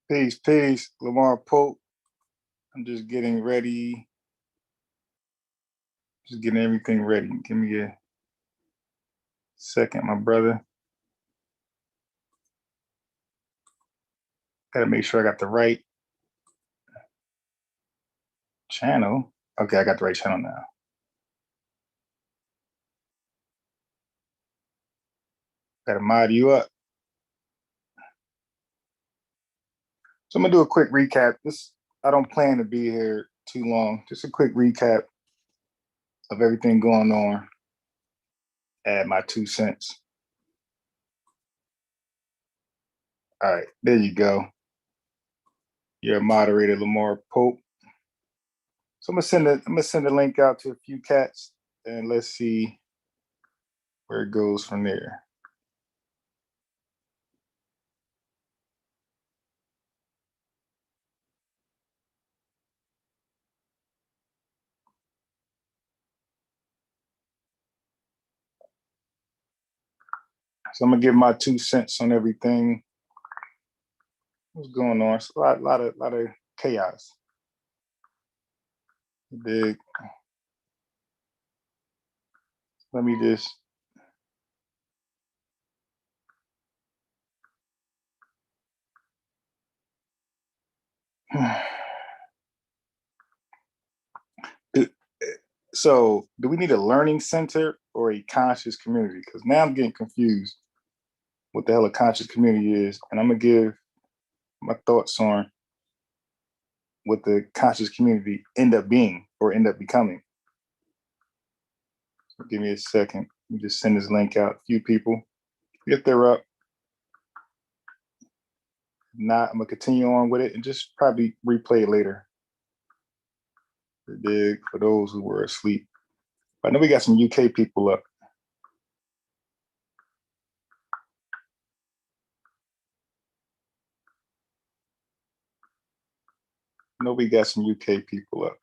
Peace, peace. Lamar Pope. I'm just getting ready. Just getting everything ready. Give me a second, my brother. Gotta make sure I got the right channel. Okay, I got the right channel now. Gotta mod you up. So I'm gonna do a quick recap. I don't plan to be here too long. Just a quick recap of everything going on. Add my 2 cents. All right, there you go. You're a moderator, Lamar Pope. So I'm gonna send a link out to a few cats, and let's see where it goes from there. So I'm gonna give my 2 cents on everything. What's going on? It's a lot of chaos. Big. Let me just. So, do we need a learning center or a conscious community? Because now I'm getting confused what the hell a conscious community is, and I'm gonna give my thoughts on what the conscious community end up being or end up becoming. So give me a second. Let me just send this link out. A few people, if they're up. If not, I'm gonna continue on with it and just probably replay it later. For those who were asleep. I know we got some UK people up. I know we got some UK people up.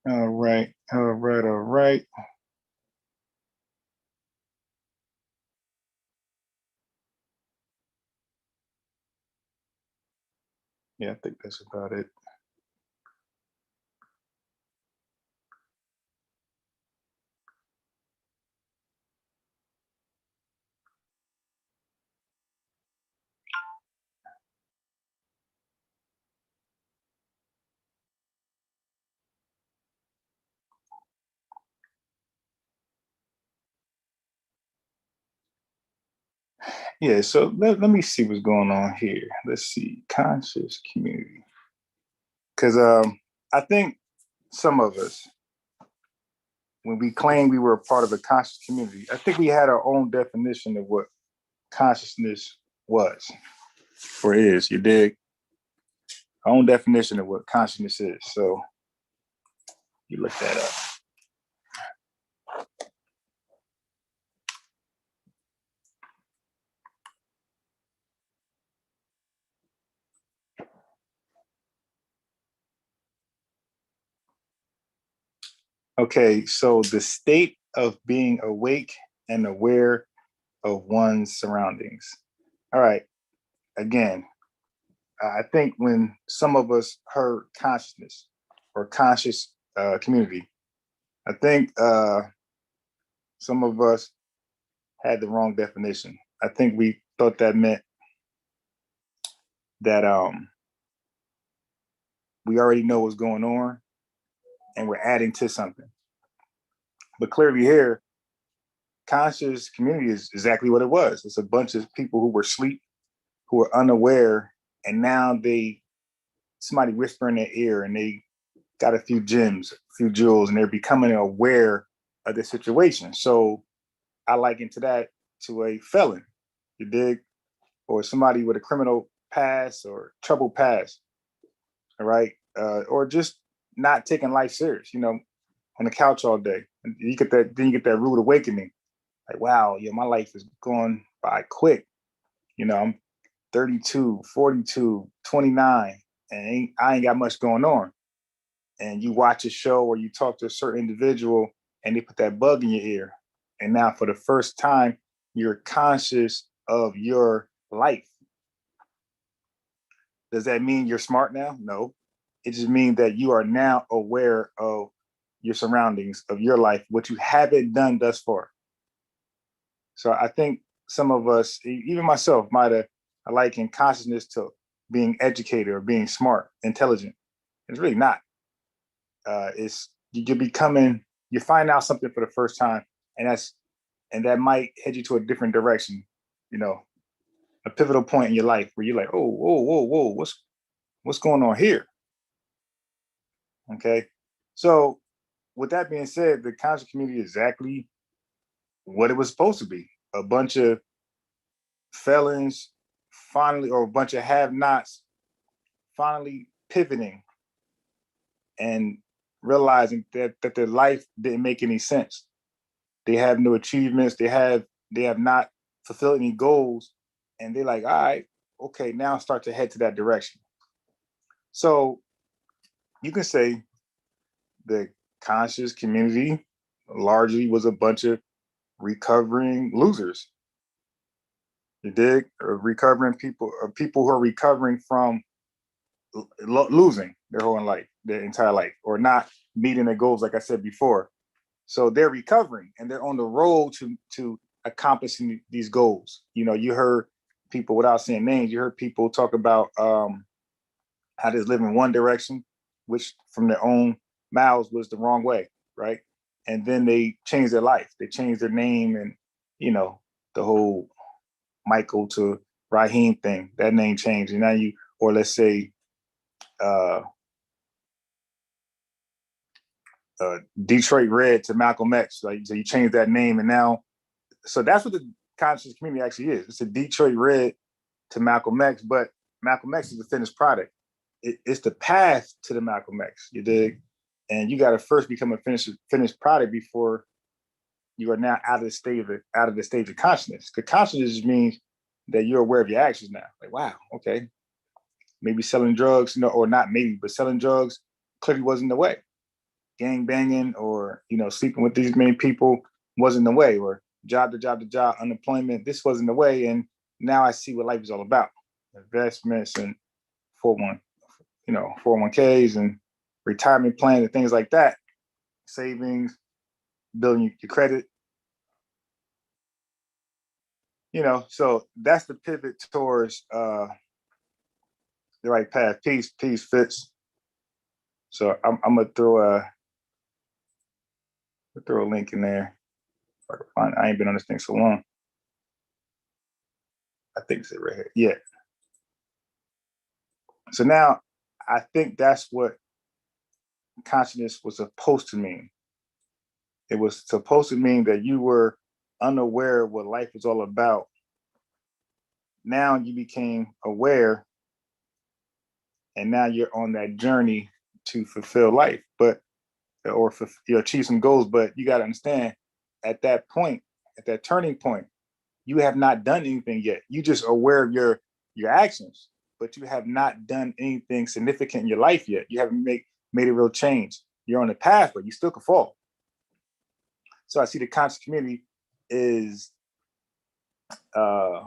All right. Yeah, I think that's about it. Yeah, so let me see what's going on here. Let's see, conscious community. Because I think some of us, when we claim we were a part of a conscious community, I think we had our own definition of what consciousness was or is. You dig? Our own definition of what consciousness is. So you look that up. Okay, so the state of being awake and aware of one's surroundings. All right, again, I think when some of us heard consciousness or conscious community, I think some of us had the wrong definition. I think we thought that meant that we already know what's going on and we're adding to something. But clearly here, conscious community is exactly what it was. It's a bunch of people who were asleep, who were unaware, and now somebody whisper in their ear and they got a few gems, a few jewels, and they're becoming aware of the situation. So I liken to that to a felon, you dig? Or somebody with a criminal past or troubled past, all right, or just not taking life serious. On the couch all day, and then you get that rude awakening, like, wow, my life is going by quick. I'm 32, 42, 29, and I ain't got much going on. And you watch a show or you talk to a certain individual and they put that bug in your ear. And now for the first time, you're conscious of your life. Does that mean you're smart now? No. It just means that you are now aware of your surroundings, of your life, what you haven't done thus far. So I think some of us, even myself, might have likened consciousness to being educated or being smart, intelligent. It's really not. It's you find out something for the first time, and that might head you to a different direction. A pivotal point in your life where you're like, oh, whoa, whoa, whoa, what's going on here? Okay, so with that being said, the conscious community is exactly what it was supposed to be: a bunch of felons finally, or a bunch of have-nots finally pivoting and realizing that their life didn't make any sense. They have no achievements. They have not fulfilled any goals, and they're like, all right, okay, now start to head to that direction. So you can say the conscious community largely was a bunch of recovering losers. You dig? Or recovering people, or people who are recovering from losing their whole life, their entire life, or not meeting their goals, like I said before. So they're recovering and they're on the road to accomplishing these goals. You heard people, without saying names, you heard people talk about how they live in one direction, which from their own mouths was the wrong way, right? And then they changed their life. They changed their name, and the whole Michael to Raheem thing. That name changed, and now or let's say, Detroit Red to Malcolm X. Like, so you change that name, and now, so that's what the conscious community actually is. It's a Detroit Red to Malcolm X, but Malcolm X is the finished product. It's the path to the Malcolm X. You dig? And you got to first become a finished product before you are now out of the stage of consciousness. Because consciousness just means that you're aware of your actions now. Like, wow, okay, maybe selling drugs, or not maybe, but selling drugs clearly wasn't the way. Gang banging or sleeping with these many people wasn't the way, or job to job to job, unemployment, this wasn't the way. And now I see what life is all about: investments and 401ks and retirement plans and things like that, savings, building your credit. So that's the pivot towards the right path. Peace, Fitz. So I'm gonna throw a link in there. If I can find it. I ain't been on this thing so long. I think it's it right here. Yeah. So now I think that's what consciousness was supposed to mean. It was supposed to mean that you were unaware of what life was all about. Now you became aware, and now you're on that journey to fulfill life, or achieve some goals. But you got to understand, at that point, at that turning point, you have not done anything yet. You just aware of your actions, but you have not done anything significant in your life yet. You haven't made a real change. You're on the path, but you still could fall. So I see the conscious community is it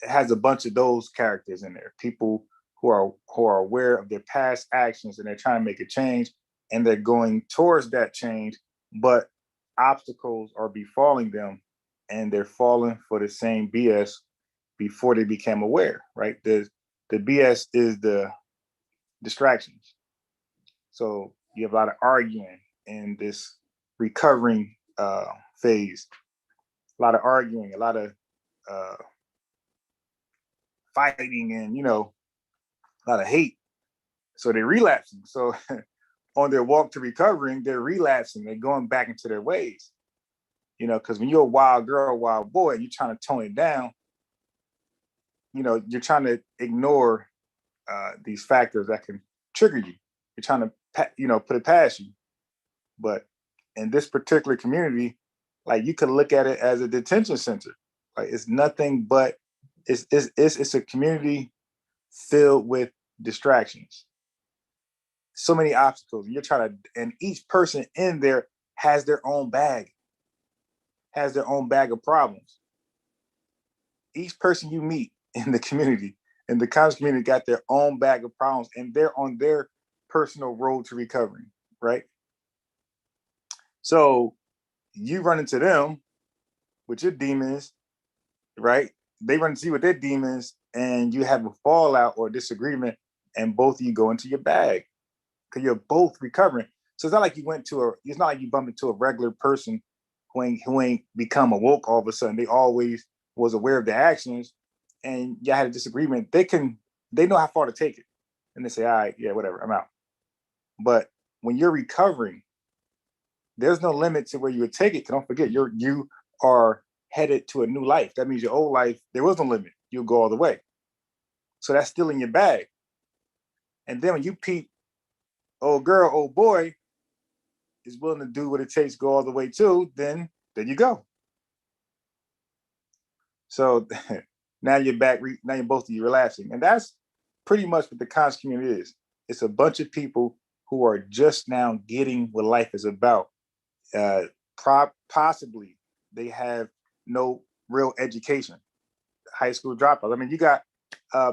has a bunch of those characters in there. People who are aware of their past actions and they're trying to make a change, and they're going towards that change, but obstacles are befalling them, and they're falling for the same BS before they became aware. Right? The BS is the distractions. So you have a lot of arguing in this recovering phase. A lot of arguing, a lot of fighting, and a lot of hate. So they're relapsing. So on their walk to recovering, they're relapsing. They're going back into their ways. Because when you're a wild girl, wild boy, and you're trying to tone it down, you're trying to ignore these factors that can trigger you. You're trying to, put it past you. But in this particular community, like you could look at it as a detention center. Like it's nothing but it's a community filled with distractions. So many obstacles. You're trying to, and each person in there has their own bag, has their own bag of problems. Each person you meet in the community, in the college community, got their own bag of problems, and they're on their personal road to recovery, right? So you run into them with your demons, right? They run into you with their demons, and you have a fallout or a disagreement, and both of you go into your bag because you're both recovering. So it's not like it's not like you bump into a regular person who ain't become awoke all of a sudden. They always was aware of their actions, and y'all had a disagreement. They know how far to take it, and they say, all right, yeah, whatever, I'm out. But when you're recovering, there's no limit to where you would take it. Don't forget, you are headed to a new life. That means your old life, there was no limit. You'll go all the way. So that's still in your bag. And then when you peep, old girl, old boy is willing to do what it takes to go all the way too, then you go. So now you're back. Now you're both of you relapsing, and that's pretty much what the conscious community is. It's a bunch of people who are just now getting what life is about. Possibly they have no real education, high school dropouts. I mean, you got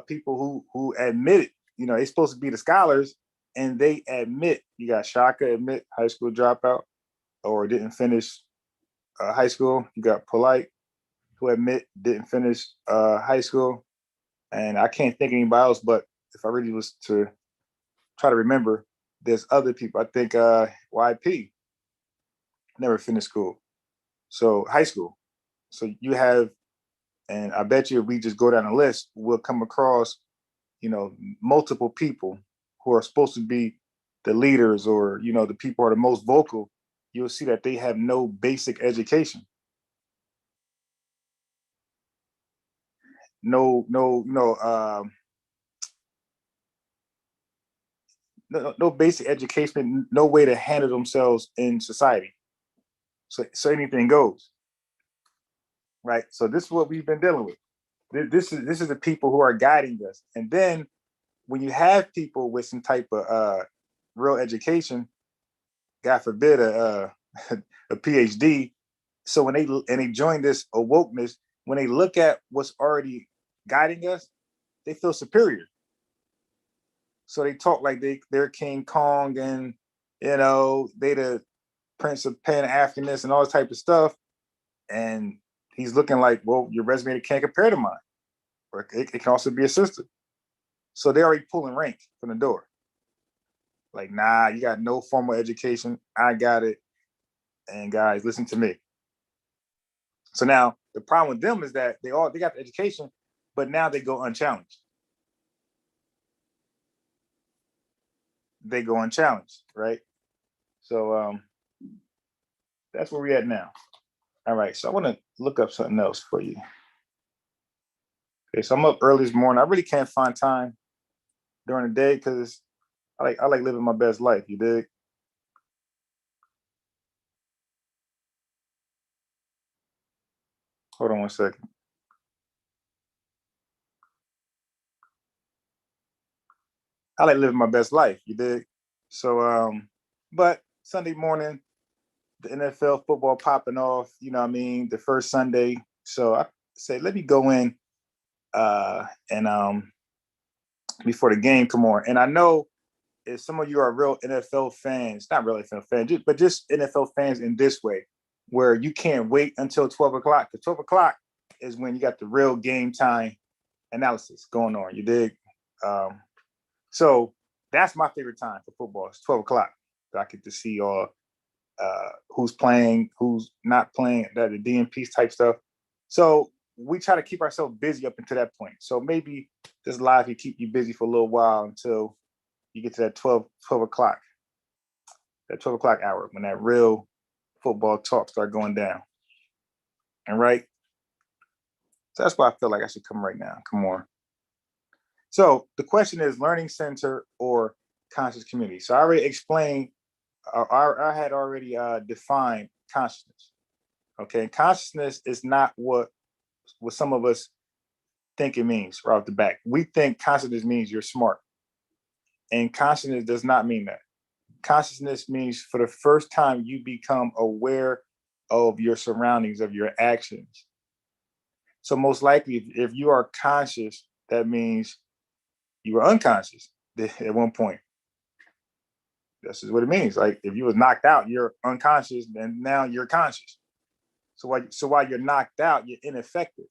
people who admit it. They're supposed to be the scholars, and they admit. You got Shaka admit high school dropout or didn't finish high school. You got Polite who admit didn't finish high school, and I can't think of anybody else. But if I really was to try to remember, there's other people. I think YP never finished school, so high school. So you have, and I bet you if we just go down the list, we'll come across, multiple people who are supposed to be the leaders or, the people who are the most vocal. You'll see that they have no basic education. No basic education, no way to handle themselves in society. So anything goes, right? So this is what we've been dealing with. This is the people who are guiding us. And then when you have people with some type of real education, God forbid a PhD. So when they join this awokeness, when they look at what's already guiding us, they feel superior. So they talk like they're King Kong, and they the Prince of Pan Africanness and all this type of stuff. And he's looking like, well, your resume can't compare to mine, or it can also be a sister. So they're already pulling rank from the door. Like, nah, you got no formal education. I got it. And guys, listen to me. So now the problem with them is that they got the education, but now they go unchallenged. They go unchallenged, right? So that's where we're at now. All right. So I want to look up something else for you. Okay, so I'm up early this morning. I really can't find time during the day because I like living my best life. You dig? Hold on one second. I like living my best life. You dig? So but Sunday morning, the NFL football popping off. You know what I mean? The first Sunday. So I say, let me go in and before the game come on. And I know if some of you are real NFL fans, not really NFL fans, but just NFL fans in this way, where you can't wait until 12 o'clock. Because 12 o'clock is when you got the real game time analysis going on. You dig? So that's my favorite time for football. It's 12 o'clock. So I get to see all who's playing, who's not playing, that the DMP type stuff. So we try to keep ourselves busy up until that point. So maybe this live can keep you busy for a little while until you get to that 12 o'clock, that 12 o'clock hour when that real football talk start going down. All right. So that's why I feel like I should come right now. Come on. So the question is learning center or conscious community. So I already explained, I had already defined consciousness. Okay, consciousness is not what some of us think it means right off the back. We think consciousness means you're smart, and consciousness does not mean that. Consciousness means for the first time you become aware of your surroundings, of your actions. So most likely, if you are conscious, that means you were unconscious at one point. This is what it means. Like if you was knocked out, you're unconscious, and now you're conscious. So while you're knocked out, you're ineffective,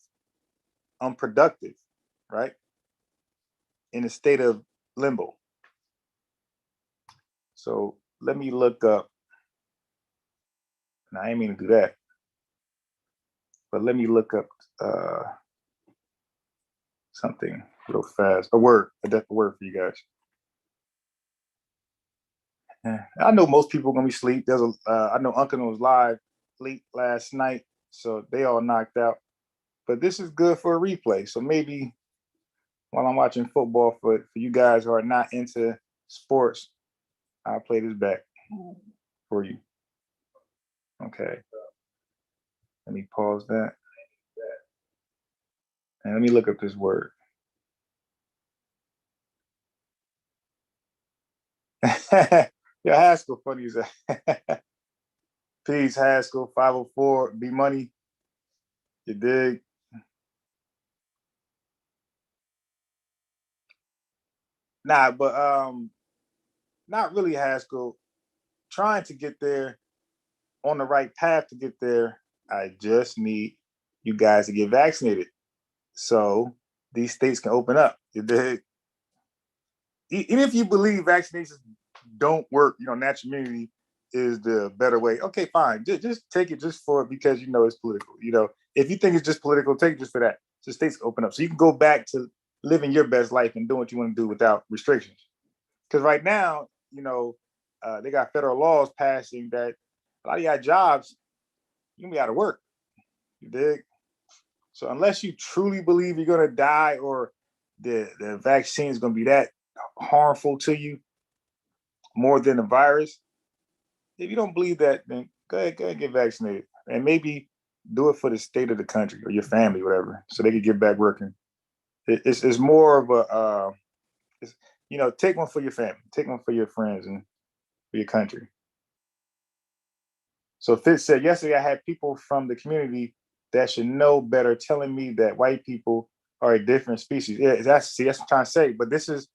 unproductive, right? In a state of limbo. So let me look up. Now I ain't mean to do that, but let me look up something real fast. A word, a definite word for you guys. I know most people are gonna be asleep. I know Uncle was live late last night, so they all knocked out. But this is good for a replay. So maybe while I'm watching football, for you guys who are not into sports, I'll play this back for you. Okay. Let me pause that. And let me look up this word. Yeah, Haskell, funny as that. Peace, Haskell, 504, B Money. You dig? Nah, but not really, Haskell. Trying to get there, on the right path to get there. I just need you guys to get vaccinated, so these states can open up. You dig? Even if you believe vaccinations don't work, natural immunity is the better way. Okay, fine. Just take it just for because it's political. If you think it's just political, take it just for that. So states open up, so you can go back to living your best life and doing what you want to do without restrictions. Because right now, they got federal laws passing that a lot of your jobs you can be out of work. You dig? So unless you truly believe you're gonna die or the vaccine is gonna be that harmful to you more than the virus, if you don't believe that, then go ahead and get vaccinated, and maybe do it for the state of the country or your family, whatever, so they can get back working. It's more of a take one for your family, take one for your friends, and for your country. So Fitz said yesterday I had people from the community that should know better telling me that white people are a different species. Yeah, that's what I'm trying to say. But this is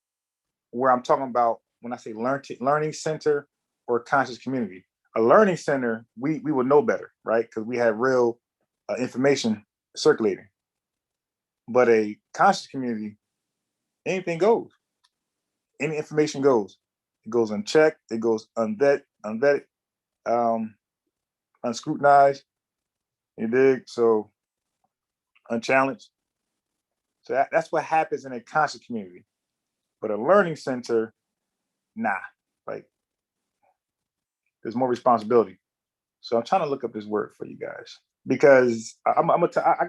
where I'm talking about when I say learning center or conscious community. A learning center, we would know better, right? Because we have real information circulating. But a conscious community, anything goes. Any information goes. It goes unchecked. It goes unvetted, um, unscrutinized. You dig? So unchallenged. So that's what happens in a conscious community. But a learning center, nah. Like there's more responsibility. So I'm trying to look up this word for you guys because I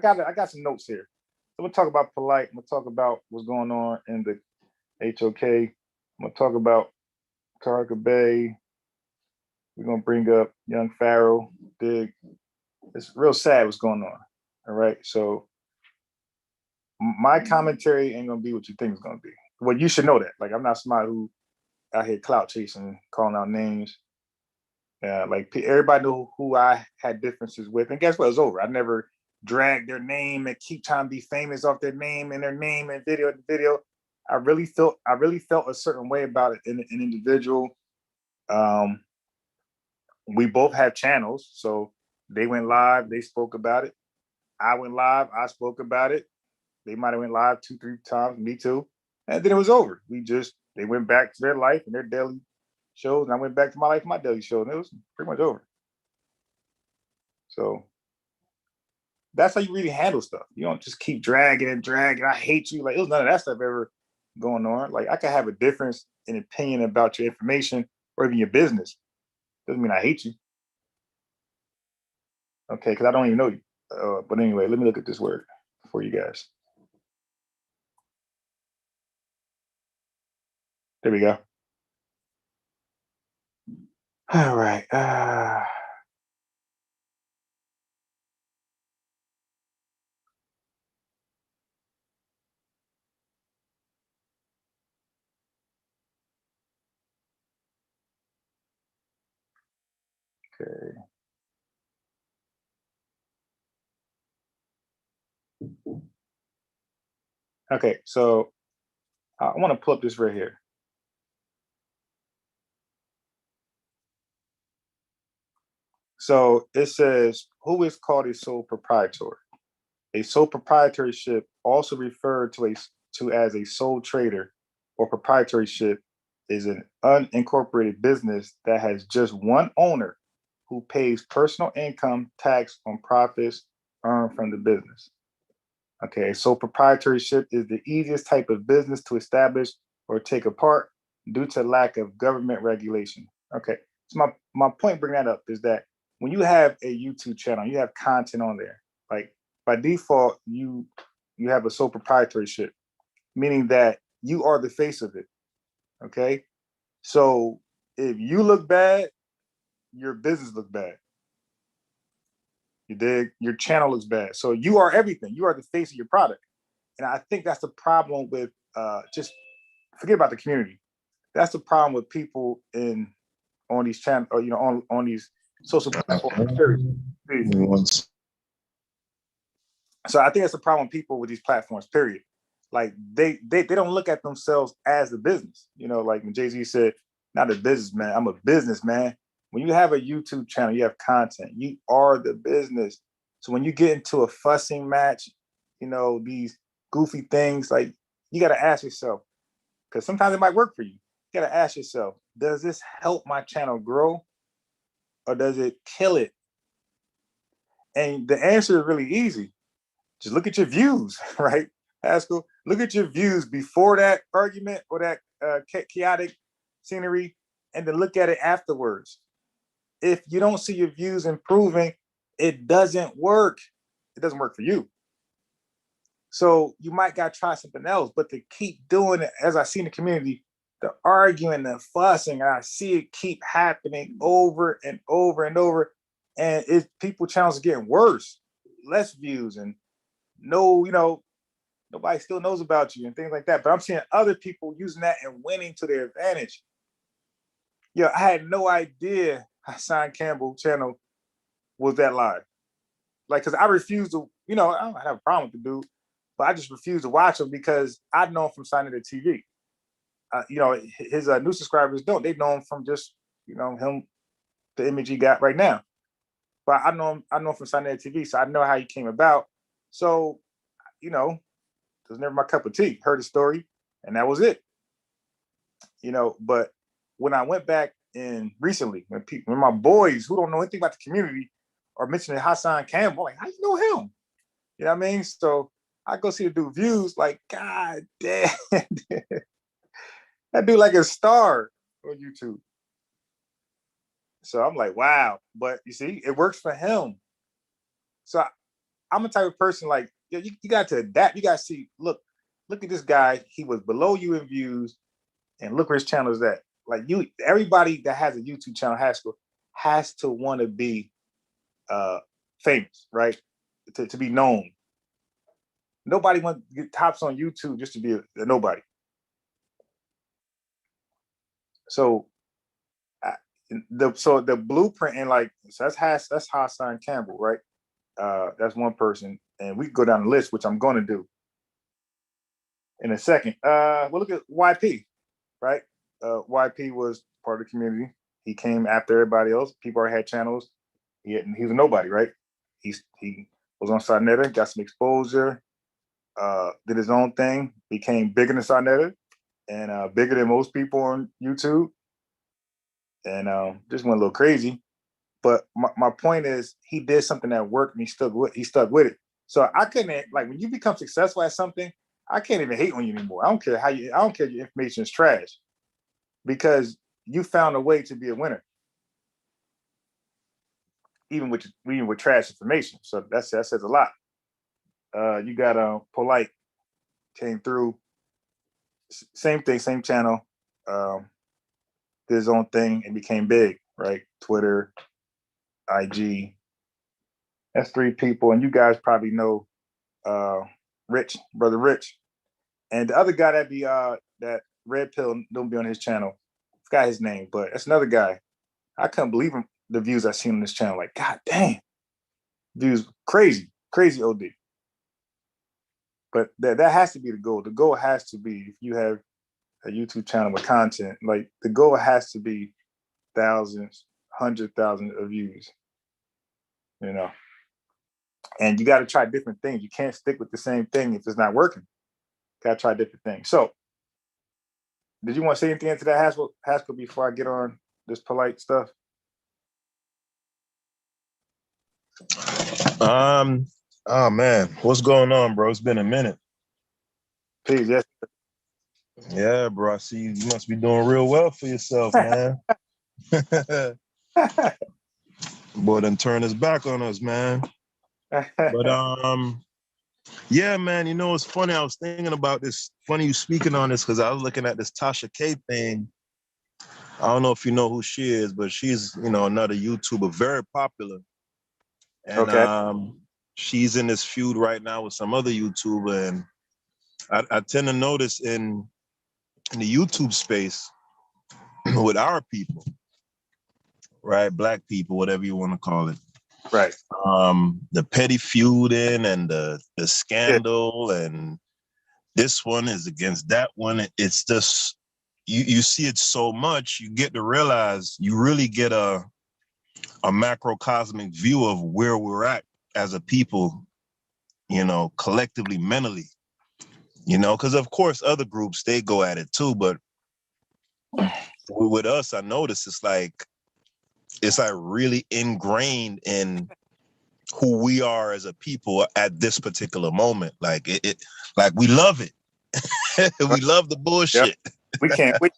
got some notes here. So I'm gonna talk about polite. I'm gonna talk about what's going on in the HOK. I'm gonna talk about Caraca Bay. We're gonna bring up young Pharaoh. Dig. It's real sad what's going on. All right. So my commentary ain't gonna be what you think it's gonna be. Well, you should know that. Like I'm not somebody who out here clout chasing, calling out names. Like everybody knew who I had differences with, and guess what? It's over. I never dragged their name and keep trying to be famous off their name and their name and video. I really felt a certain way about it in an individual. Um, we both have channels, so they went live, they spoke about it. I went live, I spoke about it. They might have went live 2-3 times, me too, and then it was over. They went back to their life and their daily shows, and I went back to my life, my daily show, and it was pretty much over. So that's how you really handle stuff. You don't just keep dragging and dragging. I hate you. Like it was none of that stuff ever going on. Like I could have a difference in opinion about your information or even your business. Doesn't mean I hate you. Okay, because I don't even know you. But anyway, let me look at this word. for you guys. There we go. All right. Okay. Okay, so I want to pull up this right here. So it says, who is called a sole proprietor? A sole proprietorship, also referred to as a sole trader or proprietorship, is an unincorporated business that has just one owner who pays personal income tax on profits earned from the business. Okay, so proprietorship is the easiest type of business to establish or take apart due to lack of government regulation. Okay, so my point bringing that up is that when you have a YouTube channel, you have content on there. Like by default, you have a sole proprietorship, meaning that you are the face of it. Okay, so if you look bad, your business looks bad. You dig? Your channel looks bad. So you are everything. You are the face of your product. And I think that's the problem with just forget about the community. That's the problem with people in on these channels or on these social platforms. So I think that's the problem with people with these platforms, period. Like they don't look at themselves as the business. Like when Jay-Z said, not a businessman, I'm a businessman. When you have a YouTube channel, you have content, you are the business. So when you get into a fussing match, these goofy things, like you got to ask yourself, because sometimes it might work for you. You got to ask yourself, does this help my channel grow or does it kill it? And the answer is really easy. Just look at your views, right, Haskell? Look at your views before that argument or that chaotic scenery, and then look at it afterwards. If you don't see your views improving, it doesn't work. It doesn't work for you. So you might got to try something else, but to keep doing it, as I see in the community, the arguing, the fussing, and I see it keep happening over and over and over. And people channels are getting worse, less views, and nobody still knows about you and things like that. But I'm seeing other people using that and winning to their advantage. I had no idea Hassan Campbell channel was that live. Like, because I refuse to, I don't have a problem with the dude, but I just refuse to watch him because I know him from signing to TV. His new subscribers don't. They know him from just, him, the image he got right now. But I know him from signing to TV, so I know how he came about. So, it was never my cup of tea. Heard the story, and that was it. But when I went back in recently, when my boys who don't know anything about the community are mentioning Hassan Campbell, like, how you know him? You know what I mean? So I go see the dude views, like, God damn, that dude like a star on YouTube. So I'm like, wow. But you see, it works for him. So I'm a type of person like, you got to adapt. You got to see, look at this guy. He was below you in views, and look where his channel is at. Like everybody that has a YouTube channel has to want to be famous, right? To be known. Nobody wants to get tops on YouTube just to be a nobody. So the blueprint and so that's Hassan Campbell, right? That's one person, and we can go down the list, which I'm going to do in a second. Well, look at YP, right? YP was part of the community. He came after everybody else. People already had channels. He was a nobody, right? He was on Sarnetta, got some exposure, did his own thing, became bigger than Sarnetta, and bigger than most people on YouTube, and just went a little crazy. But my point is, he did something that worked, and he stuck with it. So I couldn't, like, when you become successful at something, I can't even hate on you anymore. I don't care I don't care if your information is trash, because you found a way to be a winner, even with trash information. So that says a lot. You got Polite came through. Same thing, same channel. Did his own thing and became big, right? Twitter, IG. That's 3 people, and you guys probably know Rich, brother Rich, and the other guy that Red Pill don't be on his channel. Forgot his name, but that's another guy. I couldn't believe the views I seen on this channel. Like, god dang, views crazy, crazy OD. But that has to be the goal. The goal has to be, if you have a YouTube channel with content, like the goal has to be thousands, 100,000 of views. You know, and you got to try different things. You can't stick with the same thing if it's not working. Got to try different things. So, did you want to say anything into that, Haskell, before I get on this Polite stuff? Oh man, what's going on, bro? It's been a minute. Please, yes. Yeah, bro. I see you must be doing real well for yourself, man. Boy, done turned his back on us, man. But yeah, man, you know, it's funny. I was thinking about this. Funny you speaking on this because I was looking at this Tasha K thing. I don't know if you know who she is, but she's, you know, another YouTuber, very popular. And Okay. She's in this feud right now with some other YouTuber. And I tend to notice in the YouTube space with our people, right? Black people, whatever you want to call it. Right. The petty feuding and the Yeah. scandal, and this one is against that one. It's just you see it so much, you get to realize you really get a macrocosmic view of where we're at as a people, you know, collectively, mentally, you know, because of course other groups they go at it too, but with us, I notice it's like really ingrained in who we are as a people at this particular moment. Like like we love it. We love the bullshit. Yep. We can't wait.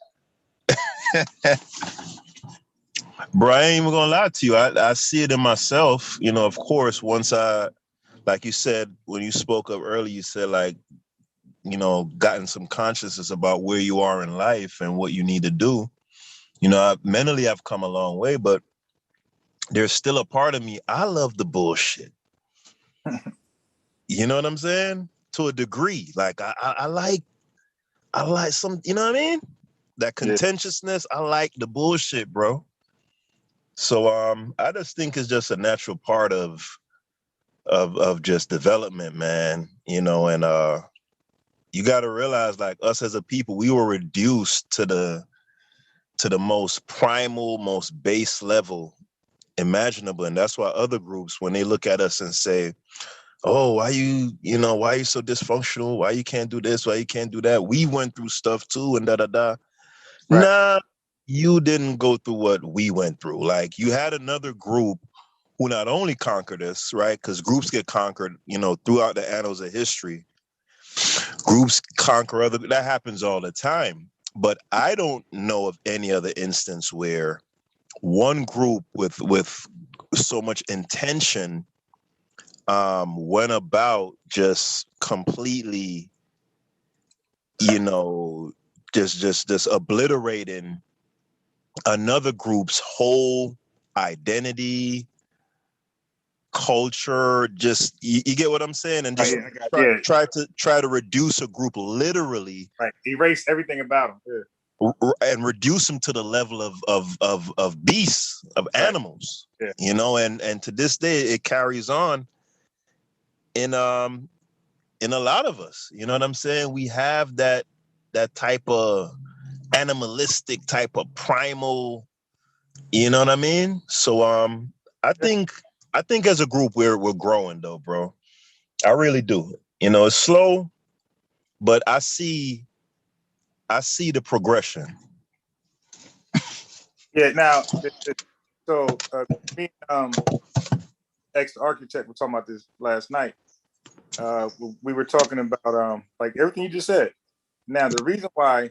Bro, I ain't even gonna lie to you. I see it in myself. You know, of course, once like you said, when you spoke up earlier, you said like, you know, gotten some consciousness about where you are in life and what you need to do. You know, mentally I've come a long way, but there's still a part of me. I love the bullshit. You know what I'm saying? To a degree. Like I like some, you know what I mean? That contentiousness. I like the bullshit, bro. So I just think it's just a natural part of just development, man. You know, and you got to realize, like, us as a people, we were reduced to the most primal, most base level imaginable. And that's why other groups, when they look at us and say, oh, why are you so dysfunctional? Why you can't do this? Why you can't do that? We went through stuff too, and da-da-da. Right. Nah, you didn't go through what we went through. Like, you had another group who not only conquered us, right? Because groups get conquered, you know, throughout the annals of history. Groups conquer other, that happens all the time. But I don't know of any other instance where one group with so much intention went about just completely, you know, just obliterating another group's whole identity, culture. Just you get what I'm saying, and just try to reduce a group literally, right. Erase everything about them. and reduce them to the level of beasts, of animals. Yeah. You know, and to this day it carries on in a lot of us. You know what I'm saying? We have that type of animalistic, type of primal, you know what I mean? So I think as a group we're growing though, bro. I really do. You know, it's slow, but I see the progression. Yeah. Now, so me, ex architect, were talking about this last night. We were talking about like everything you just said. Now, the reason why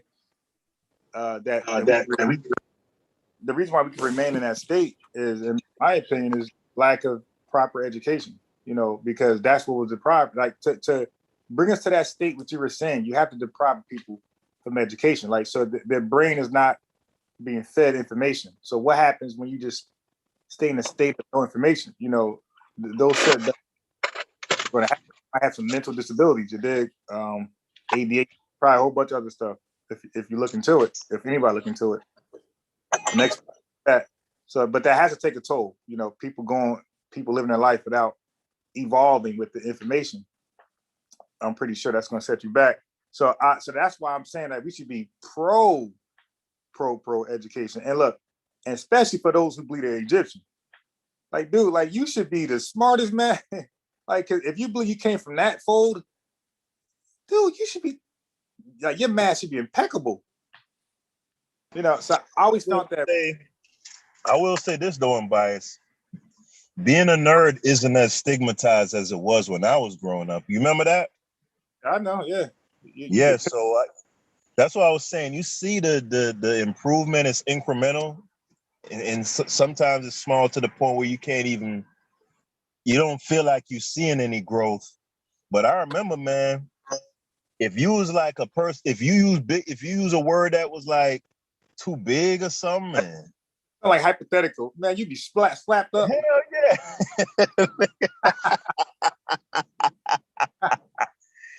the reason why we can remain in that state is, in my opinion, is lack of proper education. you know, because that's what was deprived. Like to bring us to that state, what you were saying, you have to deprive people from education. Like, so their brain is not being fed information. So what happens when you just stay in a state of no information? You know, those certain going to have, I have some mental disabilities. You dig? ADHD, probably a whole bunch of other stuff. If you look into it, if anybody look into it, the next that. So, but that has to take a toll. You know, people living their life without evolving with the information. I'm pretty sure that's going to set you back. So that's why I'm saying that we should be pro education. And look, and especially for those who believe they're Egyptian. Like, dude, like you should be the smartest man. Like, if you believe you came from that fold, dude, you should be like your math should be impeccable. You know, so I always thought that. I will say this though, I'm biased. Being a nerd isn't as stigmatized as it was when I was growing up. You remember that? I know, yeah. Yeah, so that's what I was saying. You see the improvement is incremental, and sometimes it's small to the point where you don't feel like you're seeing any growth. But I remember, man, if you was like a person, if you use a word that was like too big or something, man. Like hypothetical, man, you'd be slapped up. Hell yeah.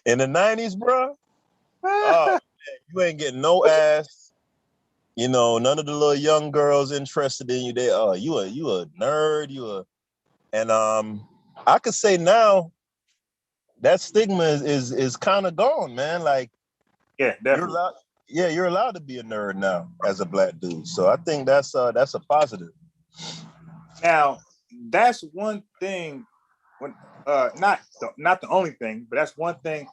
In the 90s, bro. Oh, man, you ain't getting no ass. You know, none of the little young girls interested in you. You a nerd. And I could say now that stigma is kind of gone, man. Like, yeah, definitely. You're allowed to be a nerd now as a black dude. So I think that's a positive. Now, that's one thing. When not the only thing, but that's one thing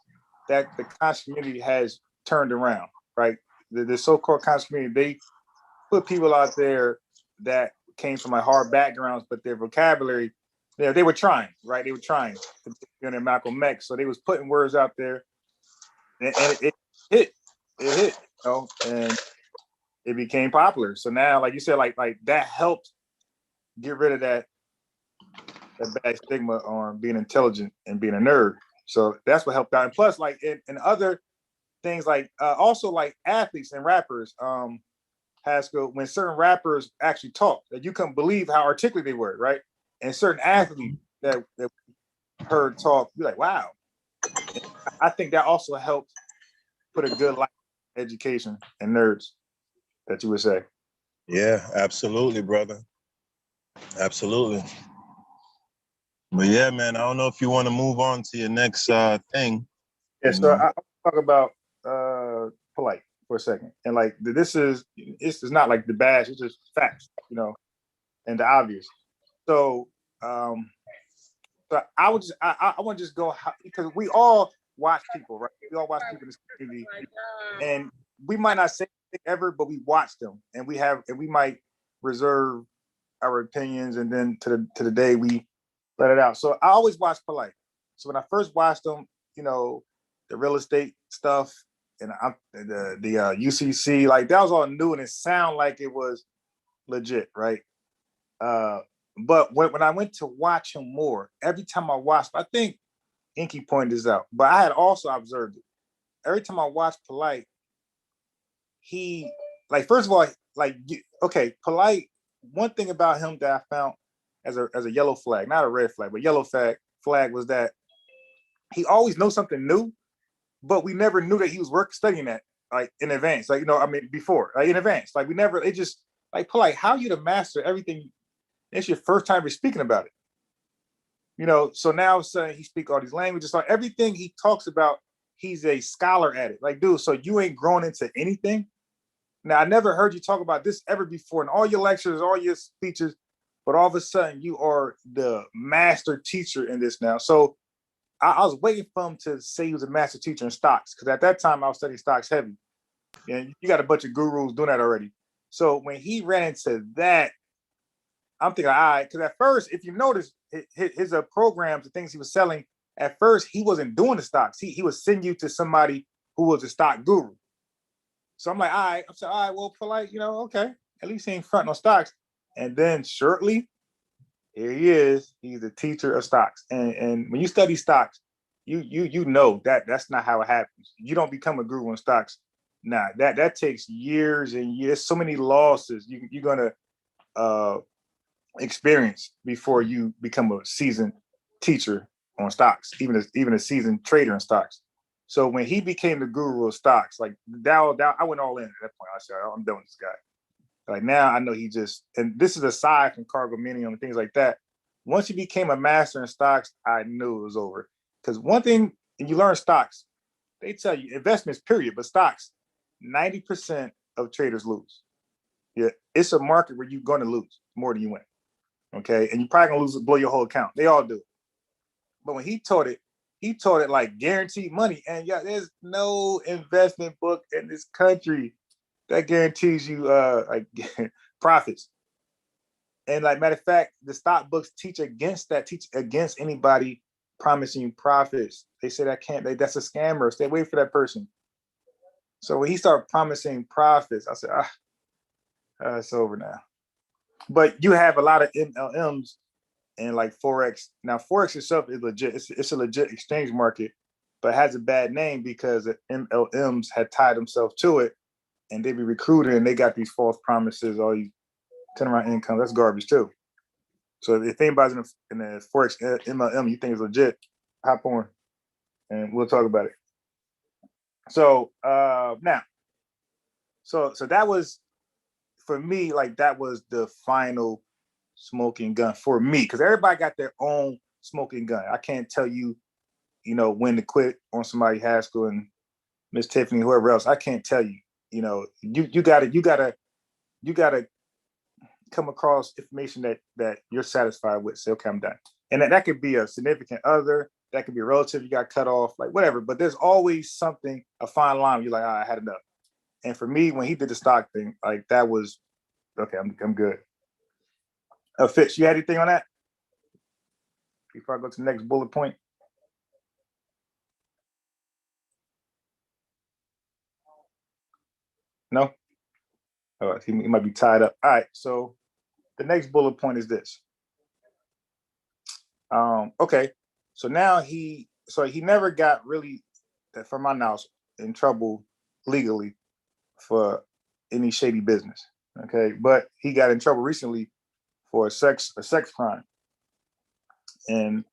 that the conscious community has turned around. Right, the so-called conscious community, they put people out there that came from like hard backgrounds, but their vocabulary, they were trying, right? They were trying to in their Malcolm X, so they was putting words out there, and it hit, you know, and it became popular. So now, like you said, like that helped get rid of that bad stigma on being intelligent and being a nerd. So that's what helped out. And plus, like in other things, like also like athletes and rappers, Haskell, when certain rappers actually talk, that you couldn't believe how articulate they were, right? And certain athletes that heard talk, you're like, wow. And I think that also helped put a good life education and nerds, that you would say. Yeah, absolutely, brother. Absolutely. But yeah, man, I don't know if you want to move on to your next thing. Yeah, so I'll talk about polite for a second. And like this is not like the bash, it's just facts, you know, and the obvious. So so I want to just go, because we all watch people, right? We all watch people in this community, and we might not say anything ever, but we watch them, and we might reserve our opinions, and then to the day we let it out. So I always watch polite. So when I first watched them, you know, the real estate stuff and the UCC, like that was all new, and it sounded like it was legit, right? But when I went to watch him more, every time I watched, I think Inky pointed this out, but I had also observed it. Every time I watched Polite, he, like, first of all, like, okay, Polite, one thing about him that I found as a yellow flag, not a red flag, but yellow flag was that he always knows something new, but we never knew that he was studying that, like, in advance. Like, you know, I mean, before, like, in advance. Like, we never, it just, like, Polite, how you to master everything? It's your first time you're speaking about it. You know, so now saying he speak all these languages, like everything he talks about, he's a scholar at it. Like, dude, so you ain't grown into anything? Now, I never heard you talk about this ever before in all your lectures, all your speeches, but all of a sudden you are the master teacher in this now. So I was waiting for him to say he was a master teacher in stocks, because at that time I was studying stocks heavy. And you got a bunch of gurus doing that already. So when he ran into that, I'm thinking, all right, because at first, if you notice his programs, the things he was selling, at first he wasn't doing the stocks. He would send you to somebody who was a stock guru. So I'm like, all right. I'm saying, all right, well, for like, you know, okay, at least he ain't fronting on stocks. And then shortly, Here he is. He's a teacher of stocks. And when you study stocks, you know that that's not how it happens. You don't become a guru in stocks. Nah, that takes years and years. So many losses you're gonna experience before you become a seasoned teacher on stocks, even a seasoned trader in stocks. So when he became the guru of stocks, like that I went all in at that point. I said, oh, I'm done with this guy. Like now I know he just, and this is aside from Cargominium and things like that. Once he became a master in stocks, I knew it was over. Because one thing, and you learn stocks, they tell you investments, period, but stocks, 90% of traders lose. Yeah, it's a market where you're going to lose more than you win. Okay, and you're probably gonna lose, blow your whole account. They all do it. But when he taught it like guaranteed money. And yeah, there's no investment book in this country that guarantees you like profits. And like matter of fact, the stock books teach against anybody promising you profits. They say that's a scammer. Stay away from that person. So when he started promising profits, I said, it's over now. But you have a lot of MLMs and like Forex. Now, Forex itself is legit. It's a legit exchange market, but it has a bad name because the MLMs had tied themselves to it, and they be recruiting and they got these false promises, all these turnaround income. That's garbage too. So if anybody's in the Forex MLM you think is legit, hop on and we'll talk about it. So now, so that was for me, like that was the final smoking gun for me, because everybody got their own smoking gun. I can't tell you, when to quit on somebody, Haskell and Miss Tiffany, whoever else. I can't tell you. You gotta come across information that you're satisfied with. Say, okay, I'm done. And that could be a significant other, that could be a relative you got cut off, like whatever. But there's always something, a fine line. You're like, I had enough. And for me, when he did the stock thing, like that was okay. I'm good. Fitz, you had anything on that before I go to the next bullet point? No. All right, he might be tied up. All right. So the next bullet point is this. Okay. So now he never got really, from my knowledge, in trouble legally for any shady business. Okay, but he got in trouble recently for a sex crime, and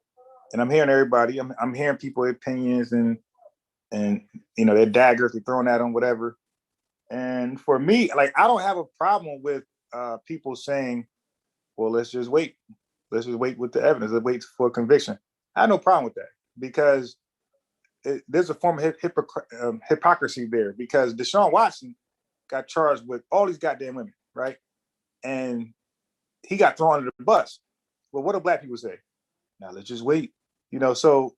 I'm hearing everybody. I'm hearing people's opinions and their daggers they're throwing at him, whatever. And for me, like I don't have a problem with people saying, "Well, let's just wait. Let's just wait with the evidence. Let's wait for a conviction." I have no problem with that because there's a form of hypocrisy there. Because Deshaun Watson got charged with all these goddamn women, right? And he got thrown under the bus. Well, what do black people say? Now let's just wait. So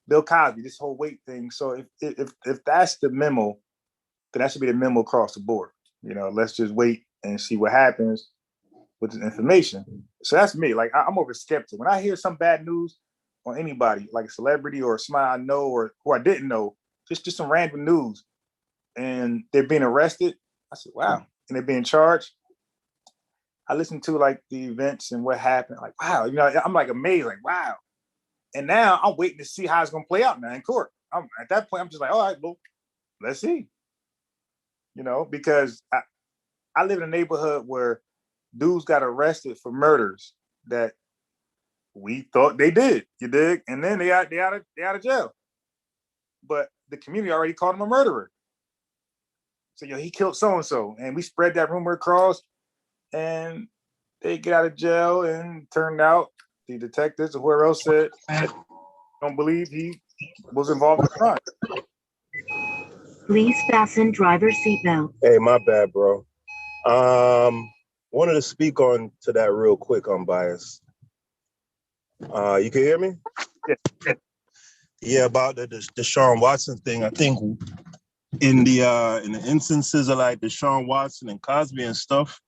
Bill Cosby, this whole wait thing. So if that's the memo, then that should be the memo across the board. Let's just wait and see what happens with the information. So that's me. Like I'm over skeptic. When I hear some bad news on anybody, like a celebrity or somebody I know or who I didn't know, just some random news, and they're being arrested, I said, wow. And they're being charged. I listened to like the events and what happened. Like, wow, I'm like amazed, like, wow. And now I'm waiting to see how it's gonna play out now in court. At that point, I'm just like, all right, well, let's see. Because I live in a neighborhood where dudes got arrested for murders that we thought they did. You dig? And then they out of jail. But the community already called him a murderer. So he killed so and so, and we spread that rumor across, and they get out of jail. And turned out the detectives or whoever else said don't believe he was involved in the crime. Please fasten driver's seatbelt. Hey, my bad, bro. Wanted to speak on to that real quick, Unbiased. You can hear me? Yeah. Yeah, about the Deshaun Watson thing. I think in the instances of like Deshaun Watson and Cosby and stuff,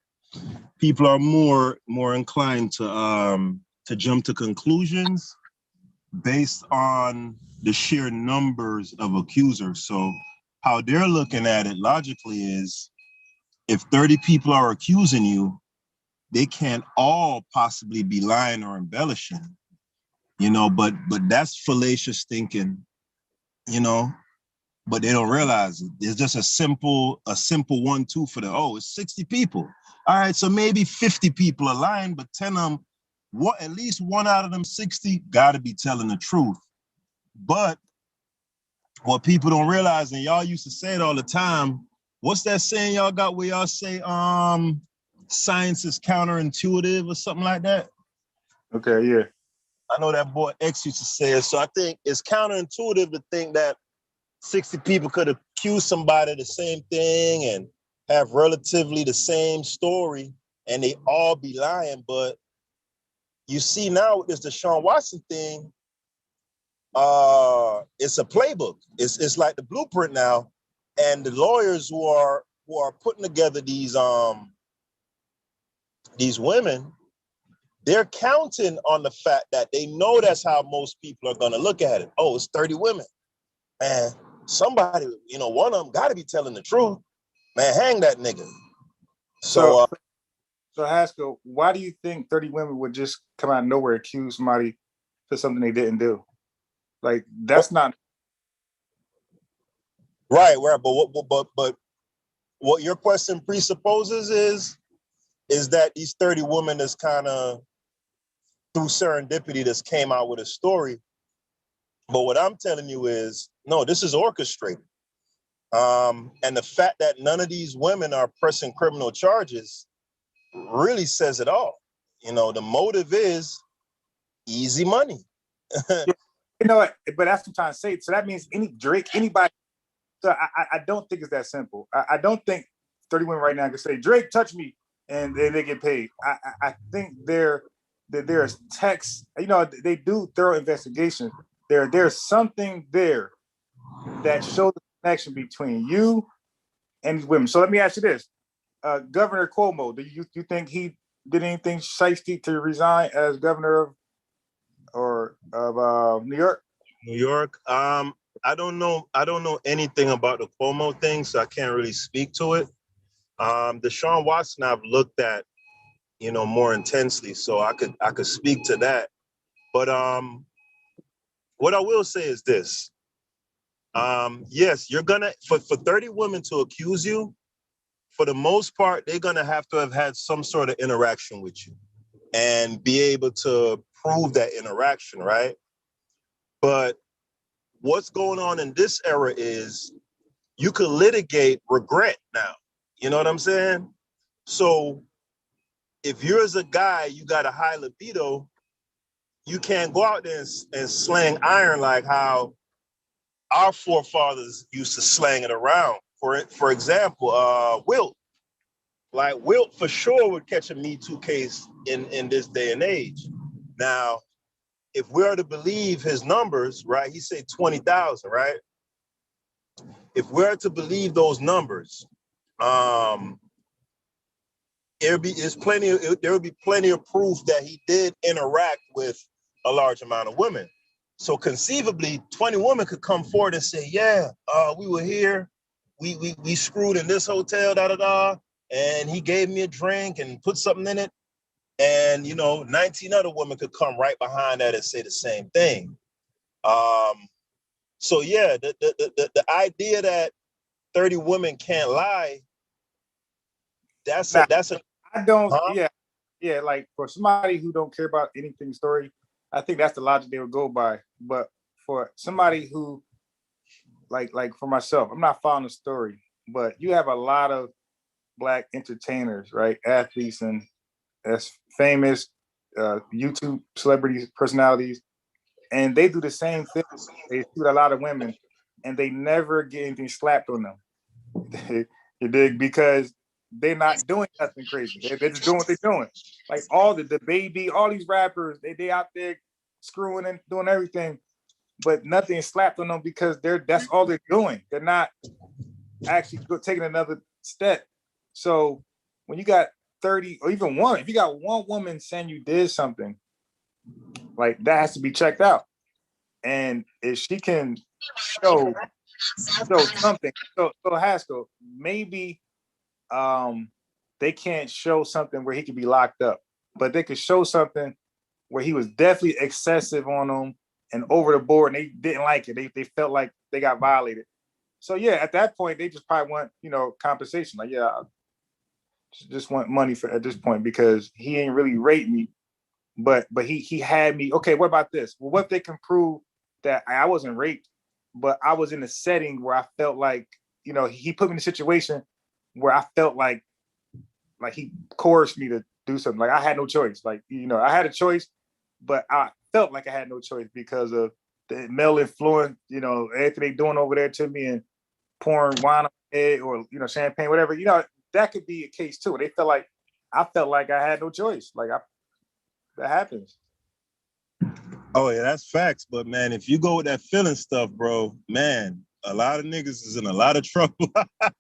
people are more inclined to jump to conclusions based on the sheer numbers of accusers. So how they're looking at it logically is, if 30 people are accusing you, they can't all possibly be lying or embellishing, you know, but that's fallacious thinking, you know, but they don't realize it. It's just a simple 1-2 for the, oh, it's 60 people. All right, so maybe 50 people are lying, but 10 of them, at least one out of them 60 gotta be telling the truth. But what people don't realize, and y'all used to say it all the time, what's that saying y'all got where y'all say science is counterintuitive or something like that? Okay, yeah. I know that boy X used to say it. So I think it's counterintuitive to think that 60 people could accuse somebody of the same thing and have relatively the same story and they all be lying. But you see now with this Deshaun Watson thing, it's a playbook. It's like the blueprint now. And the lawyers who are putting together these women, they're counting on the fact that they know that's how most people are going to look at it. Oh, it's 30 women. Man, somebody, you know, one of them got to be telling the truth. Man, hang that nigga. So Haskell, why do you think 30 women would just come out of nowhere and accuse somebody for something they didn't do? Like, that's not right. But what your question presupposes is that these 30 women is kind of through serendipity just came out with a story. But what I'm telling you is, no, this is orchestrated. And the fact that none of these women are pressing criminal charges really says it all. You know, the motive is easy money. you know what, but that's what I'm trying to say. So that means anybody. So I don't think it's that simple. I don't think 30 women right now can say, Drake, touch me, and they get paid. I think there's texts, you know, they do thorough investigation. There's something there that shows the connection between you and these women. So let me ask you this. Governor Cuomo, do you think he did anything shiesty to resign as governor of New York? New York. I don't know anything about the Cuomo thing, so I can't really speak to it. Deshaun Watson, I've looked at, you know, more intensely, so I could speak to that. But what I will say is this. Yes, you're gonna for 30 women to accuse you, for the most part, they're gonna have to have had some sort of interaction with you and be able to prove that interaction, right? But what's going on in this era is you could litigate regret now. You know what I'm saying? So if you're as a guy, you got a high libido, you can't go out there and slang iron like how our forefathers used to slang it around. For example, Wilt. Like Wilt for sure would catch a Me Too case in this day and age. Now, if we're to believe his numbers, right? He said 20,000, right? If we're to believe those numbers, there will be plenty of proof that he did interact with a large amount of women. So conceivably, 20 women could come forward and say, yeah, we were here, we screwed in this hotel, and he gave me a drink and put something in it. And, you know, 19 other women could come right behind that and say the same thing. So yeah, the idea that 30 women can't lie, I don't, huh? yeah, like for somebody who don't care about anything story, I think that's the logic they would go by. But for somebody who, like for myself, I'm not following the story, but you have a lot of Black entertainers, right? Athletes and as famous YouTube celebrities, personalities, and they do the same thing. They shoot a lot of women, and they never get anything slapped on them. You dig? Because they're not doing nothing crazy. They're just doing what they're doing. Like all the baby, all these rappers, they out there screwing and doing everything, but nothing is slapped on them because that's all they're doing. They're not actually taking another step. So when you got 30 or even one, if you got one woman saying you did something, like that has to be checked out. And if she can show something, so Haskell, maybe they can't show something where he could be locked up, but they could show something where he was definitely excessive on them and over the board, and they didn't like it. They felt like they got violated. So yeah, at that point, they just probably want, compensation. Like, yeah, I just want money for at this point because he ain't really rate me, but he had me. Okay, what about this? Well, what if they can prove that I wasn't raped, but I was in a setting where I felt like, he put me in a situation where I felt like he coerced me to do something. Like I had no choice. Like, I had a choice, but I felt like I had no choice because of the male influence, everything they doing over there to me and pouring wine on my head or, champagne, whatever, that could be a case too. They felt like I felt like I had no choice. Like that happens. Oh yeah, that's facts. But man, if you go with that feeling stuff, bro, man, a lot of niggas is in a lot of trouble. But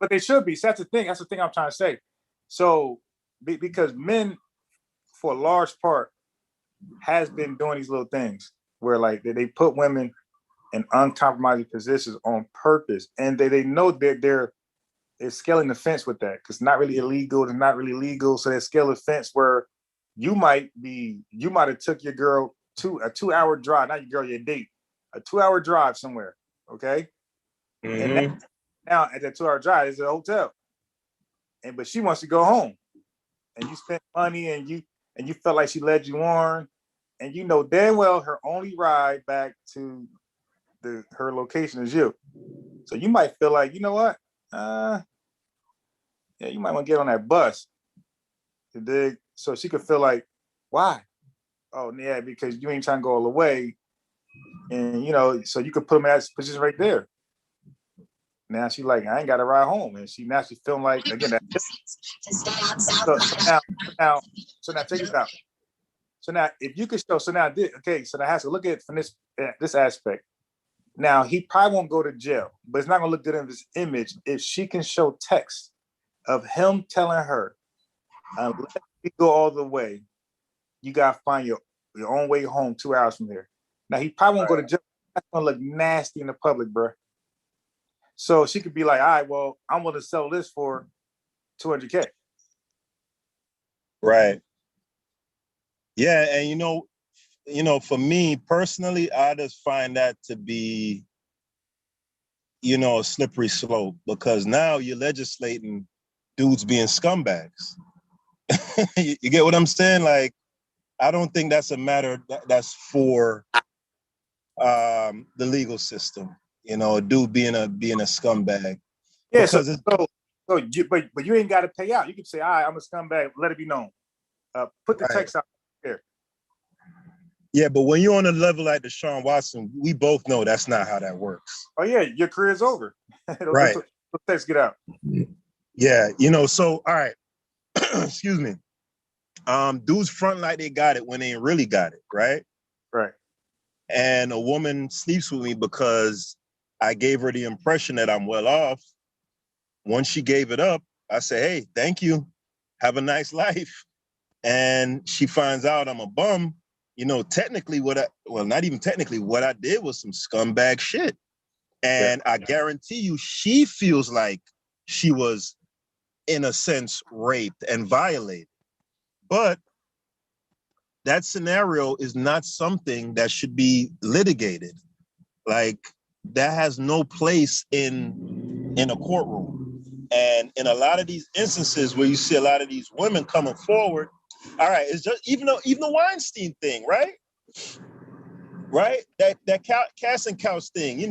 they should be. So that's the thing. That's the thing I'm trying to say. So because men, for a large part, has been doing these little things where like they put women in uncompromising positions on purpose, and they know that they're scaling the fence with that because it's not really illegal, it's not really legal. So they scale the fence where you might have took your girl to a 2-hour drive, not your girl, your date, a 2-hour drive somewhere, okay? Mm-hmm. And now at that 2-hour drive is a hotel, but she wants to go home, and you spent money, and you felt like she led you on, and damn well her only ride back to her location is you. So you might feel like, you know what? Yeah, you might want to get on that bus. You dig? So she could feel like, why? Oh, yeah, because you ain't trying to go all the way. And, so you could put them in that position right there. Now she like, I ain't got to ride home. And she feeling like, again, that. So now check this out. So now if you could show, so now I have to look at it from this aspect. Now he probably won't go to jail, but it's not gonna look good in his image if she can show text of him telling her, let me go all the way. You gotta find your own way home 2 hours from here. Now he probably won't go to jail. That's gonna look nasty in the public, bro. So she could be like, all right, well, I'm gonna sell this for $200K. Right. Yeah, and for me personally, I just find that to be, a slippery slope because now you're legislating dudes being scumbags. You get what I'm saying? Like, I don't think that's a matter that's for the legal system. A dude being a scumbag. Yeah. But you ain't got to pay out. You can say, all right, I'm a scumbag. Let it be known. Put the text out there. Yeah, but when you're on a level like Deshaun Watson, we both know that's not how that works. Oh yeah, your career's over. Right. The text get out. Yeah, so all right. Excuse me. Dudes front like they got it when they ain't really got it, right? Right. And a woman sleeps with me because I gave her the impression that I'm well off. Once she gave it up, I say, hey, thank you. Have a nice life. And she finds out I'm a bum. Technically not even technically, what I did was some scumbag shit. And I guarantee you, she feels like she was, in a sense, raped and violated. But that scenario is not something that should be litigated. Like, that has no place in a courtroom. And in a lot of these instances where you see a lot of these women coming forward, all right, it's just even the Weinstein thing, right? Right? That casting couch thing,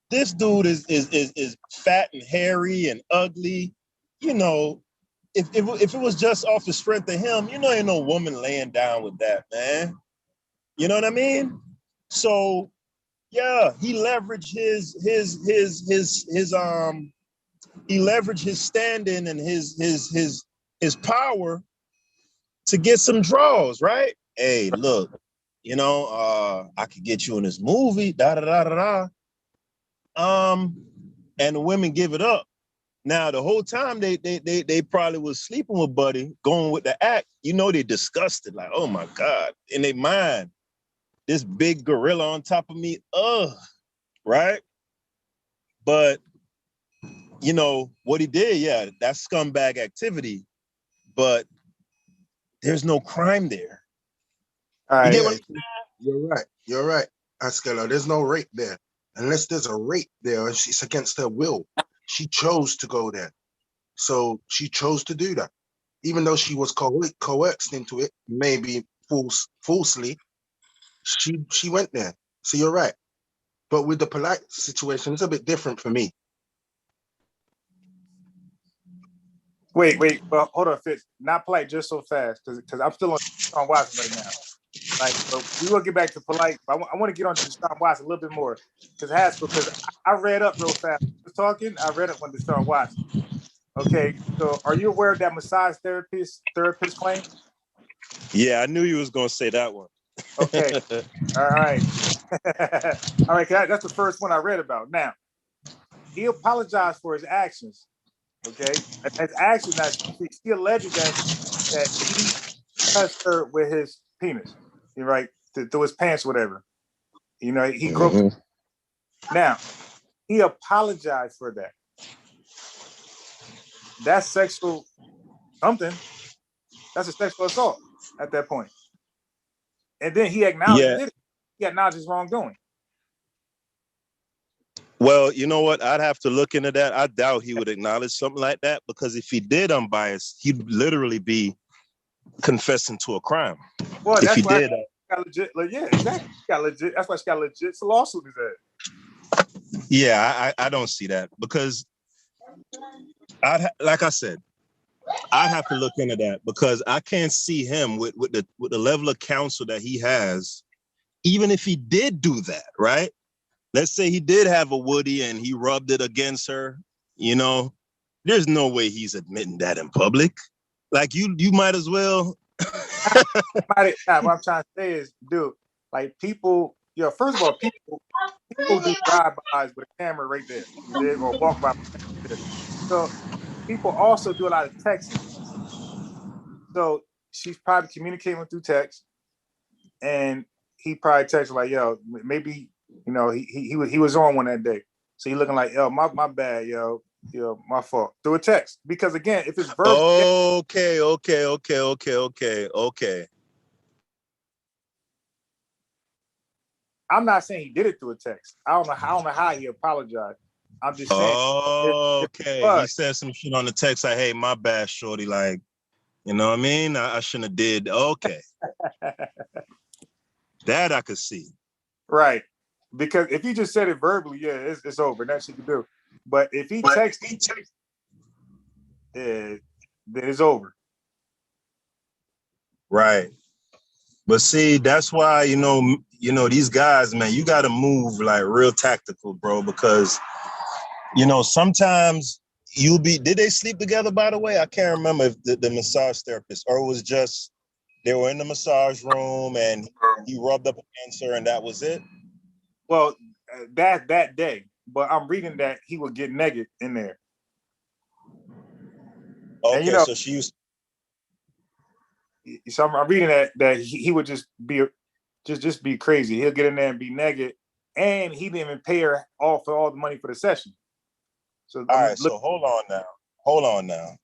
this dude is fat and hairy and ugly. If it was just off the strength of him, ain't no woman laying down with that, man. You know what I mean? So yeah, he leveraged his standing and his power to get some draws, right? Hey, look, I could get you in this movie, da da da da da. And the women give it up. Now the whole time they probably was sleeping with Buddy, going with the act. They disgusted, like, oh my God, in their mind, this big gorilla on top of me, right? But you know, what he did, yeah, that's scumbag activity, but there's no crime there. All You right. get Yeah, what you're right, Askelo. There's no rape there. Unless there's a rape there, it's against her will. She chose to go there. So she chose to do that. Even though she was coerced into it, maybe falsely, she went there. So you're right. But with the polite situation, it's a bit different for me. Wait, well, hold on, Fitz. Not polite just so fast, because I'm still on Watson right now. Like, but we will get back to polite. But I want to get on to Deshaun Watson a little bit more because I read up real fast. I was talking. I read up on Deshaun Watson. Okay, so are you aware of that massage therapist claim? Yeah, I knew you was gonna say that one. Okay, all right, all right. That's the first one I read about. Now he apologized for his actions. Okay, his actions that she alleged that he touched her with his penis, right, through his pants, whatever. You know, he groped. Now he apologized for that. That's sexual something. That's a sexual assault at that point. And then he acknowledged he did it. He acknowledged his wrongdoing. Well, you know what? I'd have to look into that. I doubt he would acknowledge something like that, because if he did unbiased, he'd literally be confessing to a crime. Well, if that's he why did. Got legit. Yeah, exactly. Got legit. That's why she got a legit lawsuit. Is that? Yeah, I don't see that, because like I said, I'd have to look into that, because I can't see him with the level of counsel that he has, even if he did do that, right? Let's say he did have a Woody and he rubbed it against her, you know, there's no way he's admitting that in public. Like you might as well. What I'm trying to say is, dude, like people, first of all, people do drive-bys with a camera right there, or walk by. So people also do a lot of texting. So she's probably communicating through text, and he probably texted like, "Yo, maybe he was on one that day." So he looking like, "Yo, my bad, yo, my fault," through a text. Because again, if it's verbal, Okay. I'm not saying he did it through a text. I don't know how he apologized. I'm just saying. Okay, he said some shit on the text like, "Hey, my bad, shorty." Like, you know what I mean? I shouldn't have did. Okay, that I could see. Right, because if he just said it verbally, yeah, it's over. That shit could do. But if he texted, then it's over. Right. But see, that's why, you know, these guys, man, you got to move like real tactical, bro, because, you know, sometimes did they sleep together, by the way? I can't remember if the massage therapist, or it was just, they were in the massage room and he rubbed up against her and that was it? Well, that day, but I'm reading that he would get naked in there. Okay, and, so she used. So I'm reading that he would just be crazy. He'll get in there and be naked, and he didn't even pay her for all the money for the session. So all right, so hold on now.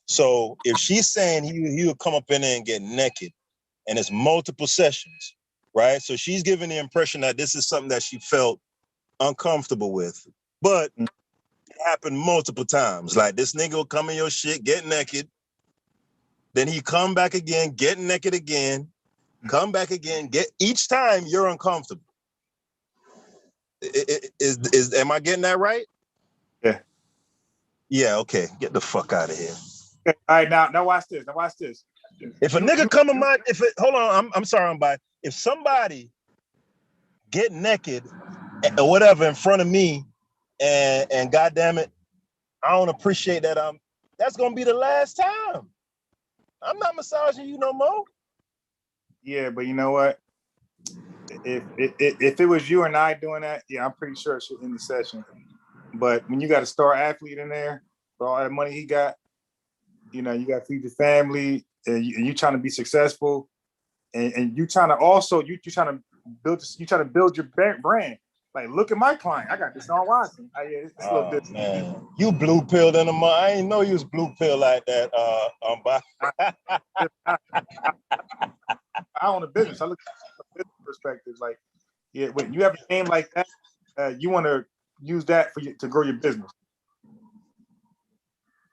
So if she's saying he would come up in there and get naked, and it's multiple sessions, right? So she's giving the impression that this is something that she felt uncomfortable with, but it happened multiple times. Like, this nigga will come in your shit, get naked, then he come back again, get naked again, come back again, each time you're uncomfortable. Am I getting that right? Yeah. Yeah, okay. Get the fuck out of here. Okay. All right, now watch this. If a nigga come in my, hold on, I'm sorry, I'm by. If somebody get naked or whatever in front of me, and goddamn it, I don't appreciate that. That's gonna be the last time. I'm not massaging you no more. Yeah, but you know what? If it was you and I doing that, yeah, I'm pretty sure it should end the session. But when you got a star athlete in there for all that money he got, you got to feed your family, and you trying to be successful, and you trying to also you trying to build your brand. Like, look at my client. I got this on Watson. It's a little different. Man, you blue pilled in the month. I ain't know you was blue pill like that. I own a business. I look at the business perspective. Like, yeah, when you have a name like that, you want to use that to grow your business.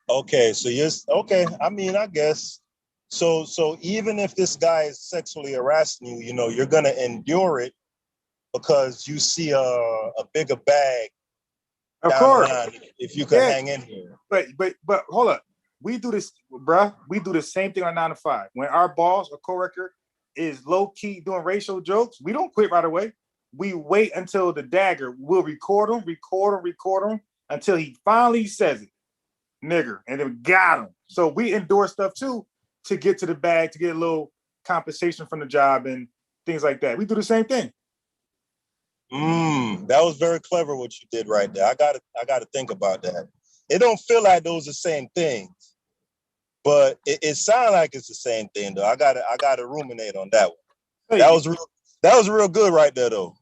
Okay, so okay. I mean, I guess so. So even if this guy is sexually harassing you, you know, you're gonna endure it because you see a bigger bag Of down course, the line if you can hang in here. But hold up. We do this, bruh. We do the same thing on 9 to 5. When our boss or coworker is low key doing racial jokes, we don't quit right away. We wait until the dagger. We'll record him until he finally says it, nigger, and then got him. So we endorse stuff too to get to the bag, to get a little compensation from the job and things like that. We do the same thing. That was very clever what you did right there. I gotta think about that. It don't feel like those are the same things, but it sounds like it's the same thing though. I gotta ruminate on that one. That was real good right there though.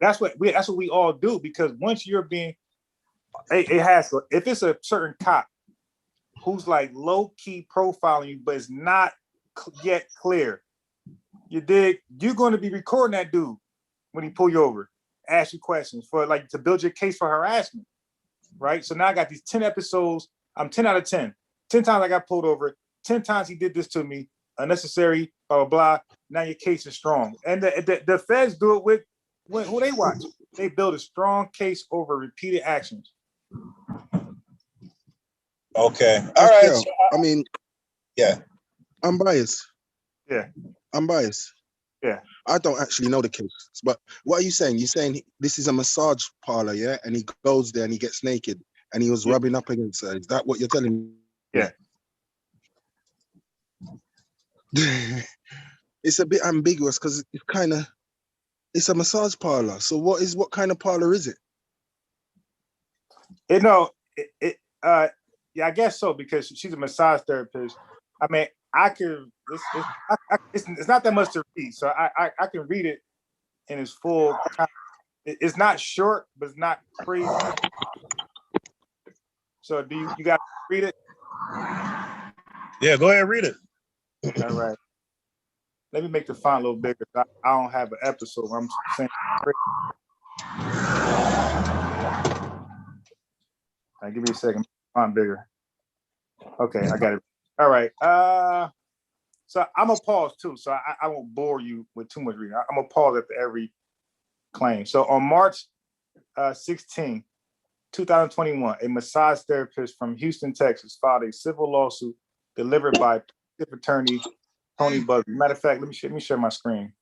That's what we all do, because once you're being, it has to, if it's a certain cop who's like low key profiling you, but it's not yet clear, you dig, you're going to be recording that dude when he pull you over, ask you questions for like to build your case for harassment, right? So now I got these 10 episodes. I'm 10 out of 10. 10 times I got pulled over. 10 times he did this to me, unnecessary, blah, blah, blah. Now your case is strong. And the feds do it with who they watch. They build a strong case over repeated actions. Okay. All right. So, I mean, yeah. I'm biased. Yeah. I'm biased. Yeah. I don't actually know the case, but what are you saying? You're saying this is a massage parlor, yeah? And he goes there and he gets naked and he was rubbing up against her. Is that what you're telling me? Yeah. It's a bit ambiguous because it's a massage parlor. So what kind of parlor is it? Yeah, I guess so, because she's a massage therapist. I mean, it's not that much to read, so I can read it in its full. It's not short, but it's not crazy. So do you got to read it? Yeah, go ahead, read it. All right. Let me make the font a little bigger. I don't have an episode where I'm saying. Right, give me a second. Font bigger. Okay, I got it. All right. So I'm gonna pause too, so I won't bore you with too much reading. I'm gonna pause after every claim. So on March 16, 2021, a massage therapist from Houston, Texas, filed a civil lawsuit delivered by attorney Tony Busby. Matter of fact, let me share my screen.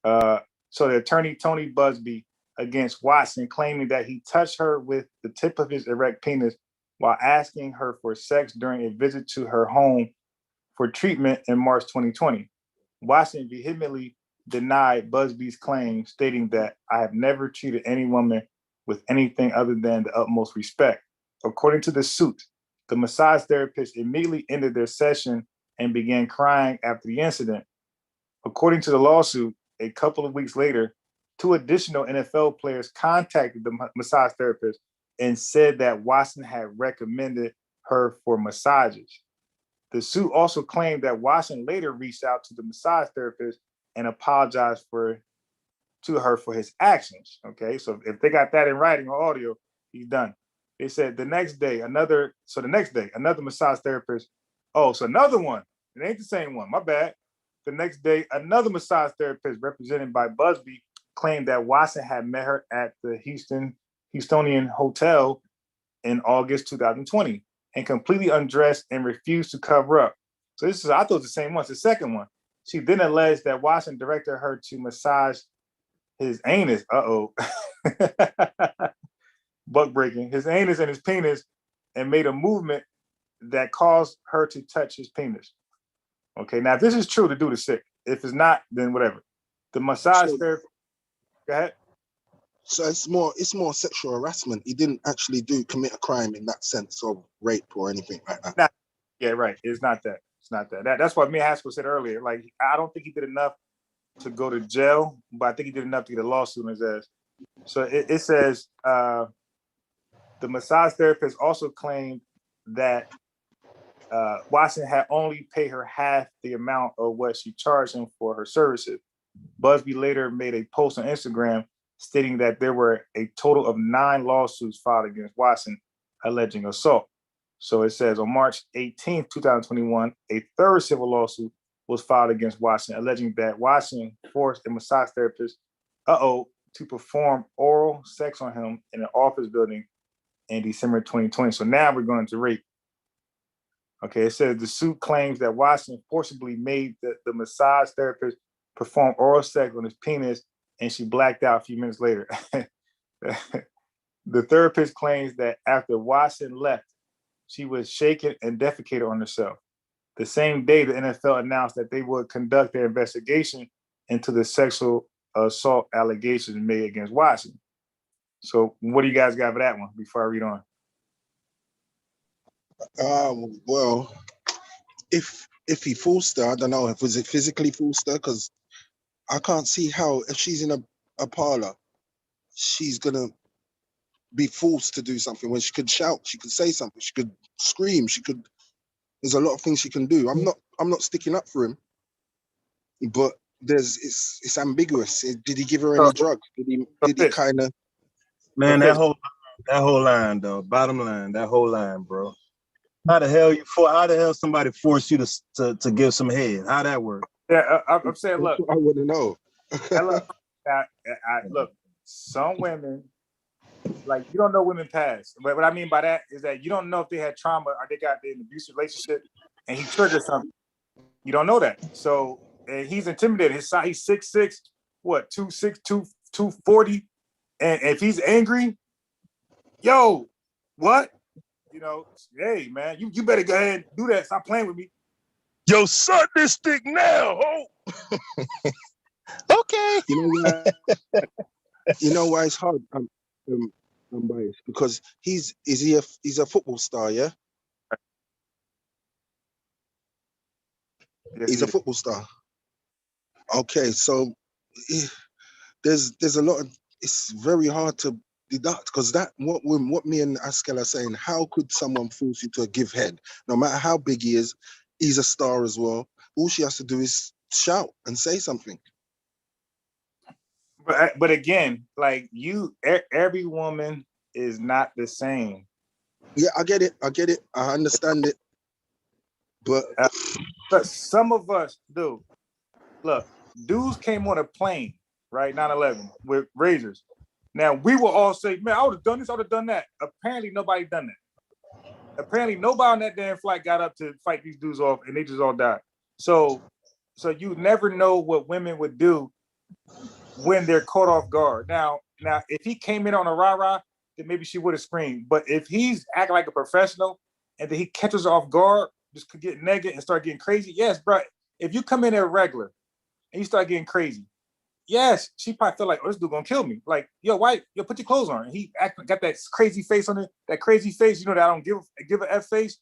So the attorney Tony Busby against Watson, claiming that he touched her with the tip of his erect penis while asking her for sex during a visit to her home for treatment in March 2020. Watson vehemently denied Busby's claim, stating that I have never treated any woman with anything other than the utmost respect. According to the suit, the massage therapist immediately ended their session and began crying after the incident. According to the lawsuit, a couple of weeks later, 2 additional NFL players contacted the massage therapist and said that Watson had recommended her for massages. The suit also claimed that Watson later reached out to the massage therapist and apologized to her for his actions. Okay, so if they got that in writing or audio, he's done. They said the next day, another massage therapist. Oh, so another one. It ain't the same one. My bad. The next day, another massage therapist represented by Busby claimed that Watson had met her at the Houstonian Hotel in August 2020 and completely undressed and refused to cover up. So I thought it was the same one. It's the second one. She then alleged that Watson directed her to massage his anus. Buck breaking. His anus and his penis, and made a movement that caused her to touch his penis. Okay, now if this is true, to do the sick. If it's not, then whatever. The massage therapy. Go ahead. So it's more sexual harassment. He didn't actually commit a crime in that sense of rape or anything like that. Yeah, right. It's not that. It's not that. That's what me and Haskell said earlier. Like, I don't think he did enough to go to jail, but I think he did enough to get a lawsuit on his ass. So it says the massage therapist also claimed that Watson had only paid her half the amount of what she charged him for her services. Busby later made a post on Instagram stating that there were a total of 9 lawsuits filed against Watson alleging assault. So it says on March 18, 2021, a third civil lawsuit was filed against Watson, alleging that Watson forced a massage therapist, to perform oral sex on him in an office building in December 2020. So now we're going to rape. Okay, it says the suit claims that Watson forcibly made the massage therapist perform oral sex on his penis, and she blacked out a few minutes later. The therapist claims that after Watson left, she was shaken and defecated on herself. The same day, the NFL announced that they would conduct their investigation into the sexual assault allegations made against Watson. So what do you guys got for that one before I read on? Well, if he forced her, I don't know, was it physically forced her? Because I can't see how, if she's in a parlor, she's gonna be forced to do something when she could shout, she could say something, she could scream, there's a lot of things she can do. I'm not sticking up for him, but it's ambiguous. Did he give her any drugs? Did he kind of? Man, that whole line though, bottom line, that whole line, bro. How the hell somebody forced you to give some head? How that work? Yeah, I'm saying, look, I wouldn't know. Look, some women, like, you don't know women past. But what I mean by that is that you don't know if they had trauma or they got in an abusive relationship and he triggered something. You don't know that. So he's intimidated. His size, he's 6'6", what, 260, 240. And if he's angry, yo, what? You know, hey man, you better go ahead and do that. Stop playing with me. Yo, suck this stick now, ho. Okay. You know why it's hard? I'm biased because he's a football star, yeah. Yes, He's a football star. Okay, so there's a lot of, it's very hard to deduct because that what me and Askel are saying. How could someone force you to give head? No matter how big he is, he's a star as well. All she has to do is shout and say something. But again, like every woman is not the same. Yeah, I get it. I understand it. But some of us do. Look, dudes came on a plane, right, 9/11 with razors. Now we will all say, man, I would have done this, I would have done that. Apparently nobody done that. Apparently nobody on that damn flight got up to fight these dudes off and they just all died. So you never know what women would do when they're caught off guard. Now, if he came in on a rah-rah, then maybe she would have screamed. But if he's acting like a professional and then he catches her off guard, just could get negative and start getting crazy. Yes, bro. If you come in there regular and you start getting crazy, yes, she probably feel like, oh, this dude gonna kill me. Like, yo, why? Yo, put your clothes on. And he got that crazy face on it. That crazy face, you know, that I don't give an F face.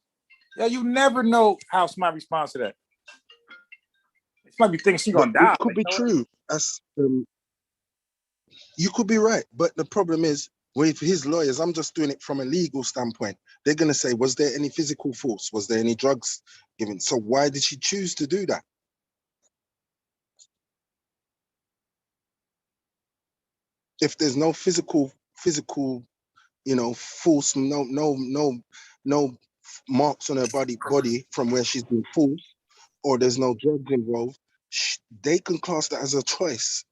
Yeah, you never know how somebody responds to that. It might be thinking she's gonna die. It could be true. As you could be right, but the problem is with his lawyers. I'm just doing it from a legal standpoint. They're gonna say, was there any physical force? Was there any drugs given? So why did she choose to do that? If there's no physical, force, no marks on her body from where she's been forced, or there's no drugs involved, they can class that as a choice.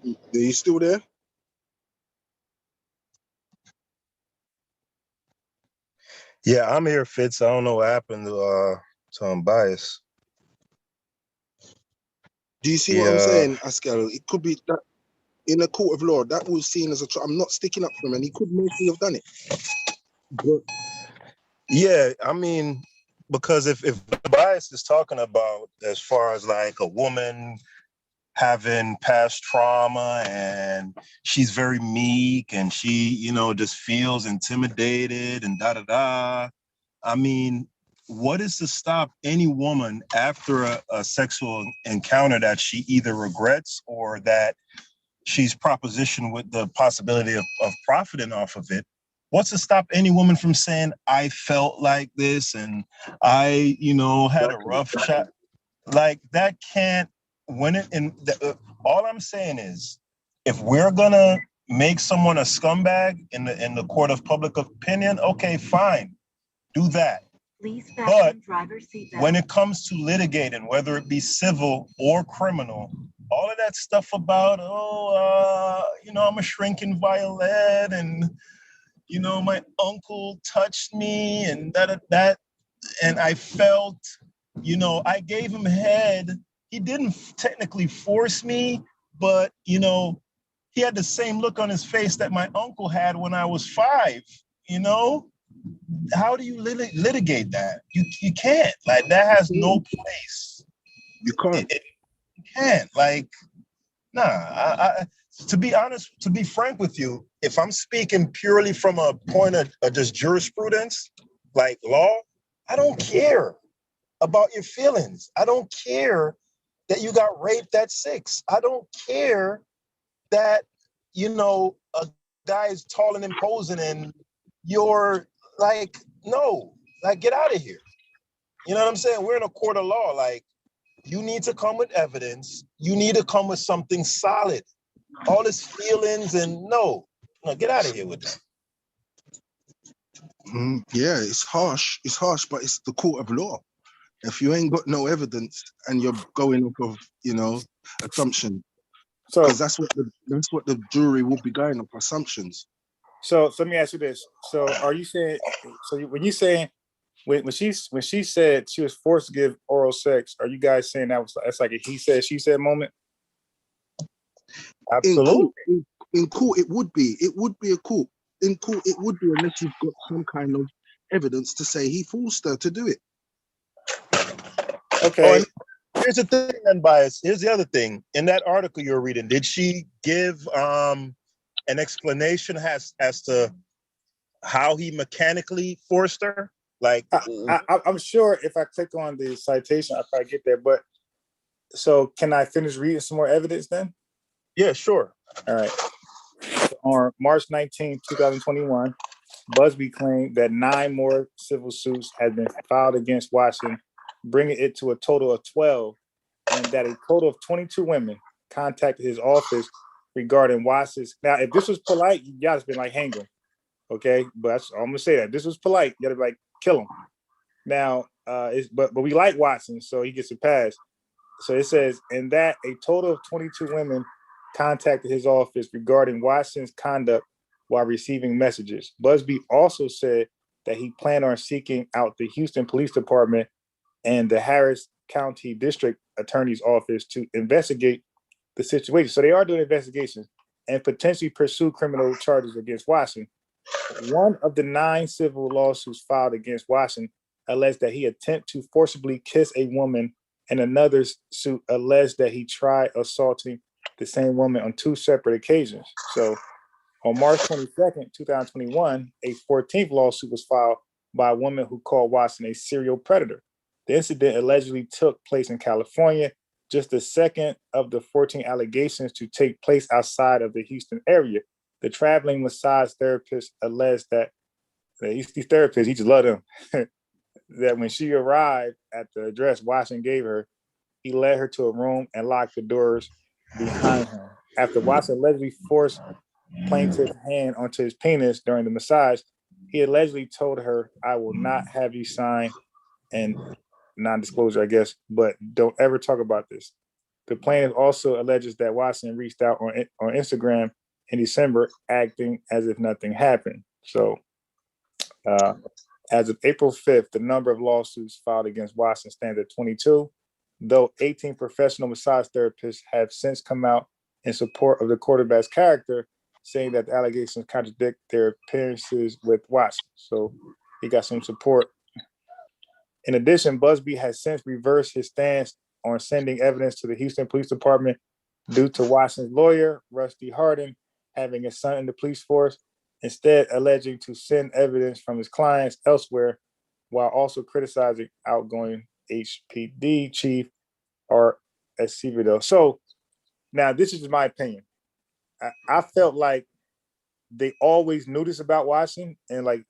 Are you still there? Yeah, I'm here, Fitz. I don't know what happened to Unbiased. Do you see what I'm saying, Askel? It could be that in a court of law, that was seen as a I'm not sticking up for him, and he could mostly have done it. But yeah, I mean, because if the bias is talking about as far as like a woman having past trauma and she's very meek and she, just feels intimidated and da da da. I mean, what is to stop any woman after a sexual encounter that she either regrets or that she's propositioned with the possibility of profiting off of it? What's to stop any woman from saying, I felt like this and I, had a rough shot? Like that can't win it. All I'm saying is, if we're gonna make someone a scumbag in the court of public opinion, okay, fine, do that. Please But fasten driver's seatbelt. when it comes to litigating, whether it be civil or criminal, all of that stuff about, I'm a shrinking violet and, my uncle touched me and that, and I felt, I gave him head. He didn't technically force me, but, he had the same look on his face that my uncle had when I was 5, How do you litigate that? You can't. Like, that has no place. You can't. You can't. Like, nah. To be honest, to be frank with you, if I'm speaking purely from a point of just jurisprudence, like law, I don't care about your feelings. I don't care that you got raped at 6. I don't care that, a guy is tall and imposing and you're like, no, like, get out of here. You know what I'm saying? We're in a court of law. Like, you need to come with evidence. You need to come with something solid. All this feelings and no, get out of here with that. Yeah, it's harsh. It's harsh, but it's the court of law. If you ain't got no evidence and you're going off of, assumption, So because that's what the jury will be going off, assumptions. So let me ask you this. So are you saying, when you saying, when she said she was forced to give oral sex, are you guys saying that's like a he said, she said moment? Absolutely. In court, it would be a court. In court, it would be, unless you've got some kind of evidence to say he forced her to do it. Okay. Here's the thing, unbiased. Here's the other thing. In that article you're reading, did she give an explanation as to how he mechanically forced her? Like, I'm sure if I click on the citation, I'll probably get there. But so can I finish reading some more evidence then? Yeah, sure. All right. So on March 19, 2021, Busby claimed that 9 more civil suits had been filed against Washington, bringing it to a total of 12, and that a total of 22 women contacted his office regarding Washington's. Now, if this was polite, you guys been like, hang him. Okay, but I'm gonna say that this was polite. You gotta be like, kill him. Now, but we like Watson, so he gets a pass. So it says, in that a total of 22 women contacted his office regarding Watson's conduct while receiving messages. Busby also said that he planned on seeking out the Houston Police Department and the Harris County District Attorney's Office to investigate the situation. So they are doing investigations and potentially pursue criminal charges against Watson. One of the 9 civil lawsuits filed against Watson alleged that he attempted to forcibly kiss a woman, and another suit alleged that he tried assaulting the same woman on 2 separate occasions. So on March 22nd, 2021, a 14th lawsuit was filed by a woman who called Watson a serial predator. The incident allegedly took place in California, just the second of the 14 allegations to take place outside of the Houston area. The traveling massage therapist alleged that these therapists, he just loved them, that when she arrived at the address Watson gave her, he led her to a room and locked the doors behind him. After Watson allegedly forced plaintiff's hand onto his penis during the massage, he allegedly told her, I will not have you sign, and non-disclosure, I guess, but don't ever talk about this. The plaintiff also alleges that Watson reached out on Instagram in December, acting as if nothing happened. So as of April 5th, the number of lawsuits filed against Watson stands at 22, though 18 professional massage therapists have since come out in support of the quarterback's character, saying that the allegations contradict their appearances with Watson. So he got some support. In addition, Busby has since reversed his stance on sending evidence to the Houston Police Department due to Watson's lawyer, Rusty Hardin, having a son in the police force, instead alleging to send evidence from his clients elsewhere, while also criticizing outgoing HPD chief R. Acevedo. So now this is my opinion. I felt like they always knew this about Watson, and like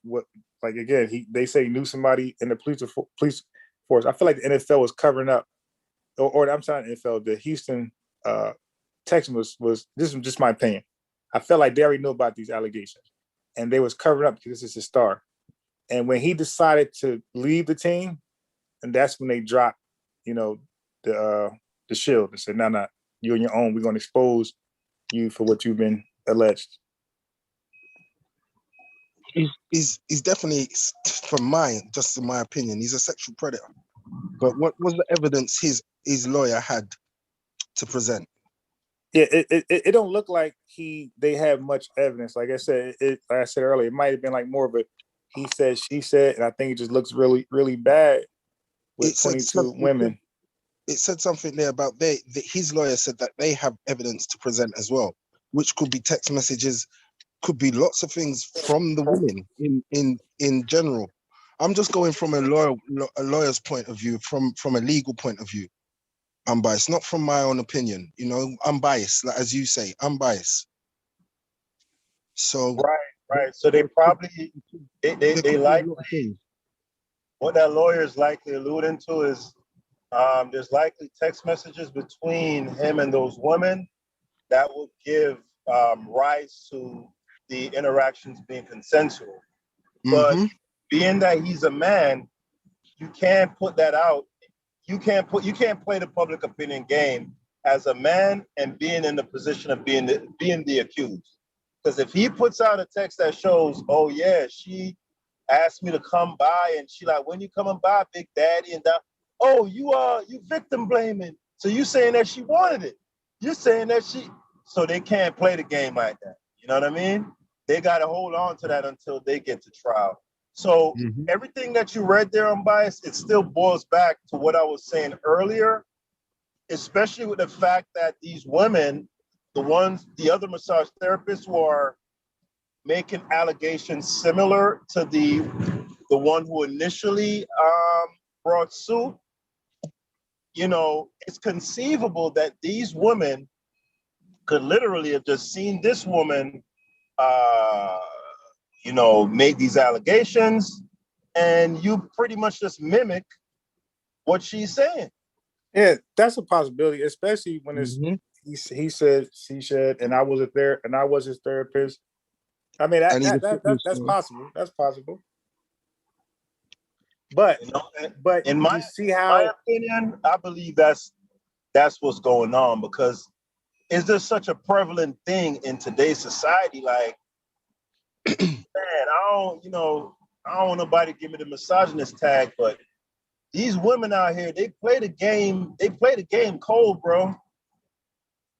again, they say he knew somebody in the police force. I feel like the NFL was covering up, or I'm sorry, NFL, the Houston Texans was. This is just my opinion. I felt like they already knew about these allegations, and they was covering up because this is a star. And when he decided to leave the team, and that's when they dropped, the shield and said, "No, you're on your own. We're going to expose you for what you've been alleged." He's definitely, from just in my opinion, he's a sexual predator. But what was the evidence his lawyer had to present? Yeah, it don't look like they have much evidence. Like I said, like I said earlier, it might have been like more of a he said, she said, and I think it just looks really, really bad with 22 women. It said something there about his lawyer said that they have evidence to present as well, which could be text messages, could be lots of things from the women in general. I'm just going from a lawyer's point of view, from a legal point of view. I'm biased, not from my own opinion. I'm biased, like, as you say, I'm biased. So right. So they probably they likely, what that lawyer is likely alluding to is there's likely text messages between him and those women that will give rise to the interactions being consensual. But being that he's a man, you can't put that out. You can't play the public opinion game as a man and being in the position of being the accused. Because if he puts out a text that shows, oh yeah, she asked me to come by, and she like, when you coming by, Big Daddy, and that, oh, you victim blaming. So you saying that she wanted it. You're saying that so they can't play the game like that. You know what I mean? They got to hold on to that until they get to trial. So everything that you read there on bias, it still boils back to what I was saying earlier, especially with the fact that these women, the other massage therapists who are making allegations similar to the one who initially brought suit, it's conceivable that these women could literally have just seen this woman made these allegations, and you pretty much just mimic what she's saying. Yeah, that's a possibility, especially when it's he said, she said, and I was his therapist. I mean, that's possible. That's possible. But in my opinion, I believe that's what's going on, because is there such a prevalent thing in today's society? Like, man, I don't want nobody to give me the misogynist tag, but these women out here, they play the game cold, bro.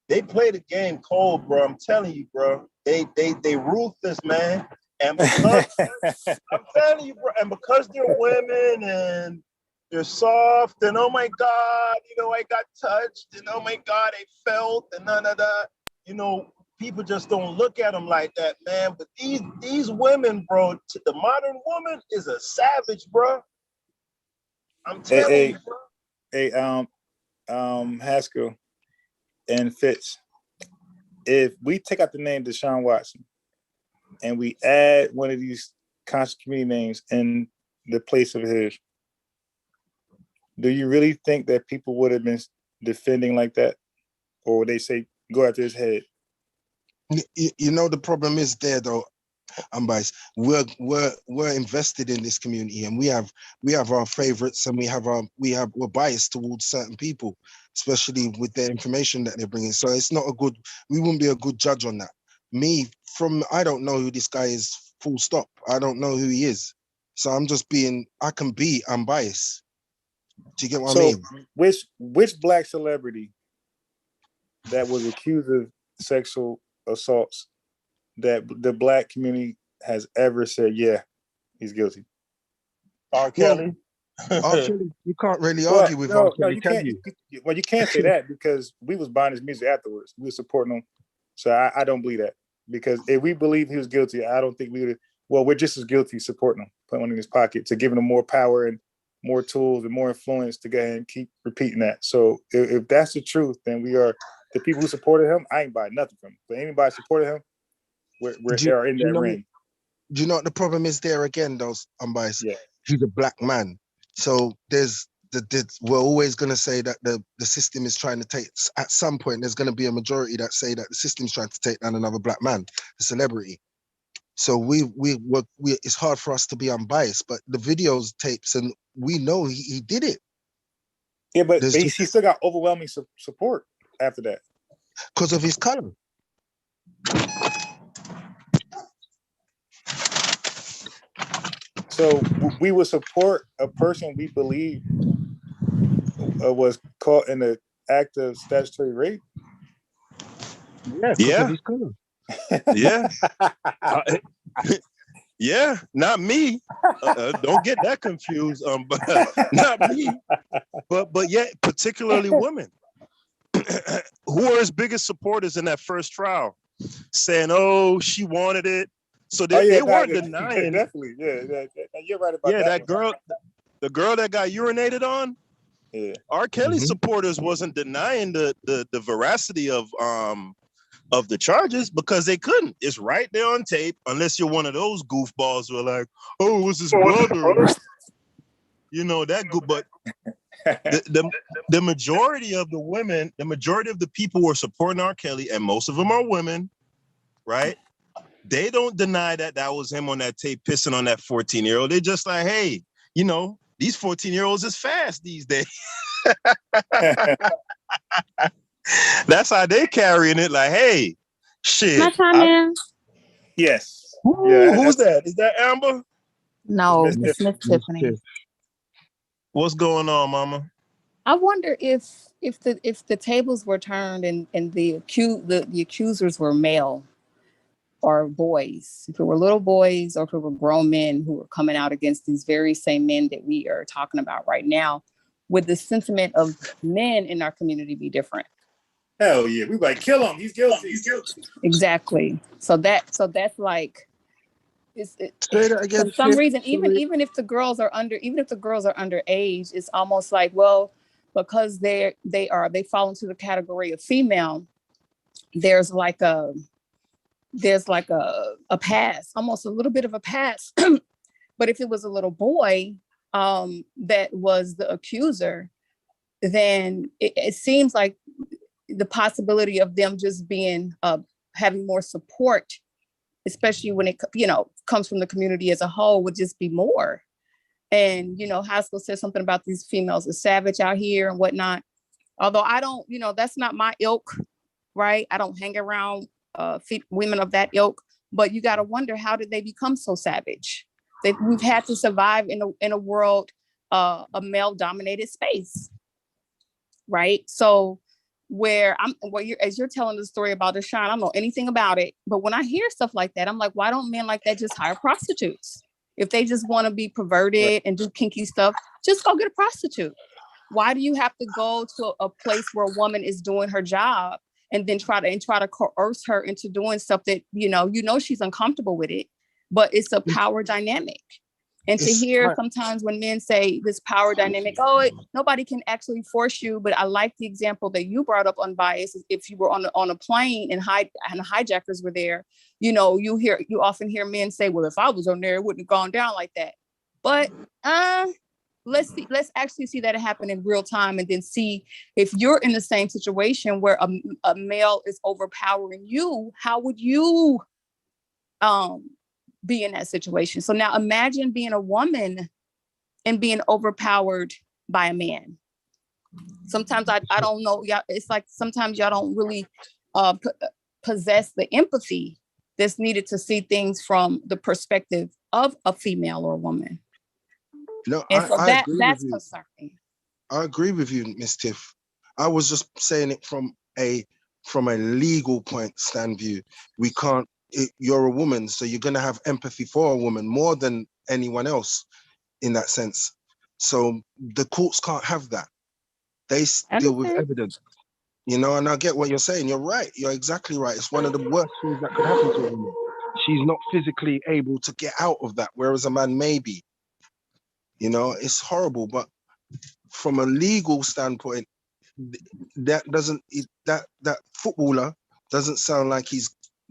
They play the game cold, bro. I'm telling you, bro. They ruthless, man. And because I'm telling you, bro, and because they're women and they're soft, and oh my God, I got touched, and oh my God, I felt, and none of that. People just don't look at them like that, man. But these women, bro, the modern woman is a savage, bro. I'm telling you, bro. Hey, Haskell and Fitz, if we take out the name Deshaun Watson and we add one of these conscious community names in the place of his, do you really think that people would have been defending like that? Or would they say, go after his head? The problem is there, though. I'm biased. We're invested in this community, and we have our favorites, and we're biased towards certain people, especially with their information that they're bringing. So we wouldn't be a good judge on that. I don't know who this guy is, full stop. I don't know who he is. So I'm biased. Do you get what I mean? Which black celebrity that was accused of sexual assaults that the black community has ever said, yeah, he's guilty? R. Kelly. R. Kelly, you can't really Well, argue with R. no, Kelly, you can can't. you? Well, you can't say that because we was buying his music afterwards. We were supporting him, so I don't believe that. Because if we believe he was guilty, I don't think we would. Well, we're just as guilty supporting him, putting one in his pocket, to giving him more power and more tools and more influence to go ahead and keep repeating that. So if that's the truth, then we are the people who supported him. I ain't buying nothing from him. But anybody supported him, we're Do you, are in do you that know, ring. do you know what the problem is there again, those unbiased? Yeah. He's a black man. So we're always going to say that the system is trying to take, at some point, there's going to be a majority that say that the system's trying to take down another black man, a celebrity. So it's hard for us to be unbiased, but the videos, tapes, and we know he did it. Yeah, but he still got overwhelming support after that. Because of his color. So we would support a person we believe was caught in the act of statutory rape. Yeah, because of his color. Yeah. Yeah, not me. Don't get that confused. But not me. But yet, particularly women, who are his biggest supporters in that first trial, saying, "Oh, she wanted it." So they weren't denying. Definitely, yeah. You're right about that. Yeah, that girl, the girl that got urinated on. Yeah. R. Kelly supporters wasn't denying the veracity of the charges because they couldn't. It's right there on tape, unless you're one of those goofballs who are like, "Oh, it was his brother." You know that good, but the majority of the women, the majority of the people who are supporting R. Kelly, and most of them are women, right? They don't deny that was him on that tape pissing on that 14-year-old. They're just like, hey, you know, these 14-year-olds is fast these days. That's how they carrying it. Like, hey, shit. Yes. Ooh, Yeah. Who's that? Is that Amber? No, Miss Miss Tiffany. What's going on, Mama? I wonder if the tables were turned and the accusers were male or boys, if it were little boys or if it were grown men who were coming out against these very same men that we are talking about right now, would the sentiment of men in our community be different? Hell yeah, we like kill him. He's guilty. He's guilty. Exactly. So that's like, Say that again. For some reason, even if the girls are underage, it's almost like, well, because they fall into the category of female, there's like a pass, almost a little bit of a pass. But if it was a little boy that was the accuser, then it seems like the possibility of them just being having more support, especially when it comes from the community as a whole, would just be more. And Haskell said something about these females are savage out here and whatnot. Although I don't, that's not my ilk, right? I don't hang around women of that ilk. But you got to wonder, how did they become so savage? We've had to survive in a world, a male-dominated space, right? So as you're telling the story about Deshaun, I don't know anything about it, but when I hear stuff like that, I'm like, why don't men like that just hire prostitutes? If they just want to be perverted and do kinky stuff, just go get a prostitute. Why do you have to go to a place where a woman is doing her job and then try to coerce her into doing stuff that she's uncomfortable with it, but it's a power dynamic? And to hear sometimes when men say this power dynamic, nobody can actually force you. But I like the example that you brought up, Unbiased. If you were on a plane and the hijackers were there, you often hear men say, well, if I was on there, it wouldn't have gone down like that. But let's actually see that happen in real time, and then see if you're in the same situation where a male is overpowering you, how would you be in that situation? So now imagine being a woman and being overpowered by a man. Sometimes I don't know. It's like sometimes y'all don't really possess the empathy that's needed to see things from the perspective of a female or a woman. No, and so I agree that's with you. concerning. I agree with you, Miss Tiff. I was just saying it from a legal point stand view. We can't. You're a woman, so you're going to have empathy for a woman more than anyone else in that sense. So the courts can't have that. They deal with Understand? evidence. You know, and I get what you're saying. You're right. You're exactly right. It's one of the worst things that could happen to a woman. She's not physically able to get out of that, whereas a man may be. You know, it's horrible. But from a legal standpoint, that doesn't that footballer doesn't sound like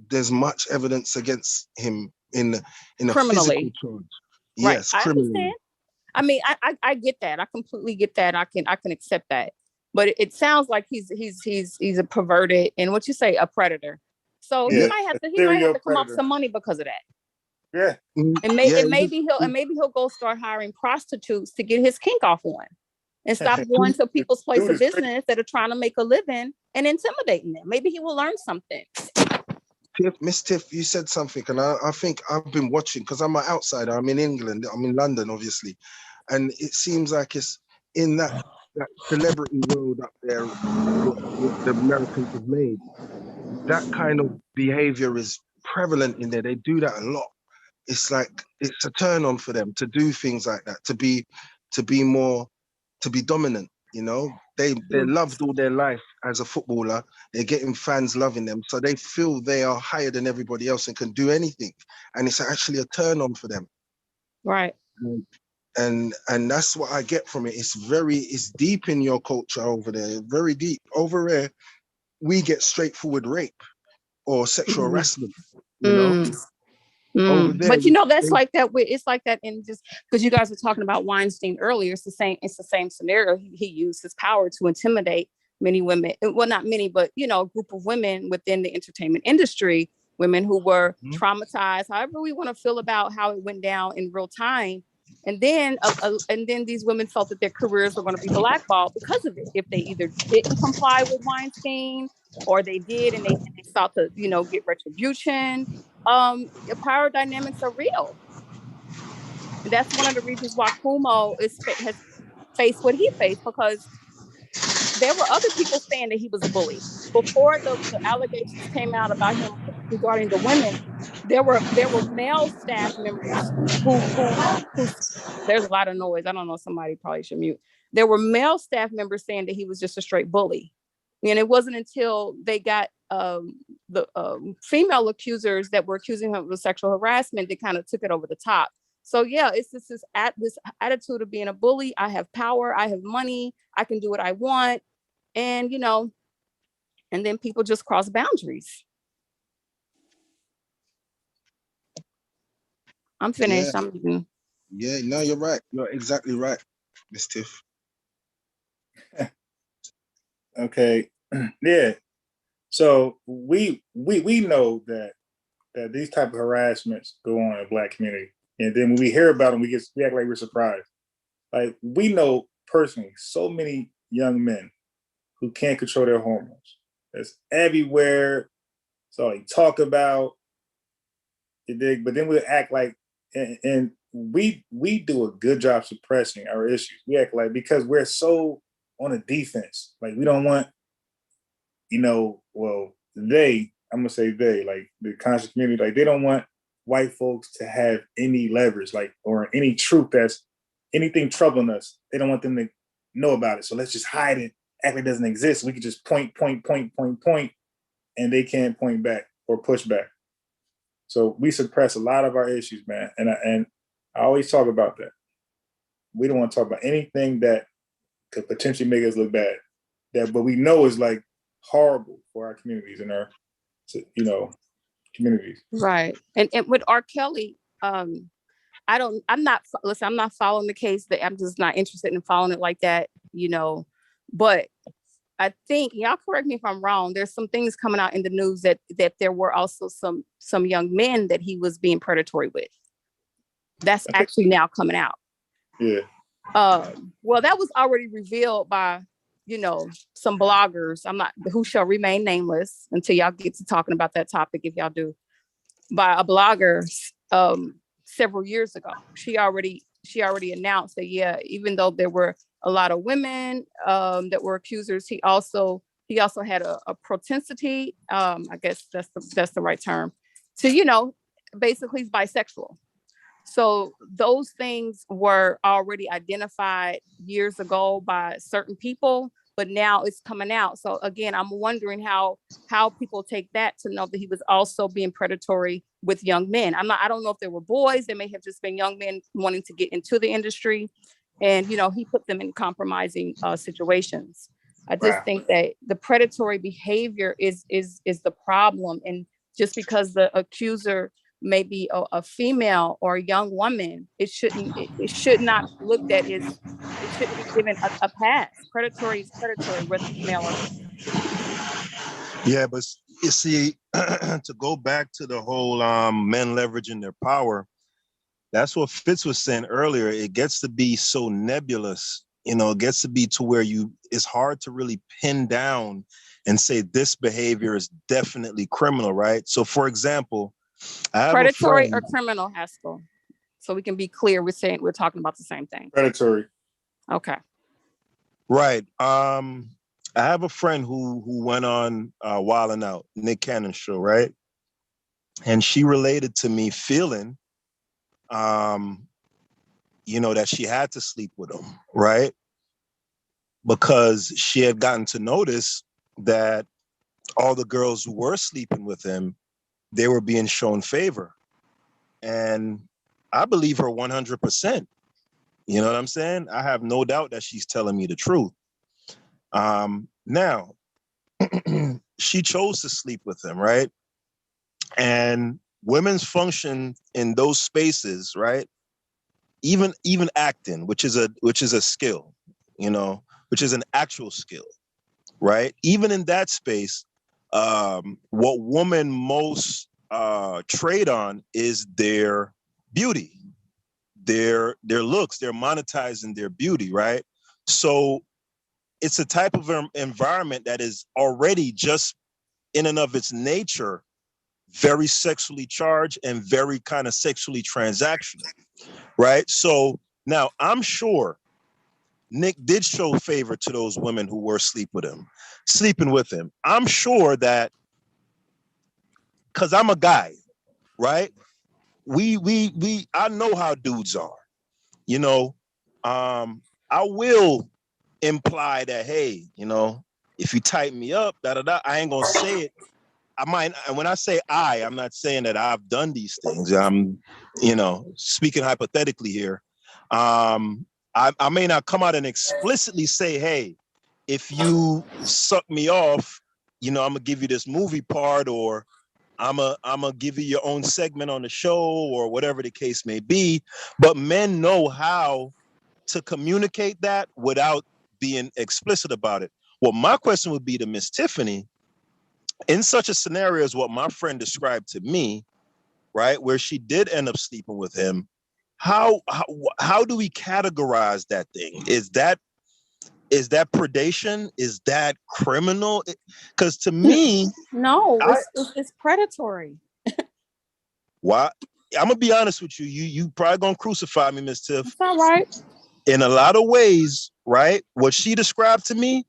there's much evidence against him in a physical Criminally, charge. right? Yes, I understand. criminally. I mean, I get that. I completely get that. I can accept that. But it sounds like he's a perverted and what you say, a predator. So Yeah, a he might have serial to come off predator. some money because of that. Yeah, Yeah, Maybe he'll go start hiring prostitutes to get his kink off on and stop Dude, going to people's place of is crazy. business that are trying to make a living and intimidating them. Maybe he will learn something. Miss Tiff, you said something, and I think I've been watching because I'm an outsider. I'm in England. I'm in London, obviously, and it seems like it's in that celebrity world up there. What the Americans have made, that kind of behavior is prevalent in there. They do that a lot. It's like it's a turn on for them to do things like that, to be more, to be dominant. You know, they're loved all their life as a footballer. They're getting fans loving them, so they feel they are higher than everybody else and can do anything. And it's actually a turn on for them. Right. And that's what I get from it. It's deep in your culture over there, very deep. Over there, we get straightforward rape or sexual harassment. You know, over there, But that's like that. It's like that in just because you guys were talking about Weinstein earlier. It's the same. It's the same scenario. He used his power to intimidate many women. Well, not many, but a group of women within the entertainment industry. Women who were traumatized. However, we want to feel about how it went down in real time. And then these women felt that their careers were going to be blackballed because of it. If they either didn't comply with Weinstein or they did and they sought to get retribution. Power dynamics are real. And that's one of the reasons why Cuomo has faced what he faced, because there were other people saying that he was a bully. Before the allegations came out about him regarding the women, there were male staff members who there's a lot of noise. I don't know, somebody probably should mute. There were male staff members saying that he was just a straight bully. And it wasn't until they got the female accusers that were accusing him of sexual harassment that kind of took it over the top. So yeah, it's this attitude of being a bully. I have power, I have money, I can do what I want, and and then people just cross boundaries. I'm finished. Yeah, no, you're right. You're exactly right, Miss Tiff. Okay. Yeah. So we know that these type of harassments go on in the Black community, and then when we hear about them, we act like we're surprised. Like, we know personally so many young men who can't control their hormones. That's everywhere. It's all they talk about. But then we act like, and we do a good job suppressing our issues. We act like, because we're so on a defense, like we don't want, I'm gonna say they, like the conscious community, like they don't want white folks to have any leverage, like, or any truth that's anything troubling us. They don't want them to know about it. So let's just hide it, act like it doesn't exist. We can just point, and they can't point back or push back. So we suppress a lot of our issues, man. And I always talk about that. We don't want to talk about anything that could potentially make us look bad. But we know is like horrible for our communities and our, communities. Right. And with R. Kelly, I'm not following the case. That I'm just not interested in following it like that, But I think, y'all correct me if I'm wrong, there's some things coming out in the news that there were also some young men that he was being predatory with. That's actually now coming out. Yeah. Well, that was already revealed by, some bloggers. Who shall remain nameless until y'all get to talking about that topic, if y'all do, by a blogger several years ago. She already announced that, yeah, even though there were a lot of women that were accusers, he also had a propensity, I guess that's the right term, to, basically he's bisexual. So those things were already identified years ago by certain people, but now it's coming out. So again, I'm wondering how people take that to know that he was also being predatory with young men. I don't know if they were boys. They may have just been young men wanting to get into the industry, and he put them in compromising situations. I just Right. think that the predatory behavior is the problem, and just because the accuser may be a female or a young woman, it should not be looked at as, it shouldn't be given a pass. Predatory is predatory, whether it's male or female. Yeah, but you see, to go back to the whole men leveraging their power, that's what Fitz was saying earlier. It gets to be so nebulous, it gets to be to where it's hard to really pin down and say this behavior is definitely criminal, right? So for example, I have Predatory a friend, or criminal, Haskell? So we can be clear, we're talking about the same thing. Predatory. Okay. right. I have a friend who went on Wild 'N Out, Nick Cannon's show, right? And she related to me feeling that she had to sleep with him, right? Because she had gotten to notice that all the girls who were sleeping with him, they were being shown favor. And I believe her 100%. You know what I'm saying? I have no doubt that she's telling me the truth. Now, she chose to sleep with him, right? And women's function in those spaces, right? Even acting, which is a skill, which is an actual skill, right? Even in that space, what women most trade on is their beauty, their looks. They're monetizing their beauty, right? So it's a type of environment that is already just in and of its nature very sexually charged and very kind of sexually transactional, right? So now I'm sure Nick did show favor to those women who were sleeping with him. I'm sure that, because I'm a guy, right? I know how dudes are, I will imply that, hey, if you tighten me up, I ain't gonna say it. I might, when I say I'm not saying that I've done these things. I'm, speaking hypothetically here. I may not come out and explicitly say, hey, if you suck me off, I'm gonna give you this movie part, or I'm gonna give you your own segment on the show, or whatever the case may be. But men know how to communicate that without being explicit about it. Well, my question would be to Miss Tiffany, in such a scenario as what my friend described to me, right, where she did end up sleeping with him, how do we categorize that thing? Is that predation? Is that criminal? Because to me, no, it's predatory. why? I'm gonna be honest with you. You probably gonna crucify me, Miss Tiff. It's all right. In a lot of ways, right? What she described to me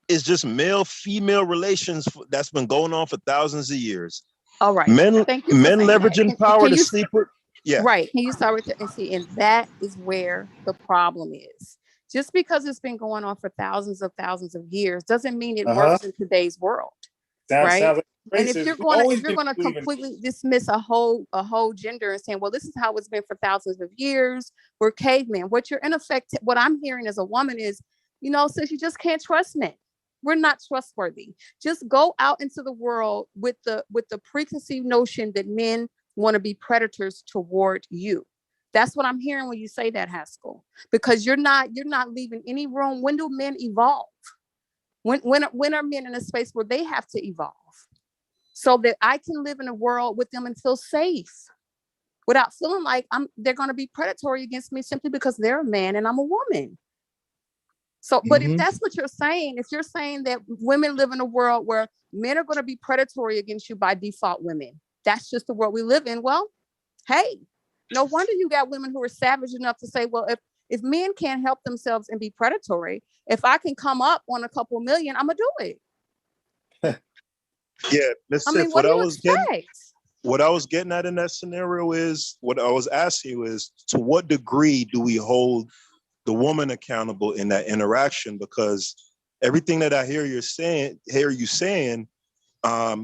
is just male-female relations that's been going on for thousands of years. All right. Men Thank you for saying leveraging that. power to sleep with. Yeah. Right. Can you start with that and see? And that is where the problem is. Just because it's been going on for thousands of years doesn't mean it works in today's world. Right. Sounds like and if you're going to completely dismiss a whole gender and saying, well, this is how it's been for thousands of years, we're cavemen. What you're in effect, what I'm hearing as a woman is, since you just can't trust men. We're not trustworthy. Just go out into the world with the preconceived notion that men want to be predators toward you. That's what I'm hearing when you say that, Haskell, because you're not leaving any room. When do men evolve? When are men in a space where they have to evolve so that I can live in a world with them and feel safe without feeling like they're going to be predatory against me simply because they're a man and I'm a woman. So, but if that's what you're saying, if you're saying that women live in a world where men are going to be predatory against you by default, women, that's just the world we live in. Well, hey, no wonder you got women who are savage enough to say, well, if men can't help themselves and be predatory, if I can come up on a couple million, I'm gonna do it. Yeah, Miss Tiff, what what I was getting at in that scenario is, what I was asking you is, to what degree do we hold the woman accountable in that interaction? Because everything that I hear you saying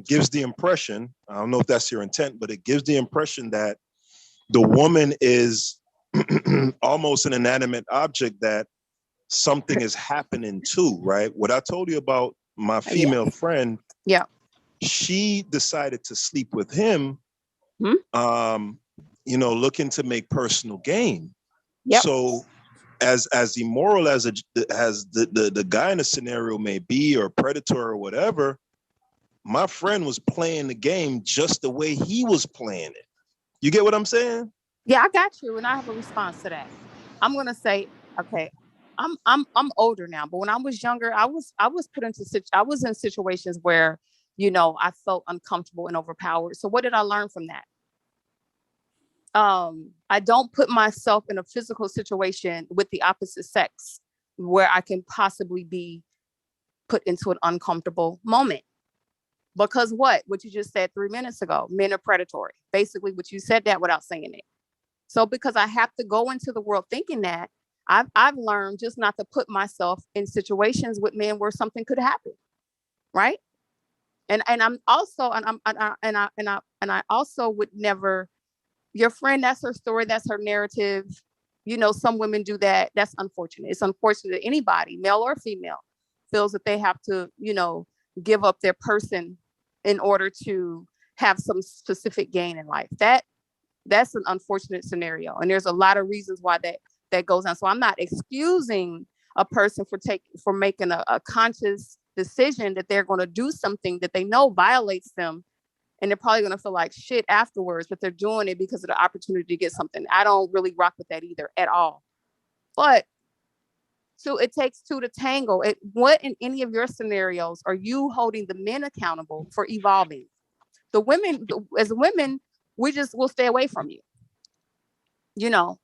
gives the impression, I don't know if that's your intent, but it gives the impression that the woman is almost an inanimate object that something is happening to, right? What I told you about my female friend, Yeah. she decided to sleep with him, looking to make personal gain. Yep. So as immoral as the guy in the scenario may be, or predator or whatever, my friend was playing the game just the way he was playing it. You get what I'm saying? Yeah, I got you, and I have a response to that. I'm gonna say, okay, I'm older now, but when I was younger, I was put into I was in situations where, I felt uncomfortable and overpowered. So what did I learn from that? I don't put myself in a physical situation with the opposite sex where I can possibly be put into an uncomfortable moment. Because what you just said 3 minutes ago, men are predatory. Basically, what you said that without saying it. So because I have to go into the world thinking that, I've learned just not to put myself in situations with men where something could happen, right? And I'm also I also would never. Your friend, that's her story, that's her narrative. Some women do that. That's unfortunate. It's unfortunate that anybody, male or female, feels that they have to, give up their person in order to have some specific gain in life. That's an unfortunate scenario. And there's a lot of reasons why that goes on. So I'm not excusing a person for making a conscious decision that they're going to do something that they know violates them. And they're probably going to feel like shit afterwards, but they're doing it because of the opportunity to get something. I don't really rock with that either at all. But so it takes two to tango. What in any of your scenarios are you holding the men accountable for evolving? The women, as women, we'll stay away from you.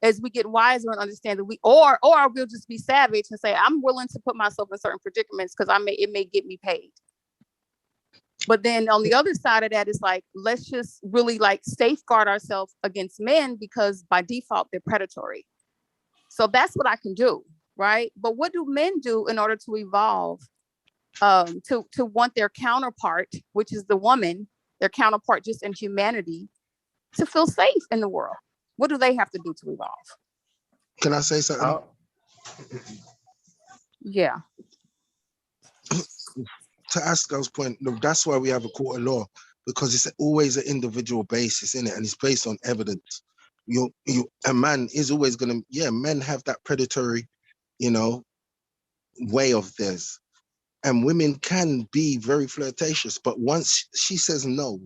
As we get wiser and understand that or we'll just be savage and say, I'm willing to put myself in certain predicaments because it may get me paid. But then on the other side of that is like, let's just really like safeguard ourselves against men because by default they're predatory. So that's what I can do, right? But what do men do in order to evolve, to want their counterpart, which is the woman, their counterpart just in humanity, to feel safe in the world? What do they have to do to evolve? Can I say something? Yeah. To Askel's point, that's why we have a court of law, because it's always an individual basis, in it, and it's based on evidence. A man is always gonna, men have that predatory, way of theirs, and women can be very flirtatious, but once she says no,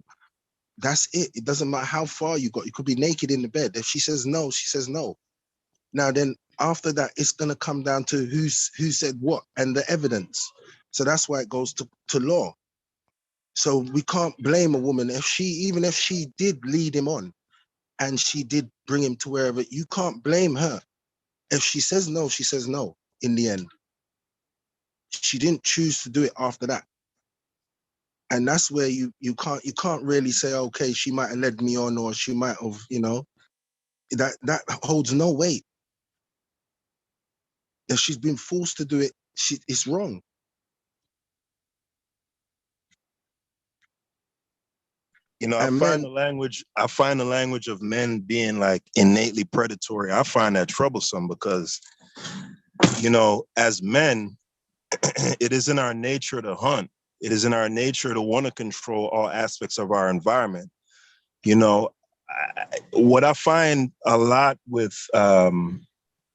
that's it. It doesn't matter how far you got. You could be naked in the bed. If she says no, she says no. Now then, after that, it's gonna come down to who said what and the evidence. So that's why it goes to law. So we can't blame a woman even if she did lead him on and she did bring him to wherever. You can't blame her. If she says no, she says no in the end. She didn't choose to do it after that. And that's where you can't really say, okay, she might have led me on, or she might have, that holds no weight. If she's been forced to do it, it's wrong. I find the language of men being like innately predatory. I find that troublesome because, as men, it is in our nature to hunt. It is in our nature to want to control all aspects of our environment. What I find a lot with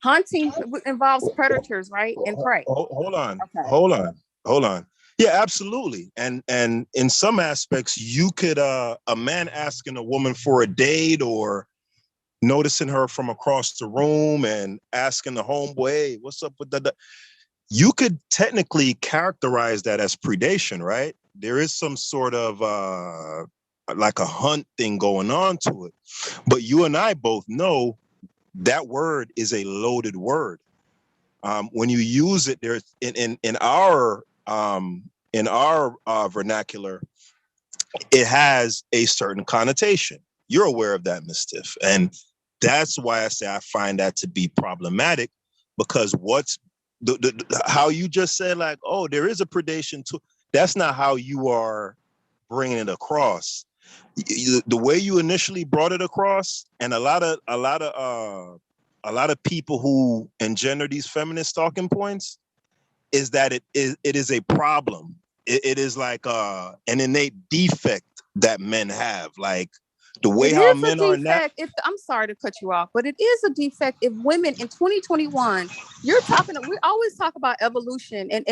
hunting involves predators, right? And prey. Hold on. Yeah, absolutely. And in some aspects, you could a man asking a woman for a date or noticing her from across the room and asking the homeboy, hey, what's up with the you could technically characterize that as predation, right? There is some sort of like a hunt thing going on to it. But you and I both know that word is a loaded word. When you use it, there's in our vernacular, it has a certain connotation. You're aware of that, Ms. Tiff. And that's why I say I find that to be problematic, because what's how you just said, like, oh, there is a predation to, that's not how you are bringing it across. The way you initially brought it across, and a lot of people who engender these feminist talking points, is that it is a problem. It is like an innate defect that men have, like the way It how is a men are not. defect. If I'm sorry to cut you off, but it is a defect if women in 2021, you're talking. We always talk about evolution, and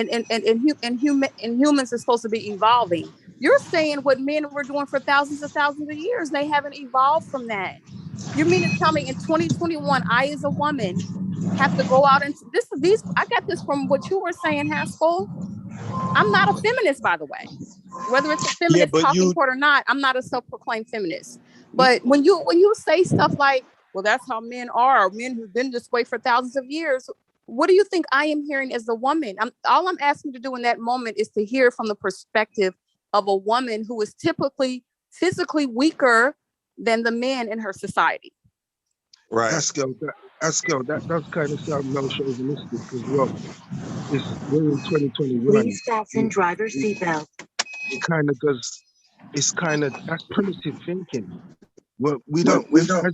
humans are supposed to be evolving. You're saying what men were doing for thousands of years. They haven't evolved from that. You mean to tell me in 2021, I as a woman have to go out and these? I got this from what you were saying, Haskell. I'm not a feminist, by the way. Whether it's a Yeah, feminist but talking you, point or not, I'm not a self-proclaimed feminist. But when you say stuff like, well, that's how men are, men who've been this way for thousands of years, what do you think I am hearing as a woman? All I'm asking to do in that moment is to hear from the perspective of a woman who is typically physically weaker than the men in her society. right? Haskell, that does kind of sound male chauvinistic as well. We're in 2021. Please fasten driver's It, seatbelt. it kind of does. It's kind of, that's primitive thinking. Well, we Well, don't. we don't.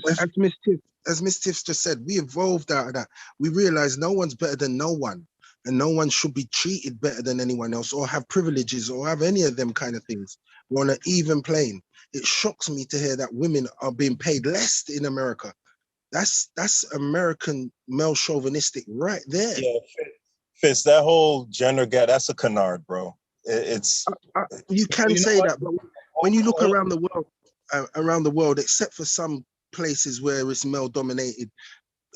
As Miss Tiff just said, we evolved out of that. We realize no one's better than no one, and no one should be treated better than anyone else, or have privileges, or have any of them kind of things. We're on an even plane. It shocks me to hear that women are being paid less in America. That's American male chauvinistic right there. Yeah, Fitz, that whole gender gap, that's a canard, bro. It's You can you know say what? that, but when you look around the world, except for some places where it's male dominated,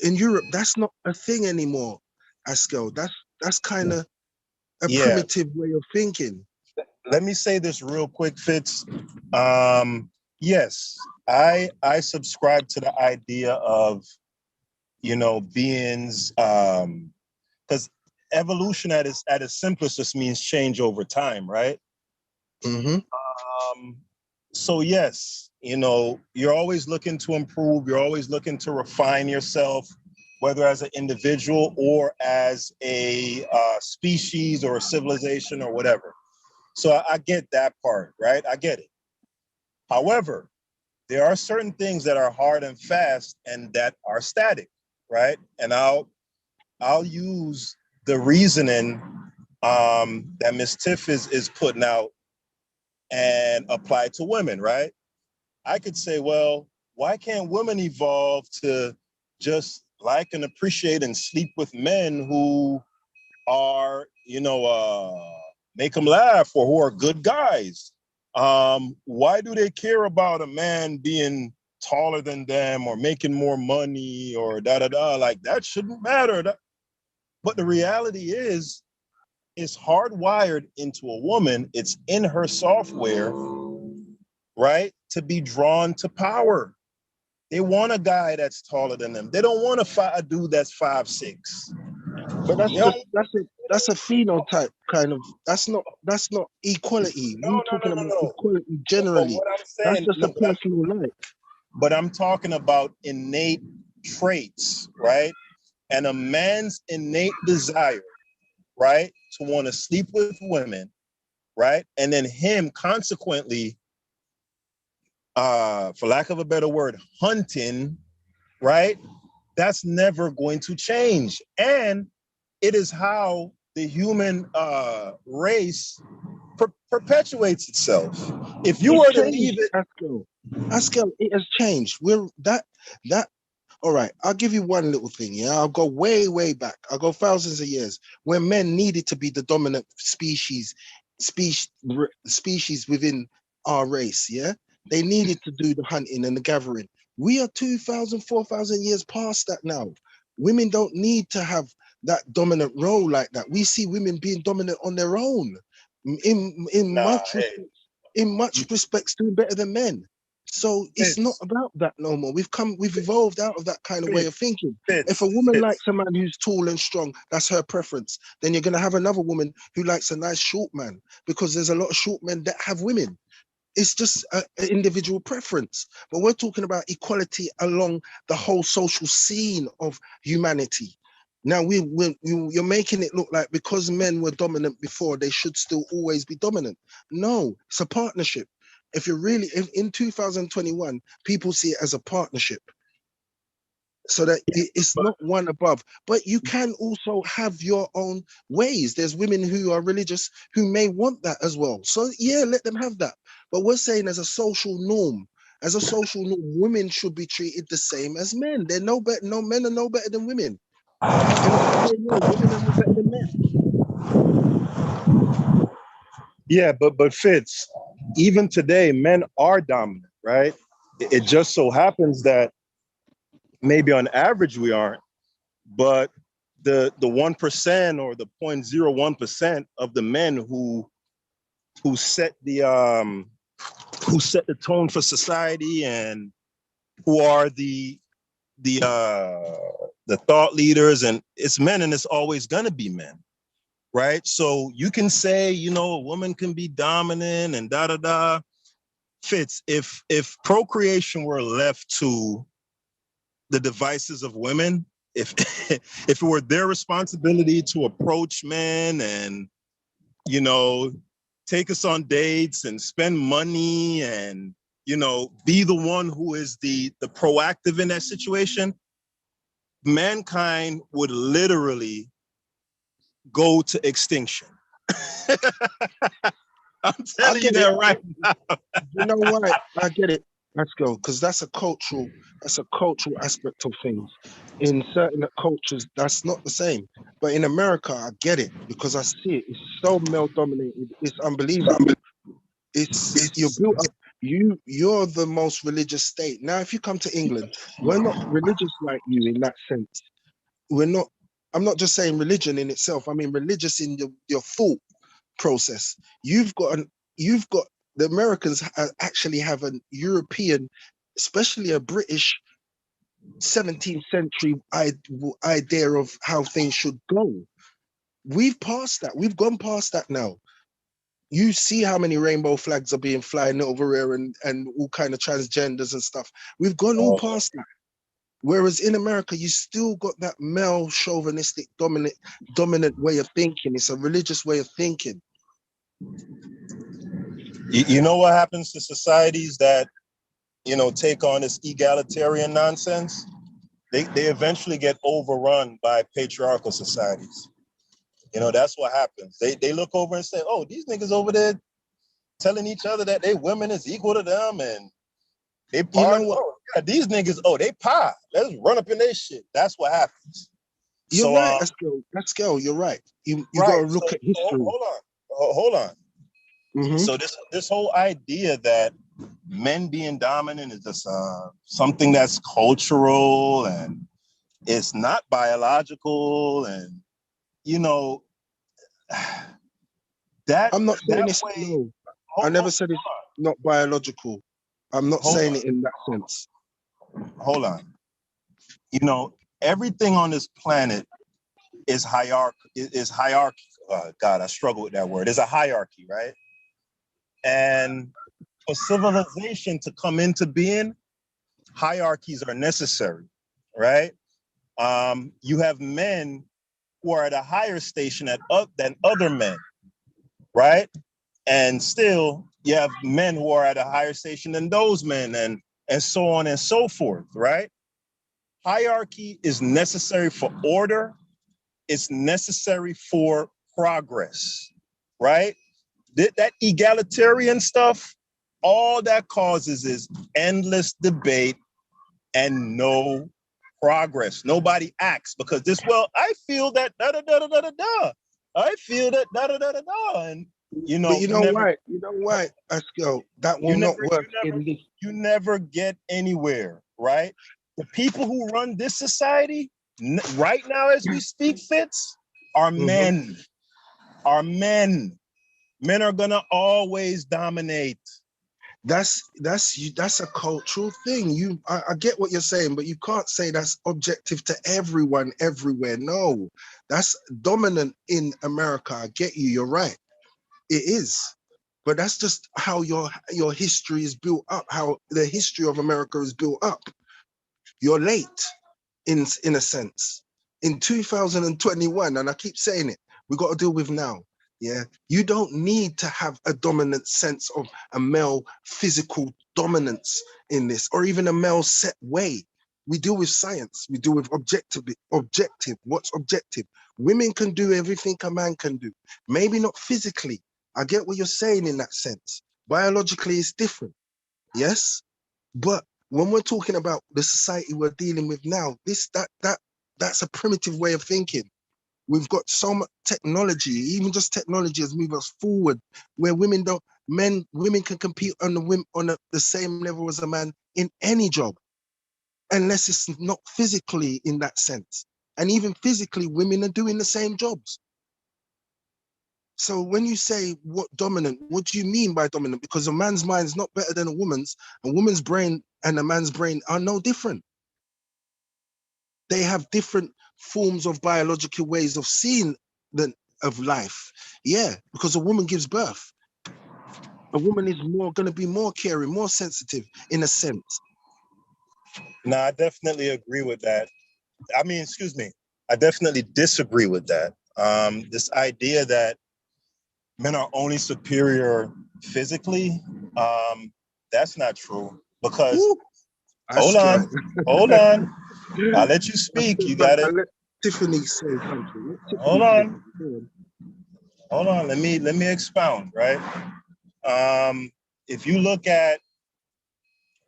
in Europe, that's not a thing anymore, Haskell. That's kind of a Yeah. primitive way of thinking. Let me say this real quick, Fitz. Yes, I subscribe to the idea of, beings, because evolution at its simplest just means change over time, right? Mm-hmm. So yes, you're always looking to improve. You're always looking to refine yourself, whether as an individual or as a species or a civilization or whatever. So I get that part, right? I get it. However, there are certain things that are hard and fast and that are static, right? And I'll use the reasoning that Ms. Tiff is putting out and apply to women, right? I could say, well, why can't women evolve to just like and appreciate and sleep with men who are, make them laugh, or who are good guys? Why do they care about a man being taller than them or making more money or da-da-da? Like, that shouldn't matter. But the reality is, it's hardwired into a woman. It's in her software, right, to be drawn to power. They want a guy that's taller than them. They don't want a dude that's 5'6". But that's a phenotype kind of. That's not equality. No, We're talking about no. equality But generally. what I'm That's saying, just a personal like. but I'm talking about innate traits, right? And a man's innate desire, right, to want to sleep with women, right? And then him consequently, for lack of a better word, hunting, right? That's never going to change. And it is how the human race perpetuates itself. If you were to leave it, Haskell, it has changed. We're that. All right, I'll give you one little thing. Yeah, I'll go way, way back. I'll go thousands of years when men needed to be the dominant species within our race. Yeah, they needed to do the hunting and the gathering. We are 2,000, 4,000 years past that now. Women don't need to have that dominant role like that. We see women being dominant on their own. In much respects, doing better than men. So it's not about that no more. We've evolved out of that kind of way of thinking. If a woman likes a man who's tall and strong, that's her preference. Then you're going to have another woman who likes a nice short man, because there's a lot of short men that have women. It's just an individual preference. But we're talking about equality along the whole social scene of humanity. Now you're making it look like because men were dominant before, they should still always be dominant. No, it's a partnership. If you're really in 2021, people see it as a partnership. So that it's not one above, but you can also have your own ways. There's women who are religious who may want that as well. So yeah, let them have that. But we're saying as a social norm, women should be treated the same as men. They're no better, no men are no better than women. And it's the same way, women are no better than men. Yeah, but Fitz, even today, men are dominant, right? It just so happens that maybe on average we aren't, but the 1% or the 0.01% of the men who set the tone for society and who are the thought leaders, and it's men, and it's always gonna be men, right? So you can say, you know, a woman can be dominant and da da da. Fitz, if procreation were left to the devices of women, if if it were their responsibility to approach men and, you know, take us on dates and spend money and, you know, be the one who is the proactive in that situation, mankind would literally go to extinction. I'm telling you that right now. You know what? I get it. Let's go, because that's a cultural aspect of things. In certain cultures, that's not the same. But in America, I get it because I see it. It's so male dominated. It's unbelievable. It's you're built up. You're the most religious state. Now, if you come to England, we're not religious like you in that sense. We're not. I'm not just saying religion in itself. I mean religious in your thought process. You've got the Americans actually have an European, especially a British 17th century idea of how things should go. We've passed that. We've gone past that now. You see how many rainbow flags are being flying over here and all kind of transgenders and stuff. We've gone all past that. Whereas in America, you still got that male chauvinistic dominant way of thinking. It's a religious way of thinking. You know what happens to societies that, you know, take on this egalitarian nonsense? They eventually get overrun by patriarchal societies. You know, that's what happens. They look over and say, oh, these niggas over there telling each other that they women is equal to them and they part. You know, oh, yeah, these niggas, oh, they pie. Let's run up in their shit. That's what happens. You're right, Eskel. You're right. You right. Got to look at history. Hold on. Mm-hmm. So this whole idea that men being dominant is just something that's cultural and it's not biological, and you know that I'm not saying it's no. I never said it's not biological. I'm not saying it in that sense. Hold on. You know, everything on this planet is hierarchy. God, I struggle with that word. It's a hierarchy, right? And for civilization to come into being, hierarchies are necessary, right? You have men who are at a higher station than other men, right? And still, you have men who are at a higher station than those men, and so on and so forth, right? Hierarchy is necessary for order. It's necessary for progress, right? That egalitarian stuff, all that causes is endless debate and no progress. Nobody acts because I feel that da-da-da-da-da-da. I feel that da-da-da-da-da. And you know, but you know why, Eskel, that will not work in this. You never get anywhere, right? The people who run this society right now as we speak, Fitz, are men. Are men. Men are gonna always dominate. That's a cultural thing. I get what you're saying, but you can't say that's objective to everyone everywhere. No, that's dominant in America. I get you. You're right. It is. But that's just how your history is built up, how the history of America is built up. You're late in a sense. In 2021, and I keep saying it, we got to deal with now. Yeah, you don't need to have a dominant sense of a male physical dominance in this, or even a male set way. We deal with science. We deal with objective. What's objective? Women can do everything a man can do. Maybe not physically. I get what you're saying in that sense. Biologically, it's different. Yes, but when we're talking about the society we're dealing with now, that's a primitive way of thinking. We've got so much technology, even just technology has moved us forward, where women can compete on the same level as a man in any job, unless it's not physically in that sense. And even physically, women are doing the same jobs. So when you say what dominant, what do you mean by dominant? Because a man's mind is not better than a woman's brain and a man's brain are no different. They have different forms of biological ways of seeing of life. Yeah, because a woman gives birth. A woman is going to be more caring, more sensitive in a sense. No, I definitely agree with that. I mean, excuse me, I definitely disagree with that. This idea that men are only superior physically, that's not true. Because hold on. I'll let you speak. You got it. Let Tiffany say something. Hold on. Let me expound. Right. If you look at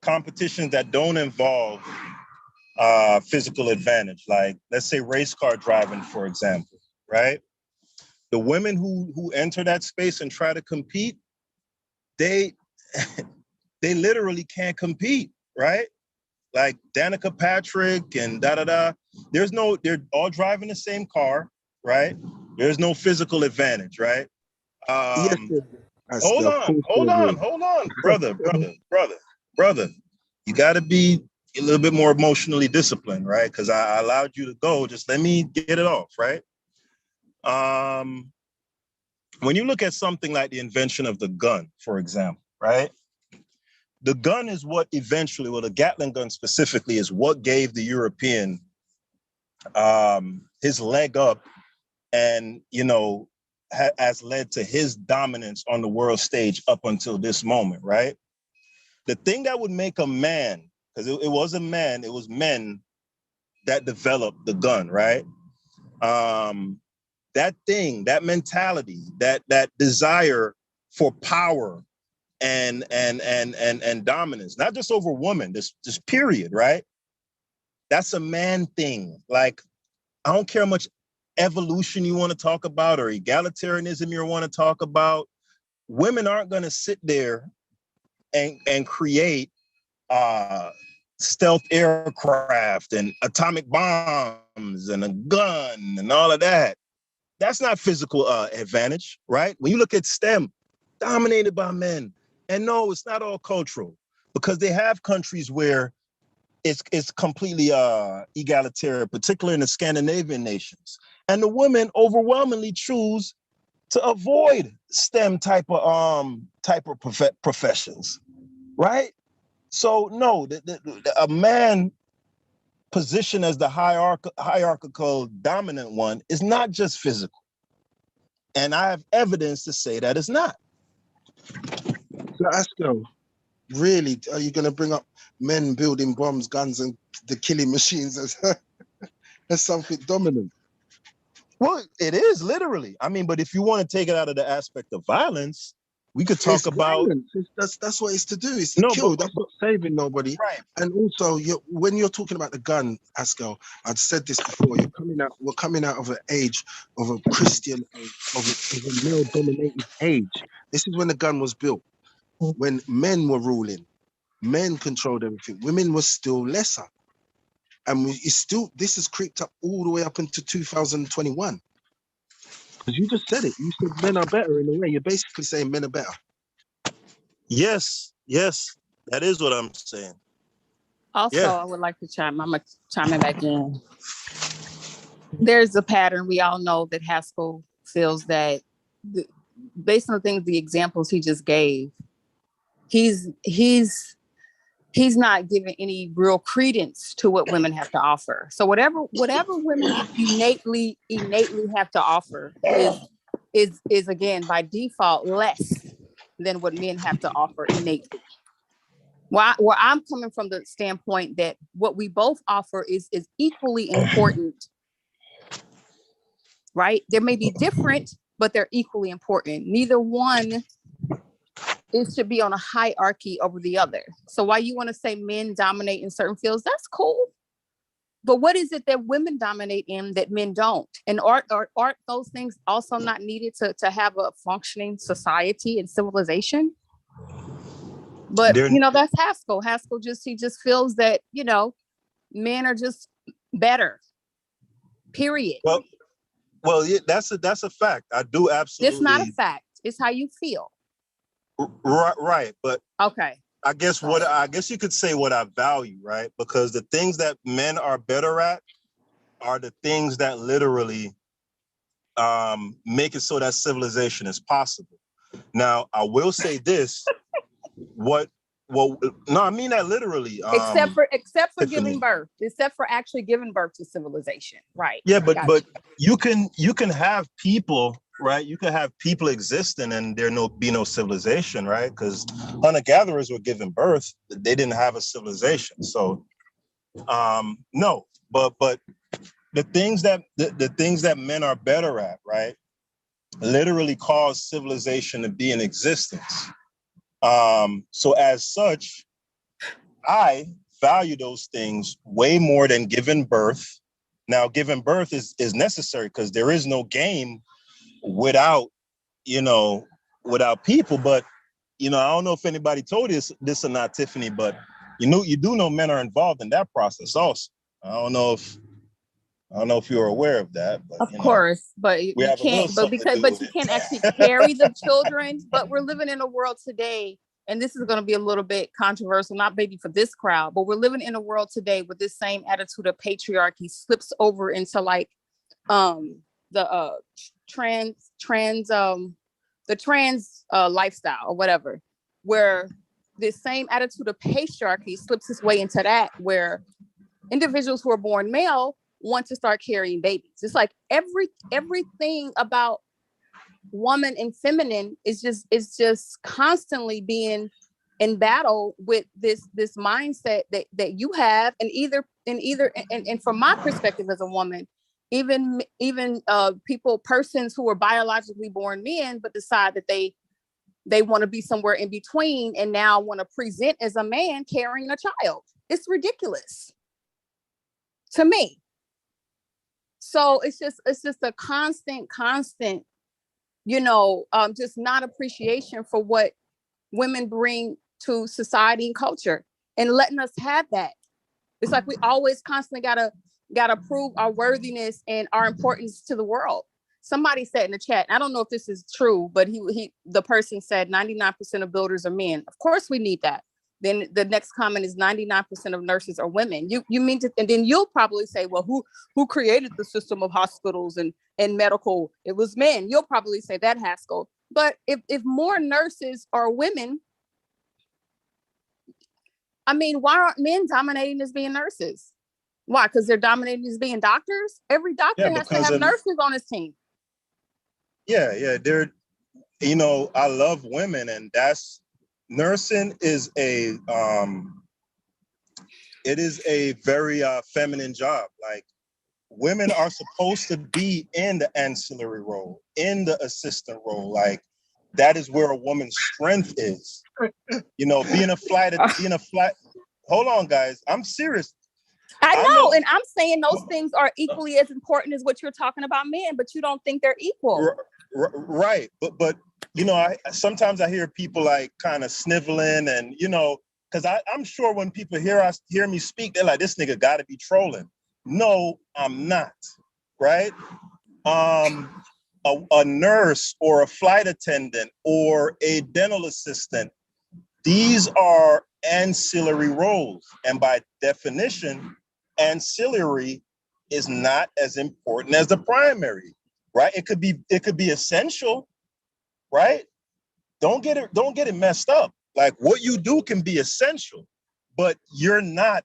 competitions that don't involve physical advantage, like let's say race car driving, for example, right? The women who enter that space and try to compete, they they literally can't compete, right? Like Danica Patrick and they're all driving the same car, right? There's no physical advantage, right? Yes, hold on, brother. You got to be a little bit more emotionally disciplined, right? Because I allowed you to go. Just let me get it off, right? When you look at something like the invention of the gun, for example, right? The gun is what eventually, well, the Gatling gun specifically is what gave the European his leg up and, has led to his dominance on the world stage up until this moment, right? The thing that would make a man, because it wasn't man, it was men that developed the gun, right? That thing, that mentality, that desire for power and dominance, not just over women, this period, right? That's a man thing. Like, I don't care how much evolution you want to talk about or egalitarianism you want to talk about. Women aren't going to sit there and create stealth aircraft and atomic bombs and a gun and all of that. That's not physical advantage, right? When you look at STEM, dominated by men. And no, it's not all cultural, because they have countries where it's completely egalitarian, particularly in the Scandinavian nations. And the women overwhelmingly choose to avoid STEM type of professions, right? So no, a man positioned as the hierarchical dominant one is not just physical. And I have evidence to say that it's not. So Asko, really, are you going to bring up men building bombs, guns, and the killing machines as something dominant? Well, it is literally. I mean, but if you want to take it out of the aspect of violence, we could talk about violence. That's what it's to do. It's to kill. That's not saving nobody. Right. And also, when you're talking about the gun, Asko, I've said this before. We're coming out of an age of a Christian, of a male-dominated age. This is when the gun was built, when men were ruling, men controlled everything. Women were still lesser, and this has creeped up all the way up into 2021. Because you just said it. You said men are better in a way. You're basically saying men are better. Yes, that is what I'm saying. Also, I would like to I'm going to chime in back in. There's a pattern. We all know that Haskell feels that based on the things, the examples he just gave, he's not giving any real credence to what women have to offer. So whatever women innately have to offer is again by default less than what men have to offer innately. Where I'm coming from the standpoint that what we both offer is equally important, right? They may be different, but they're equally important. Neither one should be on a hierarchy over the other. So while you want to say men dominate in certain fields, that's cool. But what is it that women dominate in that men don't? And aren't those things also not needed to have a functioning society and civilization? But that's Haskell. Haskell he just feels that, men are just better. Period. Well, yeah, that's a fact. I do absolutely. It's not a fact. It's how you feel. Right. But okay. I guess you could say what I value, right? Because the things that men are better at are the things that literally make it so that civilization is possible. Now, I will say this. No, I mean that literally. Except for giving birth, except for actually giving birth to civilization, right? Yeah, but you can have people, right? You can have people existing and there be no civilization, right? Because hunter-gatherers were giving birth, they didn't have a civilization. So, no, but the things that men are better at, right, literally cause civilization to be in existence. So as such, I value those things way more than giving birth. Now, giving birth is necessary because there is no game without people. But, I don't know if anybody told you this or not, Tiffany, but you do know men are involved in that process also. I don't know if you're aware of that. But, of course, but you can't. But you can't actually carry the children. But we're living in a world today, and this is going to be a little bit controversial, not maybe for this crowd, but we're living in a world today with this same attitude of patriarchy slips over into like the trans lifestyle or whatever, where this same attitude of patriarchy slips its way into that, where individuals who are born male want to start carrying babies. It's like everything about woman and feminine is just constantly being in battle with this mindset that you have, and from my perspective as a woman, even persons who are biologically born men but decide that they want to be somewhere in between and now want to present as a man carrying a child. It's ridiculous to me. So it's just a constant, just not appreciation for what women bring to society and culture and letting us have that. It's like we always constantly gotta prove our worthiness and our importance to the world. Somebody said in the chat, I don't know if this is true, but the person said 99% of builders are men. Of course we need that. Then the next comment is 99% of nurses are women. You mean to, and then you'll probably say, well, who created the system of hospitals and medical? It was men. You'll probably say that, Haskell. But if more nurses are women, I mean, why aren't men dominating as being nurses? Why? Because they're dominating as being doctors? Every doctor has to have nurses on his team. Yeah. They're, I love women, and nursing is it is a very feminine job. Like, women are supposed to be in the ancillary role, in the assistant role. Like, that is where a woman's strength is. Being a flight. Hold on, guys. I'm serious. I know, and I'm saying those things are equally as important as what you're talking about men, but you don't think they're equal. Right. But sometimes I hear people like kind of sniveling and, because I'm sure when people hear me speak, they're like, this nigga got to be trolling. No, I'm not. Right. A nurse or a flight attendant or a dental assistant, these are ancillary roles. And by definition, ancillary is not as important as the primary, right? It could be essential, right? Don't get it messed up. Like what you do can be essential, but you're not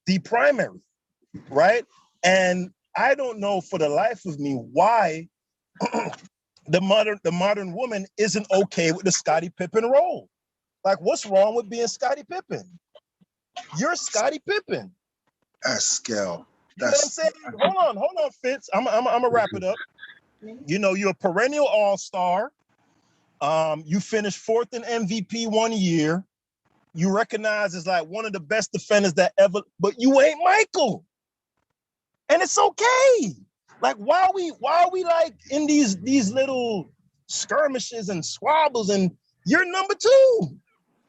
the primary, right? And I don't know for the life of me why the modern woman isn't okay with the Scottie Pippen role. Like, what's wrong with being Scottie Pippen? You're Scottie Pippen. Haskell. You know what I'm saying? Hold on, Fitz. I'm gonna wrap it up. You know, you're a perennial all-star. You finished fourth in MVP 1 year. You recognize as like one of the best defenders that ever, but you ain't Michael. And it's okay. Like, why are we like in these little skirmishes and squabbles and you're number two?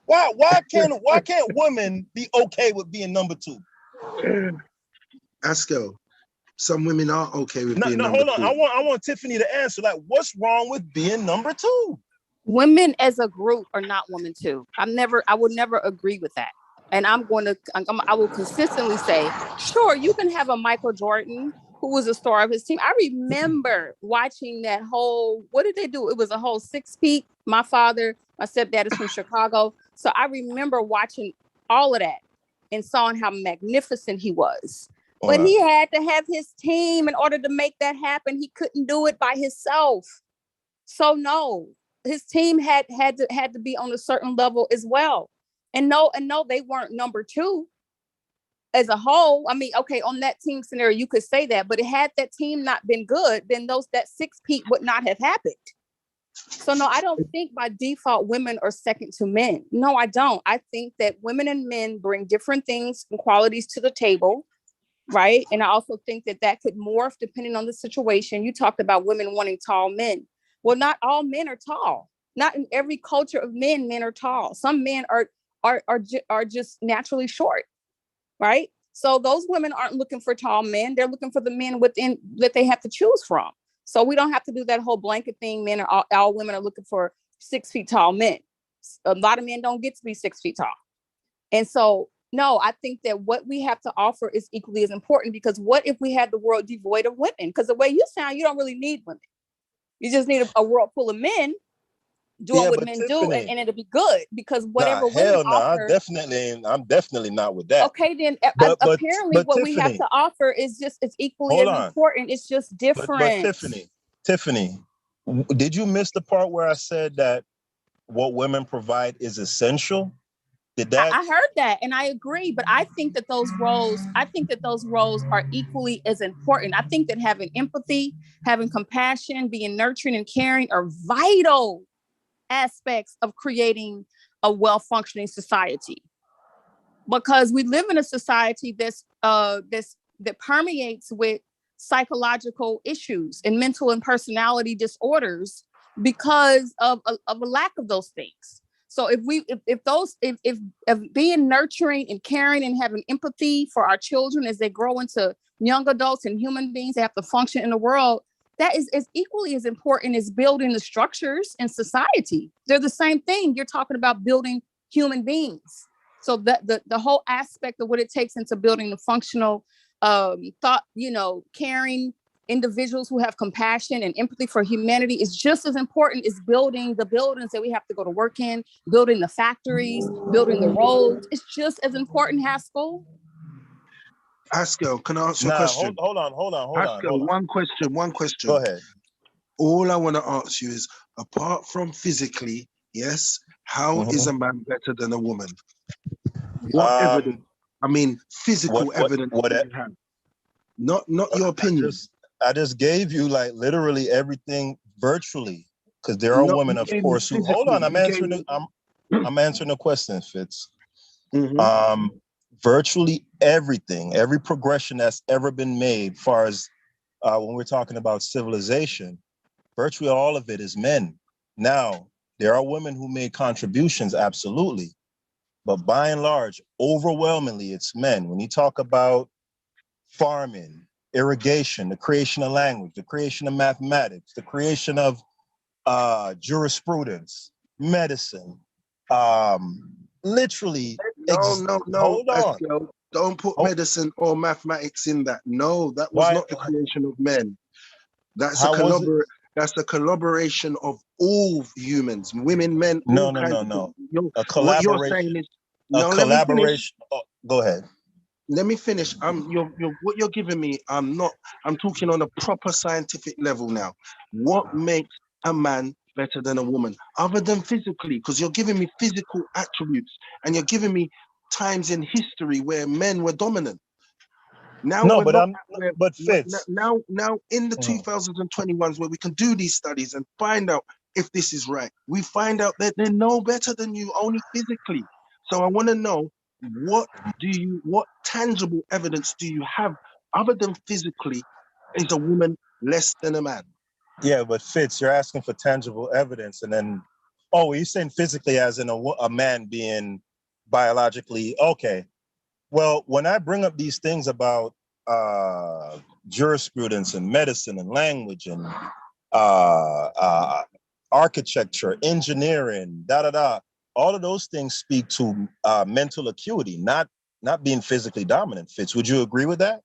Why can't women be okay with being number two? Haskell, some women are okay with being No, number hold on. two. I want Tiffany to answer. Like, what's wrong with being number two? Women as a group are not women too. I would never agree with that. And I will consistently say, sure, you can have a Michael Jordan who was a star of his team. I remember watching that whole, what did they do? It was a whole six-peat. My stepdad is from Chicago. So I remember watching all of that and saw how magnificent he was. But he had to have his team in order to make that happen. He couldn't do it by himself. So no, his team had to be on a certain level as well. And no, they weren't number two as a whole. I mean, okay, on that team scenario, you could say that, but had that team not been good, then that six-peat would not have happened. So no, I don't think by default women are second to men. No, I don't. I think that women and men bring different things and qualities to the table, right? And I also think that could morph depending on the situation. You talked about women wanting tall men. Well, not all men are tall. Not in every culture of men are tall. Some men are just naturally short, right? So those women aren't looking for tall men. They're looking for the men within that they have to choose from. So we don't have to do that whole blanket thing. Men are all women are looking for 6 feet tall men. A lot of men don't get to be 6 feet tall. And so, no, I think that what we have to offer is equally as important, because what if we had the world devoid of women? Because the way you sound, you don't really need women. You just need a world full of men doing what men do, and it'll be good, because whatever women offer. I'm definitely not with that. Okay, then apparently what Tiffany, we have to offer is it's equally as important. It's just different. But Tiffany, did you miss the part where I said that what women provide is essential? I heard that, and I agree, but I think that those roles are equally as important. I think that having empathy, having compassion, being nurturing and caring are vital aspects of creating a well-functioning society, because we live in a society that permeates with psychological issues and mental and personality disorders because of a lack of those things. So if being nurturing and caring and having empathy for our children as they grow into young adults and human beings that have to function in the world, that is equally as important as building the structures in society. They're the same thing. You're talking about building human beings. So the whole aspect of what it takes into building the functional caring individuals who have compassion and empathy for humanity is just as important as building the buildings that we have to go to work in, building the factories, building the roads. It's just as important, Haskell. Haskell, can I ask you a question? Hold on. Haskell, one question. Go ahead. All I want to ask you is, apart from physically, yes, how is a man better than a woman? What evidence? I mean, physical evidence. What you have. Not your opinion. I just gave you like literally everything virtually, because there are women, of course, who. Hold on, I'm answering the question, Fitz. Mm-hmm. Virtually everything, every progression that's ever been made, far as when we're talking about civilization, virtually all of it is men. Now, there are women who made contributions, absolutely, but by and large, overwhelmingly, it's men. When you talk about farming, irrigation, the creation of language, the creation of mathematics, the creation of jurisprudence, medicine, literally. No. Hold on. Don't put medicine or mathematics in that. No, that was not the creation of men. That's a collaboration. That's the collaboration of all humans, women, men, all No. kinds of No. people. A What you're collaboration. saying is, A no, let me finish. collaboration. Oh, go ahead. Let me finish. What you're giving me, I'm talking on a proper scientific level now. What makes a man better than a woman, other than physically? Because you're giving me physical attributes, and you're giving me times in history where men were dominant. Now No, we're but not. Fitz. Now in the Mm. 2021s where we can do these studies and find out if this is right, we find out that they're no better than you, only physically. So I want to know, what tangible evidence do you have other than physically is a woman less than a man? Yeah, but Fitz, you're asking for tangible evidence, and then, oh, you're saying physically, as in a man being biologically okay. Well, when I bring up these things about jurisprudence and medicine and language and architecture, engineering, all of those things speak to mental acuity, not being physically dominant. Fitz, would you agree with that?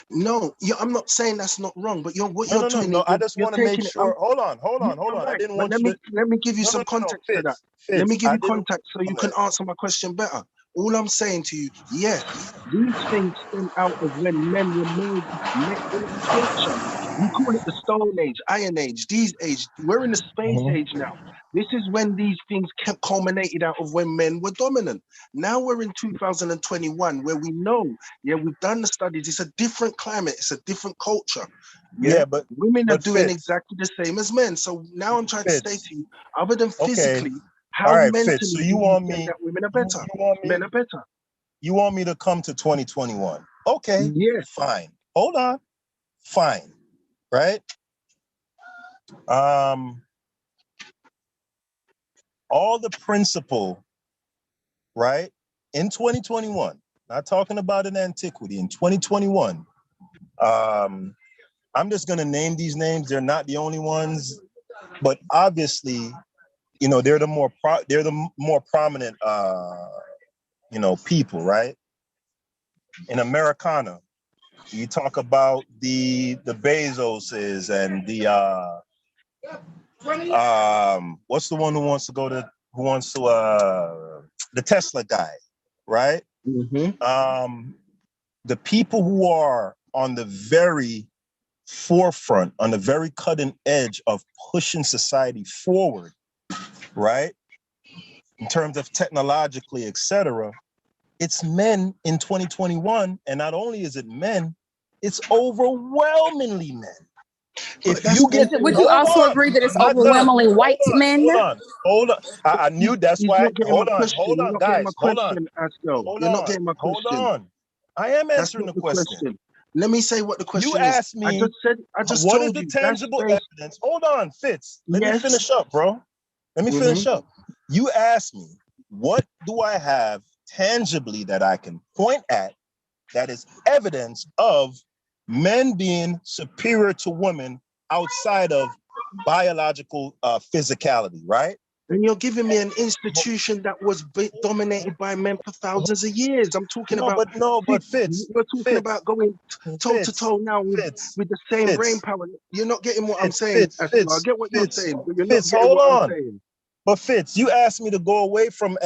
No, I'm not saying that's not wrong, but you're doing No. it. I just You're want to make taking it. sure. Hold on. You're I right, didn't but want you to. let me give you some No. context to that. Fitz. Let me give I you didn't. context so you Go can ahead. answer my question better. All I'm saying to you, yes, these things stem out of when men were made in a culture. You call it the Stone Age, Iron Age, these age. We're in the Space Mhm. Age now. This is when these things culminated out of when men were dominant. Now we're in 2021 where we know, yeah, we've done the studies. It's a different climate. It's a different culture. Yeah, Yeah, women are doing Fitz. exactly the same as men. So now I'm trying to say Fitz. to you, other than Okay. physically, All how right, Fitz. So mentally do you you want say me? that women are You better? want me? Men are better. You want me to come to 2021? Okay. Yes. Fine. Hold on. Fine. Right. All the principle, right, in 2021. Not talking about in antiquity. In 2021. I'm just gonna name these names. They're not the only ones, but obviously, they're the more prominent people, right? In Americana, you talk about the Bezoses and the what's the one who wants to the Tesla guy, right? Mm-hmm. The people who are on the very forefront, on the very cutting edge of pushing society forward, right? In terms of technologically, etc. It's men in 2021, and not only is it men, it's overwhelmingly men. But If that's you get, Would you hold also on, agree that it's I'm not done. overwhelmingly white men? Hold on. I knew that's he's why. not getting my question. Hold You're on, not getting my guys. question, Asco. You're not getting my Hold question. on. I am That's answering not the the question. question. Let me say what the You question is. asked me, I just what is told the you that's tangible based. evidence? Hold on, Fitz. Let me Yes. finish up, bro. Let me finish up. You asked me, what do I have tangibly that I can point at that is evidence of men being superior to women outside of biological physicality, right? And you're giving me an institution that was dominated by men for thousands of years. I'm talking about. But Fitz, We're talking about going toe to toe now with the same brain power. You're not getting what I'm saying, Asco. I get what you're saying, but you're not getting hold what I'm on. saying. But Fitz, you asked me to go away from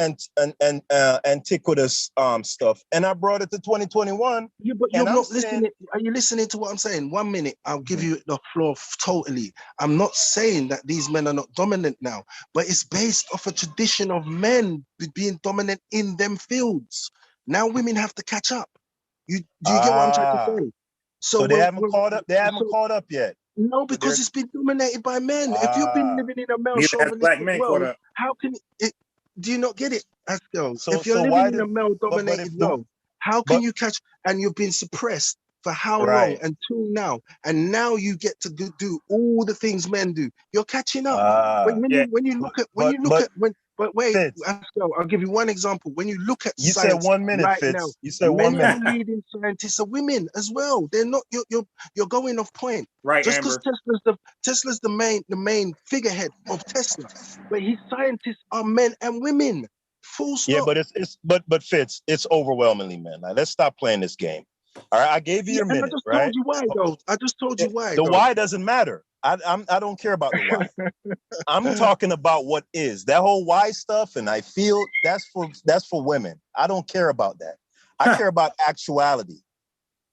antiquitous stuff, and I brought it to 2021. Yeah, but you're and not listening. Are you listening to what I'm saying? 1 minute, I'll give you the floor totally. I'm not saying that these men are not dominant now, but it's based off a tradition of men being dominant in them fields. Now women have to catch up. Do you get what I'm trying to say? So they haven't caught up. They haven't caught up yet. No, because it's been dominated by men. If you've been living in a male Neither has black chauvinistic men caught world, up. how can it? Do you not get it, Asco? So If you're so living why in a did? male-dominated world, how can you catch? And you've been suppressed for how long Right. until now? And now you get to do all the things men do. You're catching up. When Yeah. you look at but wait, Fitz, Asco, I'll give you one example. When you look at you said science 1 minute, right Fitz. now, You said 1 many of minute. the leading scientists are women as well. They're not. You're going off point. Right, Just because Amber. Tesla's the main figurehead of Tesla, but his scientists are men and women. Full stop. Yeah, but but Fitz, it's overwhelmingly men. Now let's stop playing this game. All right, I gave you your And I minute, just right? told you why, though. I just told you why. The though. why doesn't matter. I don't care about the why. I'm talking about what is. That whole why stuff, and I feel that's for women. I don't care about that. I care about actuality,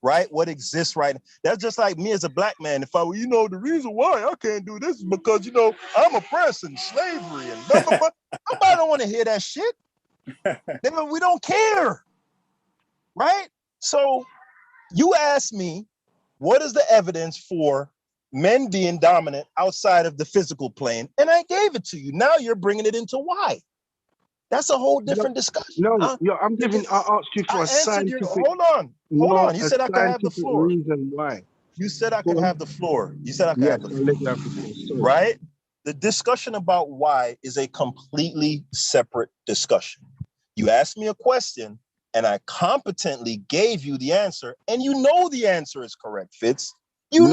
right? What exists right now. That's just like me as a black man. If I were, the reason why I can't do this is because, I'm oppressed and slavery and blah, blah, blah. Nobody don't want to hear that shit. We don't care, right? So you asked me, what is the evidence for men being dominant outside of the physical plane? And I gave it to you. Now you're bringing it into why. That's a whole different discussion. No, I asked you for a scientific. Hold on. You said I could have the floor. Reason why. You said I could have the floor. You said I could have the floor. Let you have the floor. Sorry. Right? The discussion about why is a completely separate discussion. You asked me a question and I competently gave you the answer, and you know the answer is correct, Fitz. I'm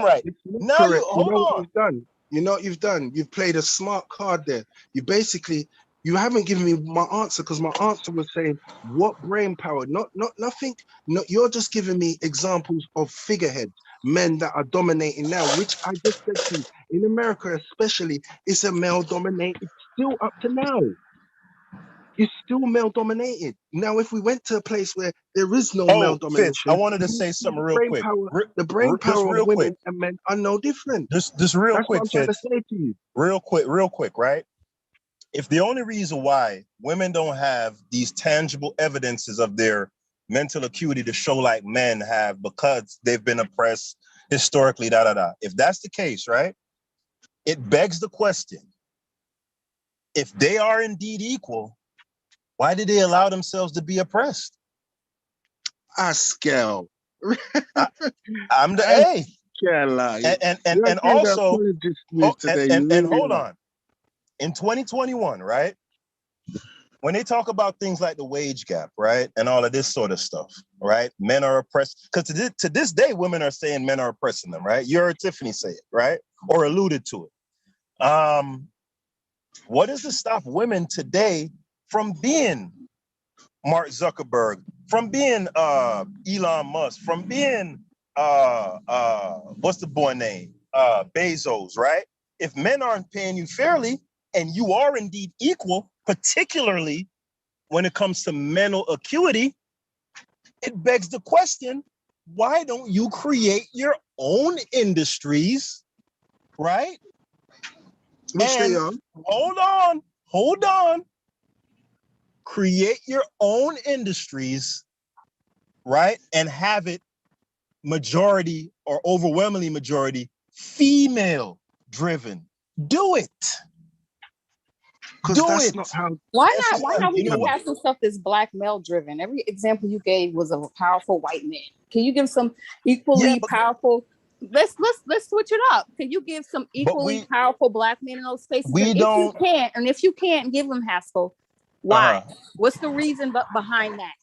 right. Now correct. hold on. You know what you've done? You've played a smart card there. You haven't given me my answer, because my answer was saying what brain power, nothing. No, you're just giving me examples of figureheads, men that are dominating now, which I just said to you, in America especially, it's a male dominated still up to now. It's still male dominated. Now, if we went to a place where there is no male domination, Fitz, I wanted to say something real quick. The brain power of women and men are no different. Just real That's quick, what I'm trying to say to you. Real quick, right? If the only reason why women don't have these tangible evidences of their mental acuity to show like men have because they've been oppressed historically, if that's the case, right? It begs the question, if they are indeed equal, why did they allow themselves to be oppressed? Askel. I'm the A. And also, and hold on. In 2021, right? When they talk about things like the wage gap, right? And all of this sort of stuff, right? Men are oppressed. Because to this day, women are saying men are oppressing them, right? You heard Tiffany say it, right? Or alluded to it. What is to stop women today from being Mark Zuckerberg, from being Elon Musk, from being what's the boy name? Bezos, right? If men aren't paying you fairly and you are indeed equal, particularly when it comes to mental acuity, it begs the question, why don't you create your own industries, right? Which they are. Hold on. Create your own industries, right? And have it majority or overwhelmingly majority female driven. Do it. Why not we just have some stuff that's black male driven? Every example you gave was of a powerful white man. Can you give some equally powerful? Let's switch it up. Can you give some equally powerful black men in those spaces? If you can't, give them Haskell. Why? What's the reason behind that?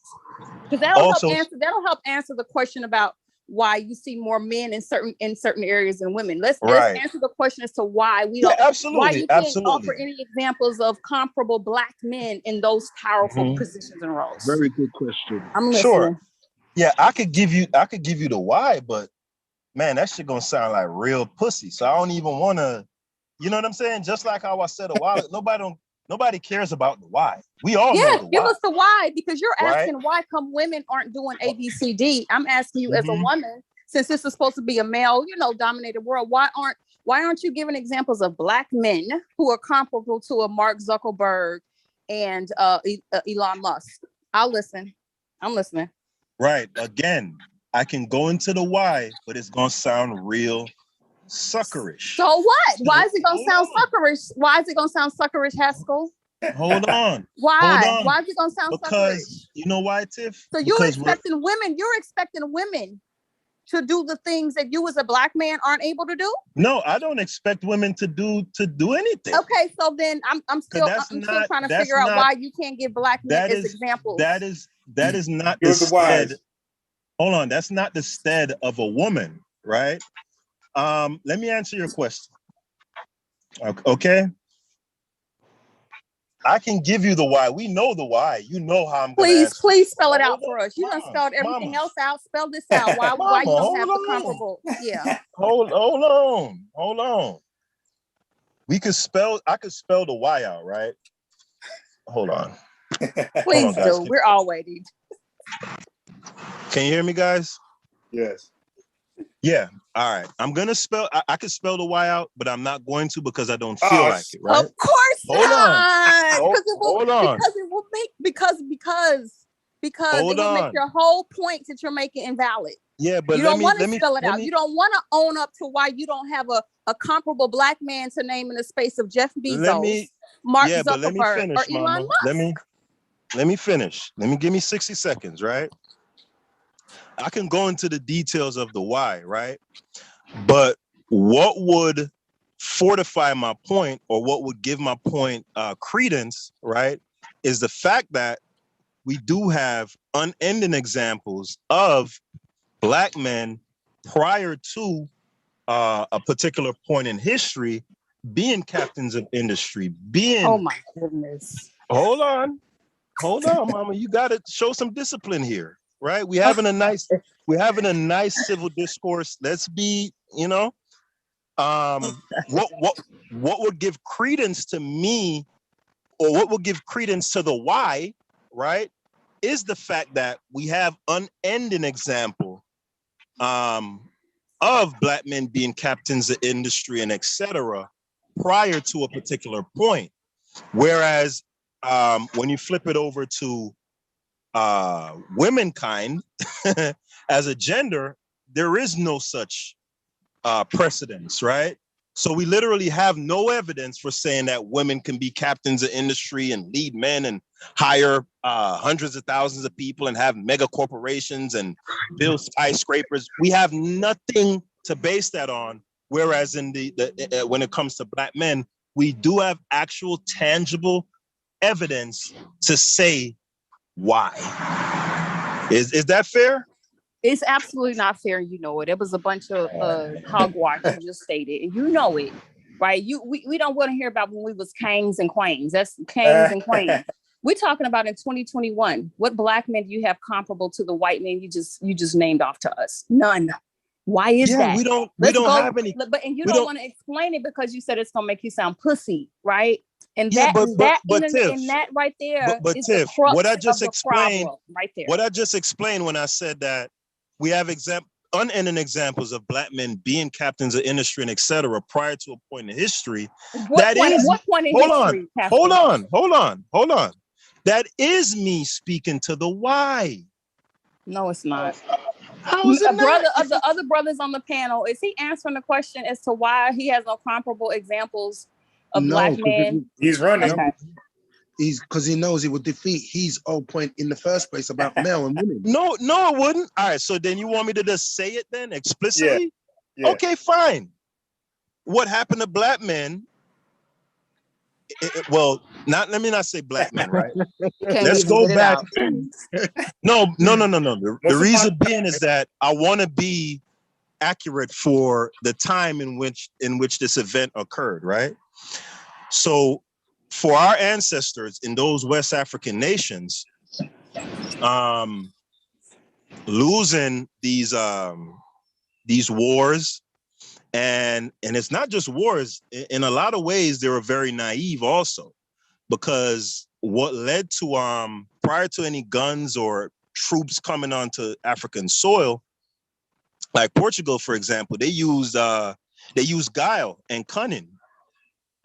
Because that'll help answer the question about why you see more men in certain areas than women. Let's answer the question as to why we don't. Why you can't offer any examples of comparable black men in those powerful positions and roles. Very good question. I'm listening. Sure. Yeah, I could give you the why, but man, that shit gonna sound like real pussy. So I don't even want to. You know what I'm saying? Just like how I said a while, nobody cares about the why. We all know the why. Give us the why, because you're asking why come women aren't doing A, B, C, D. I'm asking you as a woman, since this is supposed to be a male, dominated world. Why aren't you giving examples of black men who are comparable to a Mark Zuckerberg and Elon Musk? I'll listen. I'm listening. Right. Again, I can go into the why, but it's gonna sound real suckerish. So what? Why is it gonna sound suckerish? Why is it gonna sound suckerish, Haskell? Hold on. Why? Hold on. Why is it gonna sound suckerish? Because you know why, Tiff? So you're expecting women to do the things that you as a black man aren't able to do? No, I don't expect women to do anything. Okay, so then I'm still trying to figure out why you can't give black men as examples. That is not the stead. Hold on, that's not the stead of a woman, right? Let me answer your question. Okay. I can give you the why. We know the why. You know how I'm gonna Please, answer. please spell it out Hold for up, us. You done Mama, spelled everything Mama. else out. Spell this out. Why Mama, you don't have the hold on. comparable? Yeah. Hold on. I could spell the Y out, right? Hold on. Please guys. do. We're all waiting. Can you hear me, guys? Yes. Yeah. All right. I'm gonna spell. I could spell the Y out, but I'm not going to because I don't feel like it. Right? Of course Hold on. not. Hold- Because it will. hold on. Because it will make. Because Hold it will on. make your whole point that you're making invalid. Yeah, but You let don't me want to let me spell it let out. me You don't want to own up to why you don't have a comparable black man to name in the space of Jeff Bezos, Mark yeah, but let me Zuckerberg, finish, or Elon Mama. Musk. Let me finish. Give me 60 seconds, right? I can go into the details of the why, right? But what would fortify my point, or what would give my point credence, right, is the fact that we do have unending examples of black men prior to a particular point in history being captains of industry, being. Oh my goodness. Hold on, Mama. You got to show some discipline here, right? We're having a nice civil discourse. Let's be, what would give credence to me, or what would give credence to the why, right, is the fact that we have unending example of black men being captains of industry and etc. prior to a particular point. Whereas when you flip it over to womankind as a gender, there is no such precedence, right? So we literally have no evidence for saying that women can be captains of industry and lead men and hire hundreds of thousands of people and have mega corporations and build skyscrapers. We have nothing to base that on. Whereas in the when it comes to black men, we do have actual tangible evidence to say why. Is that fair? It's absolutely not fair. You know it. It was a bunch of hogwash you just stated, and you know it, right? We don't want to hear about when we was kings and queens. That's kings and queens. We're talking about in 2021. What black men do you have comparable to the white men you just named off to us? None. Why is that? We don't have any. But and you don't want to explain it because you said it's gonna make you sound pussy, right? And that right there is Tiff, the crux what I just of the explained problem right there. What I just explained when I said that we have unending examples of black men being captains of industry and etc. prior to a point in history. What point in history? Hold on. That is me speaking to the why. No, it's not. How is it not? Of the other brothers on the panel, is he answering the question as to why he has no comparable examples of black men? He's running. Okay. He's because he knows it would defeat his whole point in the first place about male and women. No, it wouldn't. All right, so then you want me to just say it then explicitly? Yeah. Okay, fine. What happened to black men? Let me not say black men, right? Let's go back. No. The reason being is that I want to be accurate for the time in which this event occurred, right? So for our ancestors in those West African nations, losing these wars, and it's not just wars. In a lot of ways, they were very naive also, because what led to prior to any guns or troops coming onto African soil, like Portugal, for example, they used guile and cunning,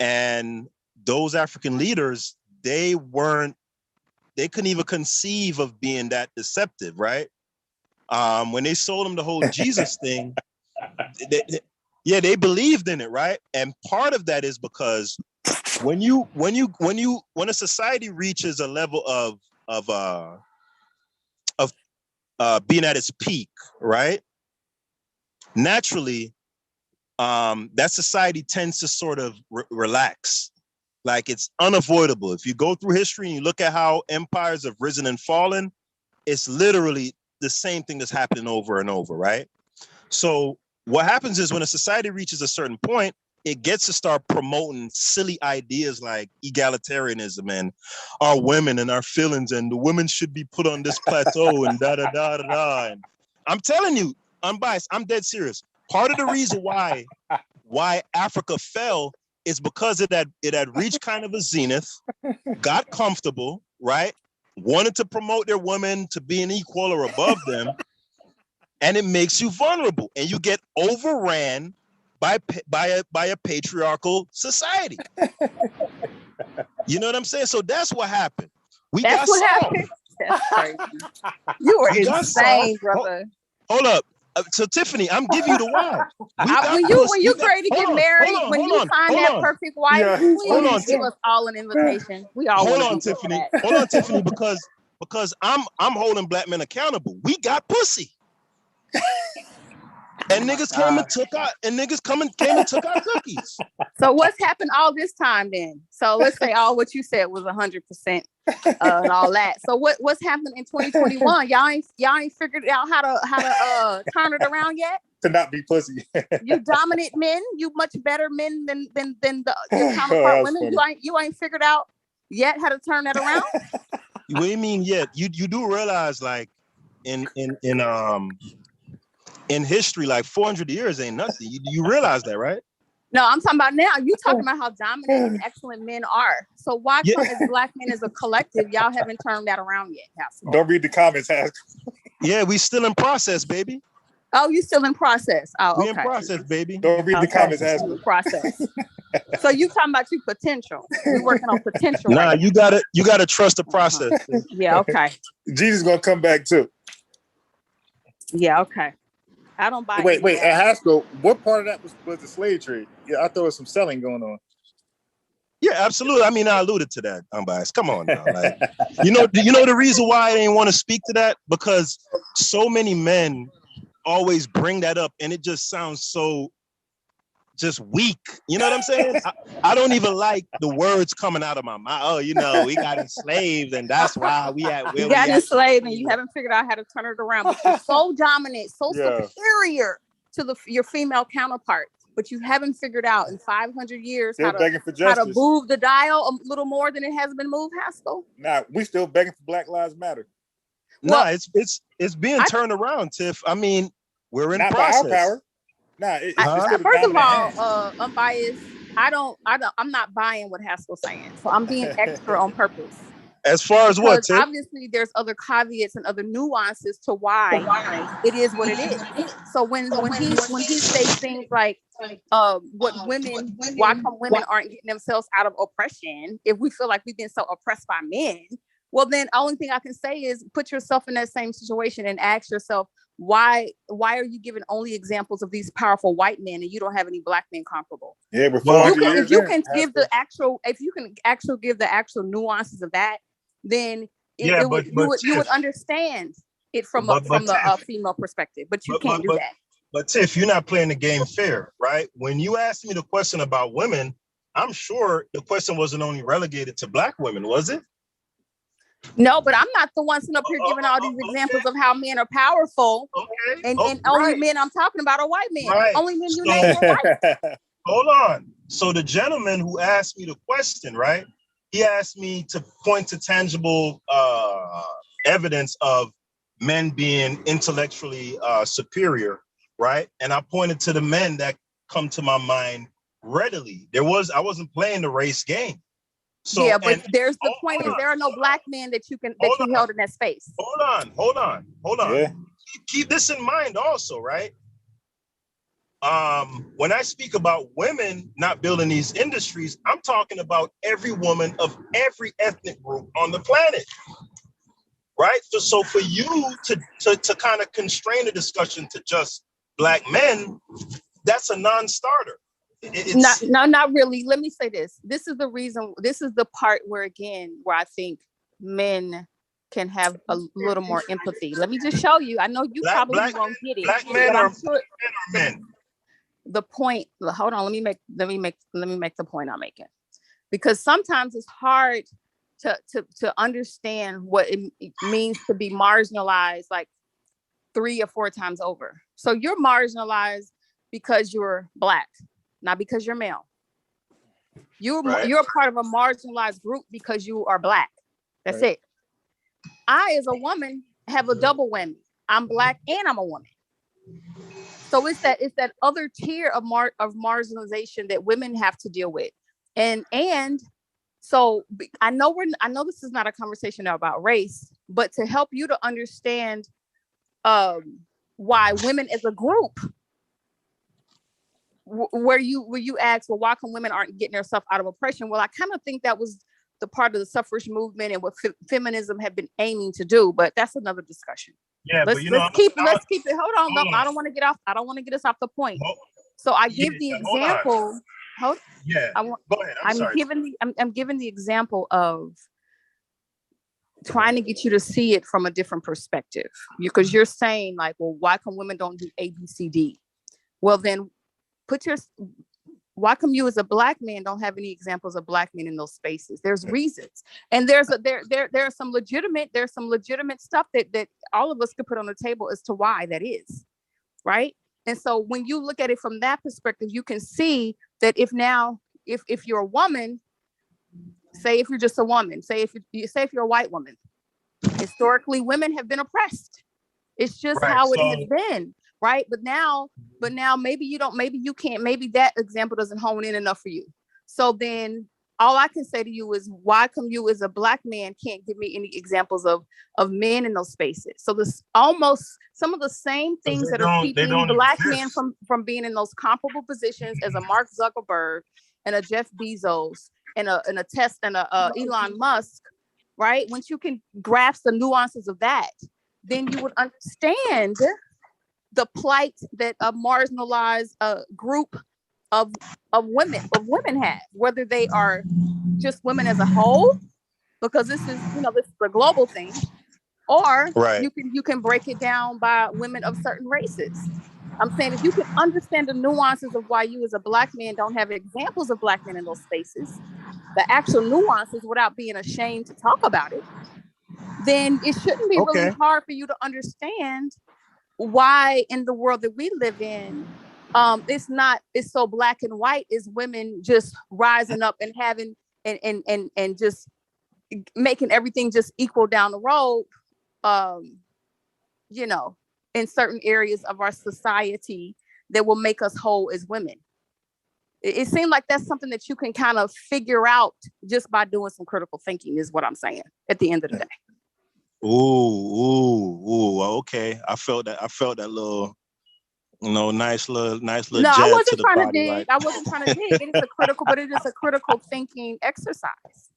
and those African leaders, they couldn't even conceive of being that deceptive, right? When they sold them the whole Jesus thing, they believed in it, right? And part of that is because when a society reaches a level of being at its peak, right? Naturally, that society tends to sort of relax. Like, it's unavoidable. If you go through history and you look at how empires have risen and fallen, it's literally the same thing that's happening over and over, right? So what happens is when a society reaches a certain point, it gets to start promoting silly ideas like egalitarianism and our women and our feelings, and the women should be put on this plateau and da da da da da. And I'm telling you, unbiased, I'm dead serious. Part of the reason why Africa fell is because it had reached kind of a zenith, got comfortable, right? Wanted to promote their women to being equal or above them, and it makes you vulnerable, and you get overran by a patriarchal society. You know what I'm saying? So that's what happened. That's what happened. That's crazy. You were insane, brother. Hold up. So Tiffany, I'm giving you the why. When you ready to get married, when you find that perfect wife, please give us all an invitation. We all hold on, Tiffany. Hold on, Tiffany, because I'm holding black men accountable. We got pussy. And niggas came and took our cookies. So what's happened all this time then? So let's say all what you said was 100% and all that. So what's happened in 2021? Y'all ain't figured out how to turn it around yet? To not be pussy. You dominant men. You much better men than your counterpart women. You ain't figured out yet how to turn that around. What do you mean yet? You do realize, like, in history, like 400 years ain't nothing. You realize that, right? No, I'm talking about now. You talking about how dominant and excellent men are. So why come as black men as a collective, y'all haven't turned that around yet? Haskell? Don't read the comments, Haskell. Yeah, we still in process, baby. Oh, you still in process? Oh, okay. We in process, baby. Don't read the comments, Haskell. Process. So you talking about your potential? We're working on potential. Nah, right you gotta trust the process. Yeah. Okay. Jesus gonna come back too. Yeah. Okay. I don't buy. Wait. At Haskell, what part of that was the slave trade? Yeah, I thought there was some selling going on. Yeah, absolutely. I mean, I alluded to that, unbiased. Come on now. Like, you know the reason why I didn't want to speak to that? Because so many men always bring that up, and it just sounds so just weak. You know what I'm saying? I don't even like the words coming out of my mouth. Oh, we got enslaved, and that's why we at. You got enslaved, and you haven't figured out how to turn it around. But you're so dominant, so superior to your female counterpart. But you haven't figured out in 500 years how to move the dial a little more than it has been moved, Haskell. Nah, we still begging for Black Lives Matter. Well, it's being turned around, Tiff. I mean, we're in not process. By our power. Nah, first of all, unbiased. I'm not buying what Haskell's saying. So I'm being extra on purpose. As far as what, Tiff? Obviously, there's other caveats and other nuances to why it is what it is. So when he says things like why come women aren't getting themselves out of oppression if we feel like we've been so oppressed by men, well then only thing I can say is put yourself in that same situation and ask yourself why are you giving only examples of these powerful white men and you don't have any black men comparable? Yeah, if you can give the actual nuances of that, then you would understand it from the female perspective, but you can't do that. But Tiff, you're not playing the game fair, right? When you asked me the question about women, I'm sure the question wasn't only relegated to black women, was it? No, but I'm not the one sitting up here giving all these examples of how men are powerful. And only men I'm talking about are white men. Right. Only men you name are white. Hold on. So the gentleman who asked me the question, right? He asked me to point to tangible evidence of men being intellectually superior, right? And I pointed to the men that come to my mind readily. I wasn't playing the race game. So, yeah, but there's the point is there are no black men that you held in that space. Hold on. Yeah. Keep this in mind also, right? When I speak about women not building these industries, I'm talking about every woman of every ethnic group on the planet, right? So for you to kind of constrain the discussion to just black men, that's a non-starter. Not really. Let me say this. This is the reason. This is the part where I think men can have a little more empathy. Let me just show you. I know you probably won't get it. Black men are men. The point. Hold on. Let me make the point I'm making, because sometimes it's hard to understand what it means to be marginalized like 3 or 4 times over. So you're marginalized because you're black. not because you're male. You're Right. you're a part of a marginalized group because you are Black. That's Right. it. I, as a woman, have a double whammy. I'm Black and I'm a woman. So it's that other tier of marginalization that women have to deal with. And so I know this is not a conversation about race, but to help you to understand why women as a group, where you ask, well, why come women aren't getting themselves out of oppression? Well, I kind of think that was the part of the suffrage movement and what feminism had been aiming to do, but that's another discussion. Yeah, Let's keep it. Hold on, though. I don't want to get off. I don't want to get us off the point. So I give the example. Go ahead. I'm sorry. I'm giving the example of trying to get you to see it from a different perspective, because you're saying like, well, why come women don't do A, B, C, D? Well, then why come you as a Black man don't have any examples of Black men in those spaces? There's reasons, and there's some legitimate stuff that all of us could put on the table as to why that is, right? And so when you look at it from that perspective, you can see that if you're a woman, say if you're just a woman, say if you're a white woman, historically women have been oppressed. It's just how it has been. Right. But now maybe that example doesn't hone in enough for you. So then all I can say to you is, why come you as a Black man can't give me any examples of men in those spaces? So this almost some of the same things that are keeping Black men from being in those comparable positions as a Mark Zuckerberg and a Jeff Bezos and a Tesla and a Elon Musk, right? Once you can grasp the nuances of that, then you would understand the plight that a marginalized group of women have, whether they are just women as a whole, because this is a global thing, or you can break it down by women of certain races. I'm saying if you can understand the nuances of why you as a Black man don't have examples of Black men in those spaces, the actual nuances, without being ashamed to talk about it, then it shouldn't be really hard for you to understand why in the world that we live in, it's so black and white, is women just rising up and having and just making everything just equal down the road, in certain areas of our society that will make us whole as women. It seemed like that's something that you can kind of figure out just by doing some critical thinking, is what I'm saying at the end of the day. Ooh, okay. I felt that little, nice little No, jab I wasn't to the trying body, to dig. right? I wasn't trying to dig. It is a critical thinking exercise.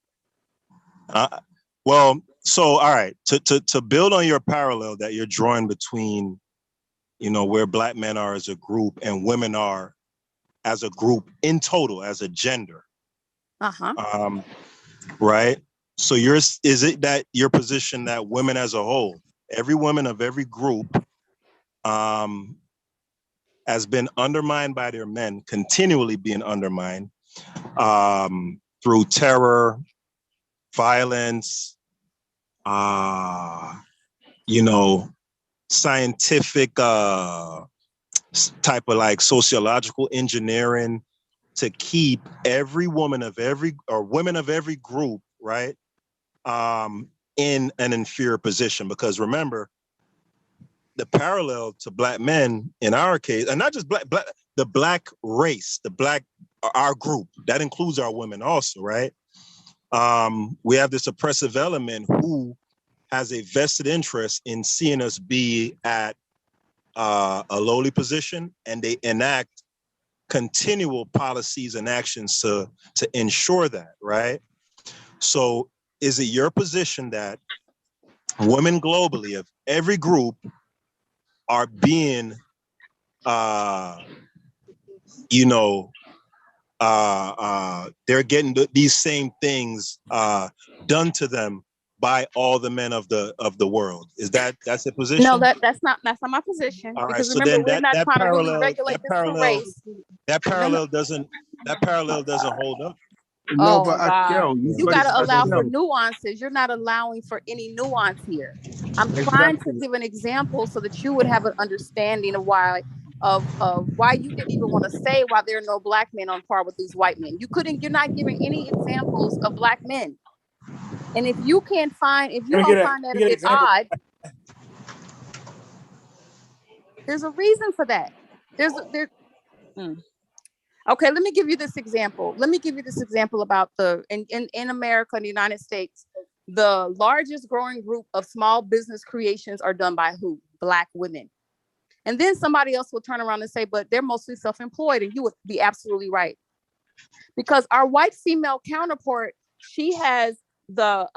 Well, so all right, to build on your parallel that you're drawing between, where Black men are as a group and women are as a group in total, as a gender. Right. So is it that your position that women as a whole, every woman of every group, has been undermined by their men, continually being undermined through terror, violence, scientific type of like sociological engineering to keep every woman of every group, right, in an inferior position? Because remember, the parallel to Black men in our case, and not just the Black race, our group, that includes our women also, right? We have this oppressive element who has a vested interest in seeing us be at a lowly position, and they enact continual policies and actions to ensure that, right? So is it your position that women globally of every group are being, they're getting these same things done to them by all the men of the world? That's a position? No, that's not my position. All right, because so remember, then we're not that trying parallel, to really regulate this for race. That parallel doesn't hold up. No, Oh but God, you got to allow for Akel. nuances. You're not allowing for any nuance here. I'm trying to give an example so that you would have an understanding of why of why you didn't even want to say why there are no black men on par with these white men. You're not giving any examples of black men. And if you don't find that a bit odd, there's a reason for that. Okay, let me give you this example. About in America, in the United States, the largest growing group of small business creations are done by who? Black women. And then somebody else will turn around and say, but they're mostly self-employed. And you would be absolutely right. Because our white female counterpart, she has the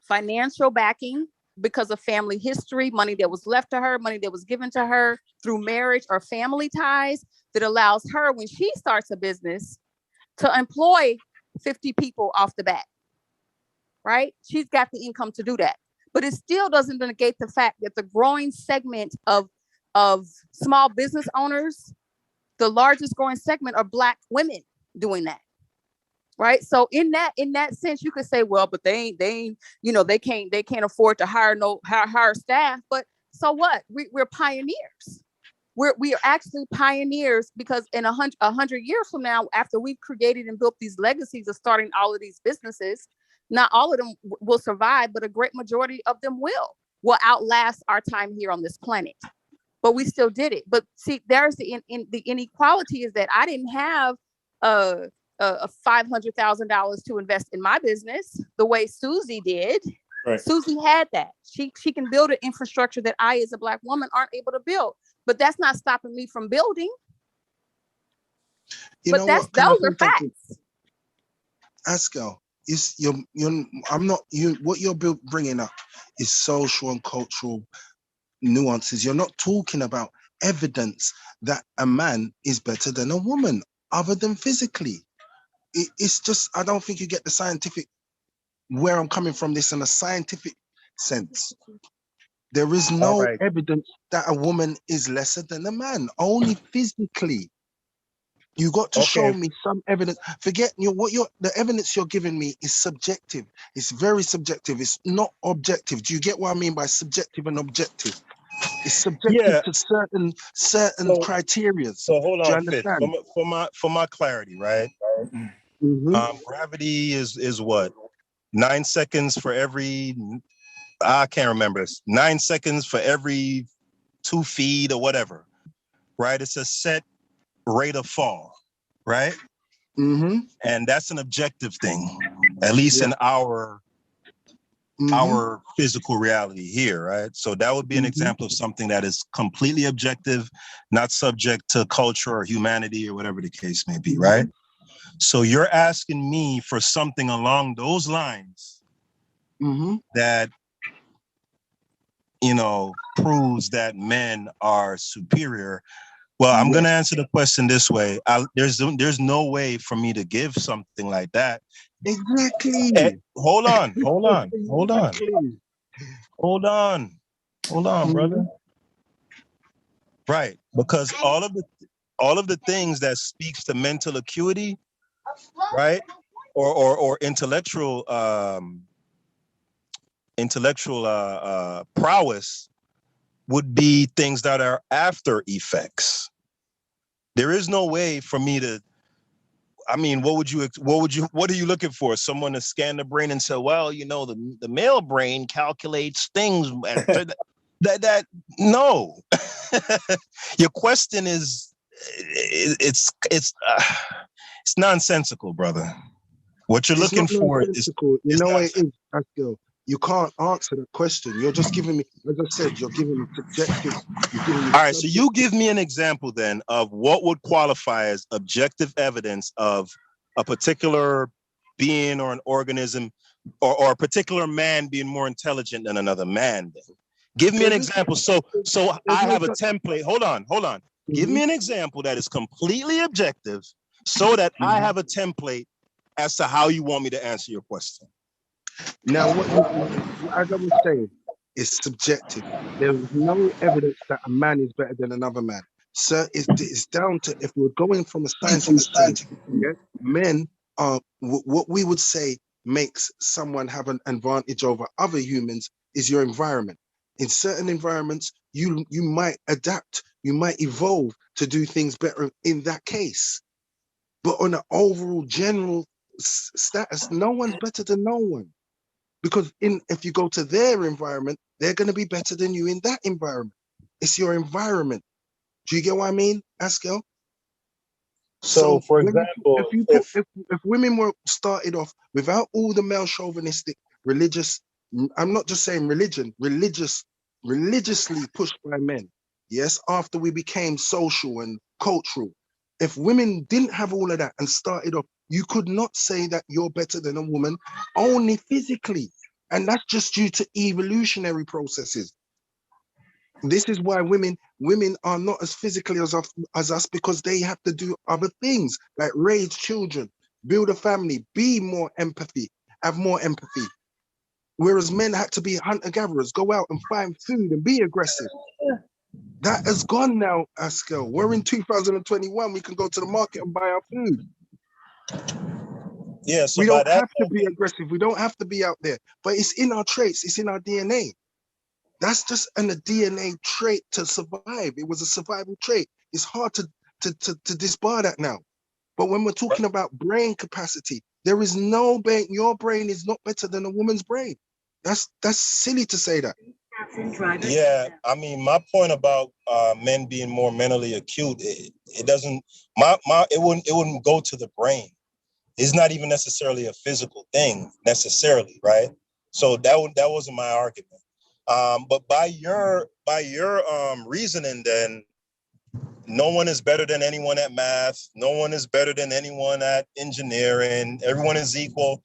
financial backing because of family history, money that was left to her, money that was given to her through marriage or family ties, that allows her, when she starts a business, to employ 50 people off the bat, right? She's got the income to do that. But it still doesn't negate the fact that the growing segment of small business owners, the largest growing segment are Black women doing that. Right. So in that sense, you could say, well, but they can't afford to hire staff. But so what? We're pioneers. We are actually pioneers, because in 100 years from now, after we've created and built these legacies of starting all of these businesses, not all of them will survive, but a great majority of them will outlast our time here on this planet. But we still did it. But see, there's the inequality is that I didn't have $500,000 to invest in my business the way Susie did. Right. Susie had that. She can build an infrastructure that I, as a Black woman, aren't able to build. But that's not stopping me from building. Those are facts. Askell, what you're bringing up is social and cultural nuances. You're not talking about evidence that a man is better than a woman, other than physically. It's just, I don't think you get the scientific, where I'm coming from this in a scientific sense. There is no evidence that a woman is lesser than a man, only physically. You got to show me some evidence. Forget the evidence you're giving me is subjective. It's very subjective. It's not objective. Do you get what I mean by subjective and objective? It's subjective to certain criteria. So hold on, Fitz, for my clarity, right? Mm-hmm. Gravity is what? 9 seconds for every, I can't remember. 9 seconds for every 2 feet or whatever, right? It's a set rate of fall, right? Mm-hmm. And that's an objective thing, at least in our physical reality here, right? So that would be an example of something that is completely objective, not subject to culture or humanity or whatever the case may be, right? So you're asking me for something along those lines that, proves that men are superior. Well, I'm going to answer the question this way. There's no way for me to give something like that. Exactly. Hold on, brother. Right, because all of the things that speaks to mental acuity, right, or intellectual prowess would be things that are after effects. There is no way for me to. I mean, what are you looking for? Someone to scan the brain and say, well, the male brain calculates things. that no. Your question is, it's nonsensical, brother. What you're looking for is it is, Askell. You can't answer that question. You're just giving me, as I said, you're giving me subjective. All right, so you give me an example then of what would qualify as objective evidence of a particular being or an organism or a particular man being more intelligent than another man. Then. Give me an example. So I have a template. Hold on. Give me an example that is completely objective so that I have a template as to how you want me to answer your question. Now, as I was saying, it's subjective. There is no evidence that a man is better than another man. So it's down to, if we're going from a scientific sense, men are, what we would say makes someone have an advantage over other humans is your environment. In certain environments, you might adapt, you might evolve to do things better in that case. But on an overall general status, no one's better than no one. Because if you go to their environment, they're going to be better than you in that environment. It's your environment. Do you get what I mean, Askel? So, for when example, if women were started off without all the male chauvinistic religious, I'm not just saying religion, religiously pushed by men, yes, after we became social and cultural, if women didn't have all of that and started off, you could not say that you're better than a woman only physically. And that's just due to evolutionary processes. This is why women are not as physically as us, because they have to do other things like raise children, build a family, be more empathy, have more empathy. Whereas men had to be hunter-gatherers, go out and find food and be aggressive. That has gone now, Askel. We're in 2021. We can go to the market and buy our food. Yeah, so We by don't that have to be aggressive. We don't have to be out there. But it's in our traits. It's in our DNA. That's just a DNA trait to survive. It was a survival trait. It's hard to disbar that now. But when we're talking about brain capacity, there is no brain. Your brain is not better than a woman's brain. That's silly to say that. Yeah, I mean, my point about men being more mentally acute, it doesn't. It wouldn't go to the brain. It's not even necessarily a physical thing necessarily, right? So that wasn't my argument. But by your reasoning, then no one is better than anyone at math. No one is better than anyone at engineering. Everyone is equal.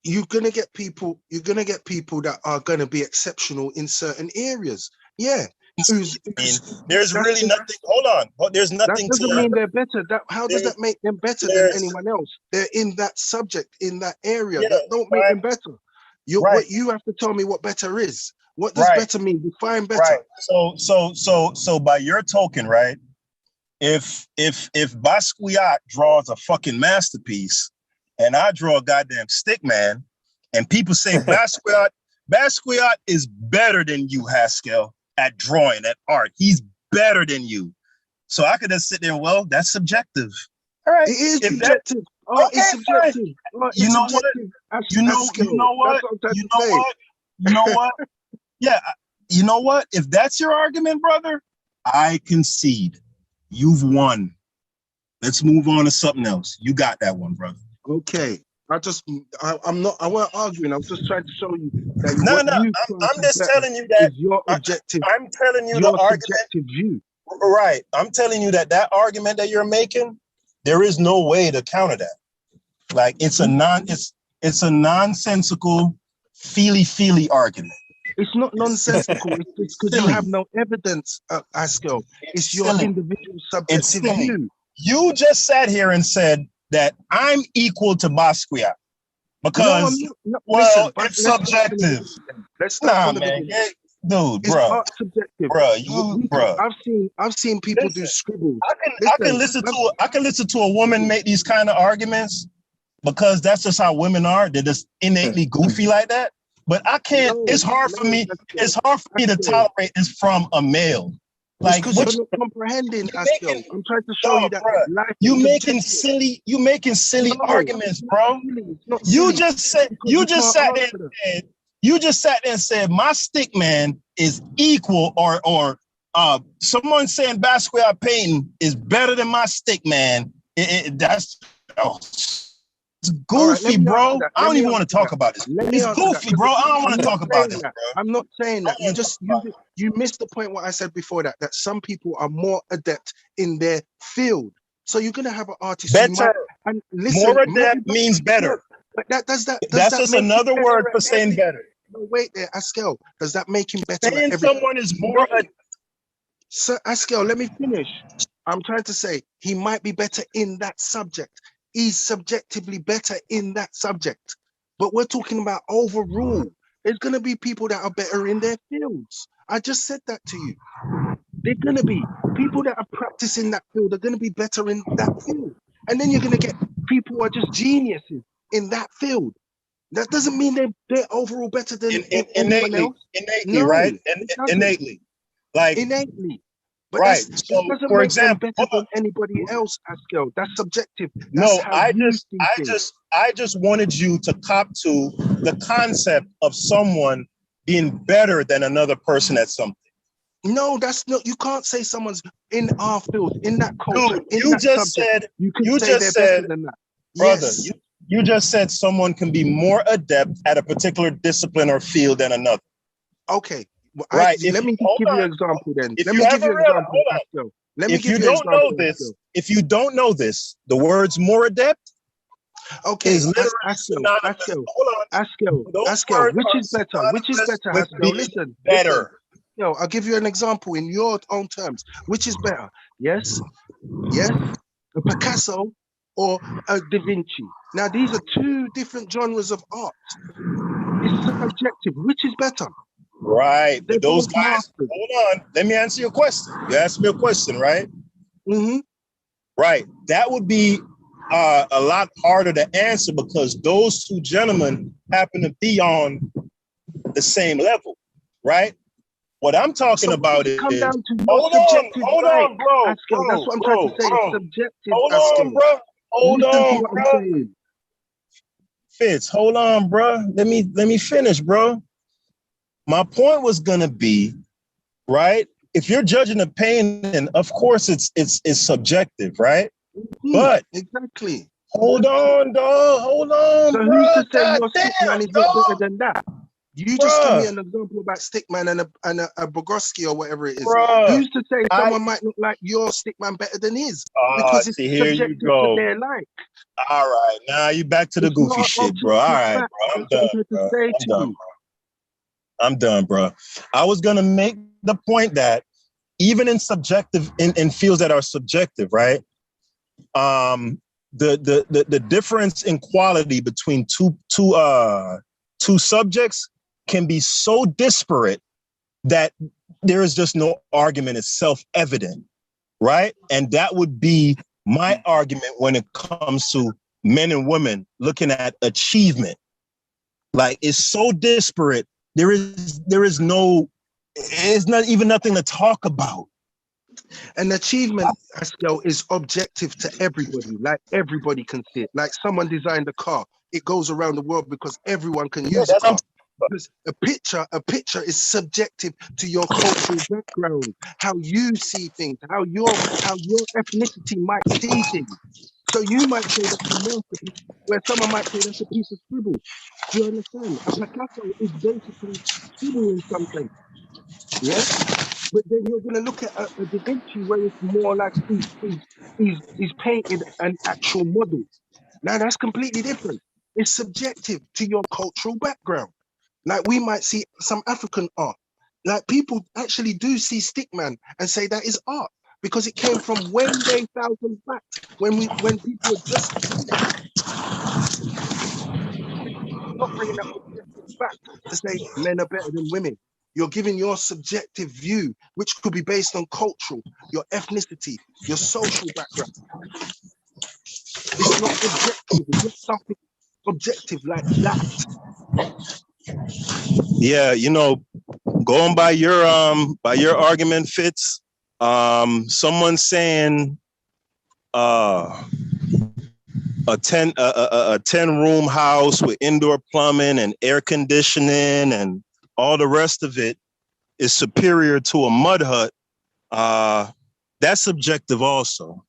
You're gonna get people that are gonna be exceptional in certain areas. Yeah. There's really nothing. Hold on. There's nothing. That doesn't mean they're better. How does that make them better than anyone else? They're in that subject, in that area. That don't make them better. What you have to tell me what better is. What does better mean? Define better. Right. So by your token, right? If Basquiat draws a fucking masterpiece and I draw a goddamn stick man, and people say Basquiat is better than you, Haskell, at drawing, at art. He's better than you. So I could just sit there, well, that's subjective. All right. It is subjective. It's subjective. You know what? You know what? Yeah. You know what? If that's your argument, brother, I concede. You've won. Let's move on to something else. You got that one, brother. Okay. I'm not arguing. I'm just trying to show you that I'm just telling you that your objective. I'm telling you the argument view. Right. I'm telling you that argument that you're making, there is no way to counter that. Like it's a nonsensical feely argument. It's not nonsensical. It's because you have no evidence, Askel. It's your individual subjective view. You just sat here and said that I'm equal to Basquiat because it's subjective. Let's start from the beginning. Dude, it's bro, subjective. Bro. I've seen people do scribbles. I can listen to a woman make these kind of arguments because that's just how women are. They're just innately goofy like that. But I can't. It's hard for me. It's hard for me to tolerate this from a male. Like because you're not comprehending, Askel. I'm trying to show you that life. You making silly arguments, bro. You just sat there and said my stick man is equal, or someone saying Basquiat painting is better than my stick man. It's goofy, bro. I don't even want to talk about this. It's goofy, bro. I don't want to talk about this, bro. I'm not saying that. You missed the point what I said before that some people are more adept in their field. So you're gonna have an artist better. And listen, more adept means better. But that's just another word for saying better. No, wait there, Askel. Does that make him better? Saying someone is more. So Askel, let me finish. I'm trying to say he might be better in that subject. He's subjectively better in that subject. But we're talking about overall. There's going to be people that are better in their fields. I just said that to you. They're going to be people that are practicing that field. They're going to be better in that field. And then you're going to get people who are just geniuses in that field. That doesn't mean they're overall better than anyone innately, else. innately, No, right? it doesn't. Innately, like Innately. But right. that So, doesn't for make them example, better than anybody else, Pascal. That's subjective. That's no, how you see things. I just wanted you to cop to the concept of someone being better than another person at something. No, that's not. You can't say someone's in our field, in that culture, Dude, in you that just subject. said, You can you say just they're said, better than that. brother, Yes. you just said someone can be more adept at a particular discipline or field than another. Okay. Well, Right. let me give you an example then. If Let you me give ever you an realize, example, hold on. Pascal. Let me If give you you an don't know example, this, Pascal. if you don't know this, the words more adept Okay, is literally Askel, synonymous. Askel, Hold on. Askel, Those Askel, words which are is better? Which is synonymous better, with Askel? being Listen, better. Yo, I'll give you an example in your own terms. Which is better? Yes, yes, a Picasso or a Da Vinci. Now, these are two different genres of art. It's subjective. Which is better? Right. They're But those both guys, masters. hold on. Let me answer your question. You asked me a question, right? Mm-hmm. Right. That would be a lot harder to answer because those two gentlemen happen to be on the same level, right? What I'm talking So about it come is, down to your subjective hold right, on, bro, Askel. That's what I'm trying to say. It's subjective, hold Askel. on, bro, hold Listen to on, what I'm bro. saying. Fitz, hold on, bro. Let me finish, bro. My point was gonna be, right? If you're judging a painting, of course it's subjective, right? But Exactly. hold on, dog. Hold on, So bro. who's to say God your damn, stick man is dog. not better than that? You just give me Bruh, an example about Stickman and a Bogosky or whatever it is. bruh. Who's to say someone might look like your Stickman better than his? Because it's See, here you subjective go. to their like. All right, now you back to the It's goofy not shit, bro. All objective right, fact. bro. I'm That's what I'm done, trying to bro. say I'm to done, you. bro. I'm done, bro. I was gonna make the point that even in subjective, in fields that are subjective, right? The difference in quality between two subjects can be so disparate that there is just no argument. It's self-evident, right? And that would be my argument when it comes to men and women looking at achievement. Like, it's so disparate. It's not even nothing to talk about. An achievement, Askel, is objective to everybody. Like everybody can see it. Like someone designed a car. It goes around the world because everyone can use a car. Because a picture is subjective to your cultural background, how you see things, how your ethnicity might see things. So you might say that's a masterpiece, where someone might say that's a piece of scribble. Do you understand? A Picasso is basically scribbling something. Yeah. But then you're going to look at a Da Vinci where it's more like he's painted an actual model. Now that's completely different. It's subjective to your cultural background. Like we might see some African art. Like people actually do see Stickman and say that is art because it came from way thousands back when people were just not bringing that objective fact to say men are better than women. You're giving your subjective view, which could be based on cultural, your ethnicity, your social background. It's not objective. It's not something objective like that. Yeah, going by your argument, Fitz, someone saying a 10 room house with indoor plumbing and air conditioning and all the rest of it is superior to a mud hut. That's subjective also,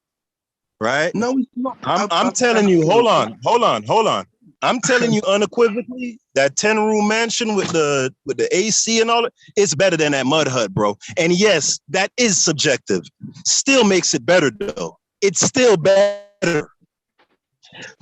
right? No, it's not. I'm telling you, hold on. I'm telling you unequivocally that 10-room mansion with the AC and all, it's better than that mud hut, bro. And yes, that is subjective. Still makes it better though. It's still better.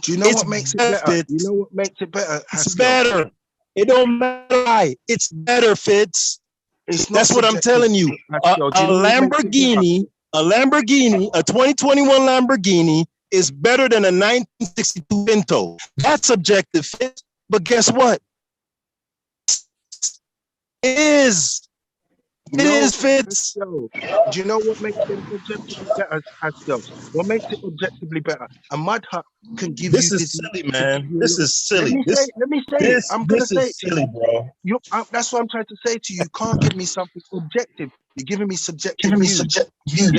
Do you know what makes it better? You know what makes it better? It's better. It don't matter why. It's better, Fitz. That's what I'm telling you. A Lamborghini, a 2021 Lamborghini is better than a 1962 Pinto. That's subjective, Fitz. But guess what? It is. It is Fitz. Askel. Do you know what makes them objectively better, Askel? What makes it objectively better? A mud hut can give This you is this. silly, Can give man. you a This little. is silly. Let me say it. I'm gonna This say it is to you. silly, bro. That's what I'm trying to say to you. You can't give me something objective. You're giving me subjective Giving me views. subject view.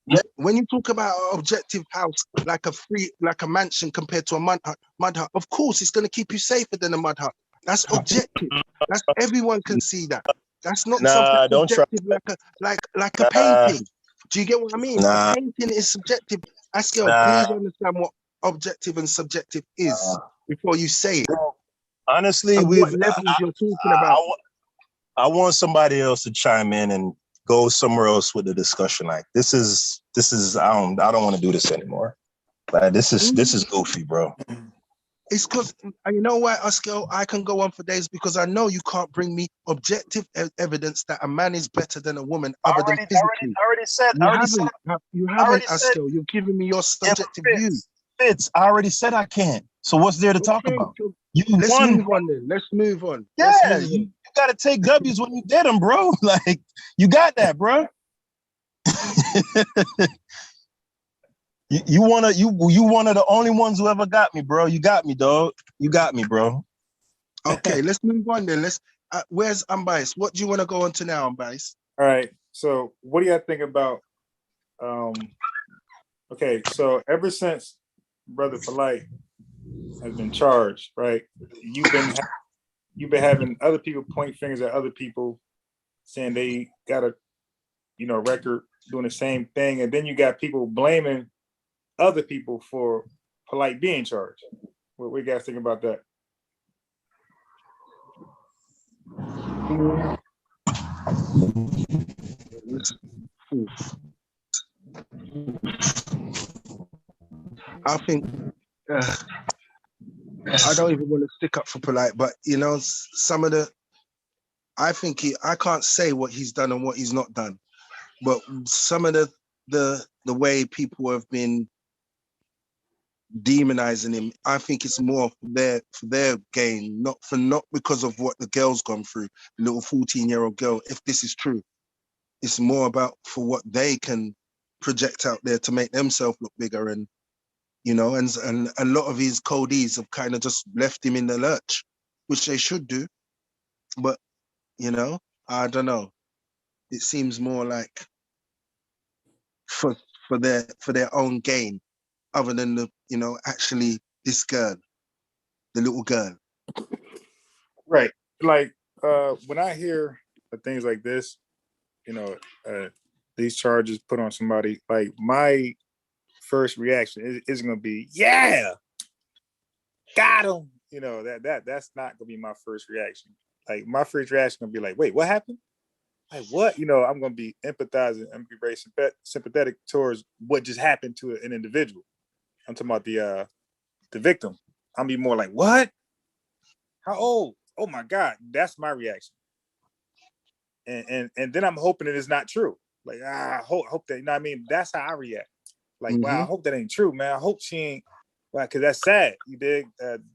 Yeah. When you talk about an objective house, like a mansion compared to a mud hut, of course it's gonna keep you safer than a mud hut. That's objective. That's everyone can see that. That's not something Nah, don't try. subjective like a Nah, painting. Do you get what I mean? A nah, painting is subjective. Askel, nah. please understand what objective and subjective is before you say it Honestly, and what levels you're talking about. I want somebody else to chime in and go somewhere else with the discussion. Like this is I don't want to do this anymore. Like this is goofy, bro. It's because you know why, Askel, I can go on for days because I know you can't bring me objective evidence that a man is better than a woman other than physically. You haven't, Askel. You're giving me your subjective view. Fitz, I already said I can't. So what's there to talk Okay, about? so You let's won. move on then. Let's move on. Yeah, you got to take W's when you get them, bro. Like you got that, bro. You one of the only ones who ever got me, bro. You got me, dog. You got me, bro. Okay, let's move on then. Where's Unbiased? What do you want to go on to now, Unbiased? All right. So what do y'all think about okay, so ever since Brother Polite has been charged, right? You've been having other people point fingers at other people saying they got a record doing the same thing, and then you got people blaming other people for Polite being charged. What do you guys think about that? I think I don't even want to stick up for Polite, but some of the I can't say what he's done and what he's not done, but some of the way people have been demonizing him, I think it's more for their gain, not because of what the girl's gone through, the little 14-year-old girl. If this is true, it's more about for what they can project out there to make themselves look bigger, and and a lot of his codees have kind of just left him in the lurch, which they should do. But I don't know. It seems more like for their own gain, other than actually this girl, the little girl. Right. Like when I hear things like this, these charges put on somebody, like my first reaction is going to be, yeah, got him. That's not going to be my first reaction. Like my first reaction going to be like, wait, what happened? Like what? I'm going to be empathizing and be very sympathetic towards what just happened to an individual. I'm talking about the victim. I'll be more like, what? How old? Oh my God, that's my reaction. And then I'm hoping that it's not true. Like I hope that, what I mean? That's how I react. Like, wow, I hope that ain't true, man. I hope she ain't, well, because that's sad. You dig?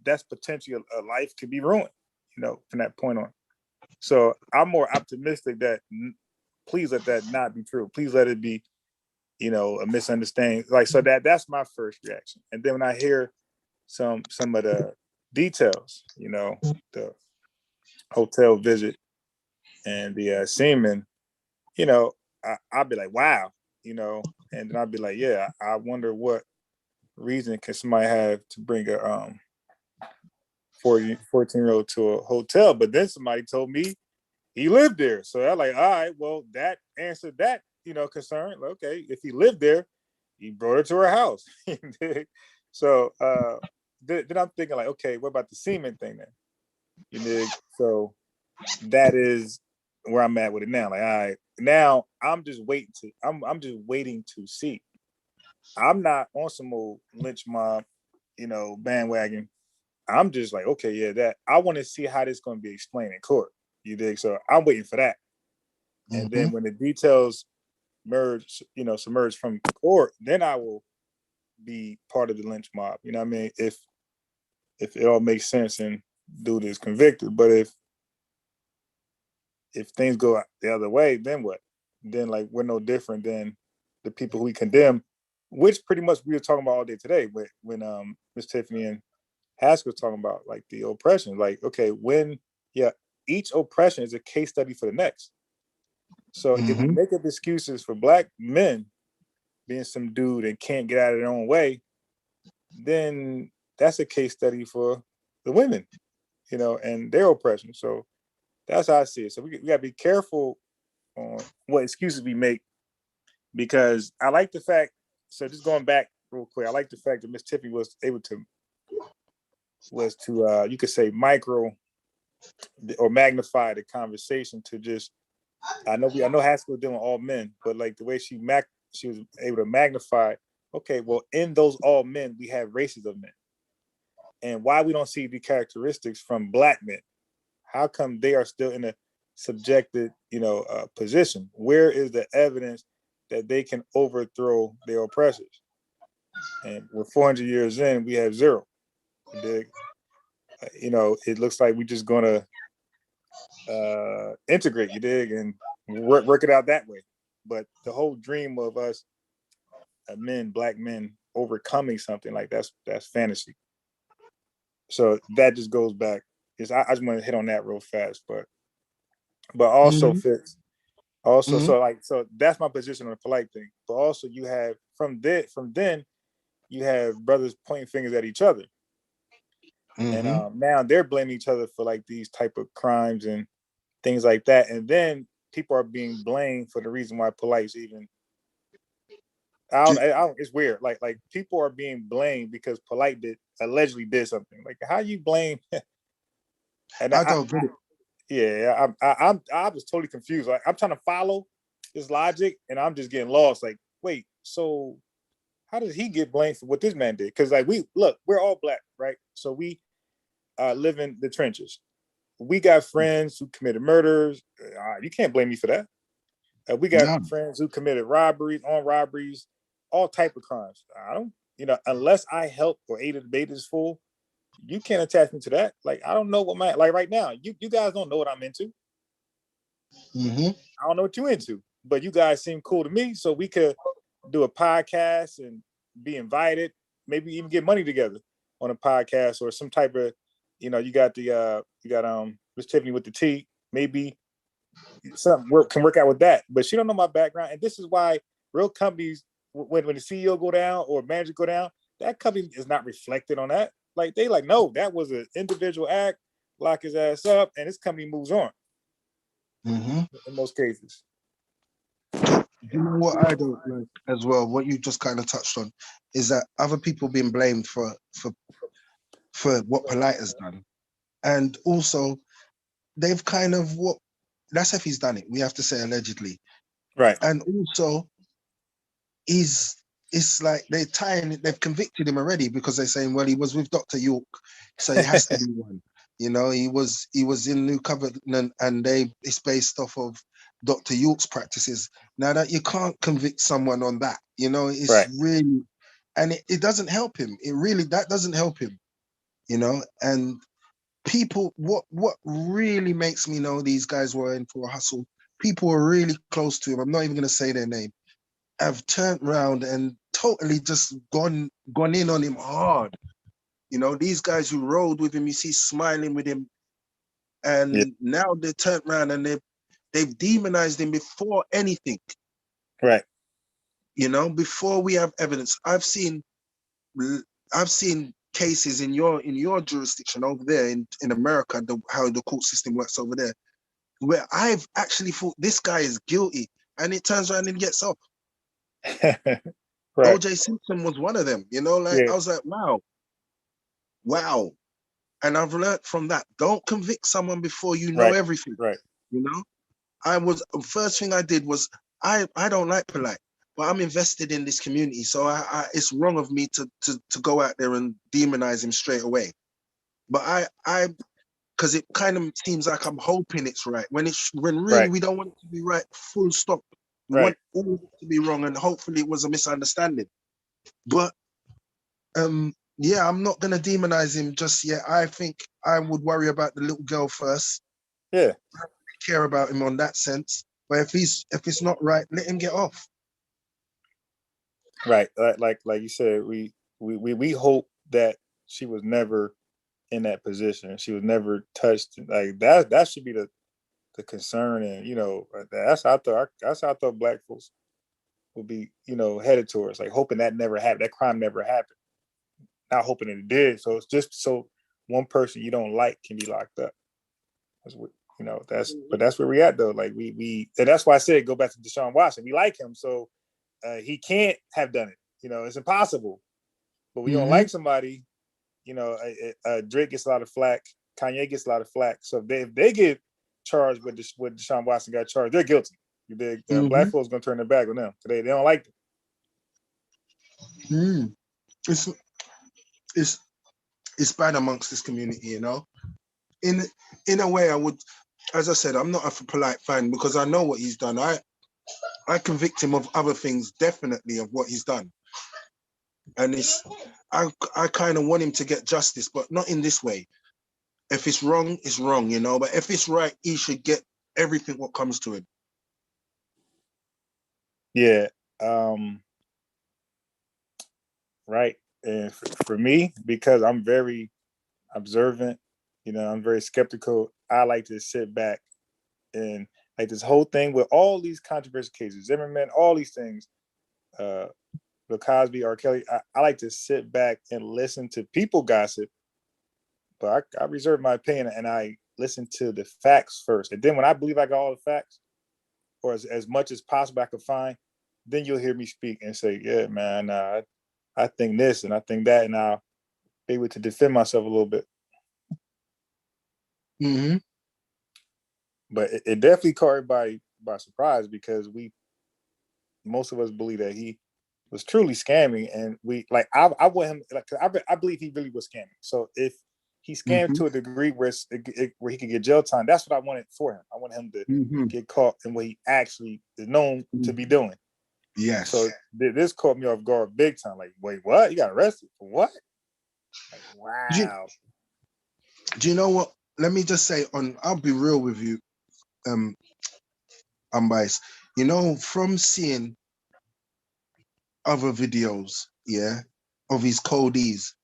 That's potentially a life could be ruined, from that point on. So I'm more optimistic that please let that not be true. Please let it be, a misunderstanding. Like, so that's my first reaction. And then when I hear some of the details, the hotel visit and the semen, I'll be like, wow, and then I'll be like, yeah, I wonder what reason can somebody have to bring a 14-year-old to a hotel. But then somebody told me he lived there. So I'm like, all right, well, that answered that, concern. Like, okay, if he lived there, he brought her to her house. So then I'm thinking like, okay, what about the semen thing then? So that is where I'm at with it now. Like, all right, now I'm just waiting to see. I'm not on some old lynch mob, bandwagon. I'm just like, okay, yeah, that I want to see how this is going to be explained in court. You dig? So I'm waiting for that. And then when the details submerge from court, then I will be part of the lynch mob. You know what I mean? If it all makes sense and dude is convicted. But if things go the other way, then what? Then like we're no different than the people who we condemn, which pretty much we were talking about all day today when Miss Tiffany and Haskell was talking about like the oppression. Like, okay, each oppression is a case study for the next. So if we make up excuses for Black men being subdued and can't get out of their own way, then that's a case study for the women, and their oppression. So that's how I see it. So we got to be careful on what excuses we make, because I like the fact, so just going back real quick, I like the fact that Miss Tiffany was able to, you could say, micro or magnify the conversation to just, I know Haskell was dealing with all men, but like the way she was able to magnify, okay, well, in those all men, we have races of men. And why we don't see the characteristics from Black men? How come they are still in a subjected, position? Where is the evidence that they can overthrow their oppressors? And we're 400 years in, we have zero. It looks like we're just gonna integrate, you dig, and work it out that way. But the whole dream of us Black men overcoming something like that's fantasy. So that just goes back. I just want to hit on that real fast, but also fits. Also, so that's my position on the polite thing. But also you have from then you have brothers pointing fingers at each other. And now they're blaming each other for like these type of crimes and things like that. And then people are being blamed for the reason why polite's even. It's weird. Like people are being blamed because polite allegedly did something. Like, how you blame? And I don't get it. Yeah, I was totally confused. Like, I'm trying to follow this logic, and I'm just getting lost. Like, wait, so how does he get blamed for what this man did? Because like we're all Black, right? So we live in the trenches. We got friends who committed murders. You can't blame me for that. We got friends who committed robberies, all type of crimes. I don't, unless I help or aided the bait is full, you can't attach me to that. Like, I don't know what like right now, you guys don't know what I'm into. I don't know what you're into, but you guys seem cool to me. So we could do a podcast and be invited, maybe even get money together on a podcast or some type of, you got Miss Tiffany with the T, maybe something can work out with that. But she don't know my background. And this is why real companies, when the CEO go down or manager go down, that company is not reflected on that. Like, they like, no, that was an individual act, lock his ass up, and this company moves on. In most cases. You know what I don't like as well, what you just kind of touched on, is that other people being blamed for what polite has done. And also they've kind of that's if he's done it. We have to say allegedly. Right. And also it's like they've convicted him already because they're saying, well, he was with Dr. York, so he has to be one. He was in New Covenant, and it's based off of Dr. York's practices. Now that you can't convict someone on that, it's right. really, and it doesn't help him. That doesn't help him, and people, what really makes me know these guys were in for a hustle, people were really close to him, I'm not even going to say their name, have turned around and totally just gone in on him hard. These guys who rode with him, you see smiling with him, and now they turned around and they've demonized him before anything. Right. Before we have evidence. I've seen cases in your jurisdiction over there in America, how the court system works over there, where I've actually thought this guy is guilty, and it turns around and gets off. Right. O.J. Simpson was one of them, I was like, wow. And I've learned from that. Don't convict someone before you know everything. Right. First thing I did was, I don't like polite, but I'm invested in this community. So it's wrong of me to go out there and demonize him straight away. But because it kind of seems like I'm hoping it's right, when really we don't want it to be right, full stop. We want all of it to be wrong, and hopefully it was a misunderstanding. But I'm not going to demonize him just yet. I think I would worry about the little girl first. Yeah. care about him on that sense. But if it's not right, let him get off. Right. Like you said, we hope that she was never in that position. She was never touched. Like that should be the concern. And that's how I thought black folks would be, headed towards, like hoping that never happened, that crime never happened. Not hoping it did. So it's just so one person you don't like can be locked up. That's where we at though. Like we and that's why I said go back to Deshaun Watson. We like him, so he can't have done it. It's impossible. But we don't like somebody. Drake gets a lot of flack. Kanye gets a lot of flack. So if they get charged with what Deshaun Watson got charged, they're guilty. Black folks gonna turn their back on them. They don't like them. It's bad amongst this community, In a way, I would, as I said, I'm not a polite fan because I know what he's done. I convict him of other things, definitely, of what he's done. And I kind of want him to get justice, but not in this way. If it's wrong, it's wrong, But if it's right, he should get everything what comes to him. Yeah. Right. And for me, because I'm very observant, I'm very skeptical. I like to sit back and like this whole thing with all these controversial cases, Zimmerman, all these things, Bill Cosby, R. Kelly. I like to sit back and listen to people gossip, but I reserve my opinion and I listen to the facts first. And then when I believe I got all the facts, or as much as possible I could find, then you'll hear me speak and say, yeah, man, I think this and I think that, and I'll be able to defend myself a little bit. But it definitely caught everybody by surprise because most of us believe that he was truly scamming, and I want him I believe he really was scamming. So if he scammed to a degree where he could get jail time, that's what I wanted for him. I want him to get caught in what he actually is known to be doing. Yes. So this caught me off guard big time. Like, wait, what? You got arrested for what? Like, wow. Do you know what? Let me just say, I'll be real with you, Unbiased. From seeing other videos, of his codees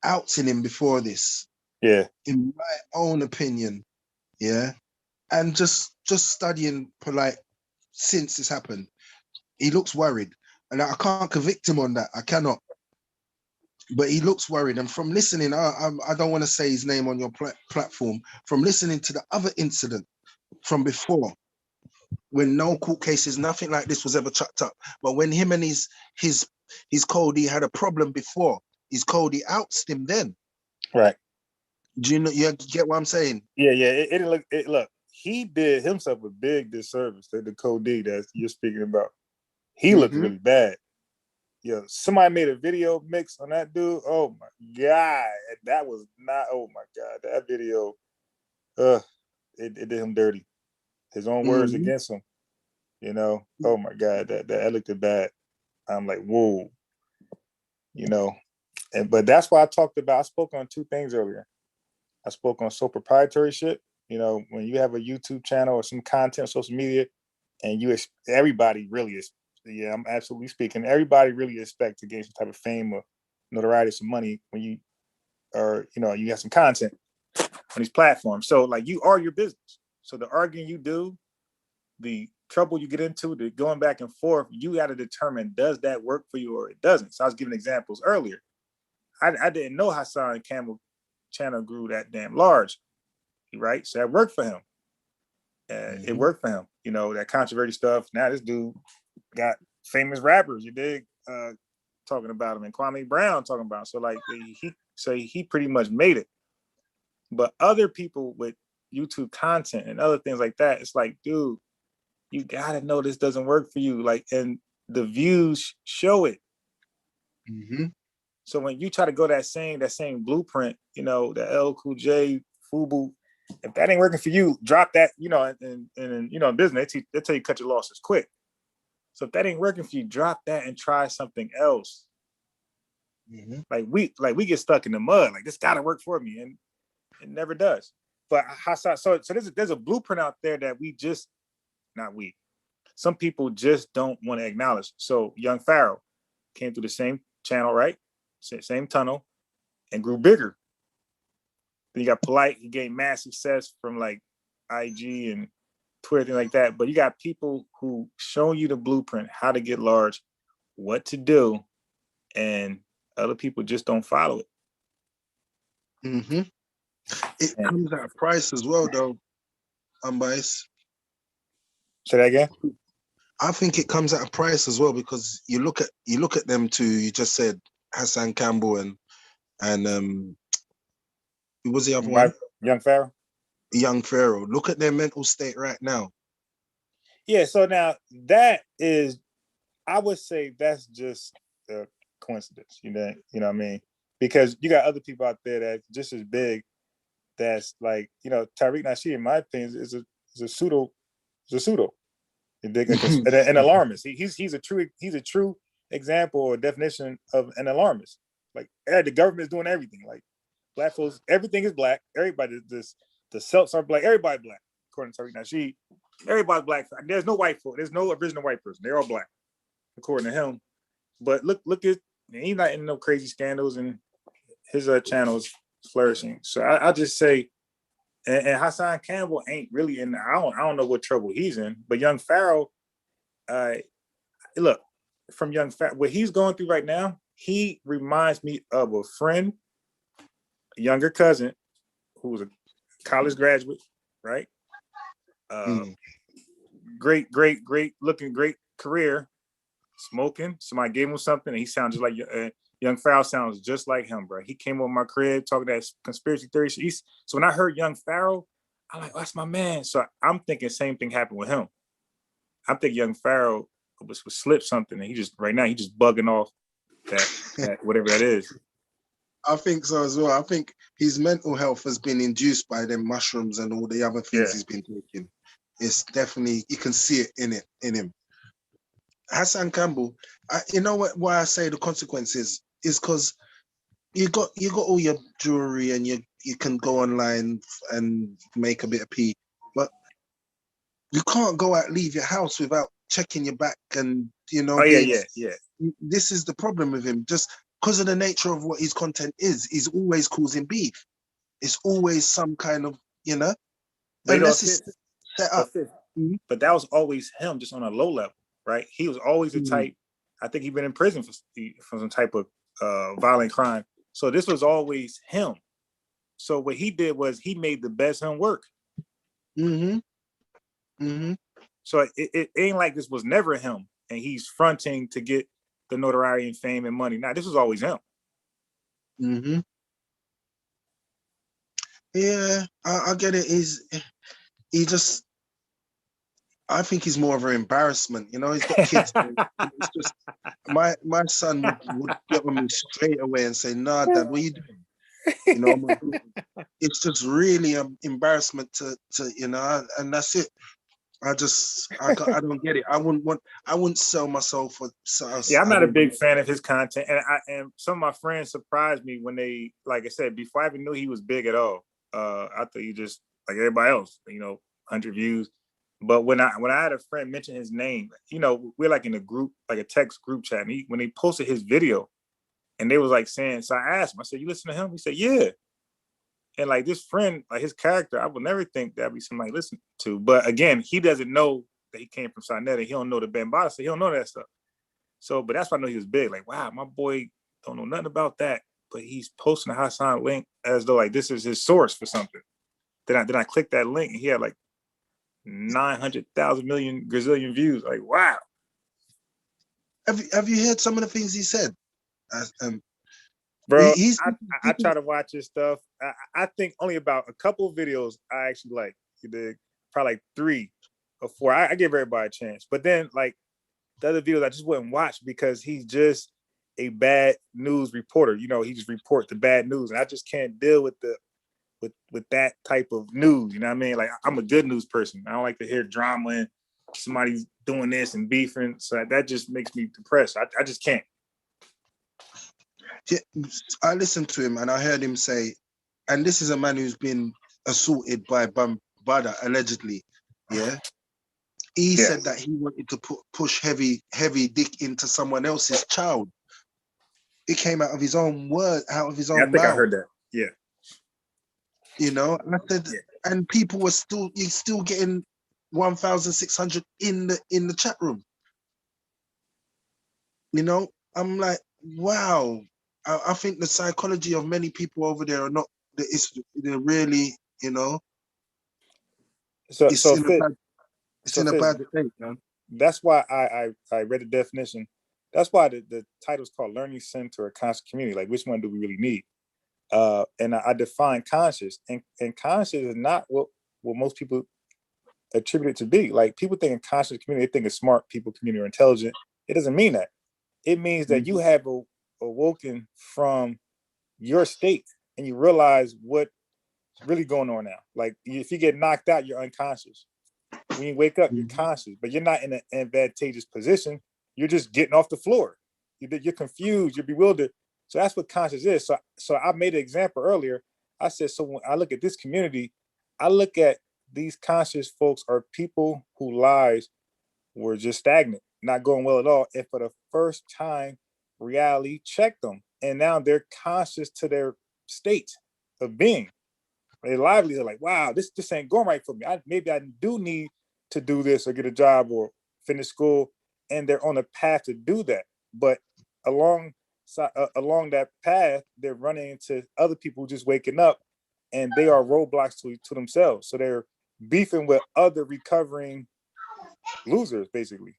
outing him before this, in my own opinion, and just studying polite since this happened, he looks worried, and I can't convict him on that. I cannot. But he looks worried, and from listening, I don't want to say his name on your platform. From listening to the other incident from before, when no court cases, nothing like this was ever chucked up. But when him and his Cody had a problem before, his Cody outs him then. Right. Do you get what I'm saying? Yeah. Look, he did himself a big disservice to the Cody that you're speaking about. He looked really bad. Somebody made a video mix on that dude. Oh my God. That was not, oh my God. That video, it did him dirty. His own words against him. Oh my God, that looked bad. I'm like, whoa. But that's why I spoke on two things earlier. I spoke on sole proprietorship. When you have a YouTube channel or some content, social media, and everybody really is, I'm absolutely speaking, everybody really expects to gain some type of fame or notoriety, some money when you have some content on these platforms. So like you are your business. So the arguing you do, the trouble you get into, the going back and forth, you got to determine, does that work for you or it doesn't? So I was giving examples earlier. I didn't know Hassan Campbell channel grew that damn large, right? So that worked for him. It worked for him. That controversy stuff. Now this dude got famous rappers, you dig, talking about him, and Kwame Brown talking about him. So like he pretty much made it. But other people with YouTube content and other things like that, it's like, dude, you gotta know this doesn't work for you. Like, and the views show it. So when you try to go that same blueprint, the LL Cool J, FUBU, if that ain't working for you, drop that. In business, they tell you cut your losses quick. So if that ain't working for you, drop that and try something else. Like we get stuck in the mud. Like, this gotta work for me, and it never does. but Hassan, so there's a blueprint out there that some people just don't want to acknowledge. So Young Pharaoh came through the same channel, right? Same tunnel, and grew bigger. Then you got Polite. He gained mass success from like IG and Twitter, things like that. But you got people who show you the blueprint, how to get large, what to do, and other people just don't follow it. Mm-hmm. It comes at a price as well, though. Unbiased. Say that again. I think it comes at a price as well, because you look at them two. You just said Hassan Campbell and who was the other one? Young Pharaoh. Young Pharaoh. Look at their mental state right now. Yeah. So now that is, I would say that's just a coincidence. You know what I mean? Because you got other people out there that just as big. That's like, Tariq Nasheed, in my opinion, is a pseudo, an alarmist. He's a true example or definition of an alarmist. Like, the government is doing everything. Like, black folks, everything is black. Everybody, the Celts are black. Everybody black, according to Tariq Nasheed. Everybody black. There's no white folk. There's no original white person. They're all black, according to him. But look at, he's not in no crazy scandals, and his channel is flourishing. So I just say, and Hassan Campbell ain't really in. I don't know what trouble he's in. But Young Pharaoh, look, from Young Pharaoh, what he's going through right now, he reminds me of a friend, a younger cousin, who was a college graduate, right? Great looking, great career, smoking. Somebody gave him something, and he sounds just like Young Pharaoh sounds just like him, bro. He came over my crib talking that conspiracy theory. So when I heard Young Pharaoh, I'm like, oh, that's my man. So I'm thinking same thing happened with him. I'm thinking Young Pharaoh was slipped something, and he just bugging off that whatever that is. I think so as well. I think his mental health has been induced by them mushrooms and all the other things he's been taking. It's definitely, you can see it in him. Hassan Campbell, you know what? Why I say the consequences is because you got all your jewelry and you can go online and make a bit of pee, but you can't go out, leave your house without checking your back and This is the problem with him. Just because of the nature of what his content is, he's always causing beef. It's always some kind of, unless it's set up. But that was always him, just on a low level, right? He was always the type. I think he'd been in prison for some type of violent crime. So this was always him. So what he did was he made the best him work. So it ain't like this was never him, and he's fronting to get the notoriety and fame and money. Now, this was always him. Yeah, I get it. I think he's more of an embarrassment. He's got kids. It's just my son would get on me straight away and say, "Nah, Dad, what are you doing?" It's just really an embarrassment to and that's it. I don't get it. I wouldn't sell myself for. I'm not a big fan of his content, and some of my friends surprised me when they, like I said, before I even knew he was big at all. I thought he just like everybody else, 100 views. But when I had a friend mention his name, we're like in a group, like a text group chat, and when they posted his video, and they was like saying, so I asked him, I said, "You listen to him?" He said, "Yeah." And like this friend, like his character, I would never think that'd be somebody listen to. But again, he doesn't know that he came from Sinetta. He don't know the Bambaataa, so he don't know that stuff. So, but that's why I know he was big. Like, wow, my boy don't know nothing about that, but he's posting a Hassan link as though like this is his source for something. Then I clicked that link, and he had like 900,000 million gazillion views. Like, wow. Have you heard some of the things he said? Bro, I try to watch his stuff. I think only about a couple of videos I actually like. Probably like 3 or 4. I give everybody a chance. But then like the other videos I just wouldn't watch because he's just a bad news reporter. He just reports the bad news. And I just can't deal with with that type of news. You know what I mean? Like, I'm a good news person. I don't like to hear drama and somebody's doing this and beefing. So that just makes me depressed. I just can't. I listened to him and I heard him say, and this is a man who's been assaulted by Bada allegedly. Yeah. He Yeah. said that he wanted to push heavy dick into someone else's child. It came out of his own word, out of his Yeah, I own think I mouth. heard that. Yeah. You know, and I said, Yeah. and people were still getting 1,600 in the chat room. You know, I'm like, wow. I think the psychology of many people over there are not. They're really, you know, So it's in a Fitz, bad, state, man. that's why I read the definition. That's why the title is called Learning Center or Conscious Community. Like, which one do we really need? And I define conscious, and conscious is not what most people attribute it to be. Like, people think in conscious community, they think of smart people, community, or intelligent. It doesn't mean that. It means that you have awoken from your state and you realize what's really going on now. Like, if you get knocked out, you're unconscious. When you wake up, you're conscious, but you're not in an advantageous position. You're just getting off the floor. You're confused. You're bewildered. So that's what conscious is. So I made an example earlier. I said, so when I look at this community, I look at these conscious folks are people whose lives were just stagnant, not going well at all. And for the first time, reality checked them. And now they're conscious to their state of being. Their livelihoods are like, wow, this ain't going right for me. Maybe I do need to do this or get a job or finish school. And they're on a path to do that. But along that path, they're running into other people just waking up, and they are roadblocks to themselves. So they're beefing with other recovering losers, basically.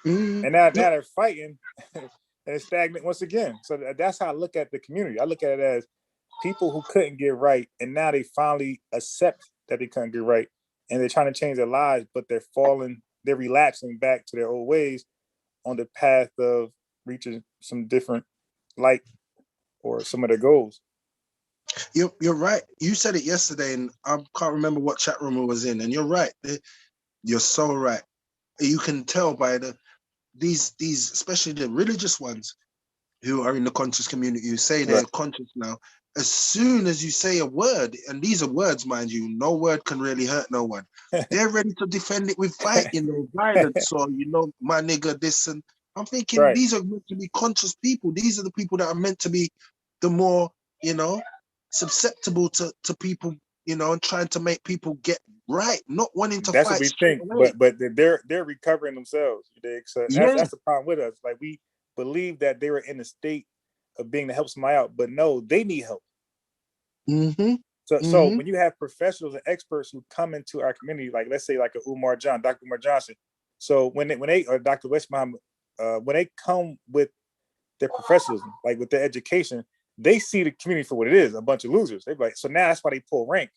And now they're fighting and it's stagnant once again. So that's how I look at the community. I look at it as people who couldn't get right, and now they finally accept that they couldn't get right, and they're trying to change their lives, but they're relapsing back to their old ways on the path of reaching some different light or some of their goals. You're right. You said it yesterday, and I can't remember what chat room it was in. And you're right. You're so right. You can tell by these, especially the religious ones who are in the conscious community, who say they're conscious now. As soon as you say a word, and these are words, mind you, no word can really hurt no one. They're ready to defend it with fighting or violence, or my nigga, this. And I'm thinking these are meant to be conscious people. These are the people that are meant to be the more, susceptible to people, and trying to make people get right, not wanting to that's fight. That's what we think, but they're recovering themselves. So that's the problem with us. Like, we believe that they were in a state of being to help somebody out, but no, they need help. So when you have professionals and experts who come into our community, like, let's say like Dr. Umar Johnson. So when they or Dr. West Muhammad, when they come with their professionalism, like with their education, they see the community for what it is, a bunch of losers. They're like, so now that's why they pull rank.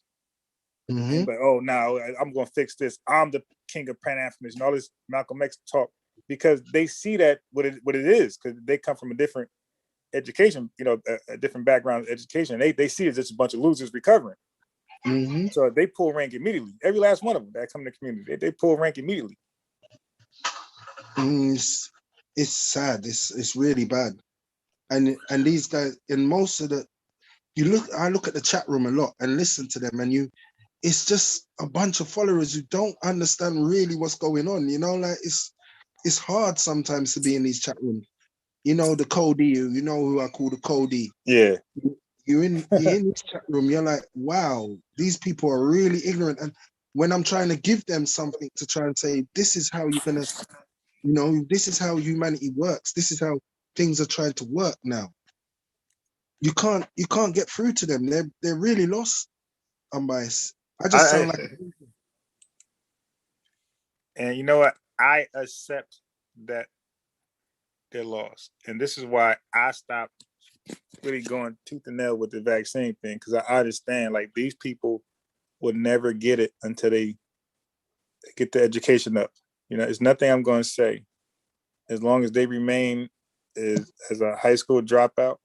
And like, oh, now I'm going to fix this. I'm the king of Pan-Africanism, all this Malcolm X talk, because they see that what it is, because they come from a different education, a different background of education. They see it as just a bunch of losers recovering. So they pull rank immediately. Every last one of them that come to the community, they pull rank immediately. It's sad. It's really bad. And these guys, and most of I look at the chat room a lot and listen to them, and it's just a bunch of followers who don't understand really what's going on. Like, it's hard sometimes to be in these chat rooms. The Cody, who I call the Cody. Yeah. You're in this chat room, you're like, wow, these people are really ignorant. And when I'm trying to give them something to try and say, this is how you're gonna, this is how humanity works. This is how things are trying to work now. You can't get through to them. They're really lost. Unbiased. I just sound like. And you know what? I accept that they're lost, and this is why I stopped really going tooth and nail with the vaccine thing, because I understand, like, these people would never get it until they get the education up. It's nothing I'm going to say. As long as they remain as a high school dropout,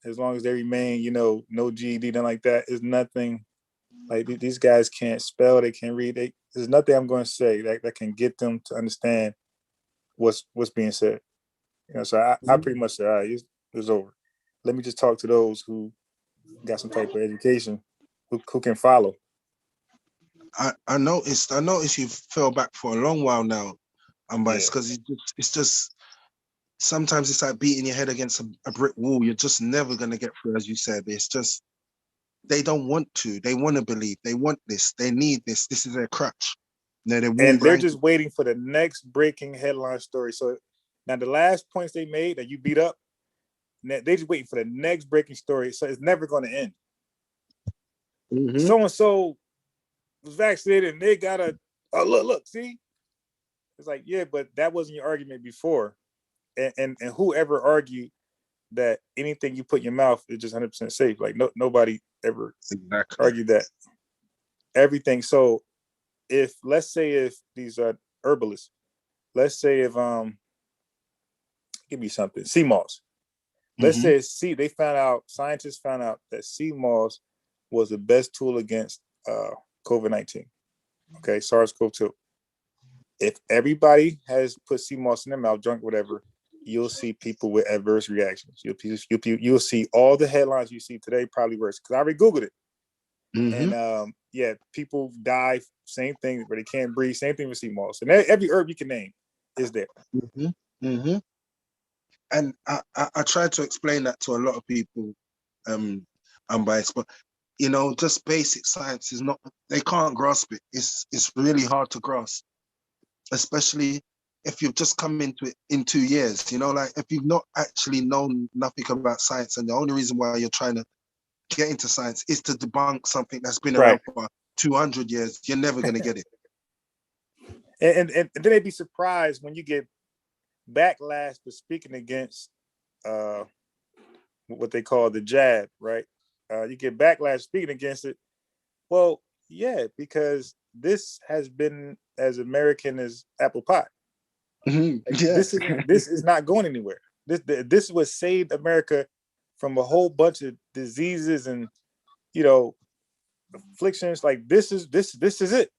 as long as they remain, no GED, nothing like that, is nothing. Like, these guys can't spell, they can't read. There's nothing I'm going to say that can get them to understand what's being said. So I pretty much said, all right, it's over. Let me just talk to those who got some type of education who can follow. I noticed you fell back for a long while now, but it's Yeah. because it's just sometimes it's like beating your head against a brick wall. You're just never gonna get through, as you said. It's just they don't want to. They want to believe. They want this. They need this. This is their crutch. They're warm And they're blanket. just waiting for the next breaking headline story. So now the last points they made that you beat up, they just waiting for the next breaking story. So it's never going to end. Mhm. So and so was vaccinated, and they got look, see. It's like, yeah, but that wasn't your argument before, and whoever argued that anything you put in your mouth is just 100% safe. Like nobody ever Exactly. argued that. Everything. So if let's say if these are herbalists, let's say if give me something, sea moss. Let's Mhm. say scientists found out that sea moss was the best tool against COVID-19. Okay, SARS-CoV-2. If everybody has put sea moss in their mouth, drunk, whatever, you'll see people with adverse reactions. You'll see all the headlines you see today, probably worse. Because I already Googled it. Mhm. And yeah, people die, same thing, where they can't breathe, same thing with sea moss. And every herb you can name is there. Mhm. Mhm. And I try to explain that to a lot of people, unbiased, but just basic science is not. They can't grasp it. It's really hard to grasp, especially if you've just come into it in 2 years. Like if you've not actually known nothing about science, and the only reason why you're trying to get into science is to debunk something that's been around Right. for 200 years, you're never going to get it. And then they'd be surprised when you get backlash for speaking against what they call the jab, right? You get backlash speaking against it. Well, yeah, because this has been as American as apple pie. Mhm. Like, Yeah. this is not going anywhere. This is what saved America from a whole bunch of diseases and afflictions. Like this is it.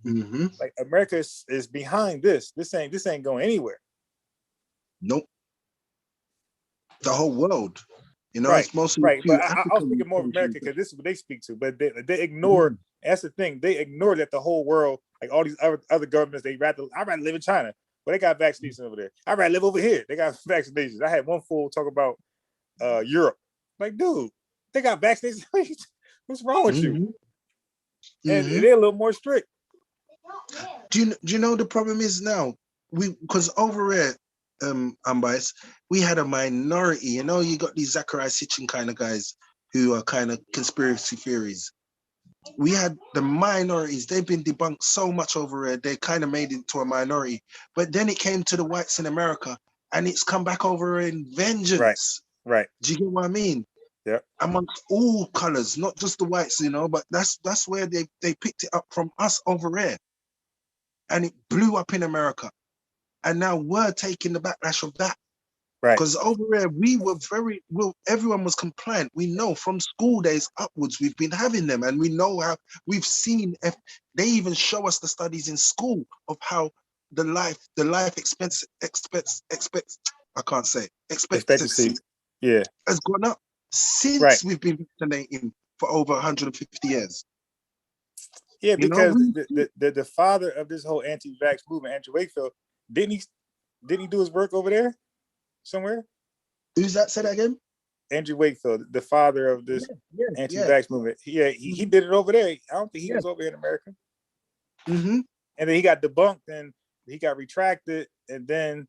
Mhm. Like America is behind this. This ain't going anywhere. Nope. The whole world. Right, It's mostly right. But few I was African thinking more of America countries. because this is what they speak to. But they ignore. Mhm. That's the thing. They ignore that the whole world, like all these other governments, I'd rather live in China, but they got vaccinations over there. I'd rather live over here. They got vaccinations. I had one fool talk about Europe. Like, dude, they got vaccinations. What's wrong with you? Mhm. And Mhm. they're a little more strict. Do you know the problem is now? Because over here, unbiased, we had a minority. You got these Zachariah Sitchin kind of guys who are kind of conspiracy theories. We had the minorities. They've been debunked so much over here. They kind of made it to a minority. But then it came to the whites in America, and it's come back over in vengeance. Right. Do you get what I mean? Yeah. Amongst all colors, not just the whites, but that's where they picked it up from us over here. And it blew up in America. And now we're taking the backlash of that. Right. Because over there, we were everyone was compliant. We know from school days upwards, we've been having them. And we know how we've seen, if they even show us the studies in school of how the life expectancy Yeah. has gone up since Right. we've been vaccinating for over 150 years. Yeah, because the father of this whole anti-vax movement, Andrew Wakefield, didn't he do his work over there somewhere? Who's that? Say that again. Andrew Wakefield, the father of this anti-vax movement. Yeah, he did it over there. I don't think he was over here in America. Mm-hmm. And then he got debunked and he got retracted. And then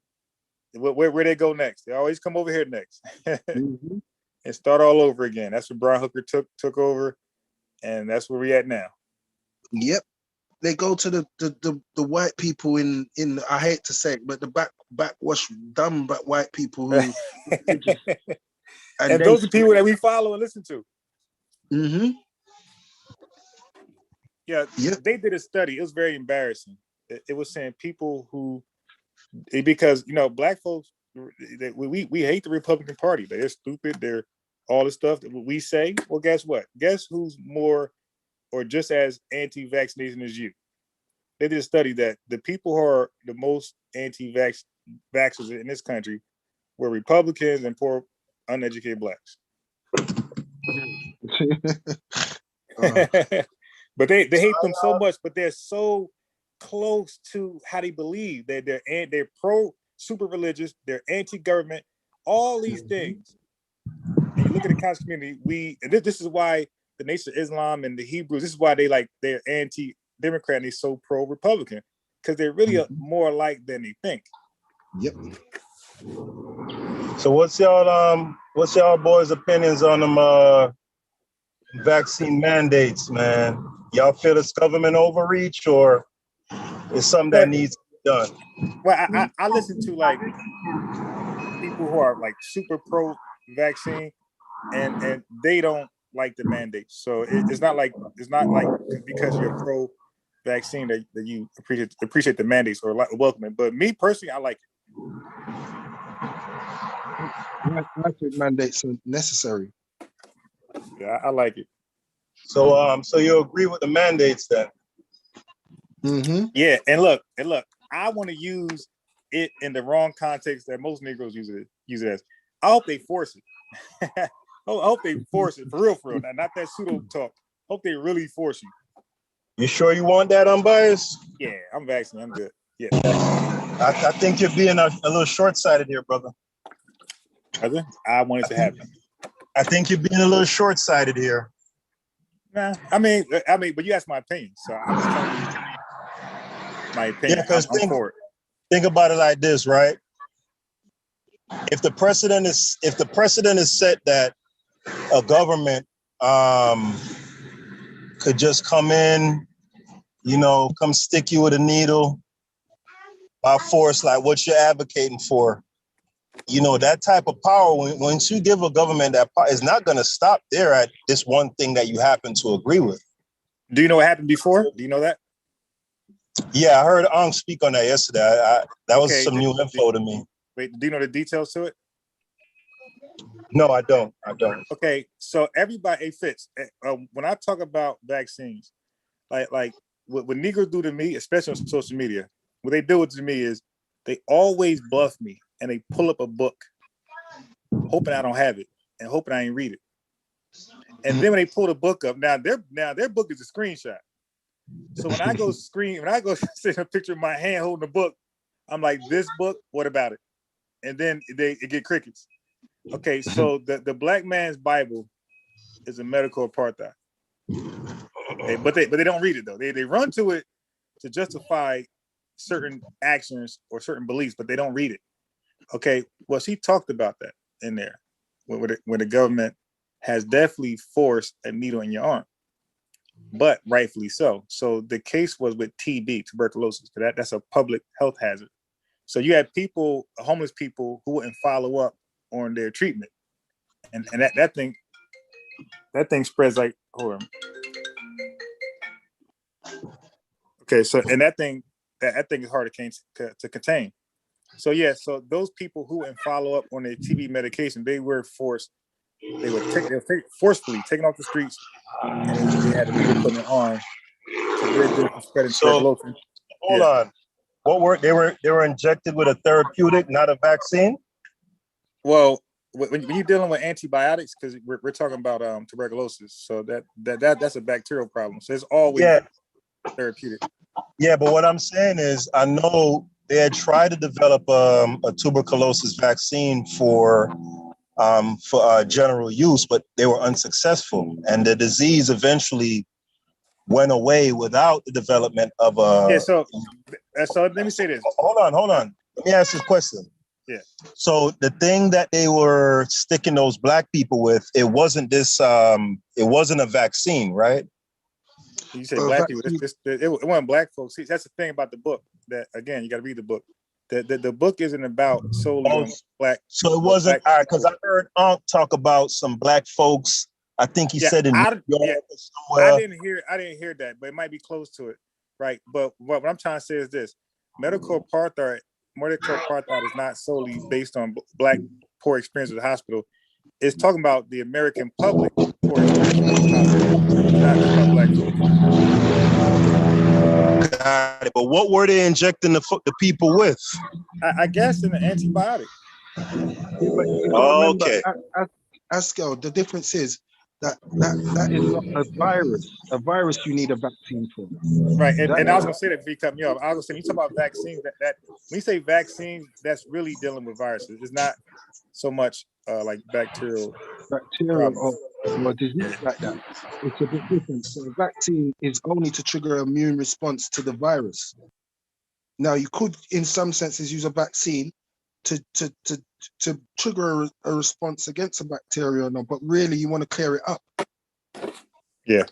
where they go next? They always come over here next Mm-hmm. and start all over again. That's when Brian Hooker took over, and that's where we at now. Yep. They go to the white people in I hate to say it, but the backwash dumb but white people who and those are people that we follow and listen to. Mm-hmm. Yeah, yep. They did a study. It was very embarrassing. It was saying people who, because black folks, we hate the Republican Party. They're stupid. They're all the stuff that we say. Well, guess what? Guess who's more or just as anti-vaccination as you? They did a study that the people who are the most anti-vaxxers in this country were Republicans and poor, uneducated blacks. But they hate them so much, but they're so close to how they believe. They're pro super religious, they're anti-government, all these things. And you look at the conscious community, this is why the Nation of Islam and the Hebrews, this is why they're anti-democrat and they're so pro-Republican, because they're really more alike than they think. Yep. So what's y'all boys' opinions on them vaccine mandates, man? Y'all feel it's government overreach, or it's something that needs to be done? Well, I listen to like people who are like super pro-vaccine, and they don't like the mandates. So it's not like because you're pro-vaccine that you appreciate the mandates or welcome it. But me personally, I like it. Mandates are necessary. Yeah, I like it. So you agree with the mandates then? Mm-hmm. Yeah, and look, I want to use it in the wrong context that most Negroes use it as. I hope they force it. I hope they force it for real, not that pseudo talk. Hope they really force you. You sure you want that, unbiased? Yeah, I'm vaccinated. I'm good. Yeah. I think you're being a little short-sighted here, brother. I want it to happen. I think you're being a little short-sighted here. Nah, I mean, but you asked my opinion, so I'm just telling you my opinion. Yeah, because I'm for it. Think about it like this, right? If the precedent is set that a government could just come in, come stick you with a needle by force, like what you're advocating for, that type of power, once you give a government that power, is not going to stop there at this one thing that you happen to agree with. Do you know what happened before? Do you know that? Yeah, I heard Ong speak on that yesterday. That was some new info to me. Wait, do you know the details to it? No, I don't. Okay, so everybody, it fits. When I talk about vaccines, like what Negroes do to me, especially on social media, what they do to me is they always bluff me and they pull up a book, hoping I don't have it and hoping I ain't read it. And then when they pull the book up, now their book is a screenshot. So when I go send a picture of my hand holding the book, I'm like, this book, what about it? And then it get crickets. Okay, so the black man's Bible is a medical apartheid. Okay, but they don't read it though. They run to it to justify certain actions or certain beliefs, but they don't read it. Okay, well, she talked about that in there, when the government has definitely forced a needle in your arm, but rightfully so. So the case was with TB, tuberculosis, because that's a public health hazard. So you had people, homeless people, who wouldn't follow up on their treatment, and that thing spreads like, hold on. Okay, so and that thing is hard to contain. So yeah, so those people who wouldn't follow up on their TB medication, they were forced. They were forcefully taken off the streets, and they had a needle put in their arm to prevent them from spreading tuberculosis. Hold on. They were injected with a therapeutic, not a vaccine? Well, when you're dealing with antibiotics, because we're talking about tuberculosis, so that's a bacterial problem. So it's always therapeutic. Yeah, but what I'm saying is, I know they had tried to develop a tuberculosis vaccine for general use, but they were unsuccessful, and the disease eventually went away without the development of a. Yeah. So let me say this. Hold on. Let me ask this question. Yeah. So the thing that they were sticking those black people with, it wasn't a vaccine, right? You say black people. It wasn't black folks. See, that's the thing about the book. That again, you got to read the book. The book isn't about solely on black. So it wasn't, because I heard Unc talk about some black folks. I think he said in New York somewhere. I didn't hear that, but it might be close to it, right? But what I'm trying to say is this: medical apartheid is not solely based on black poor experience at the hospital. It's talking about the American public poor experience at the hospital, not just about black folks. Got it. But what were they injecting the people with? I guess in the antibiotic. Okay. Askel, the difference is that is not a virus. A virus you need a vaccine for. Right. That And I was gonna say that if you cut me off, I was gonna say you talk about vaccines that when you say vaccines, that's really dealing with viruses. It's not so much like bacterial bacterial problems. or disease like that. It's a bit different. So a vaccine is only to trigger an immune response to the virus. Now you could, in some senses, use a vaccine to trigger a response against a bacteria, no, but really you want to clear it up. Yeah.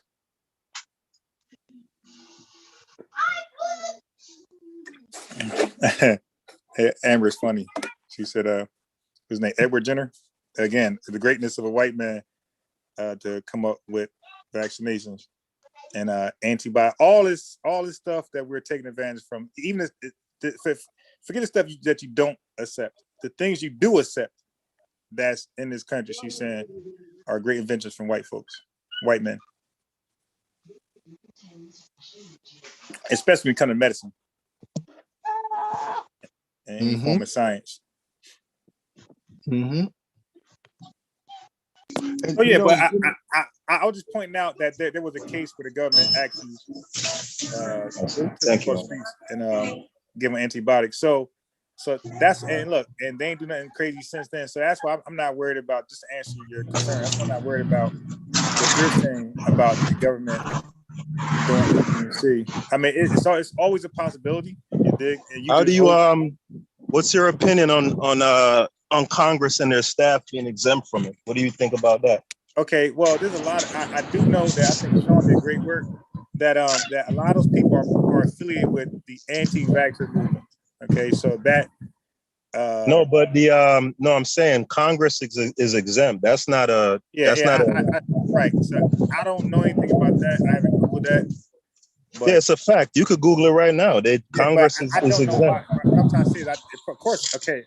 Amber's funny. She said, his name Edward Jenner. Again, the greatness of a white man to come up with vaccinations and antibiotics, all this stuff that we're taking advantage from. Even forget the stuff that you don't accept. The things you do accept that's in this country, she's saying, are great inventions from white folks, white men. Especially when it comes to medicine and any form of science. Mm-hmm. Oh yeah, but I was just pointing out that there was a case where the government actually Thank you. and give them antibiotics. So that's, and look, and they ain't do nothing crazy since then. So that's why I'm not worried about, just to answer your concern. That's why I'm not worried about what you're saying about the government doing anything. I mean, it's always a possibility. You dig? And How do you what's your opinion on Congress and their staff being exempt from it? What do you think about that? Okay, well, there's a lot. I do know that I think Sean did great work. That that a lot of those people are affiliated with the anti-vaxxer movement. Okay, so that. No, but no, I'm saying Congress is exempt. That's not a. Yeah, right. So I don't know anything about that. I haven't Googled that. But, yeah, it's a fact. You could Google it right now. Congress is exempt. What I'm trying to say is, of course, okay.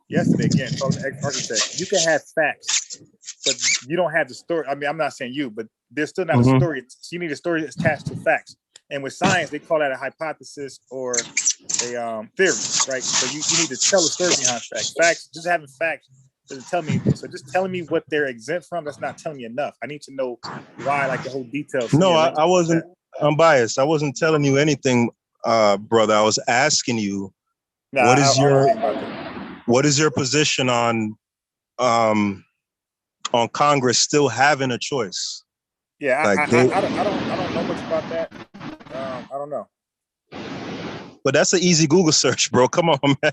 Yesterday, again, talking to ex-architect, you can have facts, but you don't have the story. I mean, I'm not saying you, but there's still not a story. You need a story attached to facts. And with science, they call that a hypothesis or a theory, right? So you need to tell a story behind facts. Facts, just having facts doesn't tell me anything. So just telling me what they're exempt from, that's not telling me enough. I need to know why, like the whole details. No, I wasn't. I'm biased. I wasn't telling you anything, brother. I was asking you, what is your position on Congress still having a choice? Yeah, like I don't know much about that. I don't know. But that's an easy Google search, bro. Come on, man.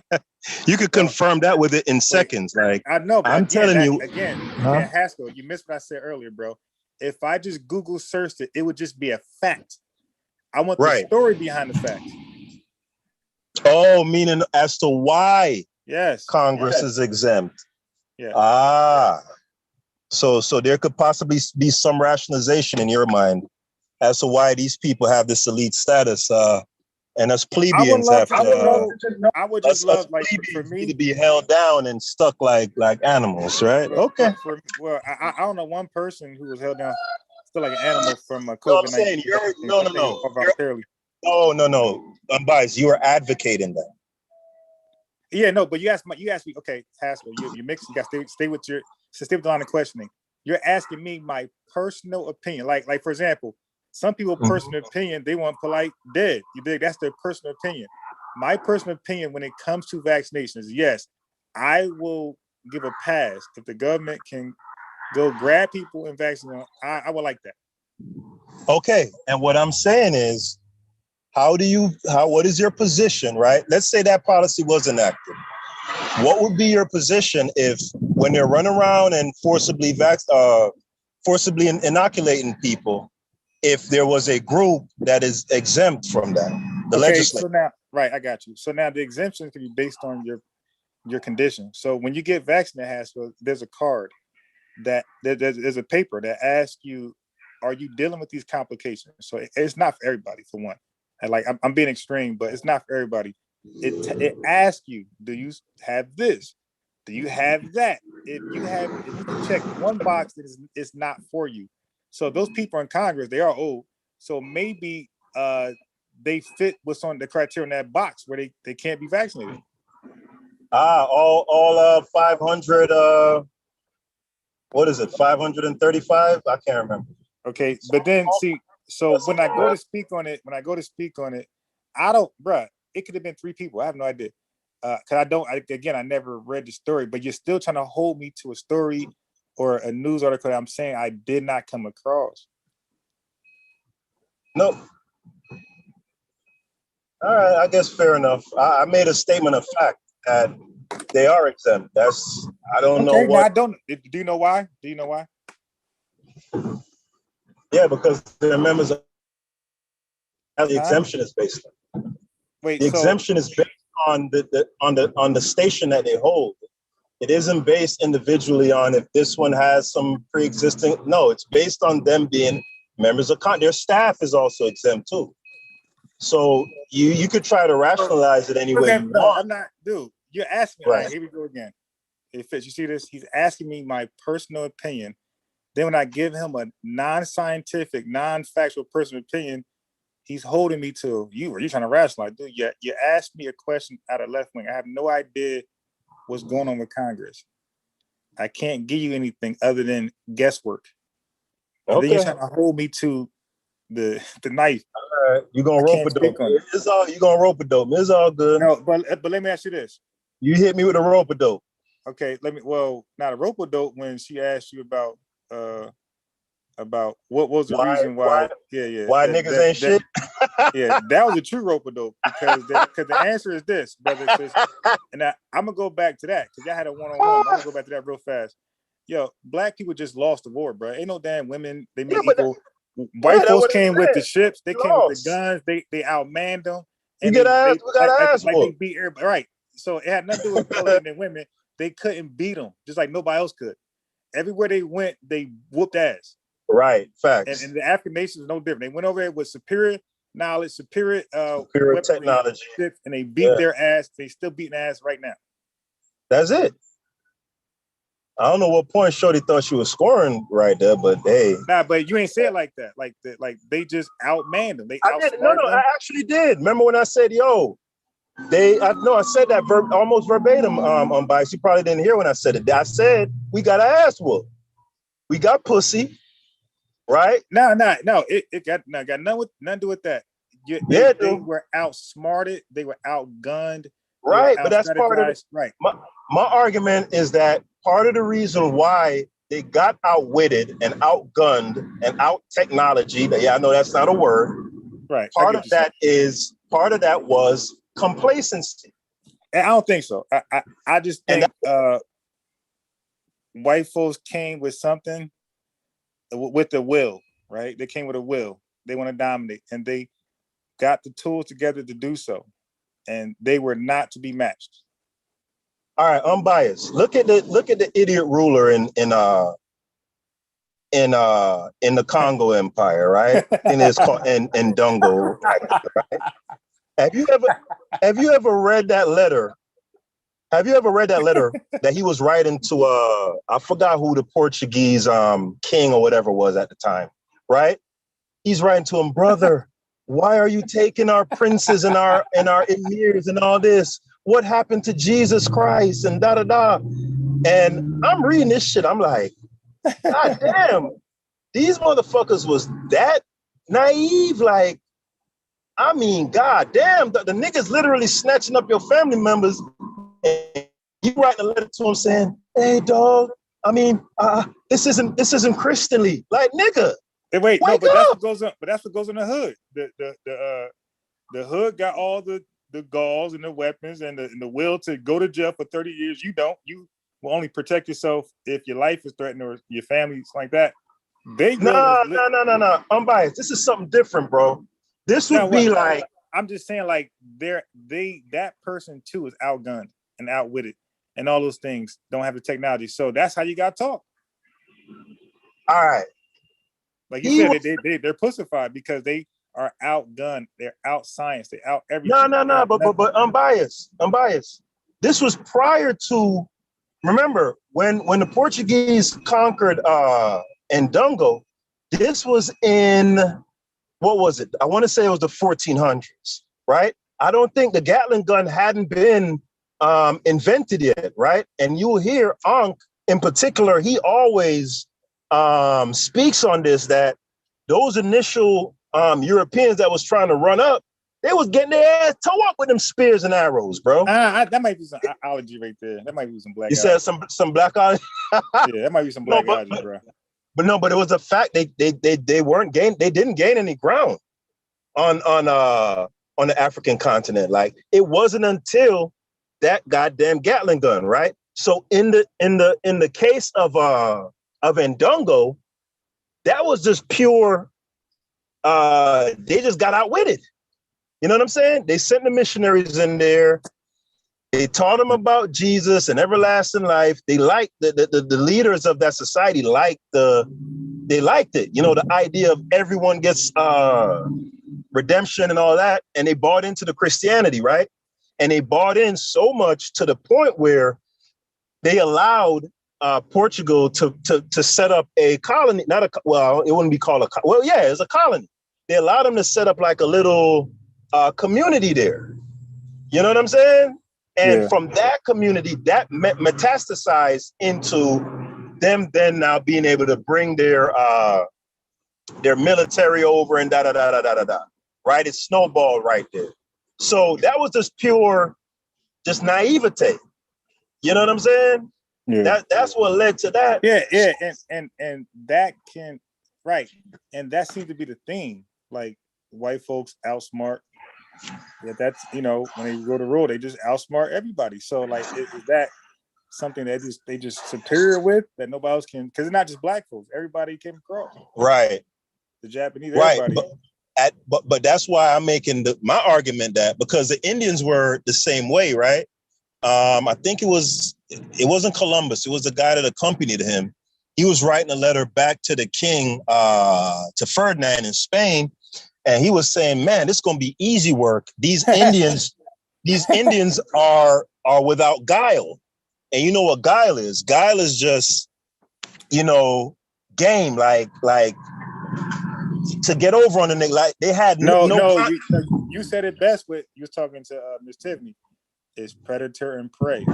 You could confirm that with it in seconds. Like I know, but I'm telling you again, Haskell, you missed what I said earlier, bro. If I just Google searched it, it would just be a fact. I want the story behind the fact. Oh, meaning as to why Congress is exempt. Yeah. So there could possibly be some rationalization in your mind as to why these people have this elite status. And us plebeians have to. I would just love, like, for me to be held down and stuck like animals, right? Okay. I don't know one person who was held down still like an animal from COVID-19. No. I'm biased. You are advocating that. Yeah, no, but you asked me. Okay, Haskell, you mix. You got to stay with the line of questioning. You're asking me my personal opinion. Like for example, some people personal opinion, they want polite dead. You dig? That's their personal opinion. My personal opinion when it comes to vaccinations, yes, I will give a pass if the government can go grab people and vaccinate. I would like that. Okay, and what I'm saying is, what is your position, right? Let's say that policy was enacted. What would be your position if, when they're running around and forcibly inoculating people, if there was a group that is exempt from that? The legislature. So now, I got you. So now the exemption can be based on your condition. So when you get vaccinated, Haskell, there's a card that there's a paper that asks you, are you dealing with these complications? So it's not for everybody, for one. And like I'm being extreme, but it's not for everybody. It asks you, do you have this? Do you have that? If you can check one box, that it's not for you. So those people in Congress, they are old. So maybe they fit what's on the criteria in that box where they can't be vaccinated. All 500 what is it, 535? I can't remember. Okay, but then see, so when I go to speak on it, I don't, bruh, it could have been 3 people. I have no idea. Cause I never read the story, but you're still trying to hold me to a story or a news article that I'm saying I did not come across. No. All right, I guess fair enough. I made a statement of fact that they are exempt. I don't know what. I don't. Do you know why? Yeah, because they're members of the exemption is based on. Wait, the exemption is based on the station that they hold. It isn't based individually on if this one has some pre-existing. No, it's based on them being members of their staff is also exempt too. So you could try to rationalize it any way you want. I'm not, dude. You're asking me. Right. All right, here we go again. Hey, Fitz, you see this? He's asking me my personal opinion. Then when I give him a non-scientific, non-factual personal opinion, he's holding me to you. Are you trying to rationalize? Dude, you asked me a question out of left wing. I have no idea what's going on with Congress. I can't give you anything other than guesswork. Okay. Then you're trying to hold me to the knife. All right, you're gonna rope a dope. It's all you're gonna rope a dope. It's all good. No, but let me ask you this. You hit me with a rope a dope. Okay, now the rope a dope when she asked you about what was the reason why why niggas ain't shit. Yeah, that was a true rope a dope because the answer is this, brother. And I'm gonna go back to that because y'all had a one-on-one. I'm gonna go back to that real fast. Yo, black people just lost the war, bro. Ain't no damn women. They made equal. White folks came with the ships. They came with the guns. They outmanned them. And we gotta ask like they beat everybody. Right. So it had nothing to do with color and women. They couldn't beat them, just like nobody else could. Everywhere they went, they whooped ass. Right. Facts. And the African nations is no different. They went over there with superior knowledge, superior technology, and they beat their ass. They still beating ass right now. That's it. I don't know what point Shorty thought she was scoring right there, but hey. Nah, but you ain't say it like that. Like they just outmanned them. I actually did. Remember when I said, yo, I said that almost verbatim on Bias. You probably didn't hear when I said it. I said, we got an ass whoop. We got pussy, right? No. It got nothing to do with that. They were outsmarted. They were outgunned. Right, but that's part of it. Right. My argument is that part of the reason why they got outwitted and outgunned and out technology. I know that's not a word. Right. Part of that was complacency. I don't think so. I just think white folks came with something with the will, right? They came with a will. They want to dominate, and they got the tools together to do so, and they were not to be matched. All right, unbiased. Look at the idiot ruler in the Congo Empire, right? And it's called in Ndongo, right? Have you ever read that letter? Have you ever read that letter that he was writing to I forgot who the Portuguese king or whatever was at the time, right? He's writing to him, brother, why are you taking our princes and our emirs and all this? What happened to Jesus Christ and da-da-da? And I'm reading this shit. I'm like, God damn, these motherfuckers was that naive. Like, I mean, God damn, the niggas literally snatching up your family members. And you write a letter to him saying, hey, dog, I mean, this isn't Christianly. Like, nigga. Wait, no, but that's what goes on. But that's what goes in the hood. The hood got all the galls and the weapons and the will to go to jail for 30 years. You don't. You will only protect yourself if your life is threatened or your family, like that. No. Unbiased. This is something different, bro. This would be like. I'm just saying, like, that person too is outgunned and outwitted, and all those things don't have the technology. So that's how you got taught. All right. Like you said, they're pussified because they are outgunned, they're out science, they're out everything. No, but unbiased. This was prior to, remember, when the Portuguese conquered Ndongo, this was in, what was it? I want to say it was the 1400s, right? I don't think the Gatling gun hadn't been invented yet, right? And you will hear Ankh in particular, he always speaks on this, that those initial Europeans that was trying to run up, they was getting their ass toe up with them spears and arrows, bro. That might be some allergy right there. That might be some black. You said some black allergy. Yeah, that might be some black allergy, bro. But it was a fact. They weren't gain. They didn't gain any ground on the African continent. Like, it wasn't until that goddamn Gatling gun, right? So in the case of Ndongo, that was just pure. They just got outwitted. You know what I'm saying? They sent the missionaries in there. They taught them about Jesus and everlasting life. They liked the leaders of that society they liked it. You know, the idea of everyone gets redemption and all that. And they bought into the Christianity, right? And they bought in so much to the point where they allowed Portugal to set up a colony. It wouldn't be called it's a colony. They allowed them to set up like a little community there. You know what I'm saying? And from that community, that metastasized into them then now being able to bring their military over and da. Right? It snowballed right there. So that was just pure, just naivete. You know what I'm saying? Yeah. That's what led to that. Yeah. And that can, right. And that seems to be the theme. Like, white folks outsmart. Yeah, that's, you know, when they go to rule, they just outsmart everybody. So, like, is that something that they just superior with that nobody else can? Because it's not just black folks. Everybody came across. Right. The Japanese. Right. Everybody. But that's why I'm making my argument that because the Indians were the same way, right? I think it wasn't Columbus. It was the guy that accompanied him. He was writing a letter back to the king, to Ferdinand in Spain. And he was saying, man, this is going to be easy work. These Indians are without guile. And you know what guile is? Guile is just, you know, game, like to get over on the nigga. Like, they had you said it best with, you was talking to Miss Tiffany. It's predator and prey.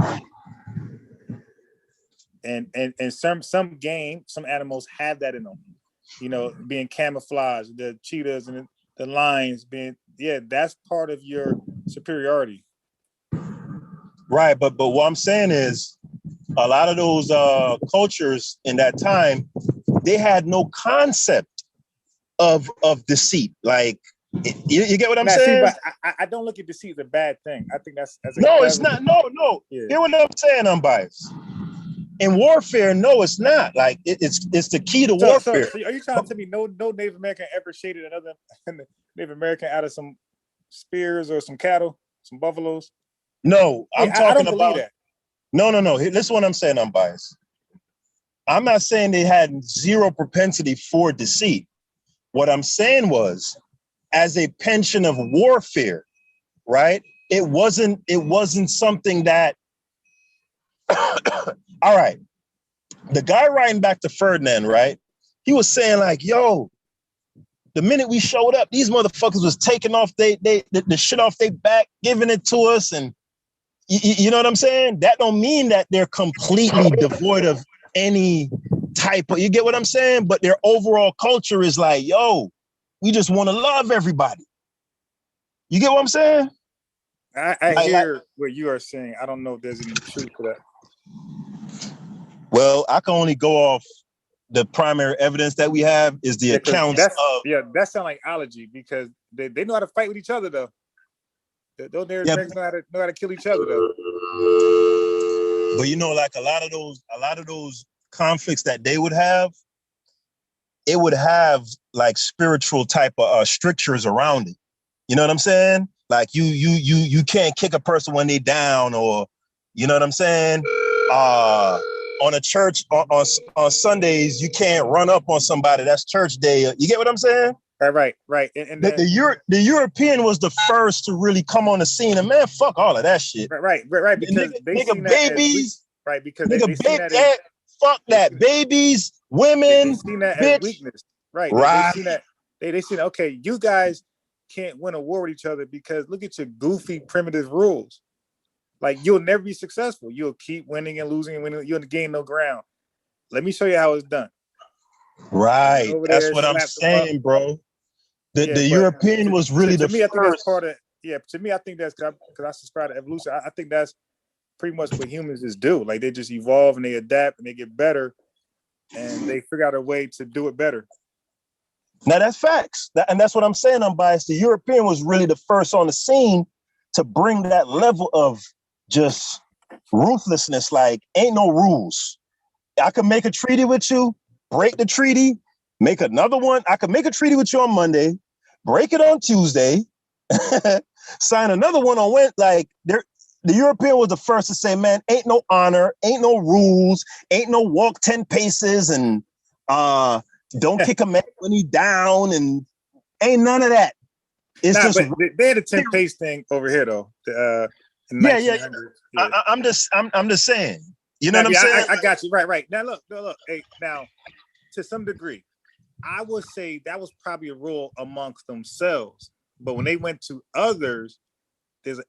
And some animals have that in them. You know, being camouflaged, the cheetahs and the lions being, that's part of your superiority. Right, but what I'm saying is a lot of those cultures in that time, they had no concept of deceit. Like, you get what I'm saying? See, but I don't look at deceit as a bad thing. I think that's no, it's not. No. Yeah. Hear what I'm saying, unbiased. In warfare, no, it's not. Like, it's the key to warfare. So are you trying to tell me no Native American ever shaded another Native American out of some spears or some cattle, some buffaloes? No, I'm talking I don't about that. No. Listen to what I'm saying, unbiased. I'm not saying they had zero propensity for deceit. What I'm saying was, as a pension of warfare, right? It wasn't something that all right. The guy writing back to Ferdinand, right? He was saying, like, yo, the minute we showed up, these motherfuckers was taking off the shit off their back, giving it to us. And you know what I'm saying? That don't mean that they're completely devoid of any type of, you get what I'm saying? But their overall culture is like, yo, we just want to love everybody. You get what I'm saying? I hear what you are saying. I don't know if there's any truth to that. Well, I can only go off the primary evidence that we have is the accounts of. Yeah, that sounds like allergy because they know how to fight with each other though. Those Americans know how to kill each other though. But you know, like a lot of those conflicts that they would have, it would have like spiritual type of strictures around it. You know what I'm saying? Like you can't kick a person when they down, or you know what I'm saying? On a church on Sundays, you can't run up on somebody. That's church day. You get what I'm saying? Right. And the European was the first to really come on the scene, and man, fuck all of that shit. Right. Because nigga babies. Right, because nigga fuck that. Babies, women, they seen that bitch. As weakness. Right. They seen that. They seen, okay, you guys can't win a war with each other because look at your goofy primitive rules. Like you'll never be successful. You'll keep winning and losing and winning. You'll gain no ground. Let me show you how it's done. Right. Over That's there, what I'm slap them up. saying, bro. The Yeah, the but European was really to the me, I think that's first. part of. Yeah, to me, I think that's because I subscribe to evolution. I think that's pretty much what humans just do. Like they just evolve and they adapt and they get better, and they figure out a way to do it better. Now that's facts. And that's what I'm saying, unbiased. The European was really the first on the scene to bring that level of just ruthlessness. Like, ain't no rules. I could make a treaty with you, break the treaty, make another one. I could make a treaty with you on Monday, break it on Tuesday, sign another one on Wednesday. Like, the European was the first to say, man, ain't no honor, ain't no rules, ain't no walk 10 paces and don't kick a man when he down, and ain't none of that. It's Nah, just but they had a 10 pace thing over here though. In yeah. 1900s. Yeah. I'm just saying. You know what I'm yeah, saying? I got you. Right. Now look. Hey, now to some degree, I would say that was probably a rule amongst themselves. But when they went to others,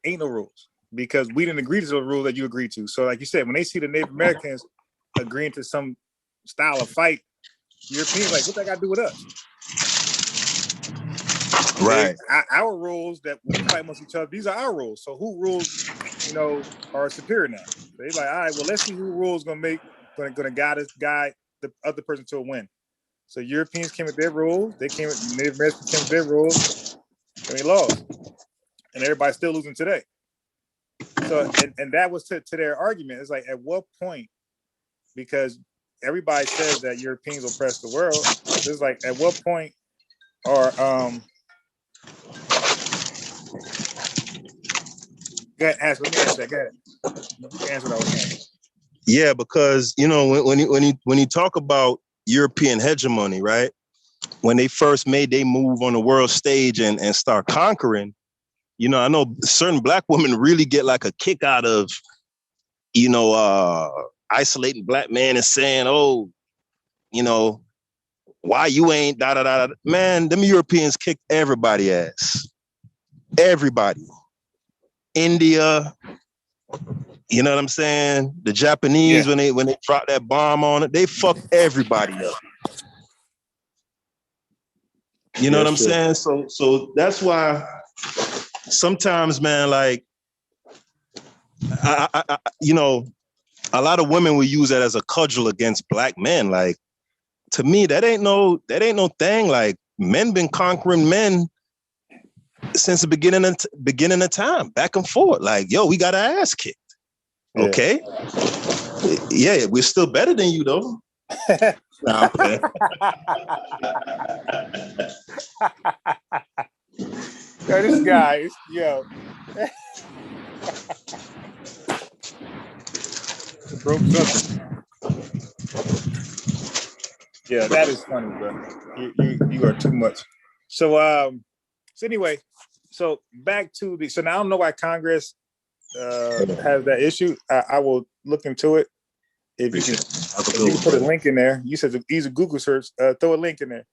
ain't no rules because we didn't agree to the rule that you agreed to. So, like you said, when they see the Native Americans agreeing to some style of fight, Europeans like, what that got to do with us? Right. Our rules that we fight amongst each other, these are our rules. So who rules, are superior now? They're like, all right, well, let's see who rules gonna guide the other person to a win. So Europeans came with their rules, Native Americans came with their rules, and they lost. And everybody's still losing today. So and that was to their argument. It's like, at what point, because everybody says that Europeans oppress the world, it's like, at what point are let me answer that. Go ahead. You can answer what I was saying. Yeah, because when you talk about European hegemony, right? When they first made their move on the world stage and start conquering, I know certain black women really get like a kick out of, isolating black men and saying, oh, why you ain't da da da. Man, them Europeans kicked everybody ass. Everybody. India, you know what I'm saying? The Japanese, when they dropped that bomb on it, they fucked everybody up. You know what I'm saying? So that's why sometimes, man, like I a lot of women will use that as a cudgel against black men. Like, to me, that ain't no thing. Like, men been conquering men since the beginning of time, back and forth. Like, yo, we got our ass kicked. Yeah. Okay. Yeah, we're still better than you though. Nah, I'm playing. Yo, this guy, broke something. Yeah, that is funny, bro. You are too much. So anyway, so back to so now I don't know why Congress has that issue. I will look into it. If you can put a link in there. You said easy Google search. Throw a link in there.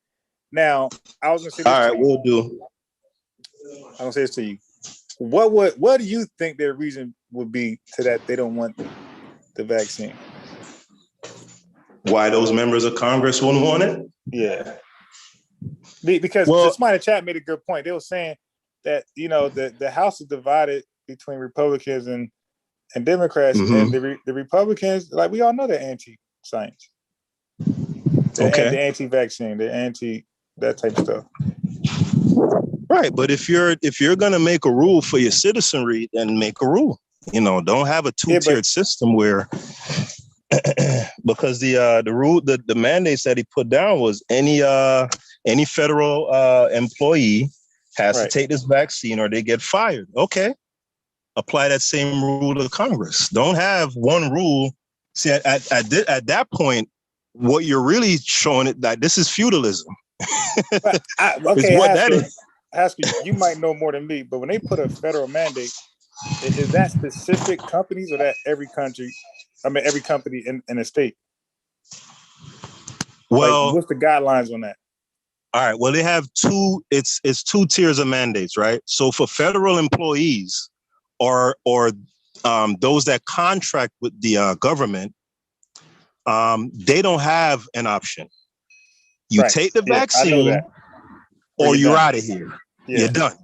Now, I was gonna say this. All right, we'll do. I'm gonna say this to you. What do you think their reason would be to that they don't want the vaccine? Why those members of Congress wouldn't want it? Yeah. Because somebody in the chat made a good point. They were saying that, the House is divided between Republicans and Democrats, and the Republicans, like, we all know, they're anti-science. They're anti-vaccine. They're anti that type of stuff. Right, but if you're gonna make a rule for your citizenry, then make a rule. Don't have a two-tiered system where because the rule, the mandates that he put down was any federal employee has to take this vaccine or they get fired. Okay. Apply that same rule to Congress. Don't have one rule. See, at that point, what you're really showing it that this is feudalism. Haskell, you might know more than me, but when they put a federal mandate, is that specific companies or that every country? I mean, every company in a state. Well, like, what's the guidelines on that? All right. Well, they have two. It's 2 tiers of mandates, right? So for federal employees, or those that contract with the government, they don't have an option. You Right. take the Yeah, I know vaccine that. or you're you're done. out of here. Yeah. You're done.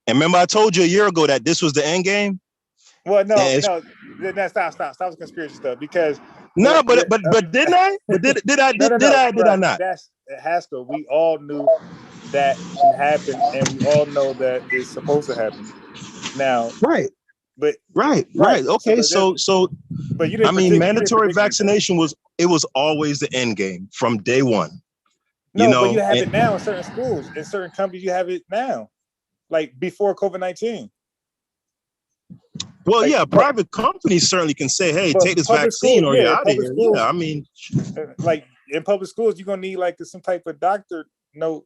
And remember, I told you a year ago that this was the end game. Well, no, And it's- no. Stop the conspiracy stuff because No, but didn't I? But did I? no, Did I bruh, not? That's Haskell. We all knew that can happen, and we all know that it's supposed to happen. Now, Right. but Right. Okay. So but you didn't. I mean, predict- mandatory you didn't predict vaccination was always the end game from day one. No, You know, but you have and- it now in certain schools, in certain companies. You have it now, like before COVID-19. Well, Like, yeah, private companies certainly can say, "Hey, but take this public vaccine, schools, or you're yeah, out of public here." schools- Yeah, I mean, Like in public schools, you're gonna need like some type of doctor note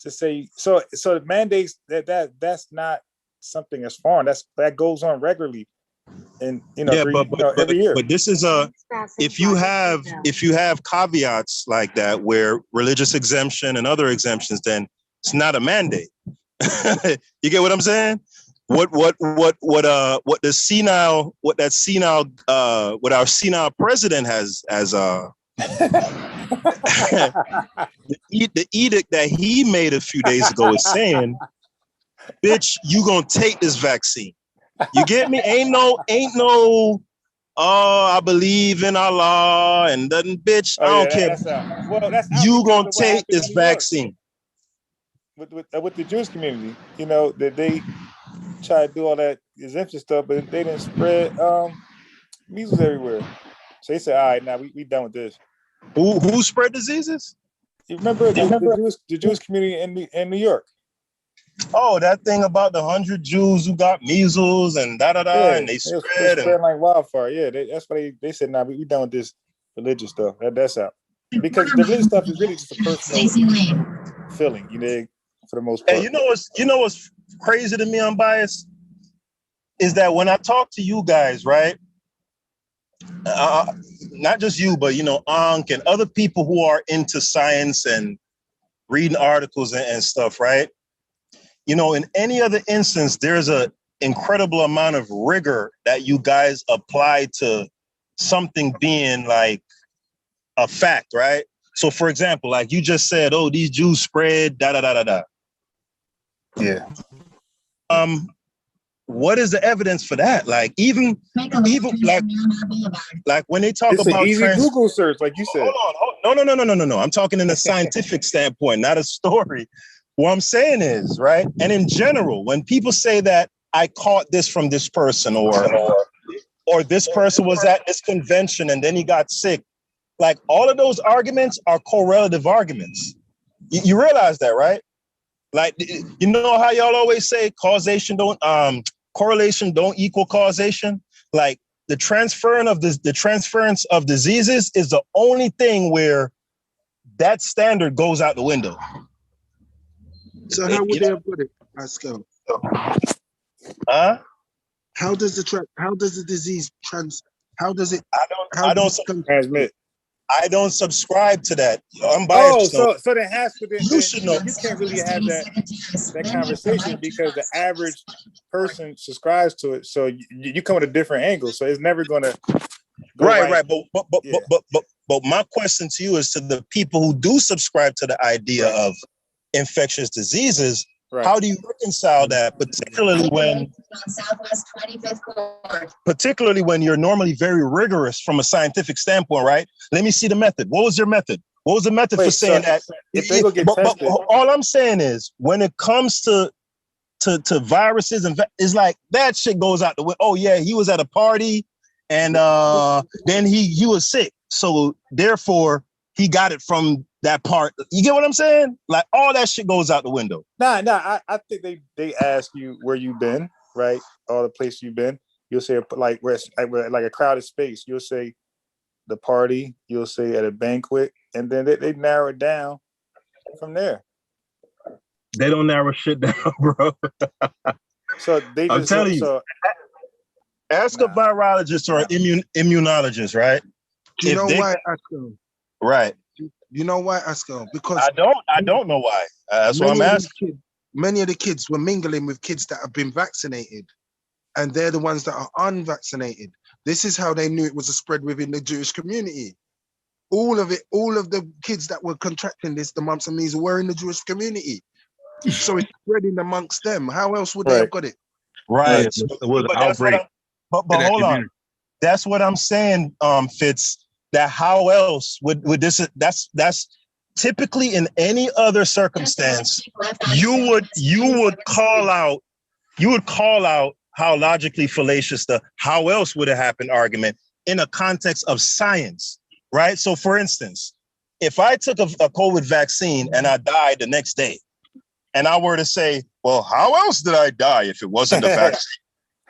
to say. So the mandates that's not something that's foreign. That goes on regularly, and yeah, every year. but this is if you have caveats like that where religious exemption and other exemptions, then it's not a mandate. You get what I'm saying? What our senile president has the edict that he made a few days ago is saying, "Bitch, you gonna take this vaccine." You get me? Ain't no. Oh, I believe in Allah and nothing, bitch. I don't care. That's out You because gonna of what take happened in this New York vaccine. with the Jewish community. You know that they try to do all that exemption stuff, but they didn't spread measles everywhere. So they said, "All right, now we done with this." Who spread diseases? You remember the Jewish community in New York? Oh, that thing about the 100 Jews who got measles and and they spread and like wildfire. Yeah, that's why they said, "Nah, we done with this religious stuff. That's out." Because the religious stuff is really just a personal feeling, for the most part. And you know what's crazy to me, unbiased, is that when I talk to you guys, right? Not just you, but Ankh and other people who are into science and reading articles and stuff, right? In any other instance, there's a incredible amount of rigor that you guys apply to something being like a fact, right? So, for example, like you just said, "Oh, these Jews spread Yeah. What is the evidence for that? Like even like when they talk It's about an easy Google search, like you said. Hold on. No. I'm talking in a scientific standpoint, not a story. What I'm saying is, right? And in general, when people say that I caught this from this person or this person was at this convention and then he got sick, like all of those arguments are correlative arguments. You realize that, right? Like, you know how y'all always say correlation don't equal causation? Like the transference of diseases is the only thing where that standard goes out the window. So how would they have put it, Pascal? Huh? How does the disease transmit? I don't subscribe to that. I'm biased. So then Haskell, you should know. You can't really have that conversation because the average person subscribes to it. So you come at a different angle. So it's never going to go right. But my question to you is to the people who do subscribe to the idea of infectious diseases. Right. How do you reconcile that, particularly when you're normally very rigorous from a scientific standpoint, right? Let me see the method. What was your method? What was the method for saying that? If they go get tested, all I'm saying is when it comes to viruses and it's like that shit goes out the way. Oh yeah, he was at a party and then he was sick, so therefore he got it from that part. You get what I'm saying? Like all that shit goes out the window. Nah. I think they ask you where you've been, right? All the places you've been. You'll say like where like a crowded space. You'll say the party. You'll say at a banquet, and then they narrow it down from there. They don't narrow shit down, bro. So they just. I'm telling you. Ask a virologist or an immunologist, right? Do you know why, Askel? Right. You know why, Askel? Because I don't know why. That's what I'm asking. Many of the kids were mingling with kids that have been vaccinated, and they're the ones that are unvaccinated. This is how they knew it was a spread within the Jewish community. All of it, all of the kids that were contracting this, the mumps and measles, were in the Jewish community. So it's spreading amongst them. How else would they have got it? Right. It was an But that's what outbreak. but in that hold on. community. That's what I'm saying, Fitz. That how else would this? That's typically in any other circumstance, you would call out how logically fallacious the how else would it happen argument in a context of science, right? So, for instance, if I took a COVID vaccine and I died the next day, and I were to say, well, how else did I die if it wasn't a vaccine?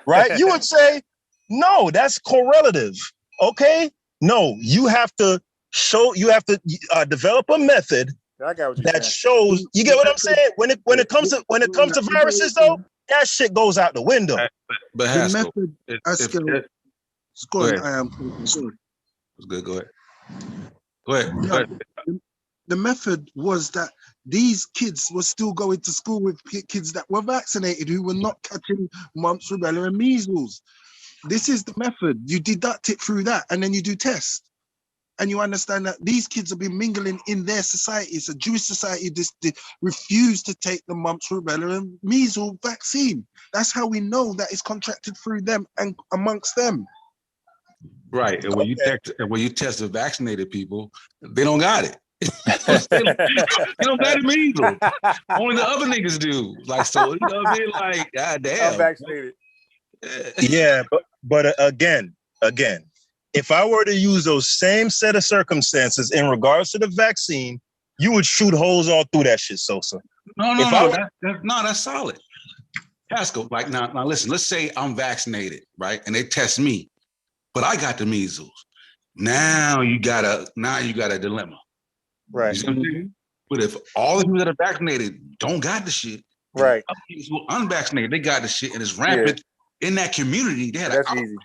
Right? You would say, no, that's correlative. Okay? No, you have to develop a method I got what you're that saying. shows. You get what I'm saying? When it comes to viruses, though, that shit goes out the window. But The Haskell, method, if Haskell, that- go go on, ahead. I am. it's good. Go ahead. Go ahead. Go Yeah, ahead. the method was that these kids were still going to school with kids that were vaccinated who were not catching mumps, rubella, and measles. This is the method. You deduct it through that, and then you do tests. And you understand that these kids have been mingling in their society. It's a Jewish society. They refuse to take the mumps, rubella, and measles vaccine. That's how we know that it's contracted through them and amongst them. Right. And when you test the vaccinated people, they don't got it. They don't got it measles. Only the other niggas do. Like, so, you know what I mean? Like, god damn. I'm vaccinated. Yeah, but again, if I were to use those same set of circumstances in regards to the vaccine, you would shoot holes all through that shit, Sosa. That's solid. Haskell, like now listen, let's say I'm vaccinated, right? And they test me, but I got the measles. Now you got a dilemma. Right. You see what I'm saying? But if all the people that are vaccinated don't got the shit, Right. other people who are unvaccinated, they got the shit and it's rampant in that community. They had That's easy.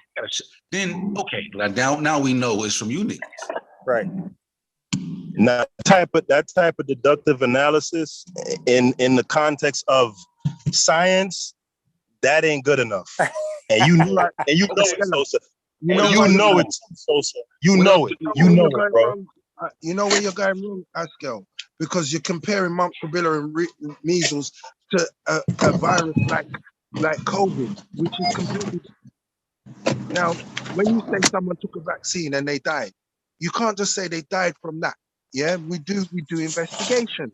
then okay, like now we know it's from you niggas. Right. Now, that type of deductive analysis in the context of science, that ain't good enough. And you know it, Sosa. You know it, Sosa. You know it, bro. You know where you're going wrong, Haskell, because you're comparing mumps, rubella, and measles to a virus like COVID, which is completely. Now, when you say someone took a vaccine and they died, you can't just say they died from that. Yeah, we do investigation.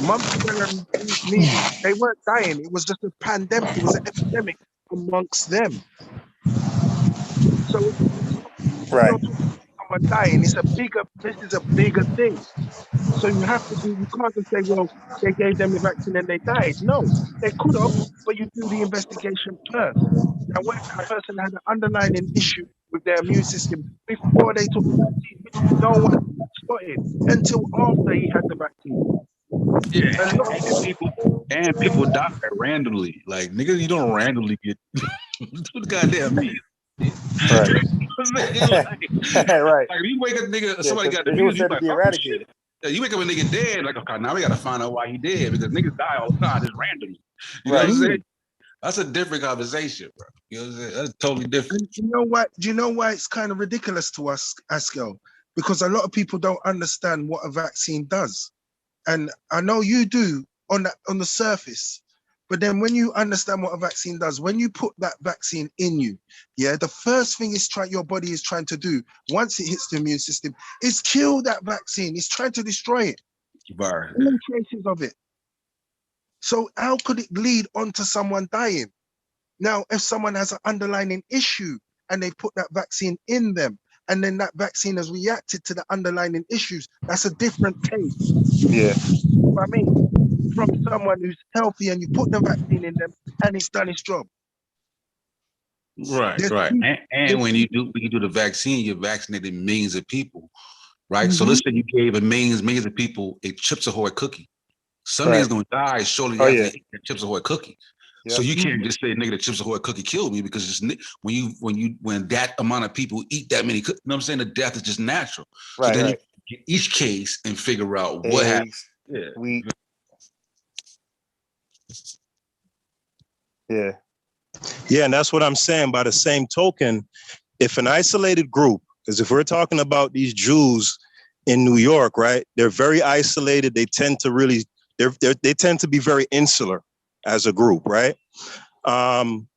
Mumps, rubella, and measles, they weren't dying. It was just a pandemic. It was an epidemic amongst them. So, Right. someone dying, this is a bigger thing. So you can't just say, well, they gave them the vaccine and they died. No, they could have, but you do the investigation first. Now, what if that person had an underlying issue with their immune system before they took the vaccine, which no one spotted until after he had the vaccine? Yeah, and people die randomly. Like, nigga, you don't randomly get goddamn me. Right. Right. Like, if you wake up, nigga, somebody got the the Jew news, said to like, be oh, eradicated. shit. You wake up a nigga dead, like, okay, now we gotta find out why he dead, because niggas die all the time, just randomly. You know what I'm saying? That's a different conversation, bro. You know what I'm saying? That's totally different. And you know what? Do you know why it's kind of ridiculous to us, Haskell? Because a lot of people don't understand what a vaccine does. And I know you do on the surface. But then when you understand what a vaccine does, when you put that vaccine in you, yeah, the first thing your body is trying to do once it hits the immune system is kill that vaccine. It's trying to destroy it. Virus. All traces of it. So how could it lead on to someone dying? Now, if someone has an underlying issue and they put that vaccine in them, and then that vaccine has reacted to the underlying issues, that's a different case. Yeah. I mean, from someone who's healthy and you put the vaccine in them and it's done its job. Right. And when you do the vaccine, you're vaccinating millions of people, right? Mm-hmm. So let's say you gave millions of people a Chips Ahoy cookie. Somebody's gonna die shortly after they eat the Chips Ahoy cookie. Yep. So you can't just say, nigga, the Chips Ahoy cookie killed me, because it's, when that amount of people eat that many cookies, you know what I'm saying? The death is just natural. Right, so then you get each case and figure out what happened. Yeah. Yeah. Yeah, and that's what I'm saying. By the same token, if an isolated group, because if we're talking about these Jews in New York, right, they're very isolated. They tend to really, they tend to be very insular as a group, right? Them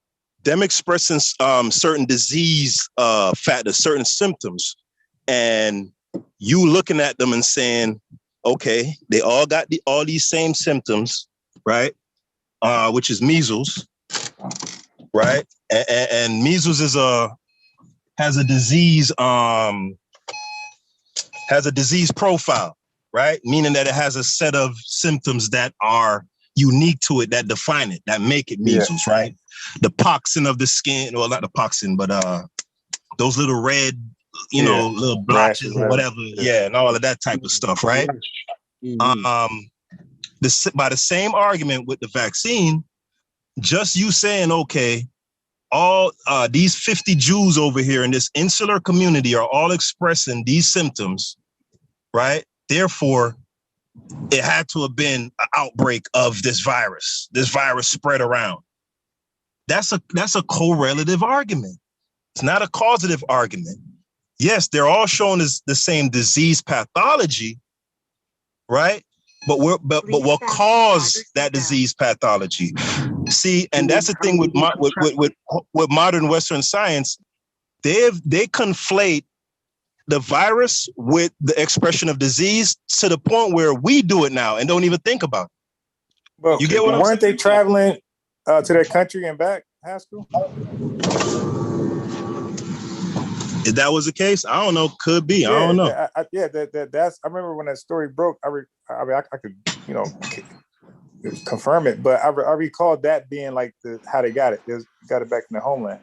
expressing certain disease factors, certain symptoms, and you looking at them and saying, okay, they all got all these same symptoms, right? Which is measles, right? And measles has a disease profile, right? Meaning that it has a set of symptoms that are unique to it, that define it, that make it measles, right? The poxin of the skin, well, not the poxin, but those little red, little blotches or whatever, and all of that type of stuff, right? Mm-hmm. By the same argument with the vaccine, just you saying, okay, all these 50 Jews over here in this insular community are all expressing these symptoms, right? Therefore, it had to have been an outbreak of this virus. This virus spread around. That's a correlative argument. It's not a causative argument. Yes, they're all showing us the same disease pathology, right? But what caused that disease pathology? See, and that's the thing with modern Western science. They conflate the virus with the expression of disease to the point where we do it now and don't even think about it. Well, you get what I'm saying? Weren't they traveling to their country and back, Haskell? If that was the case, I don't know. Could be. I don't know. That's. I remember when that story broke. I could, confirm it, but I recall that being like how they got it. They got it back in the homeland.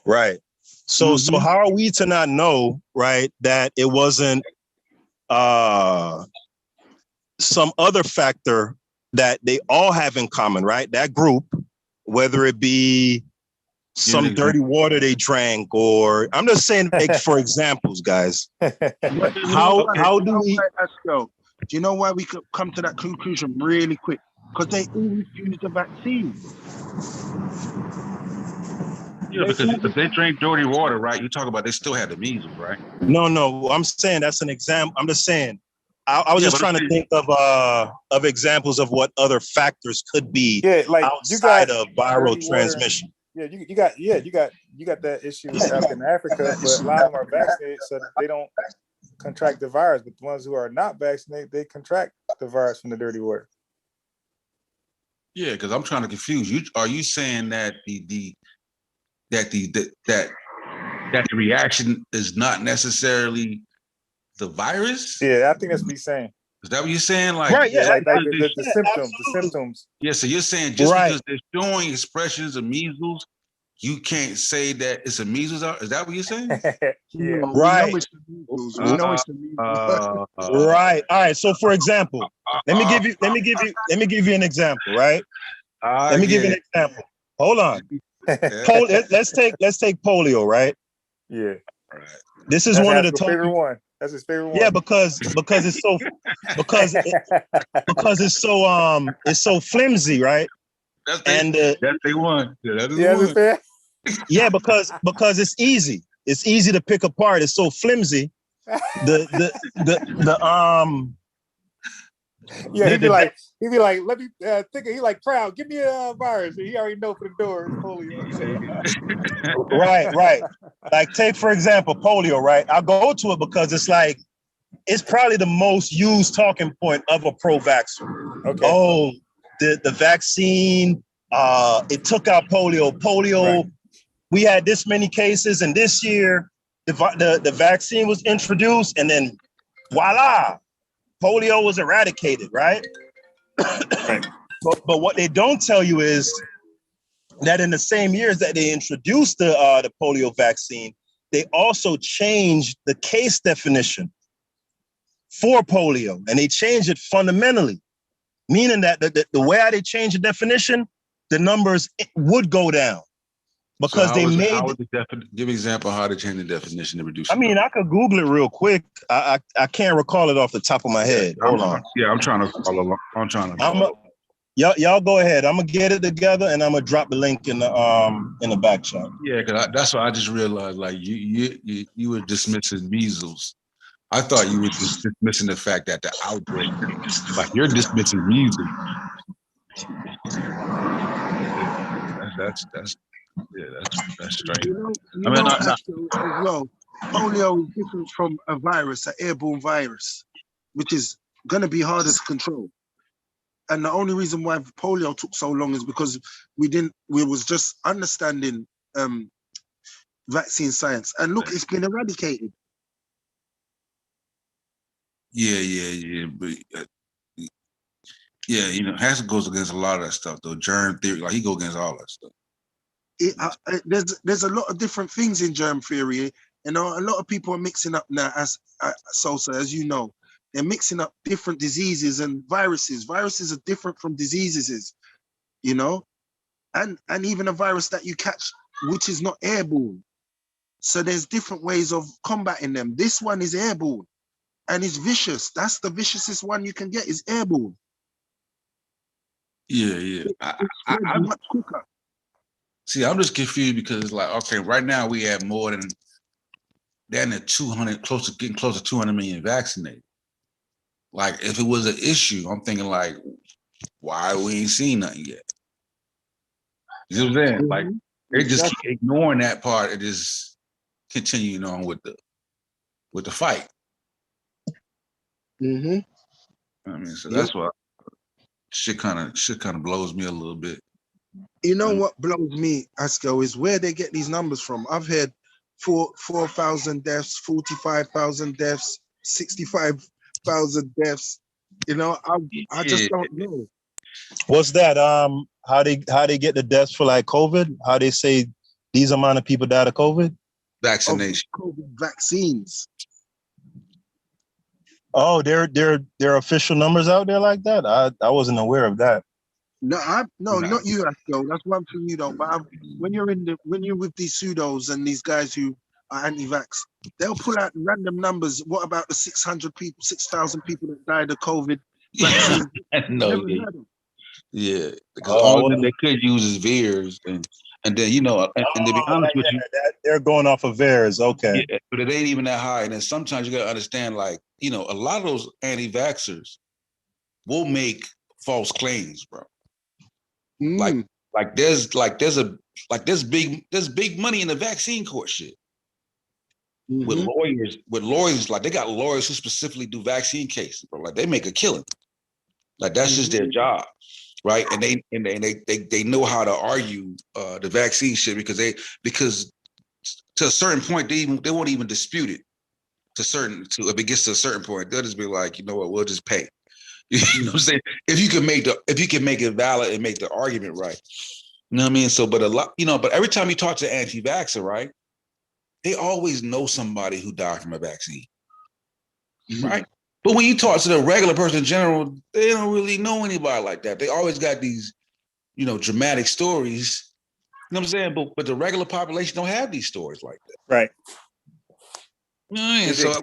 Right. So how are we to not know, right, that it wasn't some other factor that they all have in common, right? That group, whether it be some dirty water they drank, or I'm just saying, for examples, guys. How do we? Let's go. Do you know why we could come to that conclusion really quick? Because they all refused the vaccine. Yeah, because if they drink dirty water, right? You talk about they still had the measles, right? No. I'm saying that's an example. I'm just saying. I was just trying to think of examples of what other factors could be outside of viral transmission. Yeah, you got that issue out in Africa, but a lot of them are vaccinated, so they don't contract the virus. But the ones who are not vaccinated, they contract the virus from the dirty water. Yeah, because I'm trying to confuse you. Are you saying that the reaction is not necessarily the virus? Yeah, I think that's what he's saying. Is that what you're saying? Like, right? Yeah, the symptoms. Yeah, so you're saying just because they're showing expressions of measles, you can't say that it's a measles. Is that what you're saying? Yeah. Right. Right. All right. So, for example, let me give you an example. Right. Let me give you an example. Hold on. Let's take polio. Right. Yeah. This is one of the favorite one. That's his favorite one. Yeah, because it's so flimsy, right? That's they one. Yeah, because it's easy. It's easy to pick apart. It's so flimsy. Yeah, he'd be like, let me think. He like proud. Give me a virus. He already know for the door. Polio. Right. Like take for example polio. Right, I go to it because it's probably the most used talking point of a pro-vaxxer. Okay. Oh, the vaccine. It took out polio. Right. We had this many cases, and this year the vaccine was introduced, and then voila. Polio was eradicated, right? But what they don't tell you is that in the same years that they introduced the polio vaccine, they also changed the case definition for polio, and they changed it fundamentally, meaning that the way they changed the definition, the numbers would go down. Because give an example of how they changed the definition to reduce. I mean, I could Google it real quick. I can't recall it off the top of my head. Hold on. Yeah, I'm trying to follow along. Y'all go ahead. I'm gonna get it together and I'm gonna drop the link in the back chat. Yeah, because that's what I just realized. Like you were dismissing measles. I thought you were just dismissing the fact that the outbreak, like you're dismissing measles. That's strange. As well, polio is different from a virus, an airborne virus, which is gonna be harder to control. And the only reason why polio took so long is because we was just understanding vaccine science. And look, it's been eradicated. Yeah, but yeah, Haskell goes against a lot of that stuff though. Germ theory, like he goes against all that stuff. There's a lot of different things in germ theory. A lot of people are mixing up now, as Sosa, as you know, they're mixing up different diseases and viruses. Viruses are different from diseases, and even a virus that you catch, which is not airborne. So there's different ways of combating them. This one is airborne and it's vicious. That's the viciousest one you can get, is airborne. Yeah. I'm much quicker. See, I'm just confused because it's like, okay, right now we have more than 200, getting close to 200 million vaccinated. Like, if it was an issue, I'm thinking like, why we ain't seen nothing yet? You know what I'm saying? Mm-hmm. Like, they just keep ignoring that part and just continuing on with the fight. Mm-hmm. I mean, so that's why shit kind of blows me a little bit. You know what blows me, Asko, is where they get these numbers from. I've heard 4,000 deaths, 45,000 deaths, 65,000 deaths. I just don't know. What's that? How they get the deaths for like COVID? How they say these amount of people died of COVID? Vaccination. Of COVID vaccines. Oh, there are official numbers out there like that? I wasn't aware of that. No, not you, Asko. That's one thing you don't. But when you're with these pseudos and these guys who are anti-vax, they'll pull out random numbers. What about the 600 people, 6,000 people that died of COVID vaccine? No, yeah. Because all that they could use is VAERS, and then and to be honest with you, they're going off of VAERS. Okay, yeah, but it ain't even that high. And then sometimes you gotta understand, like, a lot of those anti-vaxxers will make false claims, bro. Like there's big money in the vaccine court shit. Mm-hmm. With lawyers, like they got lawyers who specifically do vaccine cases, bro. Like they make a killing. Like that's just their job, right? And they know how to argue the vaccine shit because to a certain point they won't even dispute it. If it gets to a certain point, they'll just be like, you know what, we'll just pay. You know what I'm saying? If you can make it valid and make the argument right. You know what I mean? So, but but every time you talk to anti-vaxxer, right, they always know somebody who died from a vaccine. Right? But when you talk to the regular person in general, they don't really know anybody like that. They always got these, dramatic stories. You know what I'm saying? But the regular population don't have these stories like that. Right. So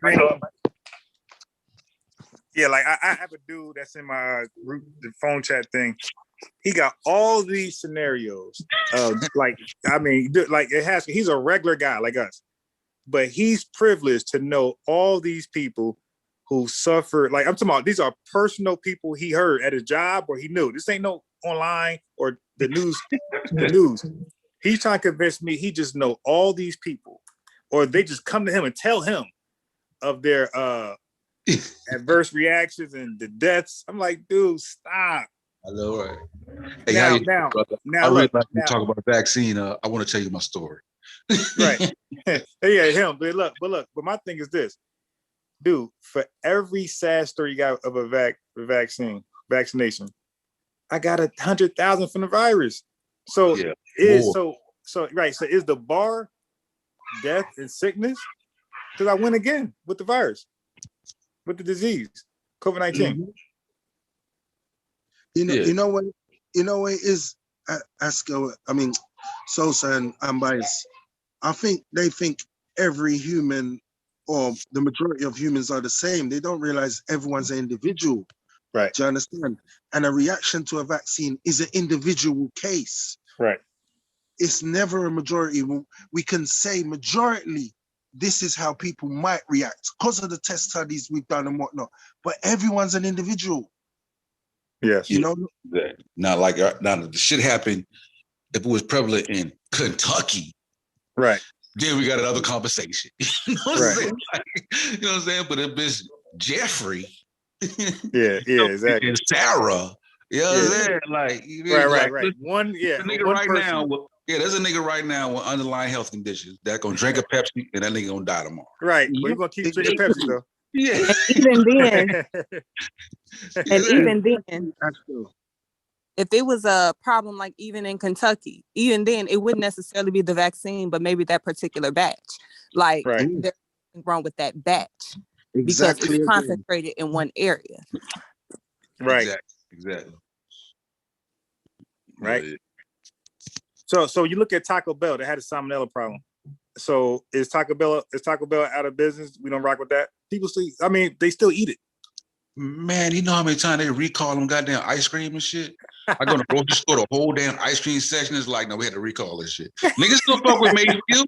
yeah, like I have a dude that's in my group, the phone chat thing. He got all these scenarios. He's a regular guy like us, but he's privileged to know all these people who suffered. Like I'm talking about, these are personal people he heard at his job or he knew. This ain't no online or the news. The news. He's trying to convince me he just know all these people, or they just come to him and tell him of their adverse reactions and the deaths. I'm like, dude, stop. I know, right? Hey, now, I really like to talk about the vaccine. I want to tell you my story. Right. Yeah, him. But my thing is this, dude. For every sad story you got of a vaccination, I got 100,000 from the virus. So So is the bar death and sickness? Because I win again with the virus, with the disease, COVID-19. Mm-hmm. You know what it is, Asko. I mean, Sosa and Ambais. I think they think every human or the majority of humans are the same. They don't realize everyone's an individual. Right. Do you understand? and a reaction to a vaccine is an individual case. Right. It's never a majority. We can say majority, this is how people might react because of the test studies we've done and whatnot. But everyone's an individual. Yes. You know? Now, like, now the shit happened, if it was prevalent in Kentucky, Right. then we got another conversation. You know what I'm saying? Like, you know what I'm saying? But if it's Jeffrey, Yeah, exactly. and Sarah, you know what I'm saying? Like, Right. One, the nigga one right person. now, there's a nigga right now with underlying health conditions that gonna drink a Pepsi and that nigga gonna die tomorrow. Right, but you're gonna keep drinking Pepsi though. Yeah. Even then, and even then, That's true. if it was a problem like even in Kentucky, even then it wouldn't necessarily be the vaccine, but maybe that particular batch. Like Right. there's nothing wrong with that batch because Exactly. it's concentrated in one area. Right. Exactly. Right. Yeah. So you look at Taco Bell, they had a salmonella problem. So is Taco Bell out of business? We don't rock with that. People still, I mean, they still eat it. Man, you know how many times they recall them goddamn ice cream and shit? I go to the grocery store, the whole damn ice cream section is like, no, we had to recall this shit. Niggas still fuck with Mayfield. You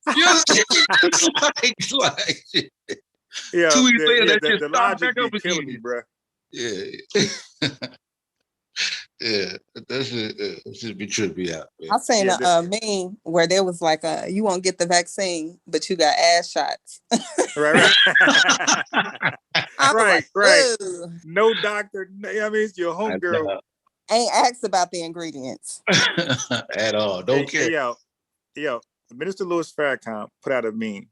know, it's like shit. Yeah, 2 weeks later, that shit the stopped logic back up be killing again. me, bro. Yeah. Yeah, that should be trippy out. Man. I seen a meme where there was like you won't get the vaccine, but you got ass shots. Right. Right. No doctor. I mean, it's your homegirl. Ain't asked about the ingredients at all. Don't care. Yo, Minister Louis Farrakhan put out a meme.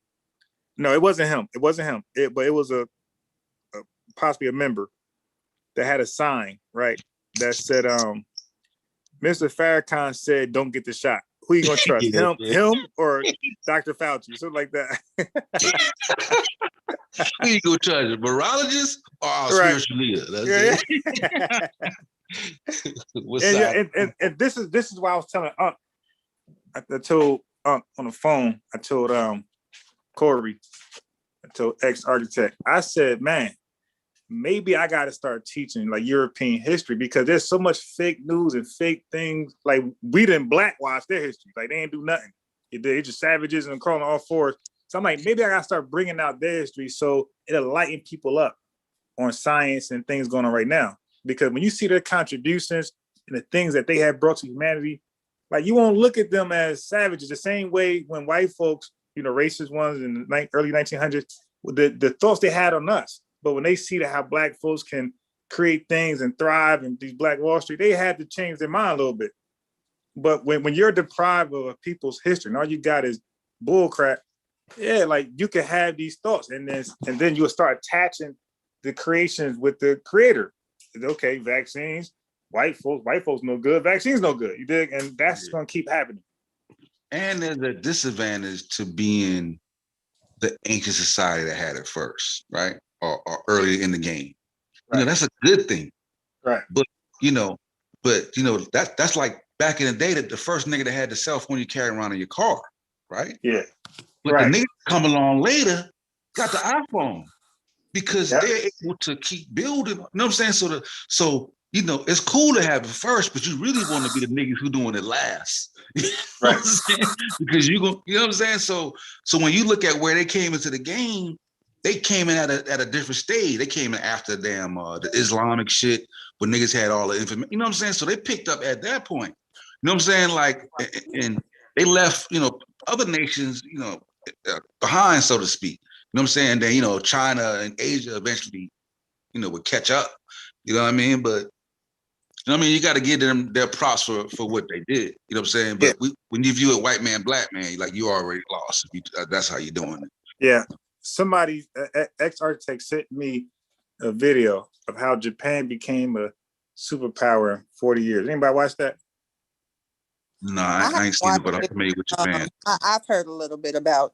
No, it wasn't him. But it was a possibly a member that had a sign, right, that said, Mr. Farrakhan said, don't get the shot. Who you gonna trust? Him or Dr. Fauci? Something like that. Who you gonna trust? A virologist or our spiritual leader? That's it. And this is why I was telling Unc. I told Unc on the phone. I told Corey. I told ex-architect. I said, man, maybe I got to start teaching like European history because there's so much fake news and fake things. Like we didn't blackwash their history. Like they ain't do nothing. They're just savages and crawling all fours. So I'm like, maybe I got to start bringing out their history so it'll lighten people up on science and things going on right now. Because when you see their contributions and the things that they have brought to humanity, like you won't look at them as savages the same way when white folks, you know, racist ones in the early 1900s, the thoughts they had on us. But when they see that how Black folks can create things and thrive in these Black Wall Street, they had to change their mind a little bit. But when you're deprived of a people's history and all you got is bull crap, yeah, like you can have these thoughts and then you'll start attaching the creations with the creator. Okay, vaccines, white folks no good, vaccines no good. You dig? And that's gonna keep happening. And there's a disadvantage to being the ancient society that had it first, right? Or early in the game. Right. You know, that's a good thing. Right. But that's like back in the day that the first nigga that had the cell phone you carry around in your car, right? Yeah. But the niggas come along later got the iPhone because they're able to keep building. You know what I'm saying? So you know, it's cool to have it first, but you really want to be the niggas who doing it last. You know what I'm saying? Because you know what I'm saying? So when you look at where they came into the game, they came in at a different stage. They came in after the Islamic shit, but niggas had all the information. You know what I'm saying? So they picked up at that point. You know what I'm saying? Like, and they left, you know, other nations, you know, behind, so to speak. You know what I'm saying? Then, you know, China and Asia eventually, you know, would catch up. You know what I mean? But you know what I mean? You got to give them their props for what they did. You know what I'm saying? But when you view it white man, black man, like you already lost. That's how you're doing it. Yeah. Somebody, ex-architect sent me a video of how Japan became a superpower in 40 years. Anybody watch that? No, I ain't seen it, but I'm familiar with Japan. I've heard a little bit about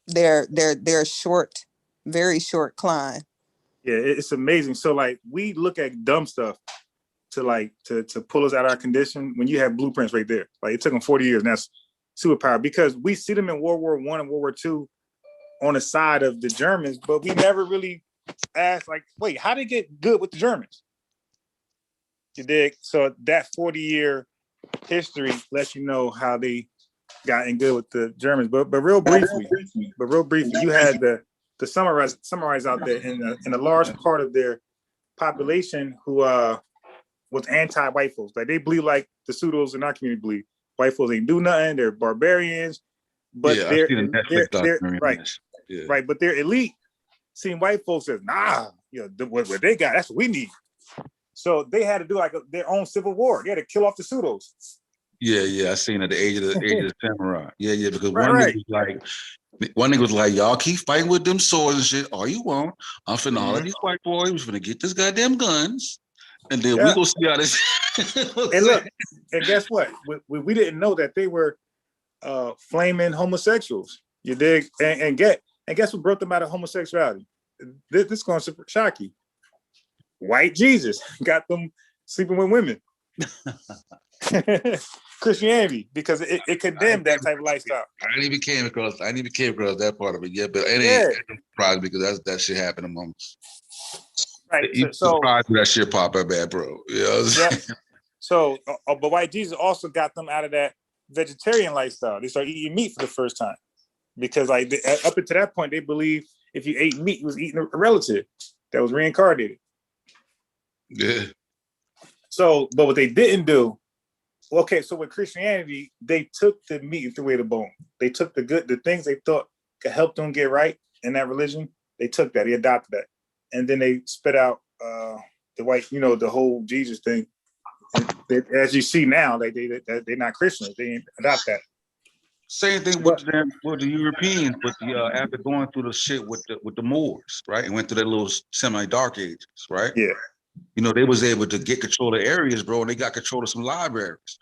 their short, very short climb. Yeah, it's amazing. So like we look at dumb stuff to pull us out of our condition when you have blueprints right there. Like it took them 40 years, and that's superpower because we see them in World War I and World War II on the side of the Germans, but we never really asked like, wait, how did they get good with the Germans? You dig? So that 40-year history lets you know how they got in good with the Germans. But real briefly, you had the summarize out there in a large part of their population who was anti-white folks. Like they believe like the pseudos in our community believe. White folks ain't do nothing. They're barbarians. But yeah, they're, I seen a Netflix documentary on right, this. Yeah. right. But their elite seeing white folks as what they got, that's what we need. So they had to do like their own civil war. They had to kill off the pseudos. Yeah, I seen at the age of the samurai. Yeah, because Right. one nigga was like, y'all keep fighting with them swords and shit all you want. I'm finna holler these white boys. We're finna get this goddamn guns, and then we gonna see how this. And look, and guess what? We didn't know that they were flaming homosexuals. You dig? And guess what brought them out of homosexuality? This is going to shock you. White Jesus got them sleeping with women. Christianity, because it condemned that type of lifestyle. I didn't even came across that part of it yet, but it ain't surprising because that shit happened among us. Right. So surprised that shit pop up bad, bro. You know what I'm saying? So, but white Jesus also got them out of that vegetarian lifestyle. They started eating meat for the first time because, like, up until that point, they believed if you ate meat, you was eating a relative that was reincarnated. Yeah. So, but what they didn't do, okay, so with Christianity, they took the meat and threw away the bone. They took the things they thought could help them get right in that religion. They took that, they adopted that, and then they spit out the white, the whole Jesus thing. And as you see now, they're not Christians. They didn't adopt that. Same thing with the Europeans, but after going through the shit with the Moors, right, and went through their little semi-dark ages, right? Yeah. They was able to get control of areas, bro, and they got control of some libraries.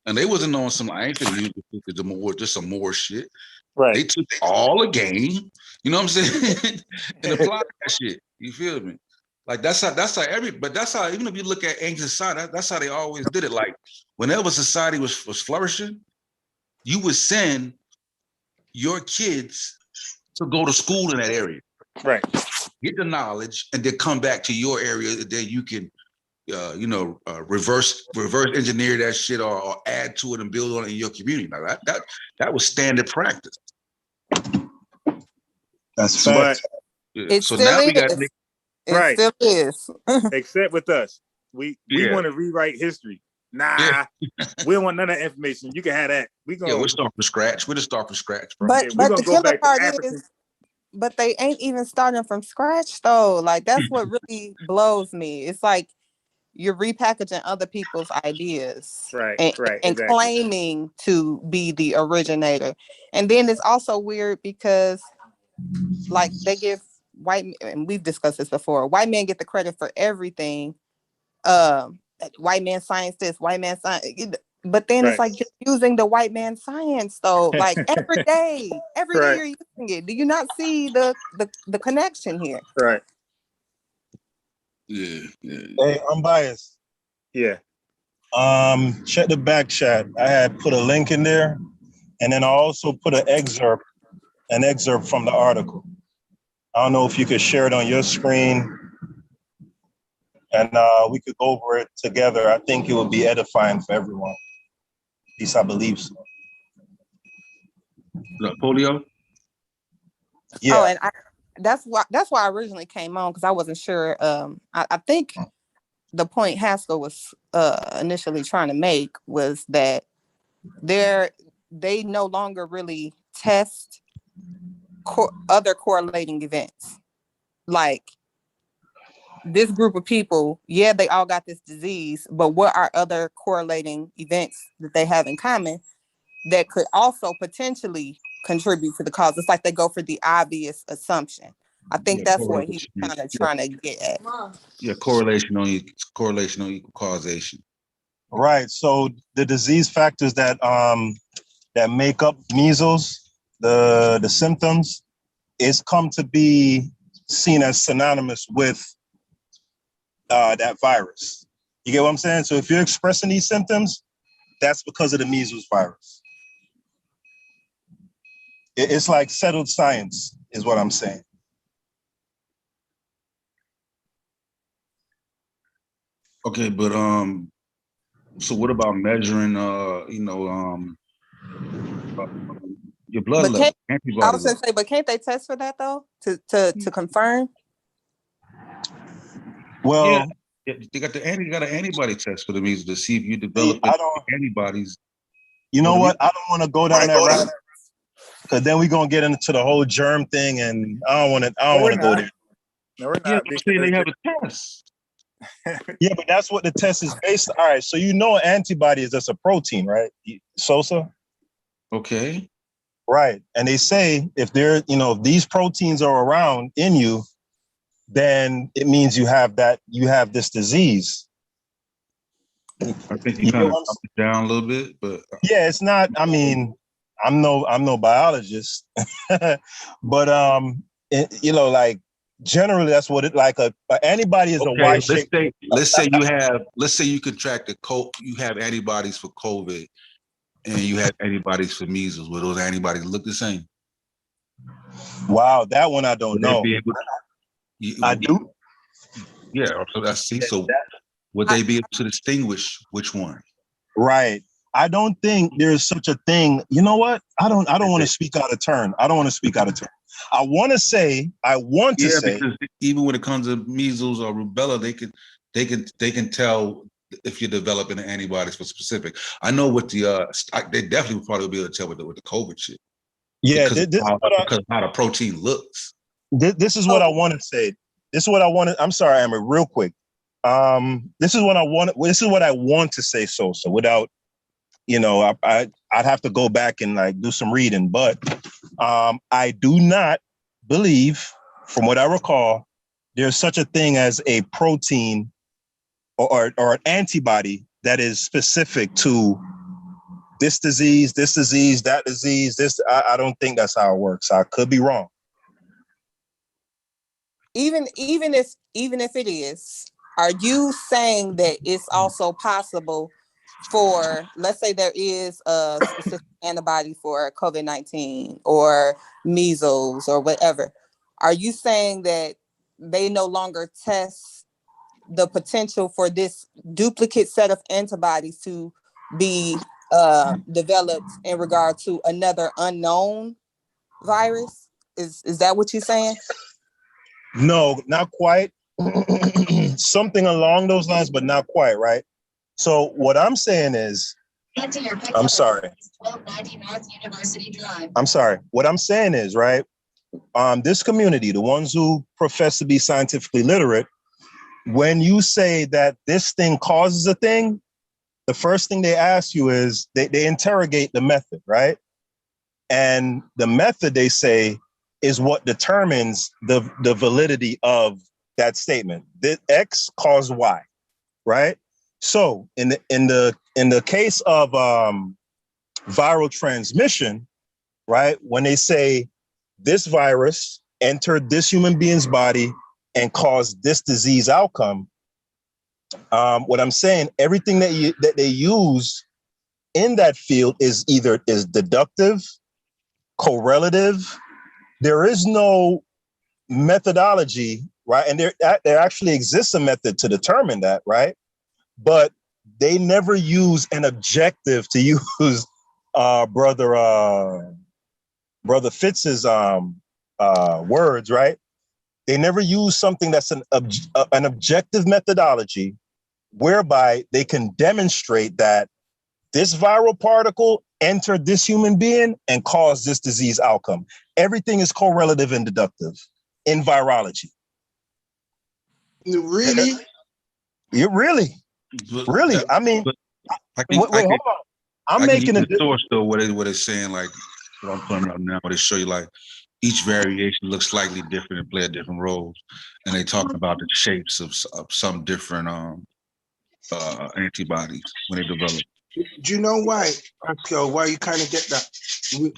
And they wasn't on some, I ain't finna use the Moors, just some more shit. Right. They took all the game, you know what I'm saying? And applied that shit. You feel me? Like that's how even if you look at ancient society, that's how they always did it. Like whenever society was flourishing, you would send your kids to go to school in that area. Right. Get the knowledge and then come back to your area that you can reverse engineer that shit or add to it and build on it in your community. Like that was standard practice. That's fact. It so still now we got is. Right. It still is. Except with us. We want to rewrite history. Nah, we don't want none of that information. You can have that. We'll start from scratch. We'll just start from scratch, bro. But the killer part is, but they ain't even starting from scratch though. Like that's what really blows me. It's like you're repackaging other people's ideas, and exactly. Claiming to be the originator. And then it's also weird because, like, they give and we've discussed this before. White men get the credit for everything. White man science this, white man science. But then it's like you're using the white man science though, like every day you're using it. Do you not see the connection here? Right. Yeah. Hey, unbiased. Yeah. Check the back chat. I had put a link in there, and then I also put an excerpt from the article. I don't know if you could share it on your screen, and we could go over it together. I think it would be edifying for everyone. At least I believe so. Polio? Yeah. Oh, and that's why I originally came on, because I wasn't sure. I think the point Haskell was initially trying to make was that they no longer really test other correlating events. Like this group of people, they all got this disease, but what are other correlating events that they have in common that could also potentially contribute to the cause? It's like they go for the obvious assumption. I think that's what he's kind of trying to get at. Yeah, correlation on equal causation. Right. So the disease factors that make up measles, the symptoms, is come to be seen as synonymous with that virus. You get what I'm saying? So if you're expressing these symptoms, that's because of the measles virus. It's like settled science, is what I'm saying. Okay, but so what about measuring your blood But level, I antibody was gonna level? say, but can't they test for that though? To confirm? Well, Yeah, they got an antibody test for the measles to see if you see, develop I don't. antibodies. You know for the what? I don't want to go down that route because then we're gonna get into the whole germ thing, and I don't want to. I don't want to go there. No, we're Yeah, not. but I'm saying they have a test. Yeah, but that's what the test is based on. All right, so you know an antibody is just a protein, right? Sosa? Okay. Right. And they say if if these proteins are around in you, then it means you have this disease. I think you kind of up it down a little bit, but yeah, it's not, I mean, I'm no biologist, but like generally that's what it like a antibody is a Y shape. Let's say you contracted you have antibodies for COVID and you have antibodies for measles. Will those antibodies look the same? Wow, that one I don't know. I do. Yeah, so so would they be able to distinguish which one? Right. I don't think there's such a thing. You know what? I don't want to speak out of turn. I want to say, because even when it comes to measles or rubella, they can tell if you're developing antibodies for specific. I know what they definitely would probably be able to tell with the COVID shit. Yeah, because of how the protein looks. This is what I want to say. This is what I want to. I'm sorry, Amber, real quick. This is what I want to say, Sosa, without, I'd have to go back and like do some reading, but I do not believe, from what I recall, there's such a thing as a protein or an antibody that is specific to this disease, that disease, I don't think that's how it works. I could be wrong. Even if it is, are you saying that it's also possible for, let's say there is a specific antibody for COVID-19 or measles or whatever, are you saying that they no longer test the potential for this duplicate set of antibodies to be developed in regard to another unknown virus? Is that what you're saying? No, not quite. Something along those lines, but not quite, right? So what I'm saying is, I'm sorry. 1290 North University Drive. I'm sorry. What I'm saying is, right, this community, the ones who profess to be scientifically literate, when you say that this thing causes a thing, the first thing they ask you is they interrogate the method, right? And the method, they say, is what determines the validity of that statement. That X caused Y, right? So in the case of viral transmission, right, when they say this virus entered this human being's body and caused this disease outcome, what I'm saying, everything that they use in that field is deductive, correlative. There is no methodology, right? And there actually exists a method to determine that, right? But they never use an objective, to use brother Fitz's words, right? They never use something that's an objective methodology whereby they can demonstrate that this viral particle entered this human being and caused this disease outcome. Everything is correlative and deductive in virology. Really? Really? I mean, hold on. I'm making a source though. What it's saying, like what I'm putting up now, where they show you like each variation looks slightly different and play different roles, and they talk about the shapes of some different antibodies when they develop. Do you know why, Pascal? Why you kind of get that? Do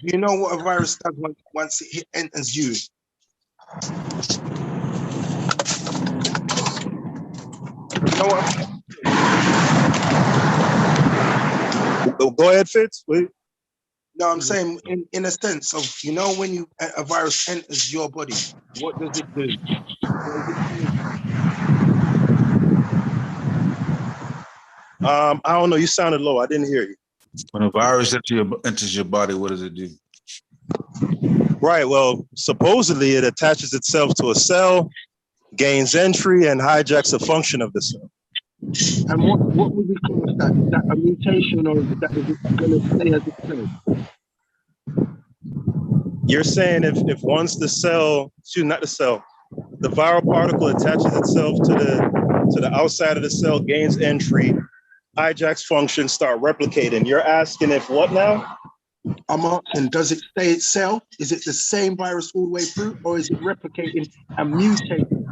you know what a virus does once it enters you? You know what? Go ahead, Fitz. Wait. No, I'm saying in a sense of, when a virus enters your body, what does it do? I don't know. You sounded low. I didn't hear you. When a virus enters your body, what does it do? Right. Well, supposedly it attaches itself to a cell, gains entry, and hijacks the function of the cell. And what would we call that? Is that a mutation, or is it going to stay as itself? You're saying if once the viral particle attaches itself to the outside of the cell, gains entry, hijacks function, start replicating. You're asking if what now? I'm asking, does it stay itself? Is it the same virus all the way through, or is it replicating and mutating?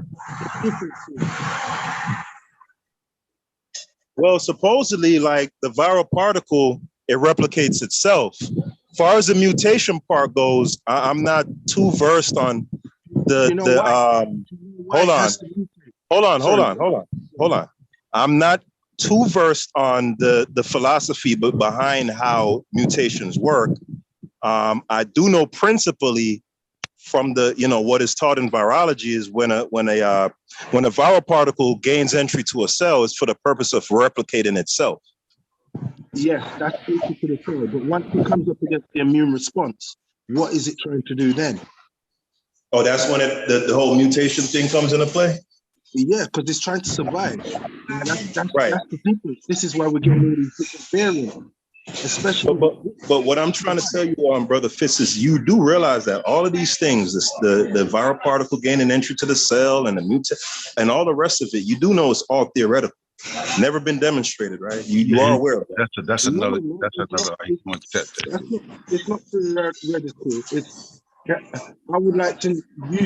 Well, supposedly, like the viral particle, it replicates itself. As far as the mutation part goes, I'm not too versed on Hold on. I'm not too versed on the philosophy behind how mutations work. I do know principally from what is taught in virology is when a viral particle gains entry to a cell, it's for the purpose of replicating itself. Yes, that's easy to the cell. But once it comes up against the immune response, what is it trying to do then? Oh, that's when the whole mutation thing comes into play? Yeah, because it's trying to survive. That's right. That's the difference. This is why we're getting all these different variants. Especially, but what I'm trying to tell you, Brother Fitz, is you do realize that all of these things, the viral particle gaining entry to the cell and the mutant and all the rest of it, you do know it's all theoretical. Never been demonstrated, right? You are aware of that. That's another. It's not theoretical. I would like you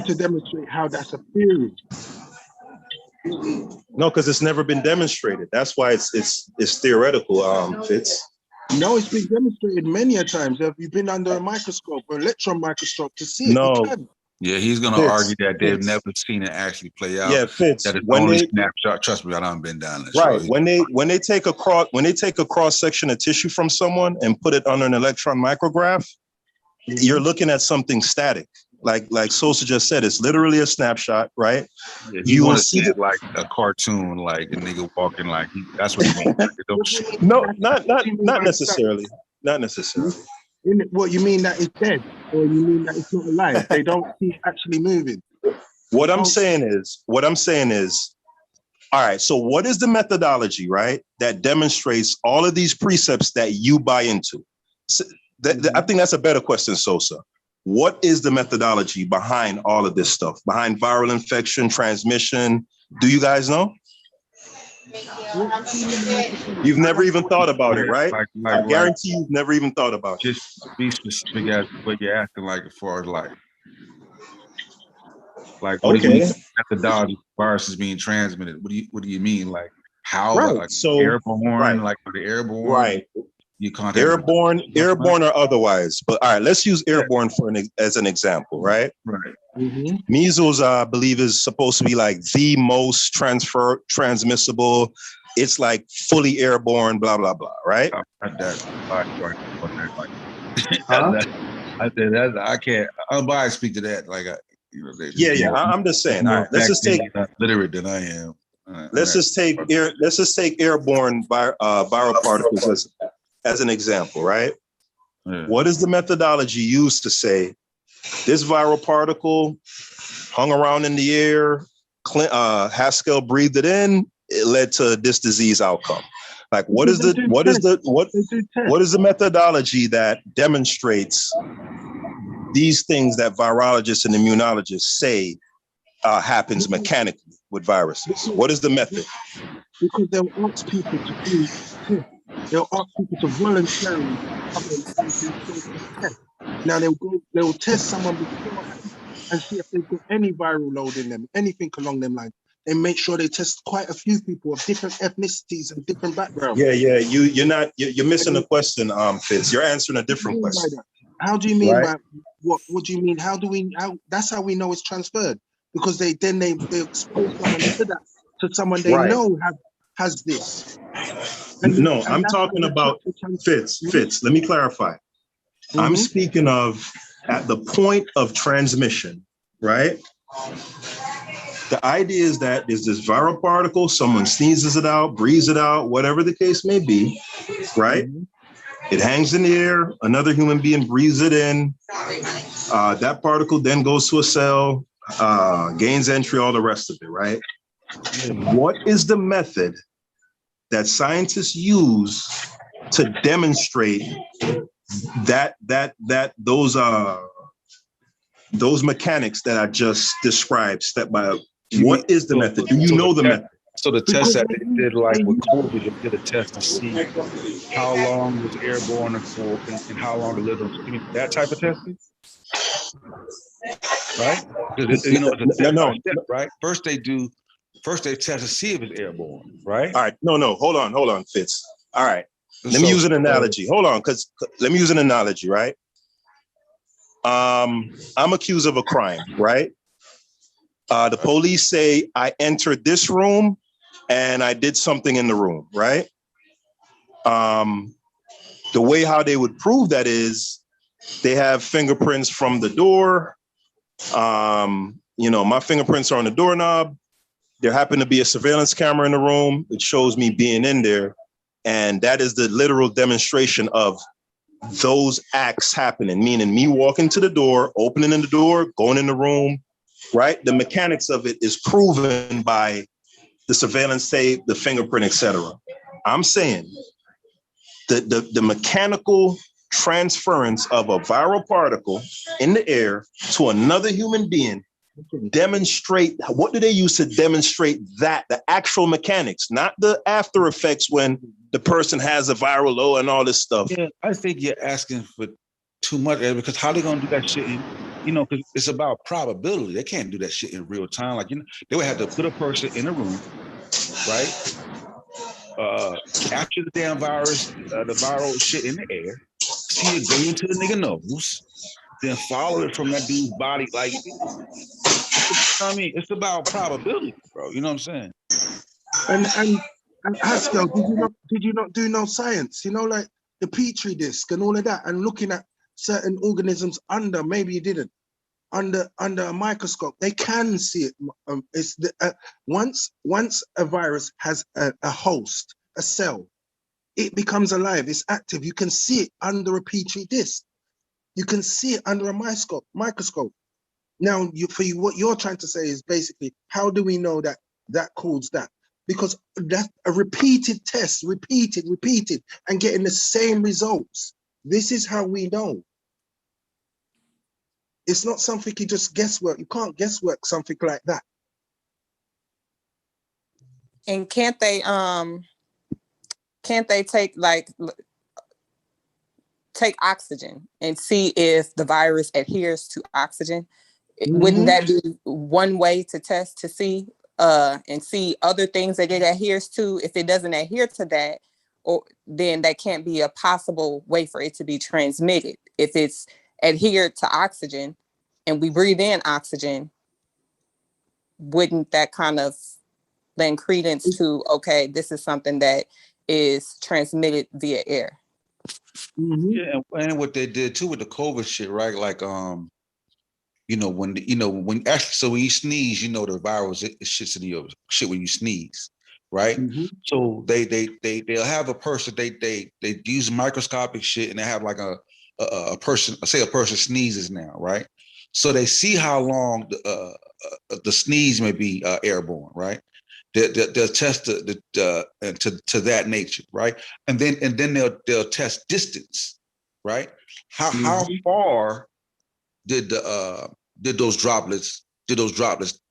to demonstrate how that's a theory. No, because it's never been demonstrated. That's why it's theoretical, Fitz. No, it's been demonstrated many a times. Have you been under a microscope, or electron microscope, to see it? No. Yeah, he's going to argue that they've never seen it actually play out. Yeah, Fitz. That it's only snapshot. Trust me, I haven't been down this. Right. When they take a cross section of tissue from someone and put it under an electron micrograph, you're looking at something static. Like Sosa just said, it's literally a snapshot, right? Yeah, you will see it like a cartoon, like a nigga walking, like that's what he wants. No, not necessarily. Not necessarily. What you mean that it's dead, or you mean that it's not alive? They don't see it actually moving. What I'm saying is, all right. So what is the methodology, right, that demonstrates all of these precepts that you buy into? So I think that's a better question, Sosa. What is the methodology behind all of this stuff? Behind viral infection, transmission? Do you guys know? You've never even thought about it, right? I guarantee you've never even thought about it. Just be specific as what you're asking, like as far as like what do you mean methodology virus is being transmitted? What do you mean? Like how? Right. Like so airborne, like for the airborne, right? You can't airborne or otherwise. But all right, let's use airborne as an example, right? Right. Mm-hmm. Measles, I believe, is supposed to be like the most transmissible. It's like fully airborne, blah blah blah, right? I said that I can't. I speak to that. Like I'm just saying. All right, let's just take literate than I am. Let's just take airborne viral particles as an example, right? Yeah. What is the methodology used to say this viral particle hung around in the air, Haskell breathed it in, it led to this disease outcome? Like what is the methodology that demonstrates these things that virologists and immunologists say happens mechanically with viruses? What is the method? Because they'll ask people to do they'll ask people to voluntarily test. Now they'll test someone before and see if they've got any viral load in them, anything along them lines. They make sure they test quite a few people of different ethnicities and different backgrounds. Yeah. You're missing the question, Fitz. You're answering a different question. How do you mean by what do you mean? How that's how we know it's transferred. Because they expose someone to someone they know has this. No, I'm talking about Fitz. Let me clarify. Mm-hmm. I'm speaking of at the point of transmission, right? The idea is that there's this viral particle, someone sneezes it out, breathes it out, whatever the case may be, right? It hangs in the air, another human being breathes it in. That particle then goes to a cell, gains entry, all the rest of it, right? What is the method that scientists use to demonstrate that those mechanics that I just described step by step? What is the method? Do you know the method? So the test that they did, like with COVID, they did a test to see how long was airborne for and how long it lived on. I mean, that type of testing, right? Because it's a step, right? First they test to see if it's airborne, right? All right, no, hold on, Fitz. All right, let me use an analogy. Hold on, because let me use an analogy, right? I'm accused of a crime, right? The police say I entered this room and I did something in the room, right? The way how they would prove that is they have fingerprints from the door. My fingerprints are on the doorknob. There happened to be a surveillance camera in the room. It shows me being in there. And that is the literal demonstration of those acts happening, meaning me walking to the door, opening in the door, going in the room, right? The mechanics of it is proven by the surveillance tape, the fingerprint, etc. I'm saying that the mechanical transference of a viral particle in the air to another human being demonstrate, what do they use to demonstrate that? The actual mechanics, not the after effects when the person has a viral load and all this stuff. Yeah, I think you're asking for too much, because how they gonna do that shit in, because it's about probability. They can't do that shit in real time. Like, they would have to put a person in a room, right? Capture the damn virus, the viral shit in the air, see it go into the nigga nose, then follow it from that dude's body. Like, it's about probability, bro. You know what I'm saying? And Haskell, did you not do no science? Like the Petri disk and all of that, and looking at certain organisms under, maybe you didn't, under a microscope, they can see it. Once a virus has a host, a cell, it becomes alive. It's active. You can see it under a Petri disk. You can see it under a microscope. Now, what you're trying to say is basically, how do we know that caused that? Because that's a repeated test, repeated, and getting the same results. This is how we know. It's not something you just guesswork. You can't guesswork something like that. And can't they take oxygen and see if the virus adheres to oxygen? Mm-hmm. Wouldn't that be one way to test to see and see other things that it adheres to? If it doesn't adhere to that, then that can't be a possible way for it to be transmitted. If it's adhered to oxygen and we breathe in oxygen, wouldn't that kind of lend credence to, okay, this is something that is transmitted via air? Mm-hmm. Yeah, and what they did too with the COVID shit, right? Like, when so when you sneeze, the virus it shits in your shit when you sneeze, right? Mm-hmm. So they'll have a person, they use microscopic shit, and they have like a person, say a person sneezes now, right? So they see how long the sneeze may be airborne, right? They'll test to that nature, right? And then they'll test distance, right? How far did those droplets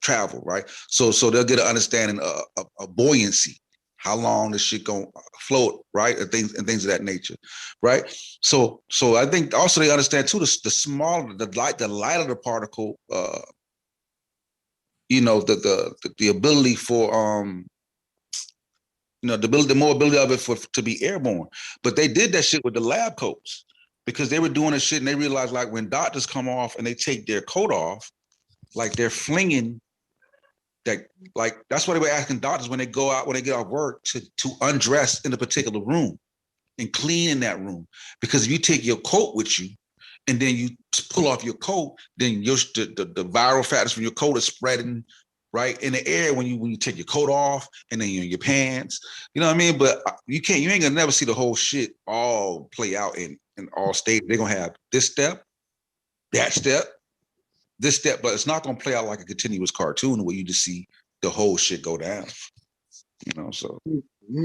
travel, right? So they'll get an understanding of buoyancy, how long this shit gonna float, right? And things of that nature, right? So I think also they understand too the smaller the lighter the particle, the ability for the more ability of it to be airborne. But they did that shit with the lab coats, because they were doing this shit and they realized, like, when doctors come off and they take their coat off, like they're flinging that, like, that's why they were asking doctors when they go out, when they get off work, to undress in a particular room and clean in that room. Because if you take your coat with you and then you pull off your coat, then the viral factors from your coat is spreading, right? In the air when you take your coat off and then your pants, you know what I mean? But you ain't gonna never see the whole shit all play out in all states. They're gonna have this step, that step, this step, but it's not gonna play out like a continuous cartoon where you just see the whole shit go down. You know, so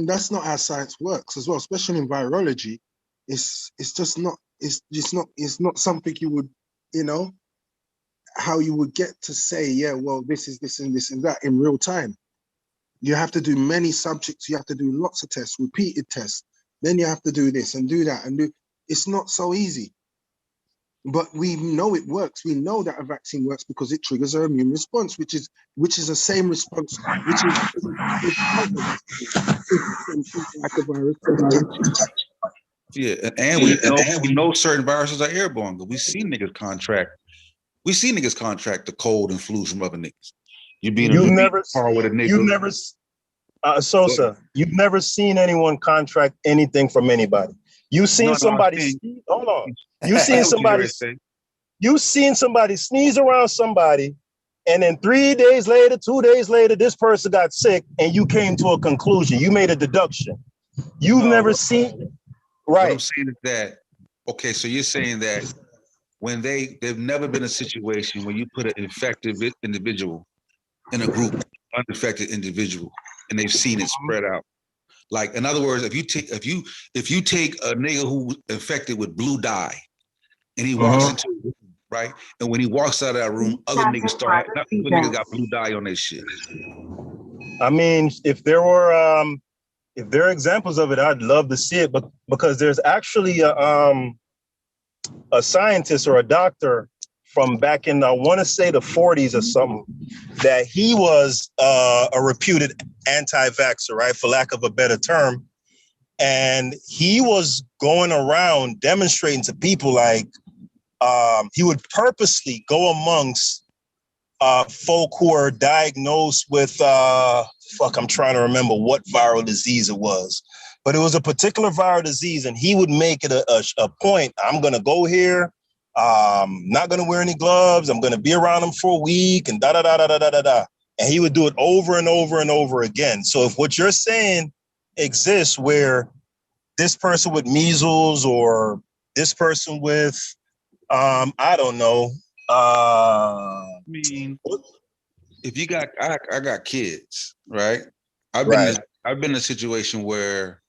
that's not how science works as well, especially in virology. It's not something you would, you know, how you would get to say, yeah, well, this is this and this and that in real time. You have to do many subjects, you have to do lots of tests, repeated tests, then you have to do this and do that and do. It's not so easy. But we know it works. We know that a vaccine works because it triggers our immune response, which is the same response, which is like a virus. Yeah, and we know certain viruses are airborne. But we see niggas contract the cold and flus from other niggas. You've never with a nigga. Sosa, you've never seen anyone contract anything from anybody. You've seen somebody. Hold on. You seen somebody. You seen somebody sneeze around somebody, and then 3 days later, 2 days later, this person got sick, and you came to a conclusion. You made a deduction. You've never seen. Right. What I'm saying is that. Okay, so you're saying that when they've never been a situation where you put an infected individual in a group, uninfected individual, and they've seen it spread out. Like, in other words, if you take a nigga who infected with blue dye and he walks into a room, right? And when he walks out of that room, other niggas got blue dye on their shit. I mean, if there are examples of it, I'd love to see it, but because there's actually a scientist or a doctor from back in, I want to say the 40s or something, that he was a reputed anti-vaxxer, right, for lack of a better term. And he was going around demonstrating to people, like, he would purposely go amongst folk who are diagnosed with, I'm trying to remember what viral disease it was, but it was a particular viral disease, and he would make it a point. I'm going to go here. Not going to wear any gloves. I'm going to be around them for a week and da-da-da-da-da-da-da. And he would do it over and over and over again. So if what you're saying exists where this person with measles or this person with, I don't know. I mean, if you got, I got kids, right? I've been in a situation where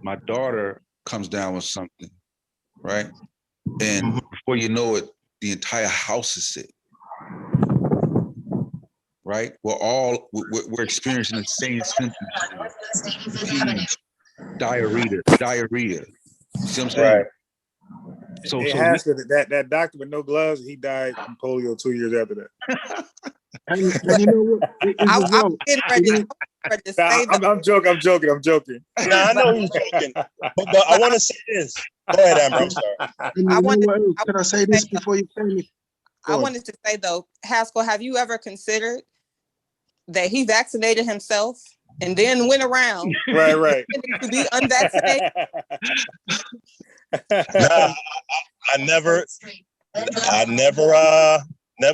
my daughter comes down with something, right? And before you know it, the entire house is sick, right? We're experiencing the same symptoms. Diarrhea. See what I'm saying? Right. So that doctor with no gloves, he died from polio 2 years after that. And you know what? I'm joking. Yeah, I know he's joking. But I want to say this. Go ahead, Amber. I'm sorry. Can I say this before you say me? I wanted to say though, Haskell, have you ever considered that he vaccinated himself and then went around right to be unvaccinated? Nah, I never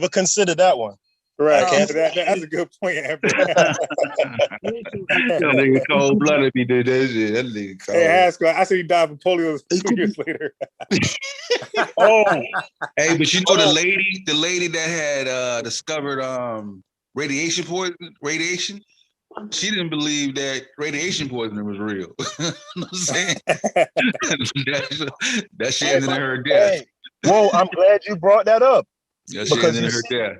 considered that one. Right, that's a good point, Amber. That nigga cold blooded. He did that shit. That nigga cold. Hey, Haskell, I said he died from polio 2 years later. Hey, but you know the lady that had discovered radiation. She didn't believe that radiation poisoning was real. You know what I'm saying? That shit ended in her death. Hey, whoa, I'm glad you brought that up. That shit ended in her death.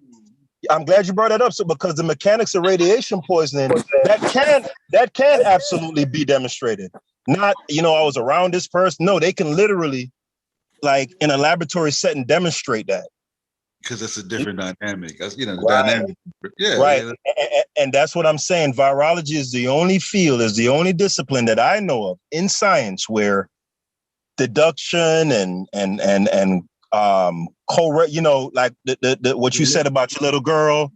I'm glad you brought that up. So because the mechanics of radiation poisoning, that can absolutely be demonstrated. Not, I was around this person. No, they can literally, like in a laboratory setting, demonstrate that. Because it's a different dynamic. That's, the right. dynamic. Yeah. Right. Yeah. And that's what I'm saying. Virology is the only only discipline that I know of in science where deduction and like what you said about your little girl,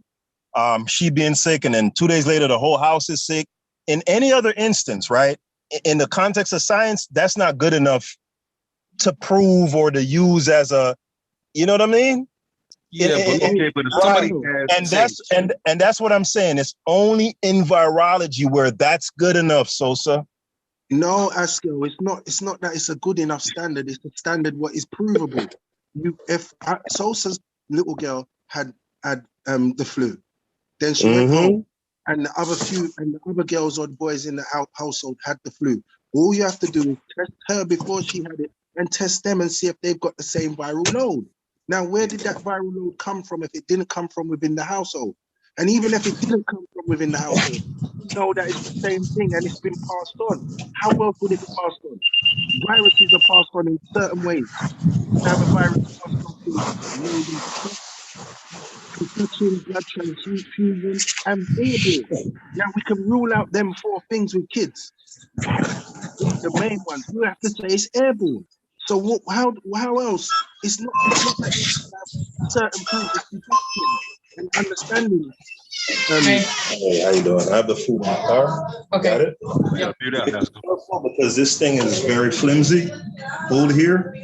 she being sick, and then 2 days later the whole house is sick. In any other instance, right? In the context of science, that's not good enough to prove or to use as a, you know what I mean? Yeah, but okay, but if somebody has, and that's what I'm saying. It's only in virology where that's good enough, Sosa. No, Askell, it's not that it's a good enough standard. It's the standard what is provable. If Sosa's little girl had the flu, then she went home, and the other girls or boys in the household had the flu. All you have to do is test her before she had it, and test them and see if they've got the same viral load. Now, where did that viral load come from if it didn't come from within the household? And even if it didn't come from within the household, you know that it's the same thing and it's been passed on. How else would it be passed on? Viruses are passed on in certain ways. You have a virus passed on through infection, blood transfusion, and airborne. Now we can rule out them 4 things with kids. The main ones, you have to say it's airborne. So how else? It's not that you have certain kinds of detection and understanding. Hey, how you doing? I have the food in my car. Okay. Got it? Yeah, do that. Because this thing is very flimsy. Hold here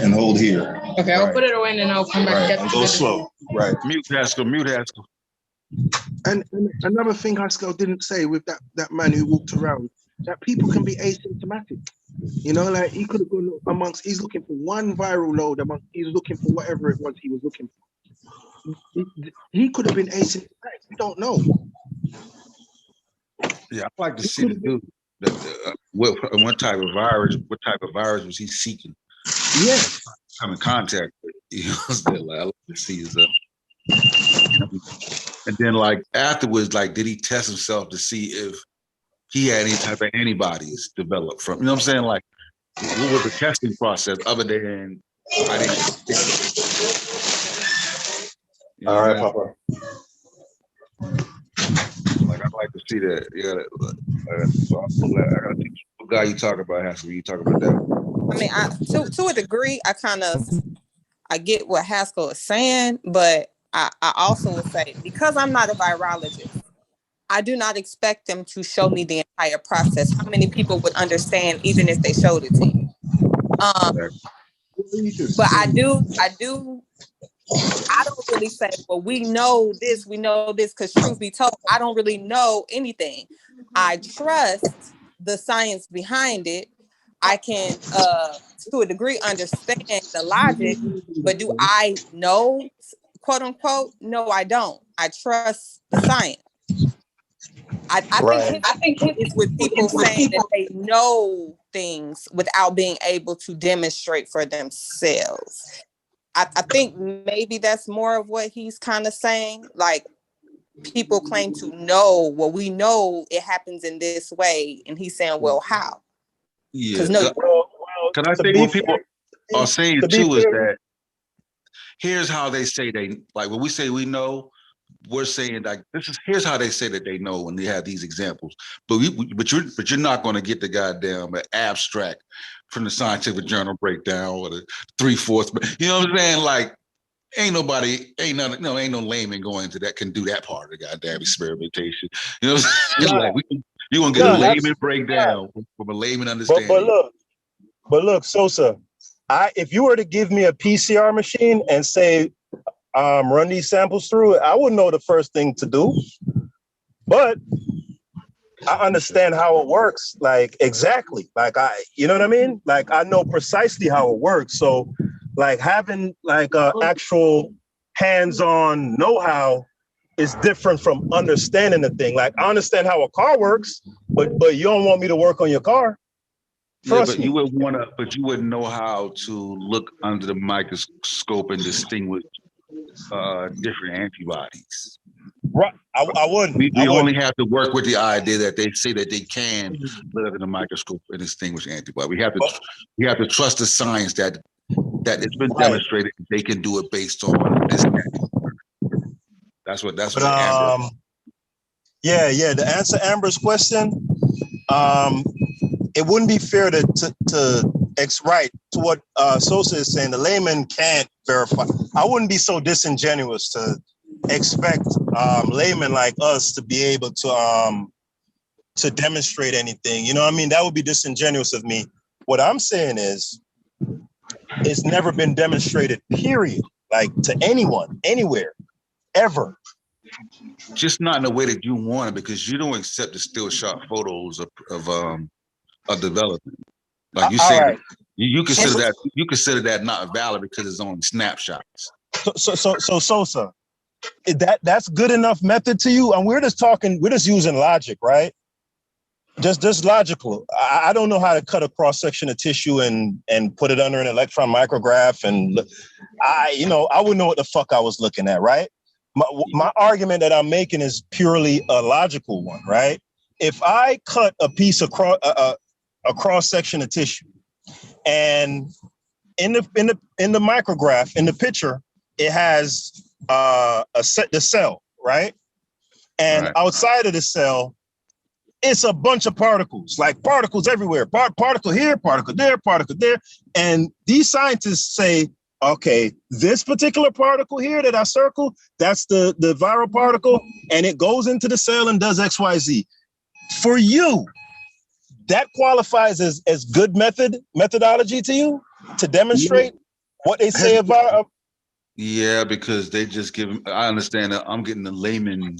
and hold here. Okay, I'll put it away and then I'll come back. Right. And go slow. Right. Mute Haskell. And another thing Haskell didn't say with that man who walked around, that people can be asymptomatic. You know, like he could have gone amongst, he's looking for one viral load he's looking for whatever it was he was looking for. He could have been asymptomatic. We don't know. Yeah, I'd like to see the dude what type of virus was he seeking? Yeah, come in contact with. You know, like, I like to see his and then like afterwards, like did he test himself to see if he had any type of antibodies developed from? You know what I'm saying? Like, what was the testing process other than I didn't? You know, all right, Papa. Like I'd like to see that. So I gotta think. What guy you talk about, Haskell? You talk about that? I mean, to a degree, I get what Haskell is saying, but I also would say, because I'm not a virologist, I do not expect them to show me the entire process. How many people would understand even if they showed it to you? But I don't really say, well, we know this, because truth be told, I don't really know anything. I trust the science behind it. I can, to a degree, understand the logic, but do I know, quote unquote? No, I don't. I trust the science. I think it's with people saying that they know things without being able to demonstrate for themselves. I think maybe that's more of what he's kind of saying. Like, people claim to know, well, we know it happens in this way, and he's saying, well, how? Yeah. Can I think what people are saying too is that here's how they say they, like when we say we know, we're saying like here's how they say that they know when they have these examples. But you're not going to get the goddamn abstract from the scientific journal breakdown or the 3/4. You know what I'm saying? Like ain't no layman going to that can do that part of the goddamn experimentation. You know what I'm saying? Like you're gonna get a layman breakdown from a layman understanding. But look, Sosa, if you were to give me a PCR machine and say, run these samples through it, I wouldn't know the first thing to do. But I understand how it works, like exactly. Like you know what I mean? Like I know precisely how it works. So like having like actual hands-on know-how is different from understanding the thing. Like I understand how a car works, but you don't want me to work on your car. Trust me. You would but you wouldn't know how to look under the microscope and distinguish different antibodies. Right, I wouldn't. We only have to work with the idea that they say that they can look under the microscope and distinguish antibodies. We have to trust the science that it's been demonstrated they can do it based on this. That's what. Yeah. To answer Amber's question, it wouldn't be fair to what Sosa is saying. The layman can't verify. I wouldn't be so disingenuous to expect laymen like us to be able to demonstrate anything. You know what I mean? That would be disingenuous of me. What I'm saying is, it's never been demonstrated, period. like to anyone, anywhere, ever. Just not in the way that you want it, because you don't accept the still shot photos of development. Like you say, right. you consider that not valid because it's only snapshots. So Sosa, that's good enough method to you? And we're just using logic, right? Just logical. I don't know how to cut a cross section of tissue and put it under an electron micrograph, and I wouldn't know what the fuck I was looking at, right? My argument that I'm making is purely a logical one, right? If I cut a piece of a cross section of tissue, and in the micrograph, in the picture, it has the cell, right? And outside of the cell, it's a bunch of particles, like particles everywhere. Particle here, particle there, particle there. And these scientists say, okay, this particular particle here that I circle, that's the viral particle, and it goes into the cell and does XYZ. For you, that qualifies as good methodology to you to demonstrate what they say about. Yeah, because they just give. I understand that I'm getting the layman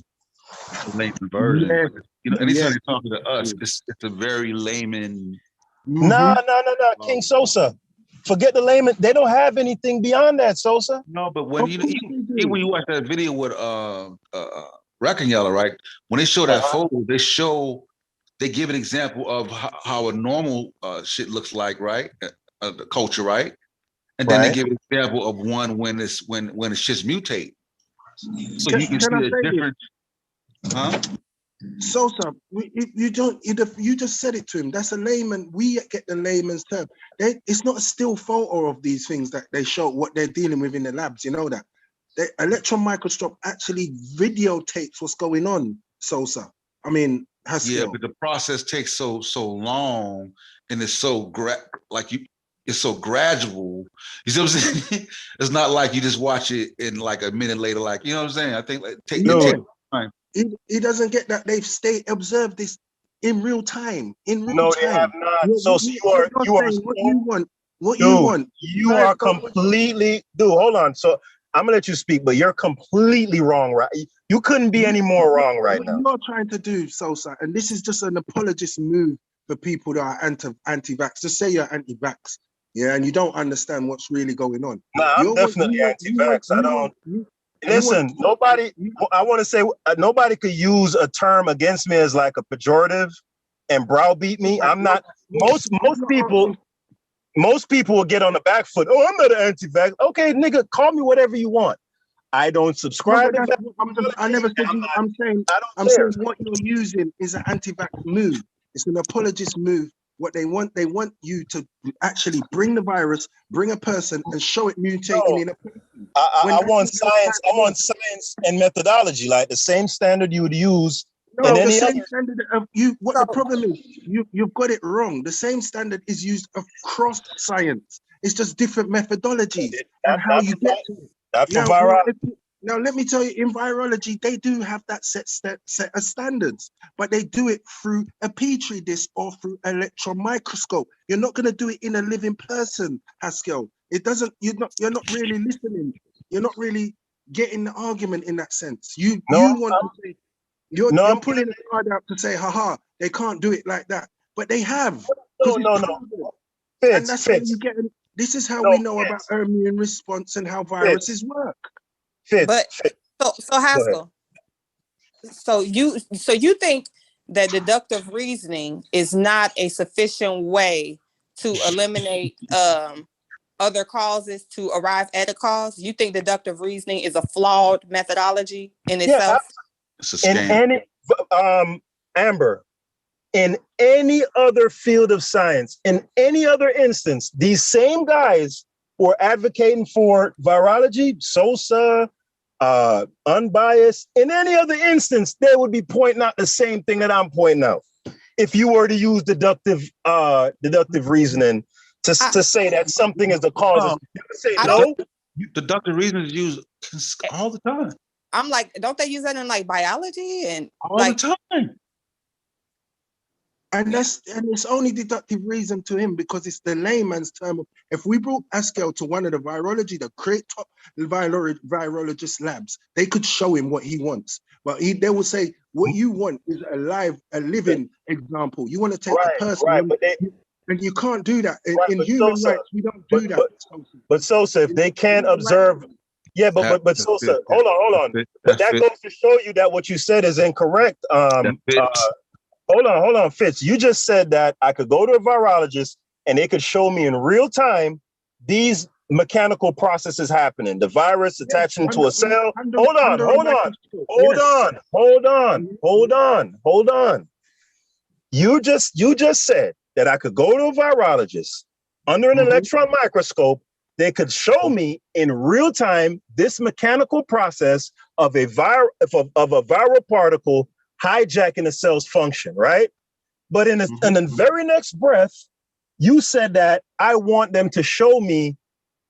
version. Yeah. You know, anytime you're talking to us, it's a very layman. No, King Sosa. Forget the layman. They don't have anything beyond that, Sosa. No, but when even when you watch that video with Wrecking Yellow, right? When they show that photo, they give an example of how a normal shit looks like, right? The culture, right? And then they give an example of one when the shit's mutate. So you can see a difference. Huh? Sosa, you just said it to him. That's a layman. We get the layman's term. It's not a still photo of these things that they show what they're dealing with in the labs. You know that the electron microscope actually videotapes what's going on. Sosa, I mean, Haskell. Yeah, but the process takes so long, and it's so it's so gradual. You see what I'm saying? It's not like you just watch it and like a minute later, like, you know what I'm saying? I think it takes time. He doesn't get that they've observed this in real time. No, they have not. So you are completely, dude, hold on. So I'm gonna let you speak, but you're completely wrong, right? You couldn't be any more wrong right now. What you're trying to do, Sosa, and this is just an apologist move for people that are anti-vax. Just say you're anti-vax, yeah, and you don't understand what's really going on. Nah, I'm definitely anti-vax. I don't. Listen, nobody. I want to say nobody could use a term against me as like a pejorative and browbeat me. I'm not. Most people will get on the back foot. Oh, I'm not an anti-vax. Okay, nigga, call me whatever you want. I don't subscribe to that. I never said you. I'm saying what you're using is an anti-vax move. It's an apologist move. What they want you to actually bring the virus, bring a person, and show it mutating in a person. I want science. I want science and methodology, like the same standard you would use. No, the same standard of you. What the problem is, you've got it wrong. The same standard is used across science. It's just different methodologies and how you get to it. That's virology. Now, let me tell you, in virology, they do have that set of standards, but they do it through a petri dish or through electron microscope. You're not going to do it in a living person, Haskell. It doesn't. You're not really listening. You're not really getting the argument in that sense. You're pulling the card out to say, haha, they can't do it like that, but they have. No. And that's how you get. This is how we know about immune response and how viruses work. So Haskell, so you think that deductive reasoning is not a sufficient way to eliminate other causes to arrive at a cause? You think deductive reasoning is a flawed methodology in itself? It's a scam. Amber, in any other field of science, in any other instance, these same guys who are advocating for virology, Sosa, unbiased, in any other instance, they would be pointing out the same thing that I'm pointing out. If you were to use deductive reasoning to say that something is the cause, deductive reasoning is used all the time. I'm like, don't they use that in like biology and all the time? And it's only deductive reason to him because it's the layman's term. If we brought Haskell to one of the the top virologist labs, they could show him what he wants. But they will say, what you want is a living example. You want to take a person, and you can't do that. In human rights, we don't do that. But Sosa, if they can't observe, but Sosa, hold on. But that goes to show you that what you said is incorrect. Hold on, Fitz. You just said that I could go to a virologist and they could show me in real time these mechanical processes happening. The virus attaching to a cell. Hold on. You just said that I could go to a virologist under an electron microscope. They could show me in real time this mechanical process of a viral particle hijacking a cell's function, right? But in the very next breath, you said that I want them to show me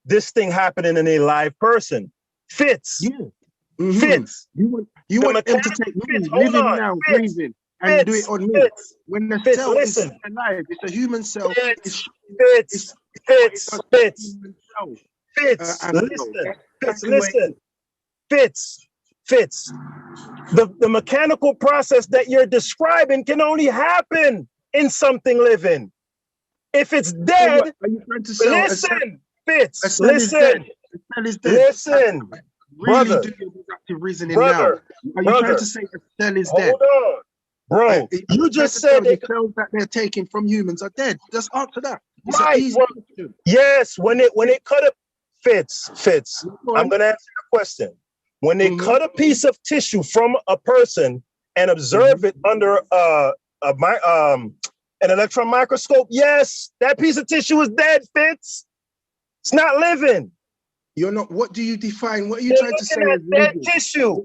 this thing happening in a live person. Fitz. Fitz. You want them to take me living now, breathing, and do it on me. When the cell is alive, it's a human cell. Fitz. The mechanical process that you're describing can only happen in something living. If it's dead, listen, Fitz, listen, brother. Are you trying to say a cell is dead? Hold on, bro. You just said the cells that they're taking from humans are dead. Just answer that. Right. Yes, when it cut up, Fitz. I'm gonna answer your question. When they cut a piece of tissue from a person and observe it under an electron microscope, yes, that piece of tissue is dead, Fitz. It's not living. You're not. What do you define? What are you trying to say? Dead tissue.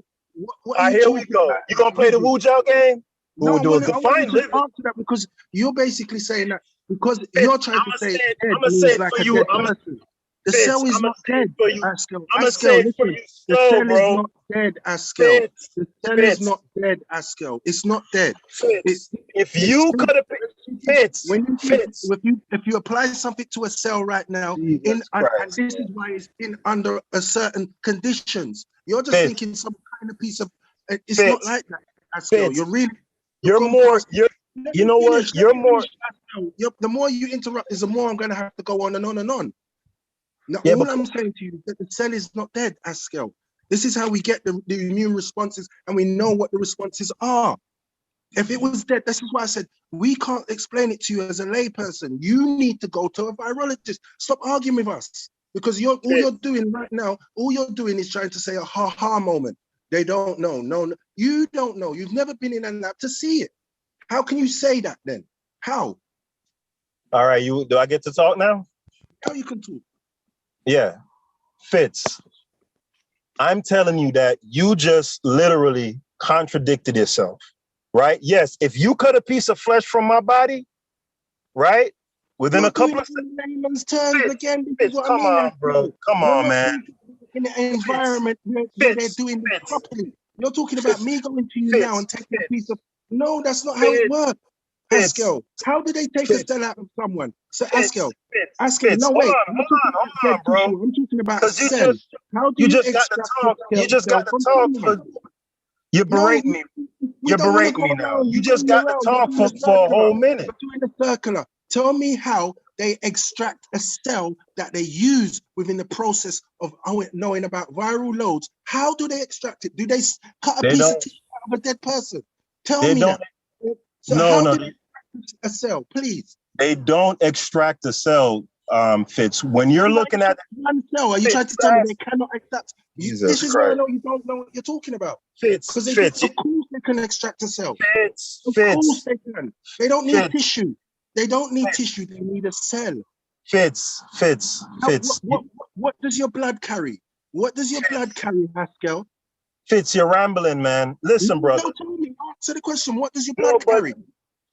Here we go. You gonna play the Wu Jiao game? No, we'll define living. Answer that because you're basically saying that because you're trying to say I'm gonna say it for you. The cell is not dead, Haskell. I'm gonna say it for you slow, bro. The cell is not dead, Haskell. The cell is not dead, Haskell. It's not dead. If you cut a Fitz, if you apply something to a cell right now, and this is why it's in under a certain conditions. You're just thinking some kind of piece of. It's not like that, Haskell. You know what? The more you interrupt, is the more I'm going to have to go on and on and on. Now, all I'm saying to you is that the cell is not dead, Haskell. This is how we get the immune responses, and we know what the responses are. If it was dead, this is why I said we can't explain it to you as a layperson. You need to go to a virologist. Stop arguing with us because all you're doing right now, all you're doing is trying to say a ha-ha moment. They don't know. No, you don't know. You've never been in a lab to see it. How can you say that then? How? All right, do I get to talk now? How you can talk? Yeah, Fitz, I'm telling you that you just literally contradicted yourself, right? Yes, if you cut a piece of flesh from my body, right, within a couple of layman's terms again. Fitz, come on, bro. Come on, man. In an environment where they're doing it properly. You're talking about me going to you now and taking a piece of. No, that's not how it works. Haskell, how do they take a cell out of someone? So Haskell, no wait, hold on, bro. I'm talking about cell. How do you just got to talk? You just got to talk. You're berating me. You're berating me now. You just got to talk for a whole minute. We're doing a circular. Tell me how they extract a cell that they use within the process of knowing about viral loads. How do they extract it? Do they cut a piece of tissue out of a dead person? Tell me that. So how do they extract a cell, please? They don't extract a cell, Fitz. When you're looking at one cell, are you trying to tell me they cannot extract? This is why I know you don't know what you're talking about. Fitz, of course they can extract a cell. Of course they can. They don't need tissue. They don't need tissue. They need a cell. Fitz. What does your blood carry? What does your blood carry, Haskell? Fitz, you're rambling, man. Listen, brother. Don't tell me. Answer the question. What does your blood carry?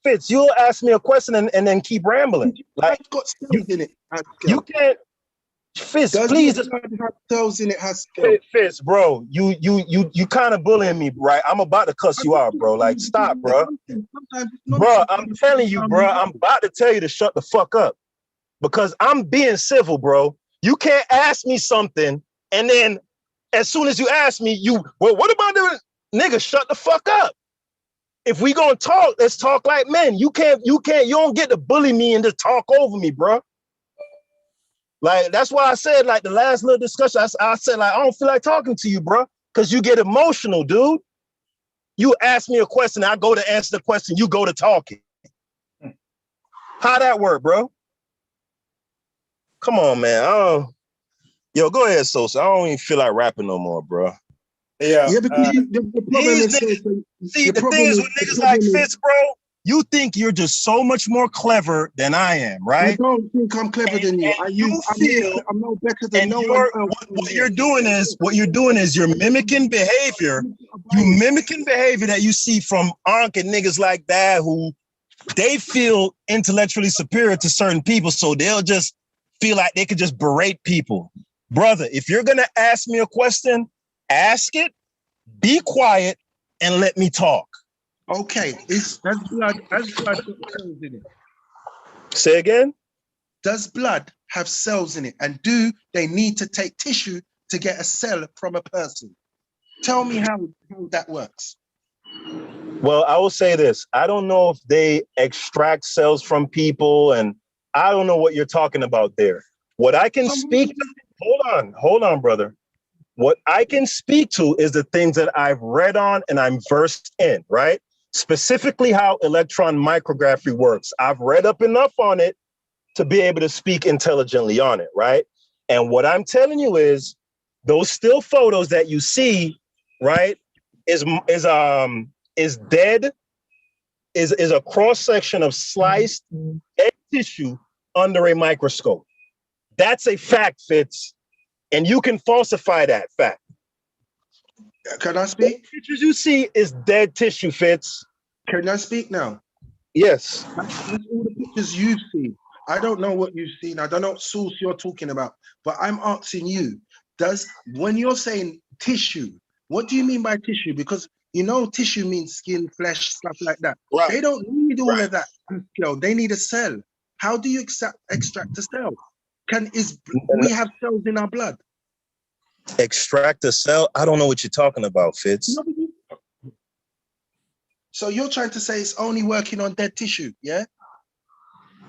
Fitz, you'll ask me a question and then keep rambling. Like got cells in it. Haskell. You can't. Fitz, Does please. your blood have cells in it, Haskell? Fitz, bro, you kind of bullying me, right? I'm about to cuss you out, bro. Like, stop, bro. Bro, I'm telling you, bro, I'm about to tell you to shut the fuck up because I'm being civil, bro. You can't ask me something and then as soon as you ask me, well, what about the nigga? Shut the fuck up. If we gonna talk, let's talk like men. You don't get to bully me and just talk over me, bro. Like, that's why I said, like, the last little discussion, I said, like, I don't feel like talking to you, bro, because you get emotional, dude. You ask me a question, I go to answer the question, you go to talking. How that work, bro? Come on, man. Yo, go ahead, Sosa. I don't even feel like rapping no more, bro. Yeah, because the problem is... See, the thing is with niggas like Fitz, bro, you think you're just so much more clever than I am, right? I don't think I'm clever than you. I'm no better than no one else. What you're doing is you're mimicking behavior. You mimicking behavior that you see from Ankh and niggas like that who they feel intellectually superior to certain people, so they'll just feel like they could just berate people. Brother, if you're gonna ask me a question, ask it, be quiet, and let me talk. Okay, does blood have cells in it? Say again? Does blood have cells in it? And do they need to take tissue to get a cell from a person? Tell me how that works. Well, I will say this. I don't know if they extract cells from people, and I don't know what you're talking about there. What I can speak to, hold on, brother. What I can speak to is the things that I've read on and I'm versed in, right? Specifically how electron micrography works. I've read up enough on it to be able to speak intelligently on it, right? And what I'm telling you is those still photos that you see, right, is a cross-section of sliced egg tissue under a microscope. That's a fact, Fitz. And you can falsify that fact. Can I speak? The pictures you see is dead tissue, Fitz. Can I speak now? Yes. That's all the pictures you've seen. I don't know what you've seen. I don't know what source you're talking about. But I'm asking you, when you're saying tissue, what do you mean by tissue? Because you know tissue means skin, flesh, stuff like that. Right. They don't need all of that. They need a cell. How do you extract a cell? We have cells in our blood? Extract a cell? I don't know what you're talking about, Fitz. So you're trying to say it's only working on dead tissue, yeah?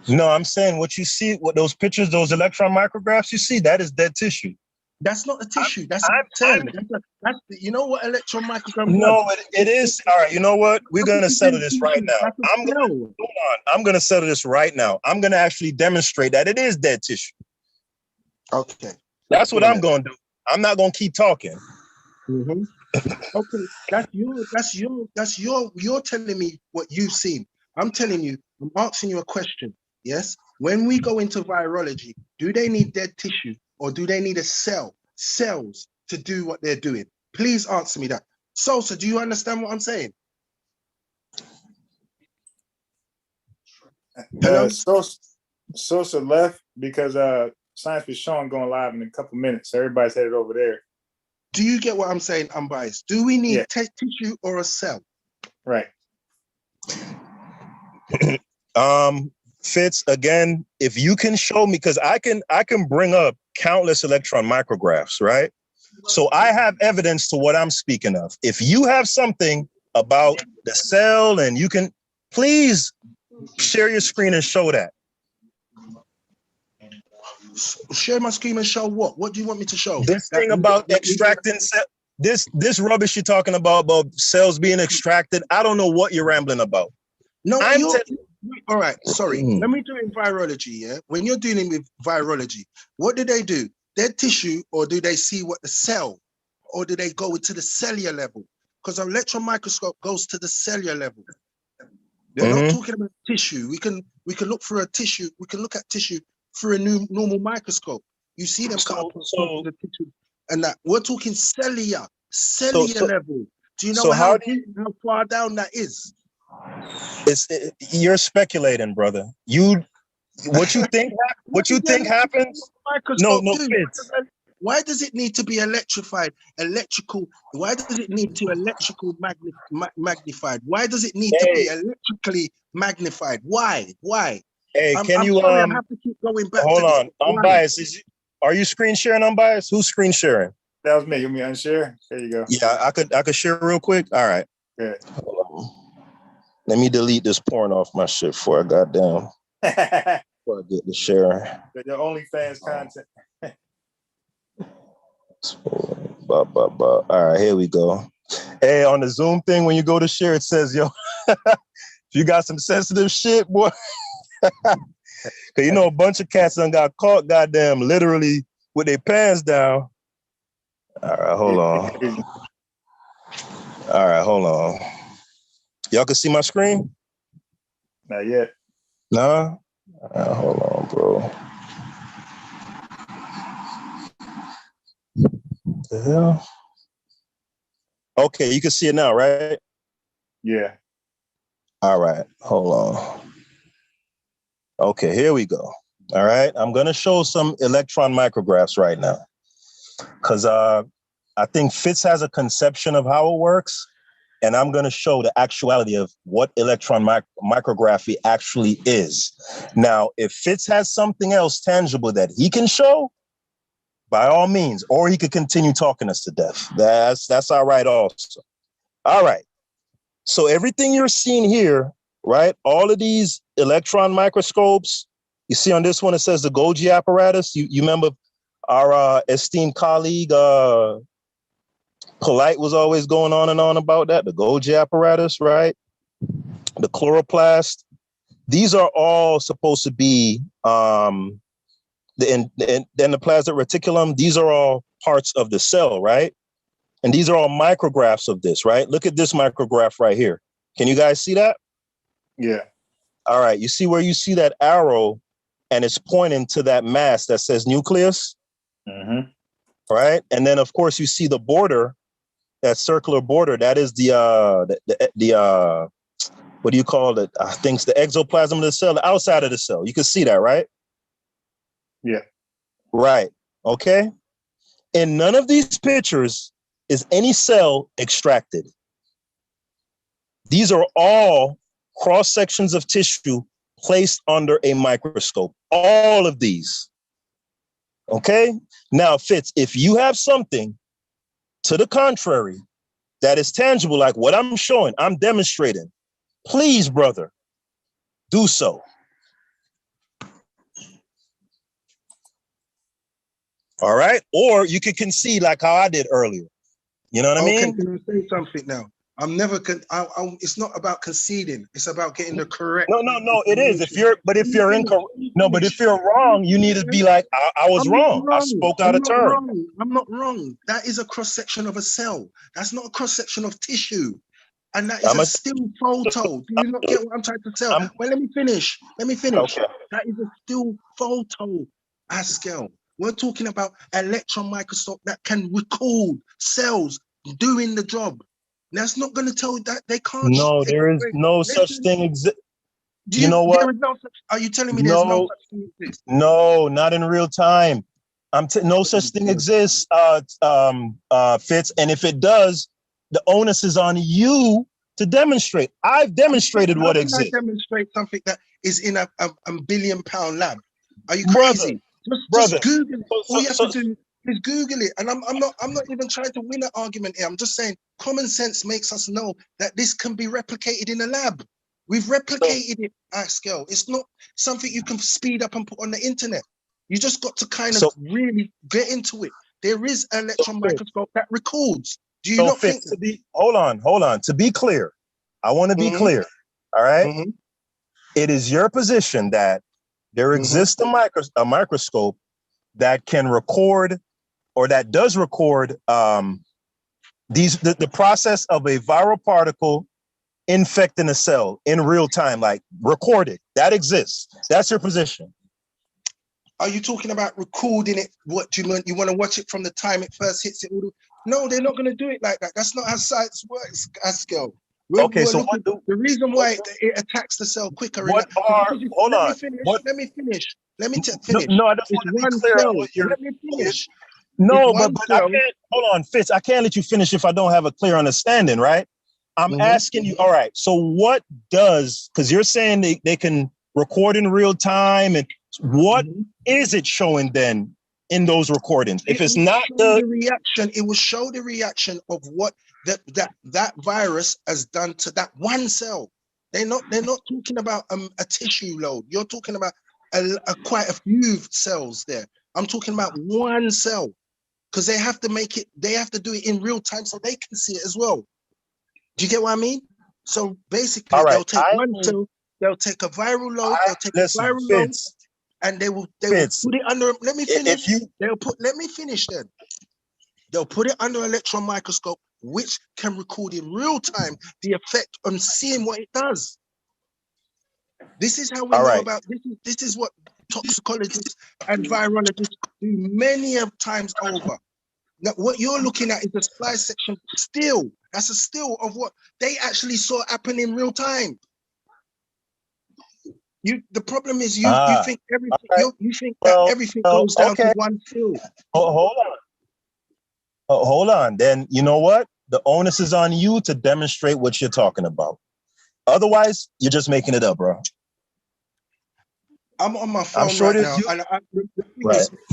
No, I'm saying what you see, what those pictures, those electron micrographs you see, that is dead tissue. That's not a tissue. That's a cell. You know what electron microgram? No, it is. All right. You know what? We're gonna settle this right now. I'm gonna settle this right now. I'm gonna actually demonstrate that it is dead tissue. Okay. That's what I'm gonna do. I'm not gonna keep talking. Mm-hmm. Okay. You're telling me what you've seen. I'm telling you. I'm asking you a question. Yes. When we go into virology, do they need dead tissue? Or do they need cells to do what they're doing? Please answer me that. Sosa, do you understand what I'm saying? Sosa left because Science for Sean going live in a couple minutes. Everybody's headed over there. Do you get what I'm saying, unbiased? Do we need tissue or a cell? Right. Fitz, again, if you can show me, because I can bring up countless electron micrographs, right? So I have evidence to what I'm speaking of. If you have something about the cell and you can, please share your screen and show that. Share my screen and show what? What do you want me to show? This thing about extracting this rubbish you're talking about cells being extracted. I don't know what you're rambling about. No, all right, sorry. Let me do it in virology, yeah? When you're dealing with virology, what do? Dead tissue, or do they see what the cell, or do they go into the cellular level? Because an electron microscope goes to the cellular level. They're not talking about tissue. We can look for a tissue. We can look at tissue through a normal microscope. You see them cut up the tissue, and that we're talking cellular level. Do you know how far down that is? You're speculating, brother. What you think? What you think happens? No, Fitz. Why does it need to be electrified? Electrical. Why does it need to electrical magnified? Why does it need to be electrically magnified? Why? Hey, I'm sorry, I have to keep going back. Hold on, Unbiased. Are you screen sharing, Unbiased? Who's screen sharing? That was me. You mean unshare? There you go. Yeah, I could share real quick. All right. Good. Hold on. Let me delete this porn off my shit before I got down. Before I get the share. Your OnlyFans content. All right, here we go. Hey, on the Zoom thing, when you go to share, it says, yo, if you got some sensitive shit, boy. Cause you know a bunch of cats done got caught, goddamn, literally with their pants down. All right, hold on. All right, hold on. Y'all can see my screen? Not yet. Nah? All right, hold on, bro. What the hell? Okay, you can see it now, right? Yeah. All right, hold on. Okay, here we go. All right, I'm gonna show some electron micrographs right now. Because I think Fitz has a conception of how it works, and I'm gonna show the actuality of what electron micrography actually is. Now, if Fitz has something else tangible that he can show, by all means, or he could continue talking us to death. That's all right also. All right, so everything you're seeing here, right? All of these electron microscopes, you see on this one, it says the Golgi apparatus. You remember our esteemed colleague, Polite was always going on and on about that, the Golgi apparatus, right? The chloroplast. These are all supposed to be the endoplasmic reticulum. These are all parts of the cell, right? And these are all micrographs of this, right? Look at this micrograph right here. Can you guys see that? Yeah. All right. You see where you see that arrow and it's pointing to that mass that says nucleus? Mm-hmm. Right. And then, of course, you see the border, that circular border. That is the what do you call it? I think it's the exoplasm of the cell, the outside of the cell. You can see that, right? Yeah. Right. Okay. In none of these pictures is any cell extracted. These are all cross sections of tissue placed under a microscope. All of these. Okay. Now, Fitz, if you have something to the contrary that is tangible, like what I'm showing, I'm demonstrating, please, brother, do so. All right. Or you could concede like how I did earlier. You know what I mean? Can I say something now? I'm never. It's not about conceding. It's about getting the correct. No. It is. If you're incorrect. No, but if you're wrong, you need to be like, I was wrong. I spoke out of turn. I'm not wrong. That is a cross section of a cell. That's not a cross section of tissue. And that is a still photo. Do you not get what I'm trying to tell? Well, let me finish. Okay. That is a still photo, Haskell. We're talking about electron microscope that can record cells doing the job. That's not going to tell you that they can't. No, there is no such thing. You know what? Are you telling me there's no such thing exists? No, not in real time. No such thing exists, Fitz. And if it does, the onus is on you to demonstrate. I've demonstrated what exists. I demonstrate something that is in a billion-pound lab. Are you crazy? Just Google it. All you have to do is Google it. And I'm not even trying to win an argument here. I'm just saying common sense makes us know that this can be replicated in a lab. We've replicated it at scale. It's not something you can speed up and put on the internet. You just got to kind of really get into it. There is an electron microscope that records. Do you not think? Hold on. To be clear, I want to be clear. All right. Mm-hmm. It is your position that there exists a microscope that can record, or that does record the process of a viral particle infecting a cell in real time, like recorded. That exists. That's your position. Are you talking about recording it? What do you want? You want to watch it from the time it first hits it? No, they're not going to do it like that. That's not how science works, Haskell. Okay, so the reason why it attacks the cell quicker. What are? Hold on. Let me finish. No, finish. I just It's want to be one clear on cell. what you're. Let me finish. No, It's but one I cell. can't. Hold on, Fitz. I can't let you finish if I don't have a clear understanding, right? I'm asking you. All right. So what does? Because you're saying they can record in real time, and what is it showing then in those recordings? If it's not the reaction, it will show the reaction of what that virus has done to that one cell. They're not talking about a tissue load. You're talking about quite a few cells there. I'm talking about one cell, because they have to do it in real time so they can see it as well. Do you get what I mean? So basically, they'll take one cell, they'll take a viral load, load, and they will put it under. Let me finish. Let me finish then. They'll put it under electron microscope, which can record in real time the effect on seeing what it does. This is how we know about this is what toxicologists and virologists do many of times over. Now, what you're looking at is the splice section still. That's a still of what they actually saw happen in real time. The problem is you think everything you think that everything goes down to one still. Hold on. Hold on. Then you know what? The onus is on you to demonstrate what you're talking about. Otherwise, you're just making it up, bro. I'm on my phone now.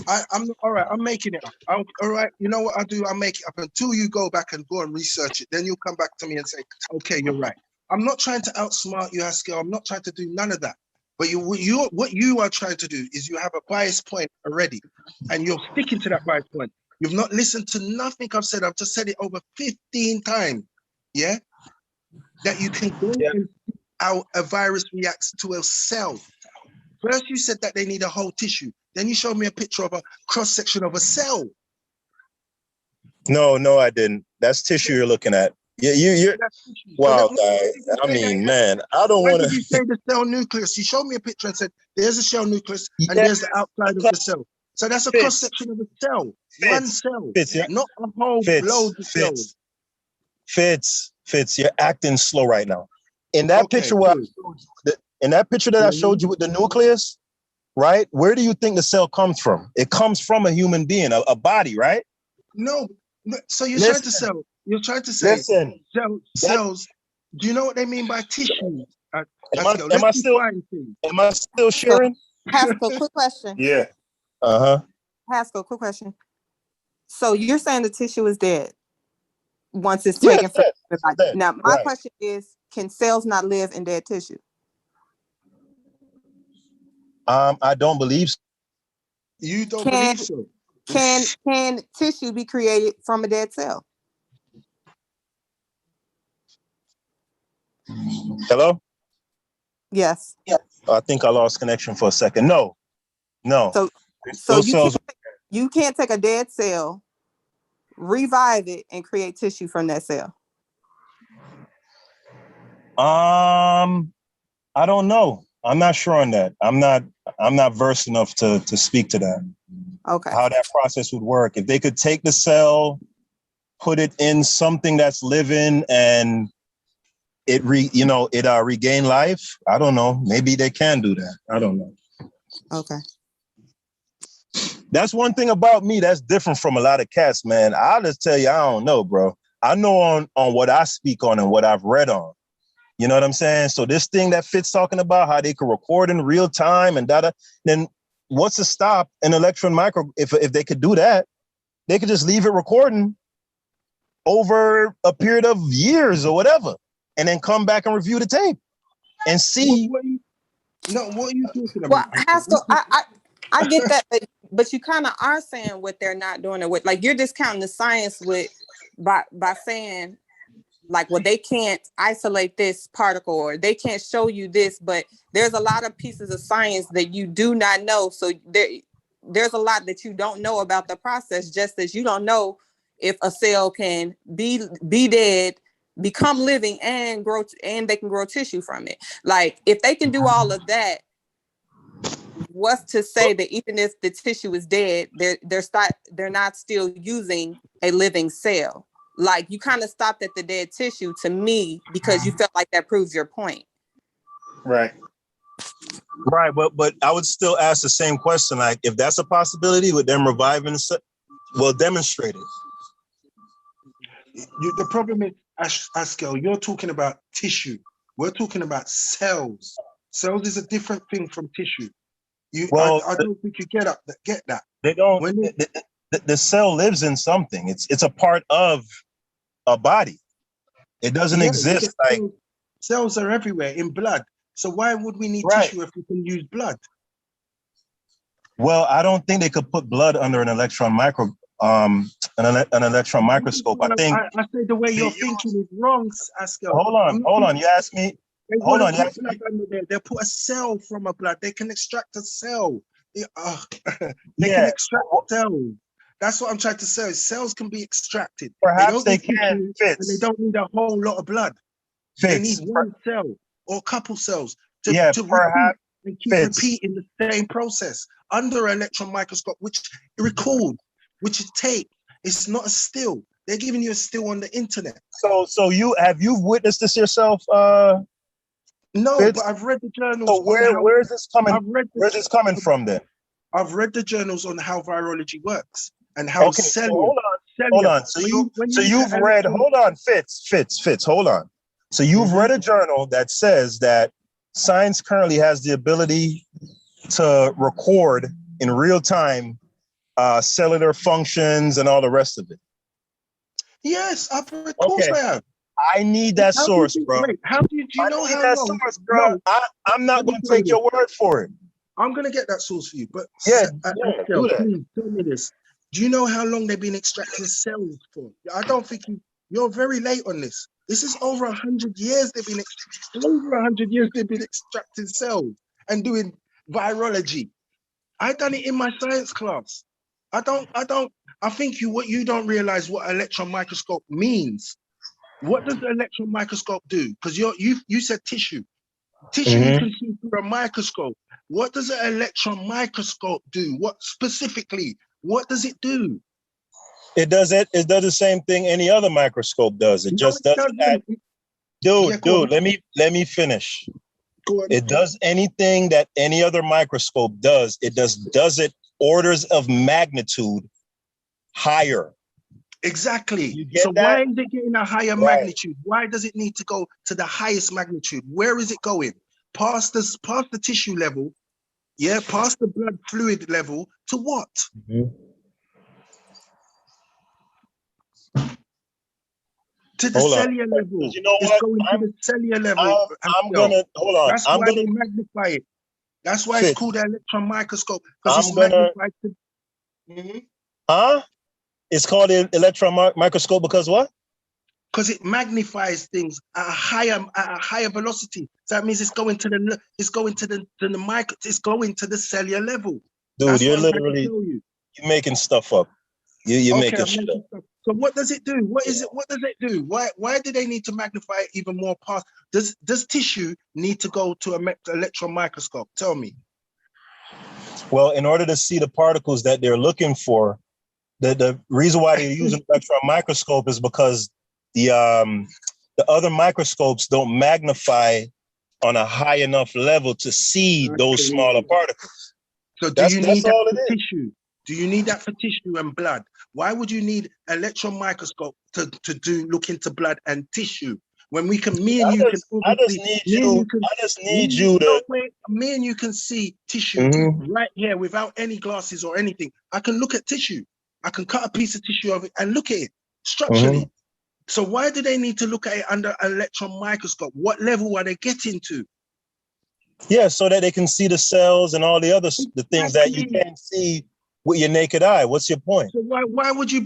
I'm all right. I'm making it up. All right. You know what I do? I make it up until you go back and research it. Then you'll come back to me and say, okay, you're right. I'm not trying to outsmart you, Haskell. I'm not trying to do none of that. But what you are trying to do is you have a bias point already, and you're sticking to that bias point. You've not listened to nothing I've said. I've just said it over 15 times. Yeah? That you can go and see how a virus reacts to a cell. First, you said that they need a whole tissue. Then you showed me a picture of a cross-section of a cell. No, I didn't. That's tissue you're looking at. Yeah, you're wow, guy. I mean, man, I don't want to. Why did you say the cell nucleus? You showed me a picture and said, there's a cell nucleus and there's the outside of the cell. So that's a cross-section of a cell. One cell, not a whole load of cells. Fitz, you're acting slow right now. In that picture, in that picture that I showed you with the nucleus, right? Where do you think the cell comes from? It comes from a human being, a body, right? No. So you're trying to say cells. Do you know what they mean by tissue? Am I still sharing? Haskell, quick question. Yeah. Haskell, quick question. So you're saying the tissue is dead once it's taken from the body. Now, my question is, can cells not live in dead tissue? I don't believe so. You don't believe so? Can tissue be created from a dead cell? Hello? Yes. I think I lost connection for a second. No. So you can't take a dead cell, revive it, and create tissue from that cell. I don't know. I'm not sure on that. I'm not versed enough to speak to that. Okay. How that process would work. If they could take the cell, put it in something that's living, and it regain life. I don't know. Maybe they can do that. I don't know. Okay. That's one thing about me that's different from a lot of cats, man. I'll just tell you, I don't know, bro. I know on what I speak on and what I've read on. You know what I'm saying? So this thing that Fitz talking about, how they could record in real time and data, then what's to stop an electron micro? If they could do that, they could just leave it recording over a period of years or whatever, and then come back and review the tape and see. What are you talking about? Well, Haskell, I get that, but you kind of are saying what they're not doing it with. Like, you're discounting the science by saying, like, well, they can't isolate this particle or they can't show you this, but there's a lot of pieces of science that you do not know. So there's a lot that you don't know about the process, just as you don't know if a cell can be dead, become living, and grow, and they can grow tissue from it. Like, if they can do all of that, what's to say that even if the tissue is dead, they're not still using a living cell? Like you kind of stopped at the dead tissue to me because you felt like that proves your point. Right. Right, but I would still ask the same question. Like, if that's a possibility with them reviving, well, demonstrate it. The problem is, Askel, you're talking about tissue. We're talking about cells. Cells is a different thing from tissue. I don't think you get that. They don't. The cell lives in something. It's a part of a body. It doesn't exist like cells are everywhere in blood. So why would we need tissue if we can use blood? Well, I don't think they could put blood under an electron microscope. I think. I say the way you're thinking is wrong, Askel. Hold on. You asked me. Hold on. They'll put a cell from a blood. They can extract a cell. They can extract cells. That's what I'm trying to say. Cells can be extracted. Perhaps they can. And they don't need a whole lot of blood. They need one cell or a couple cells to repeat and keep repeating the same process under an electron microscope, which which is tape. It's not a still. They're giving you a still on the internet. So you've witnessed this yourself? No, Fitz? But I've read the journals. So where is this coming? Where's this coming from then? I've read the journals on how virology works and how cellular. Hold on. So you've read. Hold on, Fitz. Hold on. So you've read a journal that says that science currently has the ability to record in real time cellular functions and all the rest of it. Yes, of course I have. I need that source, bro. How do you know how long? Source, bro. No, I'm not going to take your word for it. I'm going to get that source for you. But please tell me this. Do you know how long they've been extracting cells for? I don't think you're very late on this. This is over 100 years they've been extracting cells and doing virology. I done it in my science class. I think what you don't realize what electron microscope means. What does the electron microscope do? Because you said tissue. Tissue you can see through a microscope. What does an electron microscope do? What specifically? What does it do? It does the same thing any other microscope does. It just doesn't. Dude, let me finish. It does anything that any other microscope does. It does it orders of magnitude higher. Exactly. So why is it getting a higher magnitude? Why does it need to go to the highest magnitude? Where is it going? Past the tissue level, past the blood fluid level to what? To the cellular level. You know it's going to the cellular level. I'm gonna hold on. That's why they magnify it. That's why it's called an electron microscope, because it's magnified to. It's called an electron microscope because what? Because it magnifies things at a higher velocity. So that means it's going to the cellular level. Dude, you're making stuff up. You're making stuff. So what does it do? What does it do? Why do they need to magnify it even more past? Does tissue need to go to an electron microscope? Tell me. Well, in order to see the particles that they're looking for, the reason why they're using electron microscope is because the other microscopes don't magnify on a high enough level to see those smaller particles. So do you need that for tissue? Do you need that for tissue and blood? Why would you need electron microscope to look into blood and tissue when we can? Me and you can see tissue right here without any glasses or anything. I can look at tissue. I can cut a piece of tissue of it and look at it structurally. So why do they need to look at it under an electron microscope? What level are they getting to? Yeah, so that they can see the cells and all the things that you can't see with your naked eye. What's your point? So why would you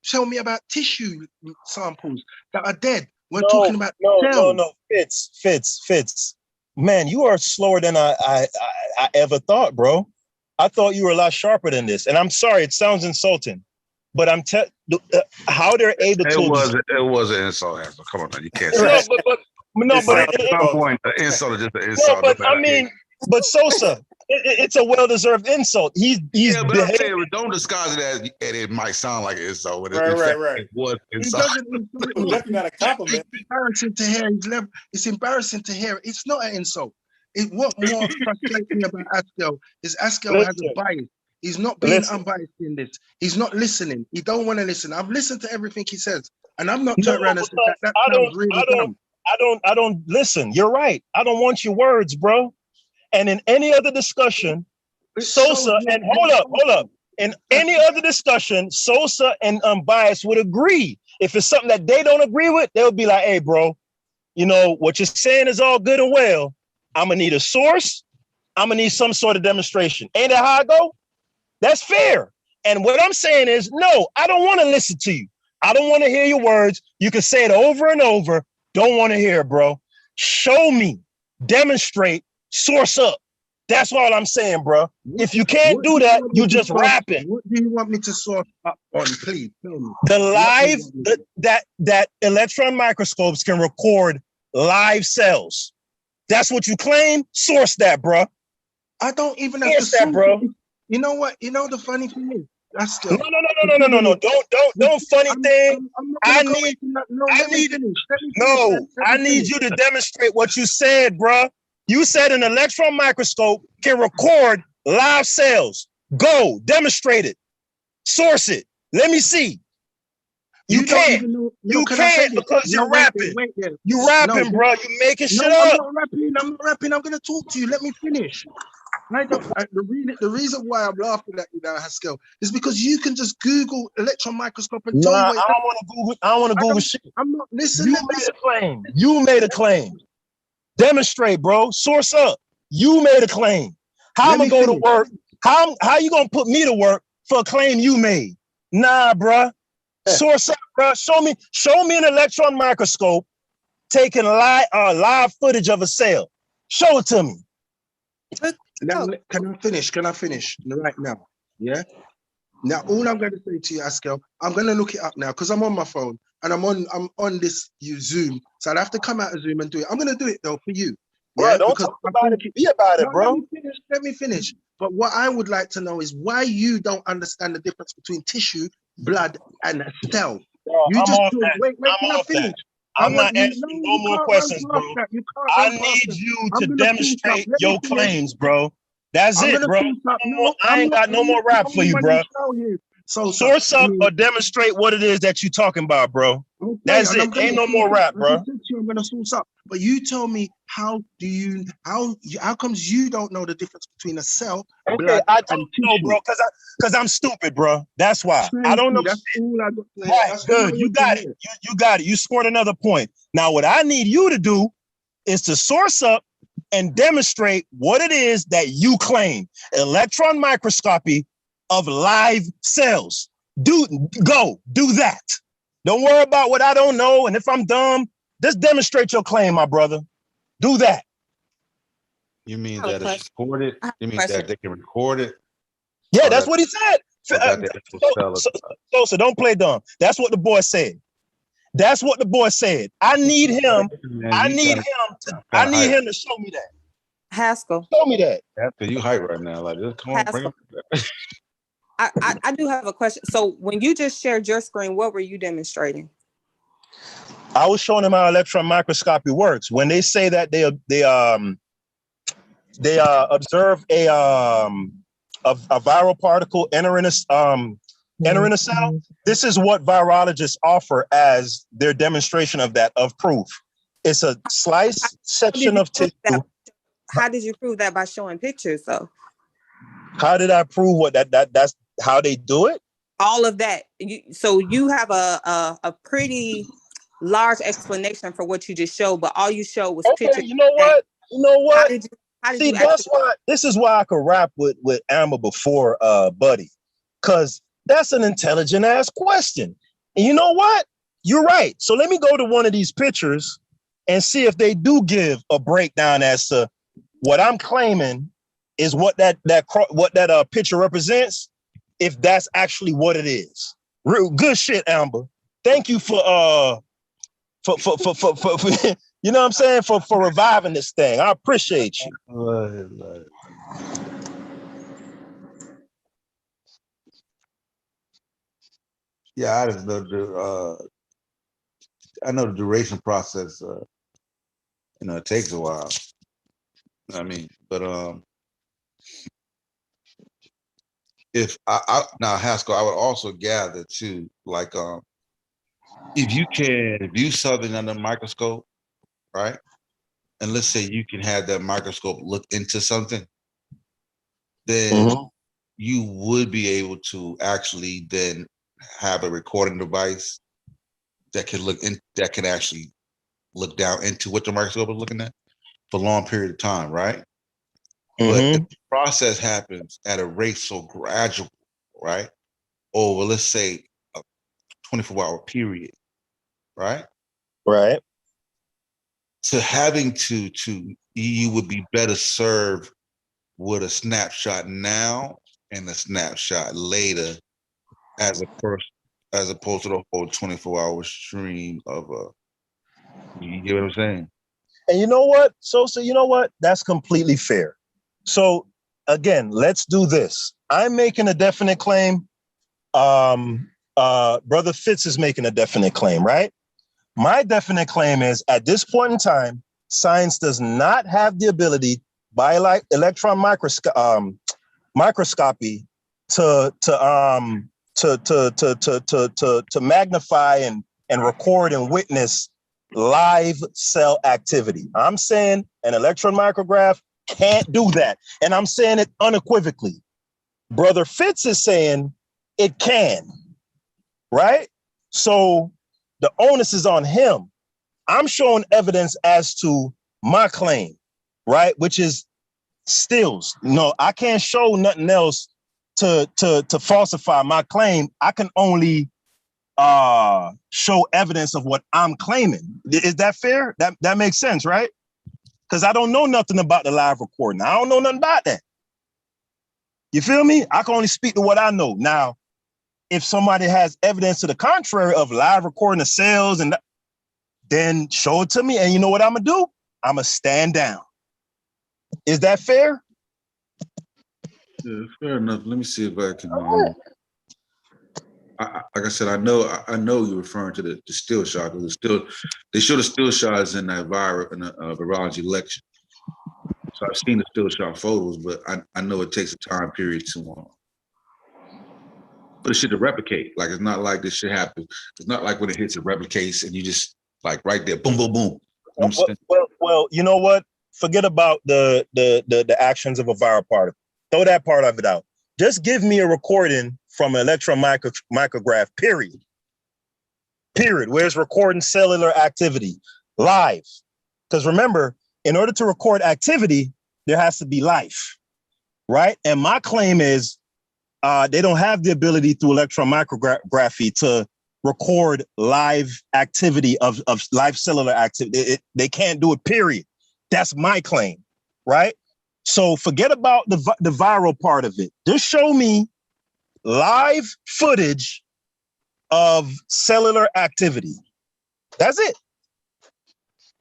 tell me about tissue samples that are dead? We're talking about cells. No, Fitz. Man, you are slower than I ever thought, bro. I thought you were a lot sharper than this. And I'm sorry, it sounds insulting, but how they're able to. It was an insult, Hansel. Come on, man. You can't say that. But at some point, the insult is just an insult. No, but I mean, But Sosa, it's a well-deserved insult. He's yeah, but I'm saying, don't disguise it as it might sound like an insult. Right. It was It doesn't It's definitely not a compliment. It's embarrassing to hear his level. It's embarrassing to hear. It's not an insult. What more frustrates me about Askel is Askel has a bias. He's not being unbiased in this. He's not listening. He don't want to listen. I've listened to everything he says, and I'm not turned around and said that sounds really dumb. I don't listen. You're right. I don't want your words, bro. And in any other discussion, Sosa and hold up. In any other discussion, Sosa and Unbiased would agree. If it's something that they don't agree with, they'll be like, hey, bro, you know, what you're saying is all good and well. I'm gonna need a source. I'm gonna need some sort of demonstration. Ain't that how I go? That's fair. And what I'm saying is, no, I don't want to listen to you. I don't want to hear your words. You can say it over and over. Don't want to hear it, bro. Show me, demonstrate, source up. That's all I'm saying, bro. If you can't do that, you just rapping. What do you want me to source up on, please? Tell me. The live, that electron microscopes can record live cells. That's what you claim. Source that, bro. I don't even have to source that, bro. You know what? You know the funny thing is, that's still no. Don't funny thing. I need you to demonstrate what you said, bro. You said an electron microscope can record live cells. Go demonstrate it. Source it. Let me see. You can't. You can't because you're rapping. You rapping, bro. You making shit up. I'm not rapping. I'm gonna talk to you. Let me finish. The reason why I'm laughing at you now, Haskell, is because you can just Google electron microscope and tell you what. I don't want to Google shit. I'm not listening. You made a claim. Demonstrate, bro. Source up. You made a claim. How am I going to work? How you gonna put me to work for a claim you made? Nah, bro. Source up, bro. Show me an electron microscope taking live footage of a cell. Show it to me. Can I finish right now? Yeah. Now, all I'm going to say to you, Askel, I'm going to look it up now because I'm on my phone and I'm on this Zoom, so I'd have to come out of Zoom and do it. I'm going to do it though for you. Yeah, don't talk about it. Be about it, bro. Let me finish. But what I would like to know is why you don't understand the difference between tissue, blood, and a cell. You just wait. Can I finish? I'm not answering no more questions, bro. I need you to demonstrate your claims, bro. That's it, bro. I ain't got no more rap for you, bro. So source up or demonstrate what it is that you're talking about, bro. That's it. Ain't no more rap, bro. I'm gonna source up, but you tell me how comes you don't know the difference between a cell? Okay, I don't know, bro, because I'm stupid, bro. That's why I don't know. That's all I got. Right, good. You got it. You got it. You scored another point. Now, what I need you to do is to source up and demonstrate what it is that you claim. Electron microscopy of live cells. Do that. Don't worry about what I don't know. And if I'm dumb, just demonstrate your claim, my brother. Do that. You mean that it's recorded? You mean that they can record it? Yeah, that's what he said. So don't play dumb. That's what the boy said. That's what the boy said. I need him. I need him to show me that. Haskell. Show me that. After you hype right now, like just come on, bring it. I do have a question. So when you just shared your screen, what were you demonstrating? I was showing them how electron microscopy works. When they say that they observe a viral particle entering a cell, this is what virologists offer as their demonstration of proof. It's a slice section of tissue. How did you prove that by showing pictures, though? How did I prove that's how they do it? All of that. So you have a pretty large explanation for what you just showed, but all you showed was pictures. You know what? See, this is why I could rap with Amber before Buddy, because that's an intelligent ass question. And you know what? You're right. So let me go to one of these pictures and see if they do give a breakdown as to what I'm claiming is what that picture represents, if that's actually what it is. Real good shit, Amber. Thank you for You know what I'm saying? For reviving this thing. I appreciate you. Yeah, I just know I know the duration process. It takes a while. I mean, but if I now Haskell, I would also gather too, like if you can view something under a microscope, right? And let's say you can have that microscope look into something, then you would be able to actually then have a recording device that can actually look down into what the microscope is looking at for a long period of time, right? But if the process happens at a rate so gradual, right? Over, let's say, a 24-hour period, right? Right. To having to you would be better served with a snapshot now and a snapshot later as opposed to the whole 24-hour stream of you get what I'm saying? And you know what, Sosa, you know what? That's completely fair. So again, let's do this. I'm making a definite claim. Brother Fitz is making a definite claim, right? My definite claim is at this point in time, science does not have the ability by electron microscopy to magnify and record and witness live cell activity. I'm saying an electron micrograph can't do that. And I'm saying it unequivocally. Brother Fitz is saying it can, right? So the onus is on him. I'm showing evidence as to my claim, right? Which is stills. No, I can't show nothing else to falsify my claim. I can only show evidence of what I'm claiming. Is that fair? That makes sense, right? Because I don't know nothing about the live recording. I don't know nothing about that. You feel me? I can only speak to what I know. Now, if somebody has evidence to the contrary of live recording the cells, then show it to me. And you know what I'm gonna do? I'm gonna stand down. Is that fair? Yeah, fair enough. Let me see if I can. Like I said, I know you're referring to the still shot. They show the still shots in that virology lecture. So I've seen the still shot photos, but I know it takes a time period to for the shit to replicate. Like it's not like this shit happens. It's not like when it hits, it replicates, and you just like right there, boom, boom, boom. You know well, you know what? Forget about the actions of a viral particle. Throw that part of it out. Just give me a recording from an electron micrograph, period. Period. Where's recording cellular activity live? Because remember, in order to record activity, there has to be life, right? And my claim is they don't have the ability through electron micrography to record live activity of live cellular activity. They can't do it, period. That's my claim, right? So forget about the viral part of it. Just show me live footage of cellular activity. That's it.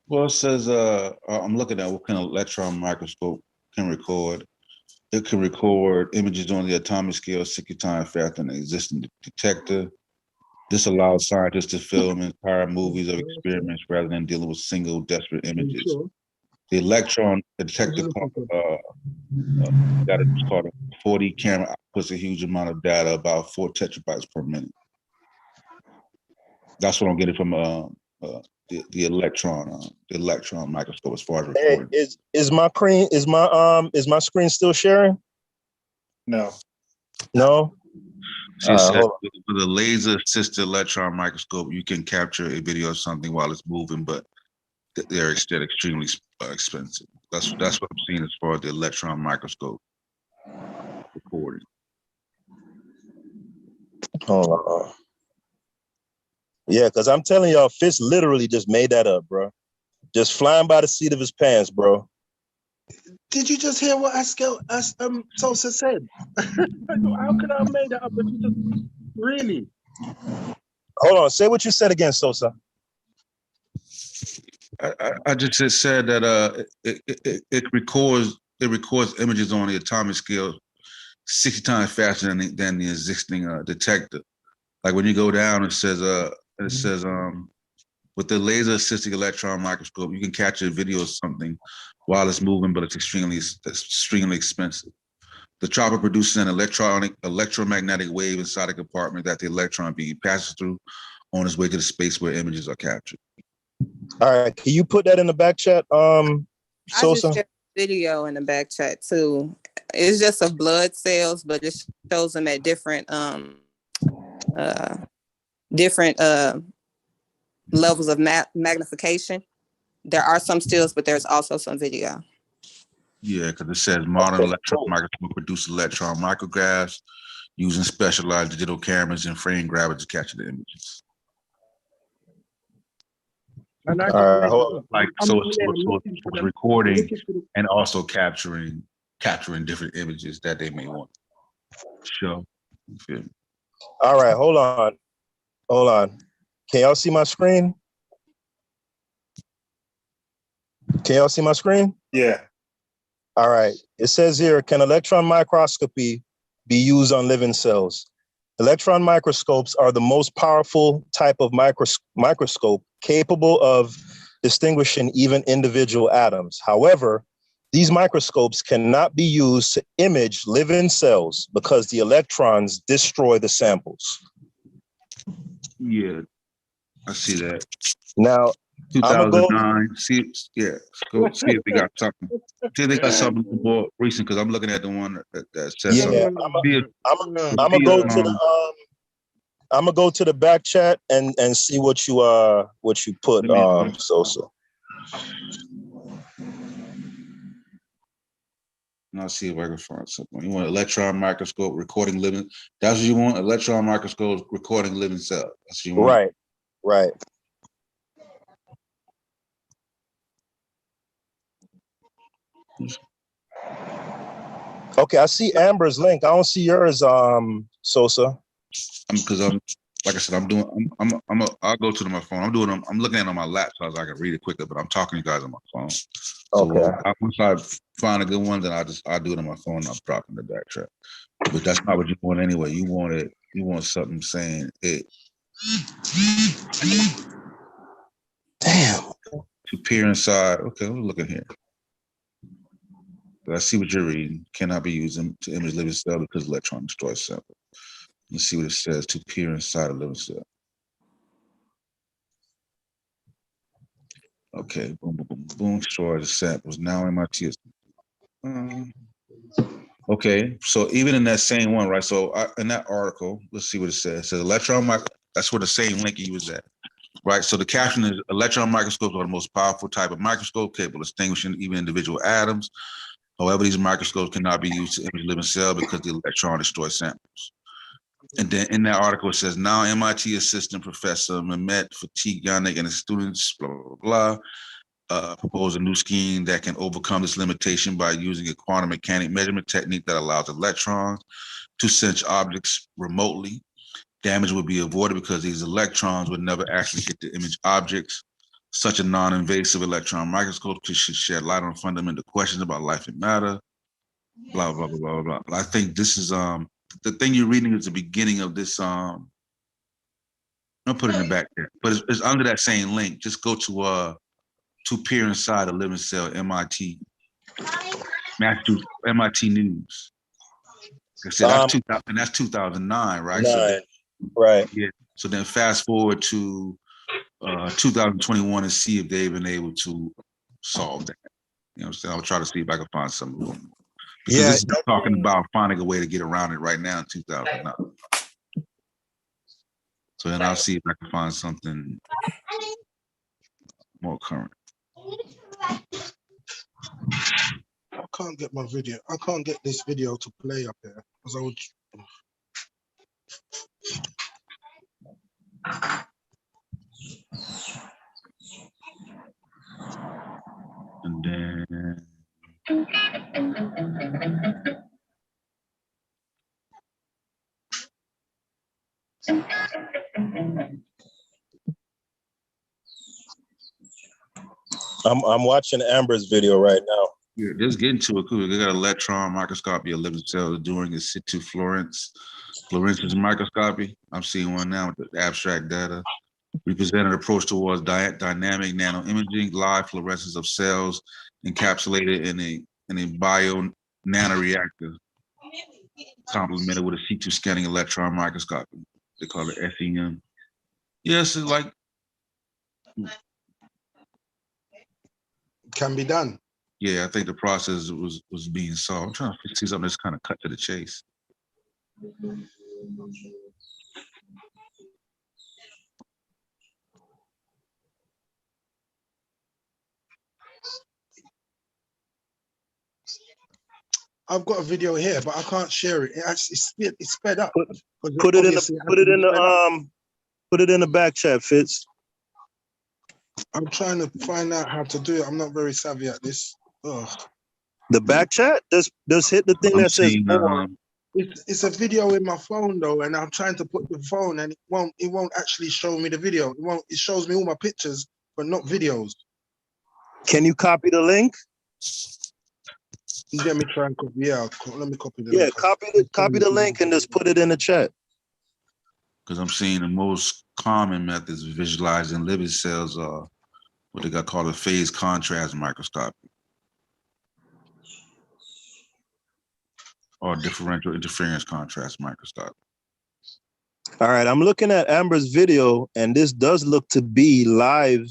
Well, it says I'm looking at what kind of electron microscope can record. It can record images on the atomic scale 60 times faster than an existing detector. This allows scientists to film entire movies of experiments rather than dealing with single desperate images. The electron detector that is called a 40 camera outputs a huge amount of data, about 4 tetrabytes per minute. That's what I'm getting from the electron microscope as far as recording. Hey, is my screen still sharing? No. No. See, it says with a laser-assisted electron microscope, you can capture a video of something while it's moving, but they're extremely expensive. That's what I'm seeing as far as the electron microscope recording. Hold on. Yeah, because I'm telling y'all, Fitz literally just made that up, bro. Just flying by the seat of his pants, bro. Did you just hear what Sosa said? How could I have made that up if you just really? Hold on, say what you said again, Sosa. I just said that it records images on the atomic scale 60 times faster than the existing detector. Like when you go down, it says with the laser assisted electron microscope, you can capture a video of something while it's moving, but it's extremely expensive. The chopper produces an electromagnetic wave inside a compartment that the electron beam passes through on its way to the space where images are captured. All right, can you put that in the back chat, I just Sosa? shared a video in the back chat too. It's just of blood cells, but it shows them at different levels of magnification. There are some stills, but there's also some video. Yeah, because it says modern electron microscope produce electron micrographs using specialized digital cameras and frame grabbers to capture the images. Like so it's recording and also capturing different images that they may want to show. All right, hold on. Can y'all see my screen? Yeah. All right. It says here, can electron microscopy be used on living cells? Electron microscopes are the most powerful type of microscope capable of distinguishing even individual atoms. However, these microscopes cannot be used to image living cells because the electrons destroy the samples. Yeah, I see that. Now, 2009. Go see if they got something. See if they got something more recent, because I'm looking at the one that says something. I'm gonna go to the back chat and see what you put, Sosa. I'll see if I can find something. You want electron microscope recording living? That's what you want? Electron microscope recording living cells. That's what you want? Right. Okay, I see Amber's link. I don't see yours, Sosa. Because I'm like I said, I'll go to my phone. I'm looking at it on my laptop so I can read it quicker, but I'm talking to you guys on my phone. So once I find a good one, then I'll do it on my phone and I'll drop in the backtrack. But that's not what you want anyway. You want something saying it. Damn. To peer inside. Okay, we're looking here. But I see what you're reading. Cannot be used to image living cell because electron destroys sample. Let's see what it says. To peer inside a living cell. Okay, boom, boom, boom, boom. Destroy the samples. Now MIT is. Okay, so even in that same one, right? So in that article, let's see what it says. It says electron microscope. That's where the same link he was at, right? So the caption is electron microscopes are the most powerful type of microscope capable of distinguishing even individual atoms. However, these microscopes cannot be used to image living cell because the electron destroys samples. And then in that article, it says now MIT assistant professor Mehmet Fatih Yannick and his students, blah, blah, blah, propose a new scheme that can overcome this limitation by using a quantum mechanic measurement technique that allows electrons to sense objects remotely. Damage would be avoided because these electrons would never actually hit the image objects. Such a non-invasive electron microscope should shed light on fundamental questions about life and matter, blah, blah, blah, blah, blah. But I think this is, the thing you're reading is the beginning of this, I'll put it in the back there, but it's under that same link. Just go to peer inside a living cell, MIT News. I said that's 2009, right? Right. Yeah. So then fast forward to 2021 and see if they've been able to solve that. You know what I'm saying? I'll try to see if I can find something. Because this is talking about finding a way to get around it right now in 2009. So then I'll see if I can find something more current. I can't get my video. I can't get this video to play up here because I would. And then. I'm watching Amber's video right now. Yeah, just getting to it. Cool. They got electron microscopy of living cells during in situ fluorescence microscopy. I'm seeing one now with the abstract data. We present an approach towards dynamic nanoimaging, live fluorescence of cells encapsulated in a bio nanoreactor, complemented with a C2 scanning electron microscopy. They call it SEM. Yes, it's like Can be done. yeah. I think the process was being solved. I'm trying to see something that's kind of cut to the chase. I've got a video here, but I can't share it. It's sped up. Put it in the back chat, Fitz. I'm trying to find out how to do it. I'm not very savvy at this. Ugh. The back chat? Just hit the thing that says more. It's a video in my phone though, and I'm trying to put the phone, and it won't actually show me the video. It shows me all my pictures, but not videos. Can you copy the link? Let me try and copy. Yeah, let me copy the link. Yeah, copy the link and just put it in the chat. Because I'm seeing the most common methods of visualizing living cells are what they got called a phase contrast microscopy or differential interference contrast microscopy. All right, I'm looking at Amber's video, and this does look to be live,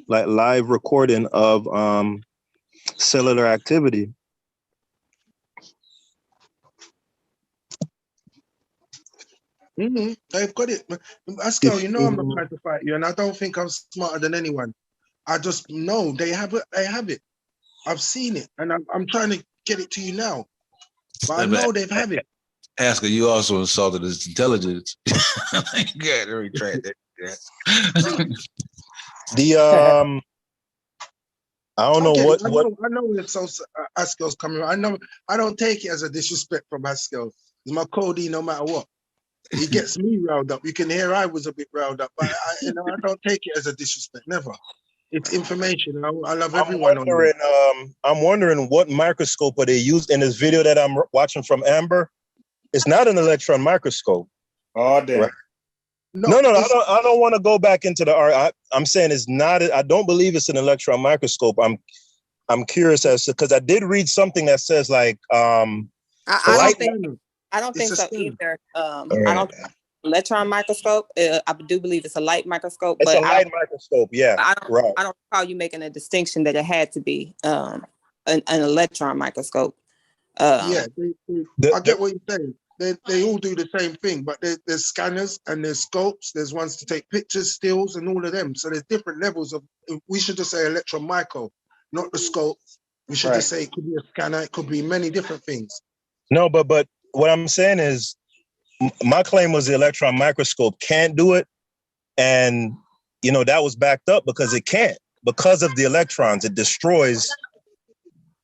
like live recording of cellular activity. They've got it. Pascal, you know I'm not trying to fight you, and I don't think I'm smarter than anyone. I just know they have it. They have it. I've seen it, and I'm trying to get it to you now. But I know they've had it. Asker, you also insulted his intelligence. Good, retract that. I don't know what. I know it's so Askel's coming. I know. I don't take it as a disrespect from Askel. He's my Cody, no matter what. He gets me riled up. You can hear I was a bit riled up, but I don't take it as a disrespect. Never. It's information. I love everyone. I'm wondering what microscope are they used in this video that I'm watching from Amber. It's not an electron microscope. Oh damn. Right? No, I don't want to go back into the art. I'm saying it's not. I don't believe it's an electron microscope. I'm curious as to, because I did read something that says like I don't think so either. I don't electron microscope. I do believe it's a light microscope. It's a light microscope, yeah. I don't recall you making a distinction that it had to be an electron microscope. I get what you're saying. They all do the same thing, but there's scanners and there's scopes. There's ones to take pictures, stills, and all of them. So there's different levels of. We should just say electron micro, not the scope. We should just say it could be a scanner. It could be many different things. No, but what I'm saying is, my claim was the electron microscope can't do it, and that was backed up because it can't, because of the electrons. It destroys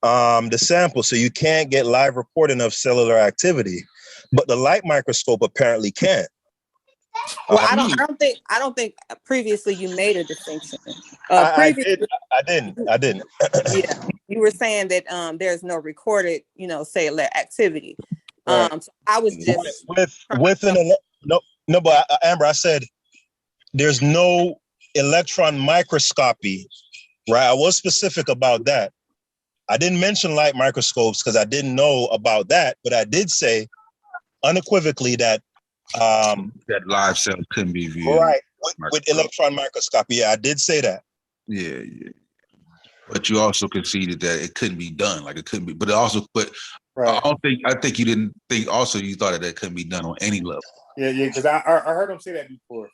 the sample, so you can't get live reporting of cellular activity. But the light microscope apparently can. Well, I don't think previously you made a distinction. I didn't. Yeah, you were saying that there's no recorded, cellular activity. So I was just but Amber, I said there's no electron microscopy, right? I was specific about that. I didn't mention light microscopes because I didn't know about that, but I did say unequivocally that that live cells couldn't be viewed. Right, with electron microscopy. Yeah, I did say that. Yeah. But you also conceded that it couldn't be done. Like it couldn't be, but I think you didn't think also you thought that couldn't be done on any level. Yeah, because I heard him say that before.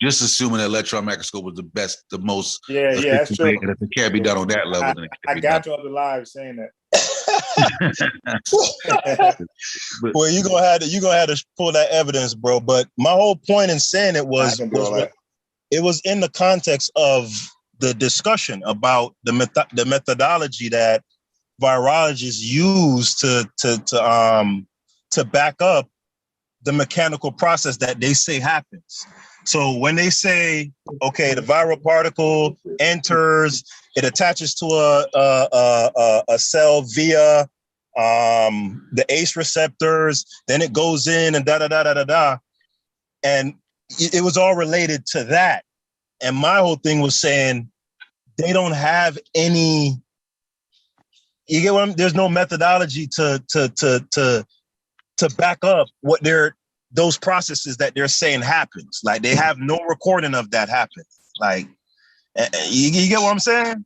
Just assuming an electron microscope was the most. Yeah, that's true. If it can't be done on that level, then it can't I got you on the live saying that. Well, you're gonna have to pull that evidence, bro. But my whole point in saying it was it was in the context of the discussion about the methodology that virologists use to back up the mechanical process that they say happens. So when they say, okay, the viral particle enters, it attaches to a cell via the ACE receptors, then it goes in and da. And it was all related to that. And my whole thing was saying they don't have any. You get what I'm? There's no methodology to back up what those processes that they're saying happens. Like they have no recording of that happen. Like you get what I'm saying?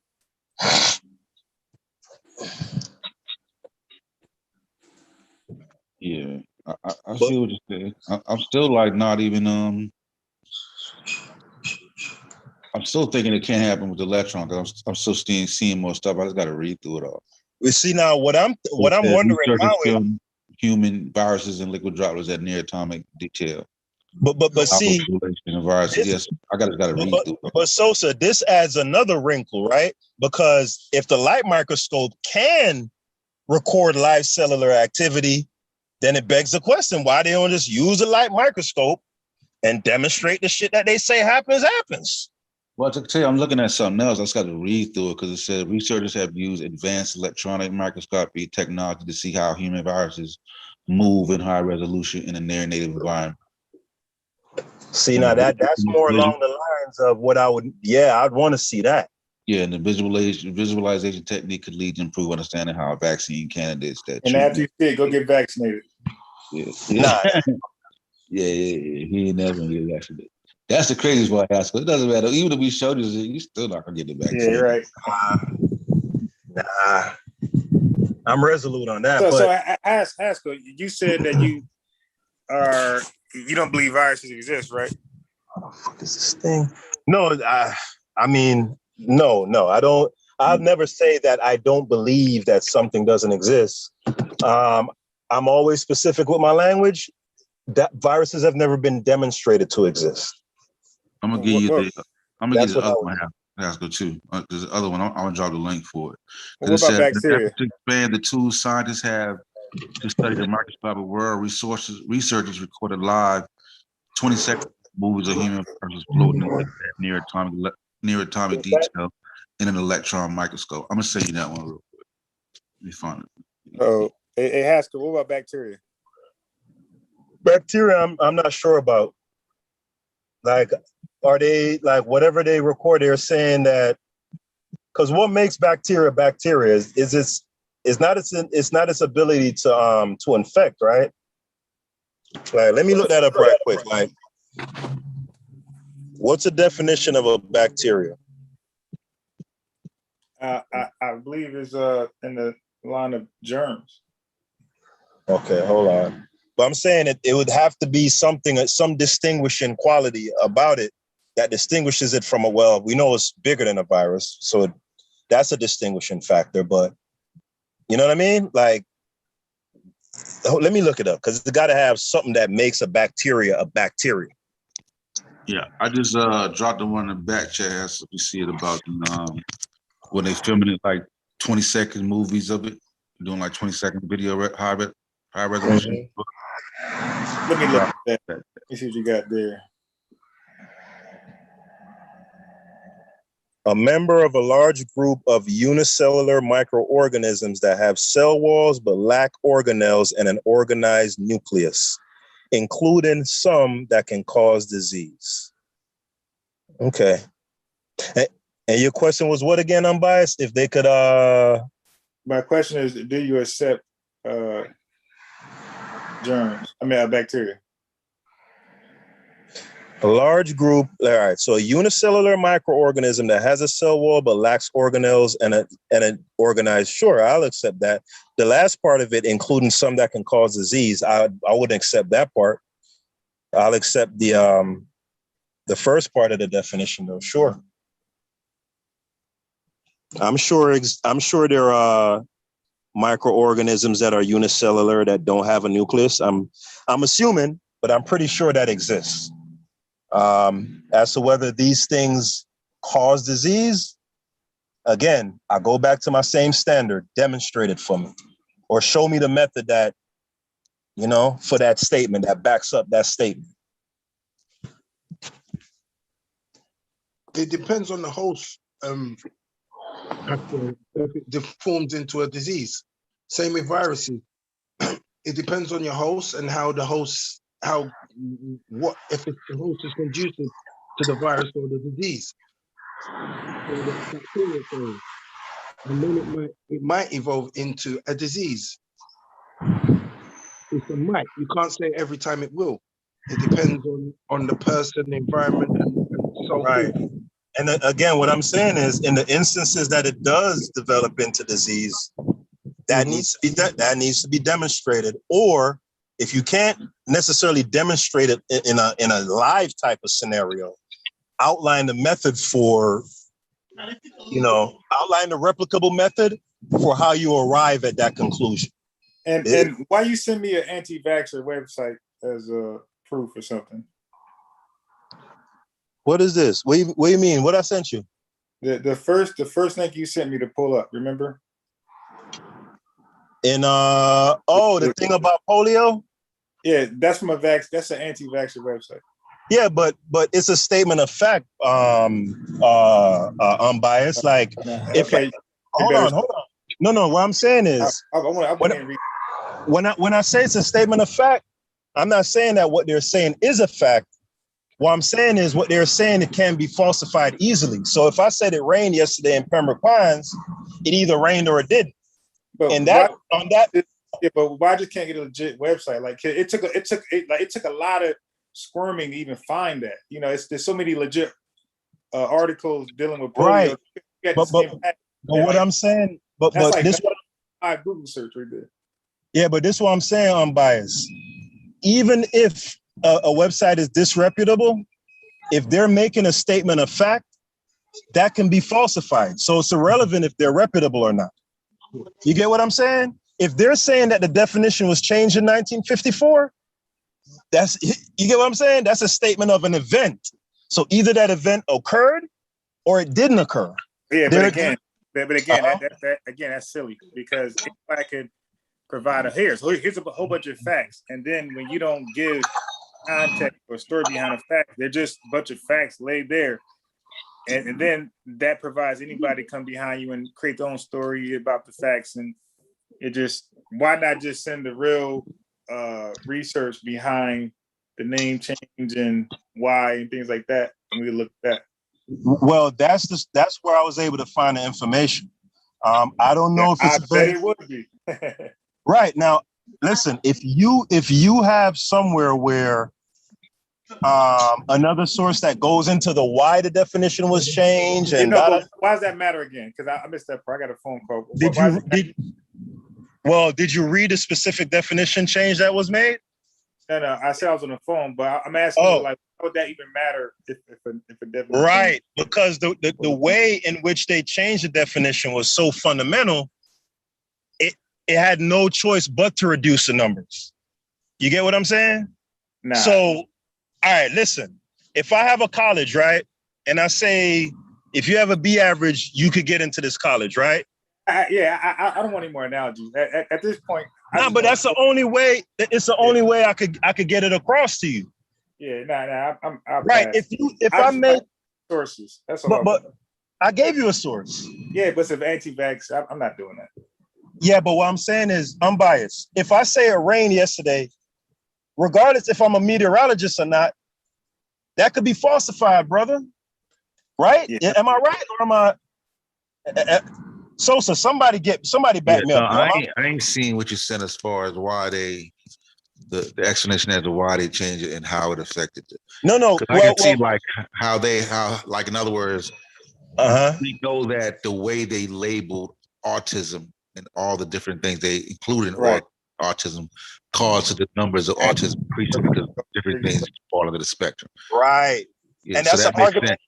Yeah, I see what you're saying. I'm still like not even I'm still thinking it can't happen with the electron because I'm still seeing more stuff. I just got to read through it all. We see now what I'm wondering now is human viruses and liquid droplets at near atomic detail. But see, viruses. Yes, I got to read through it. But Sosa, this adds another wrinkle, right? Because if the light microscope can record live cellular activity, then it begs the question: why they don't just use a light microscope and demonstrate the shit that they say happens? Well, to tell you, I'm looking at something else. I just got to read through it because it said researchers have used advanced electronic microscopy technology to see how human viruses move in high resolution in a near native environment. See, now that's more along the lines of what I'd want to see that. Yeah, and the visualization technique could lead to improved understanding how vaccine candidates that. And after you see it, go get vaccinated. Yeah. Yeah, he ain't never gonna get vaccinated. That's the craziest part, Haskell. It doesn't matter. Even if we showed you still not gonna get the vaccine. Yeah, right. Nah, I'm resolute on that. So Haskell, you said that you don't believe viruses exist, right? What the fuck is this thing? No, I mean, no, I don't. I'll never say that I don't believe that something doesn't exist. I'm always specific with my language. That viruses have never been demonstrated to exist. I'm gonna give you the other one, Haskell, too. There's the other one. I'm gonna drop the link for it. What about bacteria? To expand the tools scientists have to study the microscopic world, researchers recorded live 20-second movies of human viruses floating in near atomic detail in an electron microscope. I'm gonna send you that one real quick. Let me find it. Oh, it has to. What about bacteria? Bacteria, I'm not sure about. Like, are they like whatever they record? They're saying that because what makes bacteria is not its ability to infect, right? Like, let me look that up right quick. Like, what's the definition of a bacteria? I believe it's in the line of germs. Okay, hold on. But I'm saying it would have to be some distinguishing quality about it that distinguishes it from we know it's bigger than a virus, so that's a distinguishing factor. But you know what I mean? Like, let me look it up because it's got to have something that makes a bacteria a bacteria. Yeah, I just dropped the one in the back chat so you see it about when they filming it like 20-second movies of it, doing like 20-second video high resolution. Mm-hmm. Let me look at that. Let me see what you got there. A member of a large group of unicellular microorganisms that have cell walls but lack organelles and an organized nucleus, including some that can cause disease. Okay. And your question was what again, Unbiased? If they could My question is, do you accept bacteria? A large group, all right, so a unicellular microorganism that has a cell wall but lacks organelles and an organized, sure, I'll accept that. The last part of it, including some that can cause disease, I wouldn't accept that part. I'll accept the first part of the definition though, sure. I'm sure there are microorganisms that are unicellular that don't have a nucleus. I'm assuming, but I'm pretty sure that exists. As to whether these things cause disease, again, I go back to my same standard, demonstrate it for me, or show me the method that, you know, for that statement that backs up that statement? It depends on the host. If it deforms into a disease. Same with viruses. It depends on your host and how the host, if the host is conducive to the virus or the disease. So the bacteria thing. And then it might evolve into a disease. It's a might. You can't say every time it will. It depends on the person, the environment, and so right. forth. And again, what I'm saying is, in the instances that it does develop into disease, that needs to be demonstrated. Or if you can't necessarily demonstrate it in a live type of scenario, outline the method for, you know, outline the replicable method for how you arrive at that conclusion. And why you send me an anti-vaxxer website as a proof or something? What is this? What do you mean? What I sent you? The first link you sent me to pull up, remember? And the thing about polio? Yeah, that's from that's an anti-vaxxer website. Yeah, but it's a statement of fact, unbiased. Like, okay. Hold on. No, what I'm saying is, when I say it's a statement of fact, I'm not saying that what they're saying is a fact. What I'm saying is what they're saying, it can be falsified easily. So if I said it rained yesterday in Pembroke Pines, it either rained or it didn't. But and but why just can't get a legit website? Like it took a lot of squirming to even find that. You know, there's so many legit articles dealing with polio. Right. But what I'm saying, but like, this I Google search right there. Yeah, but this is what I'm saying, unbiased. Even if a website is disreputable, if they're making a statement of fact, that can be falsified. So it's irrelevant if they're reputable or not. You get what I'm saying? If they're saying that the definition was changed in 1954, you get what I'm saying? That's a statement of an event. So either that event occurred or it didn't occur. Yeah, but again, that's silly, because if I could provide here's a whole bunch of facts, and then when you don't give context or story behind a fact, they're just a bunch of facts laid there, and then that provides anybody come behind you and create their own story about the facts. And it just, why not just send the real research behind the name change and why and things like that, and we look at that. Well, that's where I was able to find the information. I don't know if it's it would be. Right. Now, listen, if you have somewhere where another source that goes into the why the definition was changed, and why does that matter again? Because I missed that part. I got a phone call. Did you read the specific definition change that was made? No, I said I was on the phone, but I'm asking you, like, how would that even matter if a definition? Right, because the way in which they changed the definition was so fundamental, it had no choice but to reduce the numbers. You get what I'm saying? Nah. So, all right, listen, if I have a college, right, and I say, if you have a B average, you could get into this college, right? I don't want any more analogies. At this point. No, but that's the only way. It's the only way I could get it across to you. Yeah, I'm right. Pass. If I make sources, that's all. But I gave you a source. Yeah, but if anti-vax, I'm not doing that. Yeah, but what I'm saying is unbiased. If I say it rained yesterday, regardless if I'm a meteorologist or not, that could be falsified, brother. Right? Yeah. Am I right or am I? Sosa, somebody back me up. I ain't seen what you said as far as why the explanation as to why they changed it and how it affected it. No. I can see like how in other words, we know that the way they labeled autism and all the different things they included in autism caused the numbers of autism increasing because different things fall under the spectrum. Right. Yeah, and that's an argument.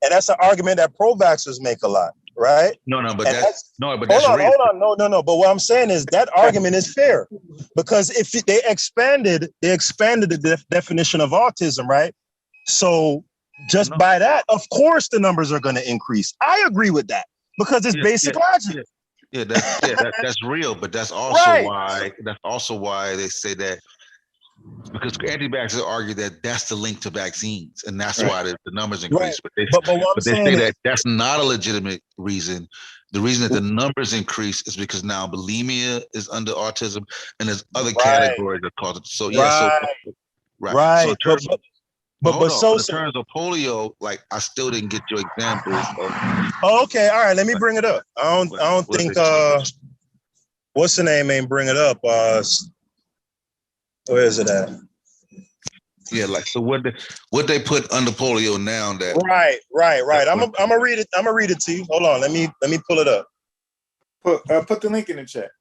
And that's an argument that pro-vaxxers make a lot. Right? But hold on. No. But what I'm saying is that argument is fair, because if they expanded the definition of autism, right? So just by that, of course, the numbers are going to increase. I agree with that because it's basic logic. Yeah, that's real, but that's also why they say that Because anti-vaxxers argue that that's the link to vaccines, and that's Right. why the numbers increase. Right. But But what I'm they say saying that is, that's not a legitimate reason. The reason that the numbers increase is because now bulimia is under autism, and there's other right, categories that cause it. So yeah, so right, right. So in right. terms of, But hold on, so in terms of polio, like I still didn't get your example of oh, okay, all right. Let me bring it up. I don't what think they- what's the name ain't bring it up. Where is it at? yeah, like so what they put under polio now that Right. I'm gonna read it. I'm gonna read it to you. Hold on. Let me pull it up. Put the link in the chat.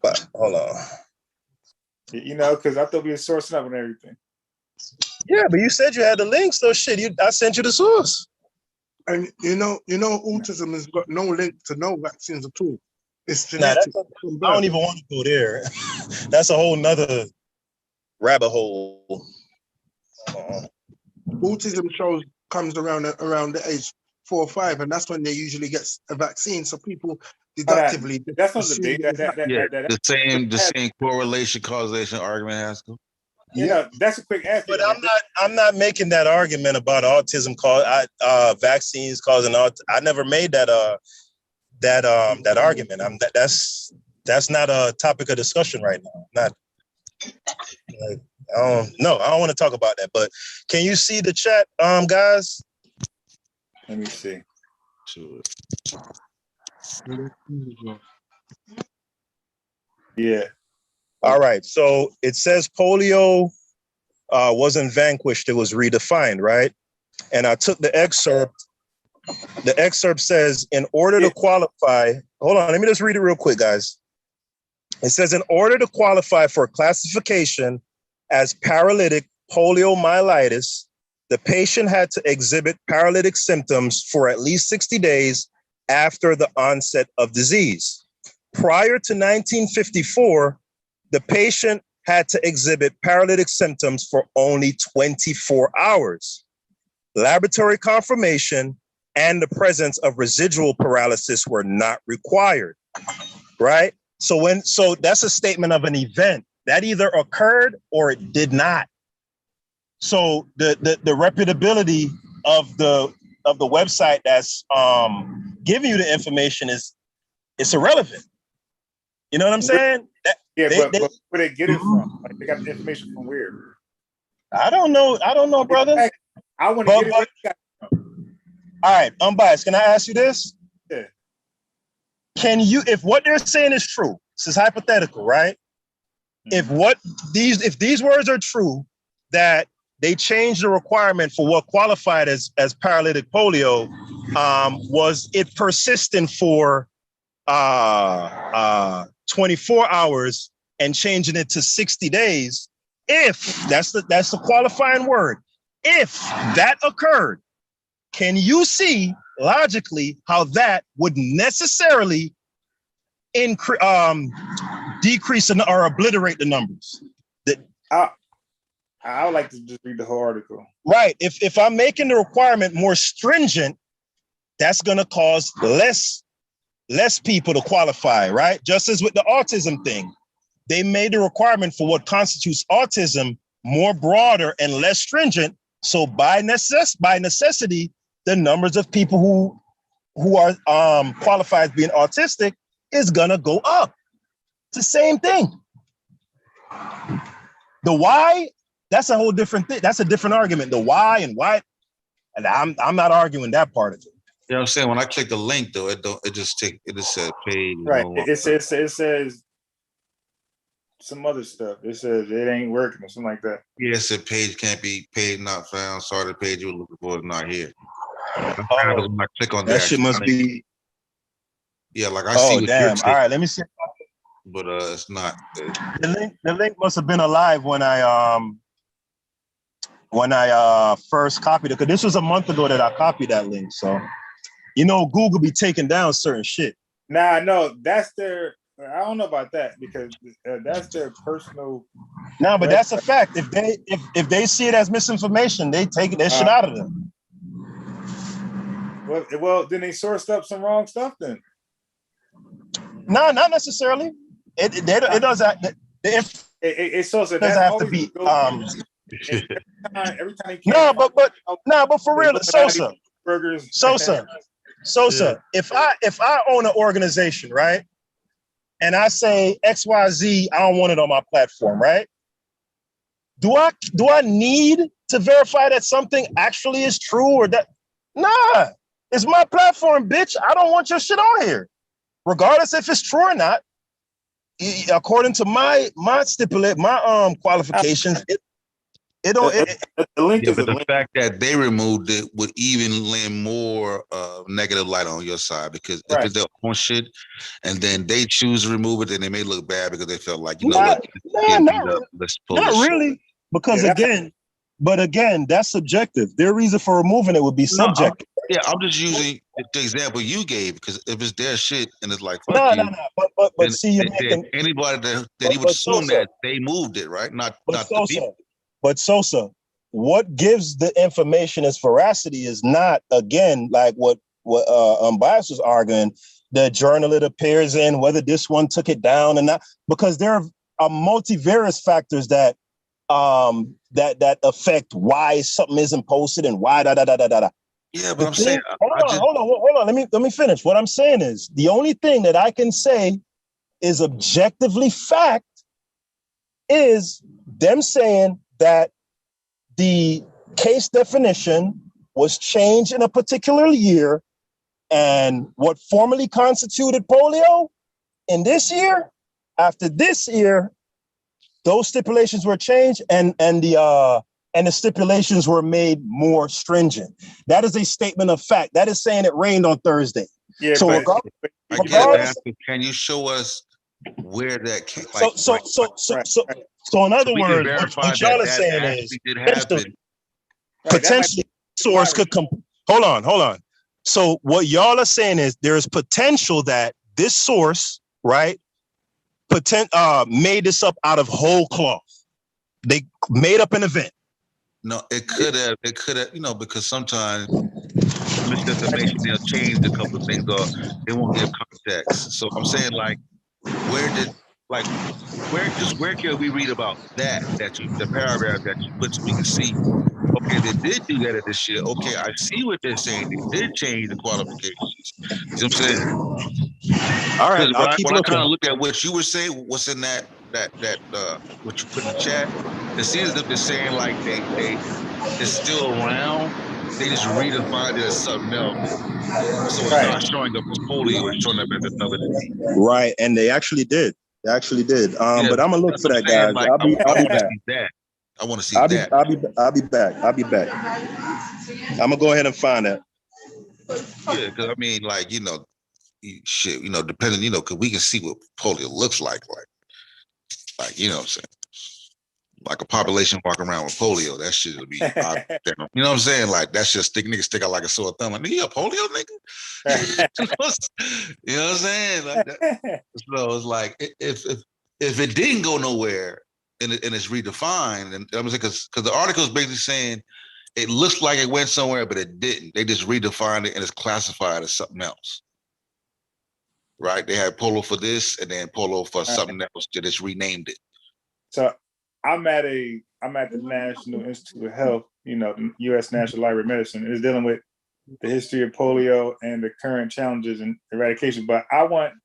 But hold on. You know, because I thought we were sourcing up and everything. Yeah, but you said you had the link, so shit. I sent you the source. And autism has got no link to no vaccines at all. It's Nah, genetic. I don't even want to go there. That's a whole nother rabbit hole. Autism comes around the age 4 or 5, and that's when they usually get a vaccine. So people deductively that's not the big the same correlation causation argument, Haskell. You know, that's a quick answer. But I'm not making that argument about autism vaccines causing autism. I never made that argument. That's not a topic of discussion right now. I don't want to talk about that. But can you see the chat, guys? Let me see. Yeah. All right. So it says polio wasn't vanquished; it was redefined, right? And I took the excerpt. The excerpt says, in order to qualify, hold on, let me just read it real quick, guys. It says, in order to qualify for classification as paralytic poliomyelitis, the patient had to exhibit paralytic symptoms for at least 60 days after the onset of disease. Prior to 1954, the patient had to exhibit paralytic symptoms for only 24 hours. Laboratory confirmation and the presence of residual paralysis were not required, right? So that's a statement of an event that either occurred or it did not. So the reputability of the website that's giving you the information it's irrelevant. You know what I'm saying? But where they get it from? Like, they got the information from where? I don't know, brother. I want to get it. All right, unbiased. Can I ask you this? Yeah. If what they're saying is true, this is hypothetical, right? If these words are true, that they changed the requirement for what qualified as paralytic polio, was it persistent for 24 hours and changing it to 60 days? If that's the qualifying word, if that occurred, can you see logically how that would necessarily decrease or obliterate the numbers? I would like to just read the whole article. Right. If I'm making the requirement more stringent, that's going to cause less people to qualify, right? Just as with the autism thing, they made the requirement for what constitutes autism more broader and less stringent. So by necessity, the numbers of people who are qualified as being autistic is gonna go up. It's the same thing. The why, that's a whole different thing. That's a different argument. The why, and I'm not arguing that part of it. You know what I'm saying? When I click the link though, it just said page. Right. It says some other stuff. It says it ain't working or something like that. Yeah, it said page not found. Sorry, the page you were looking for is not here. When I click on that shit must be. Yeah, like I see. Oh damn! All right, let me see. But it's not. The link must have been alive when I first copied it, because this was a month ago that I copied that link. So, Google be taking down certain shit. Nah, no, that's their. I don't know about that, because that's their personal. No, but that's a fact. If they see it as misinformation, they take that shit out of them. Well, then they sourced up some wrong stuff then. No, not necessarily. It does that. The It's so Doesn't have to be. Every time No, but for real, Sosa. Burgers. Sosa. If I own an organization, right, and I say XYZ, I don't want it on my platform, right? Do I need to verify that something actually is true or that? Nah, it's my platform, bitch. I don't want your shit on here, regardless if it's true or not. According to my qualifications, it don't. The link yeah, is but the link. fact that they removed it would even lend more negative light on your side, because if it's their own shit and then they choose to remove it, then they may look bad because they felt like, not really. Because again, that's subjective. Their reason for removing it would be subjective. I'm just using the example you gave, because if it's their shit and it's like but see, you're making anybody that he would assume that they moved it, right? Not the people. But Sosa, what gives the information its veracity is not, again, like what Bias was arguing, the journal it appears in, whether this one took it down or not, because there are multivarious factors that affect why something isn't posted and why da. Yeah, but saying, hold on. Let me finish. What I'm saying is the only thing that I can say is objectively fact is them saying that the case definition was changed in a particular year, and what formerly constituted polio in this year, after this year, those stipulations were changed and the stipulations were made more stringent. That is a statement of fact. That is saying it rained on Thursday. Yeah, so can you show us where that came? So in other words, what y'all are saying is potentially source could come. Hold on. So what y'all are saying is there is potential that this source, right, made this up out of whole cloth. They made up an event. No, it could have, because sometimes misinformation, they'll change a couple of things or they won't give context. So I'm saying, like, where can we read about the paragraph that you put so we can see, okay, they did do that this year. Okay, I see what they're saying. They did change the qualifications. You know what I'm saying? All right, when I kind of look at what you were saying, what's in that what you put in the chat, it seems as if they're saying like it's still around. They just redefined it as something else. So it's not showing up as polio, it's showing up as another disease. Right, and they actually did. But I'm gonna look for that, guys. Like, I'll be back. I want to see that. I'll be back. I'm gonna go ahead and find that. Yeah, because I mean, like, shit, depending, because we can see what polio looks like, you know what I'm saying? Like a population walking around with polio, that shit would be, you know what I'm saying? Like, that's just niggas stick out like a sore thumb. Like, nigga, you a polio nigga? You know what I'm saying? Like that. So it's like, if it didn't go nowhere and it's redefined, and I'm saying, because the article is basically saying it looks like it went somewhere, but it didn't. They just redefined it and it's classified as something else. Right? They had polio for this and then polio for something else. They just renamed it. So I'm at the National Institute of Health, U.S. National Library of Medicine. It's dealing with the history of polio and the current challenges and eradication. But I want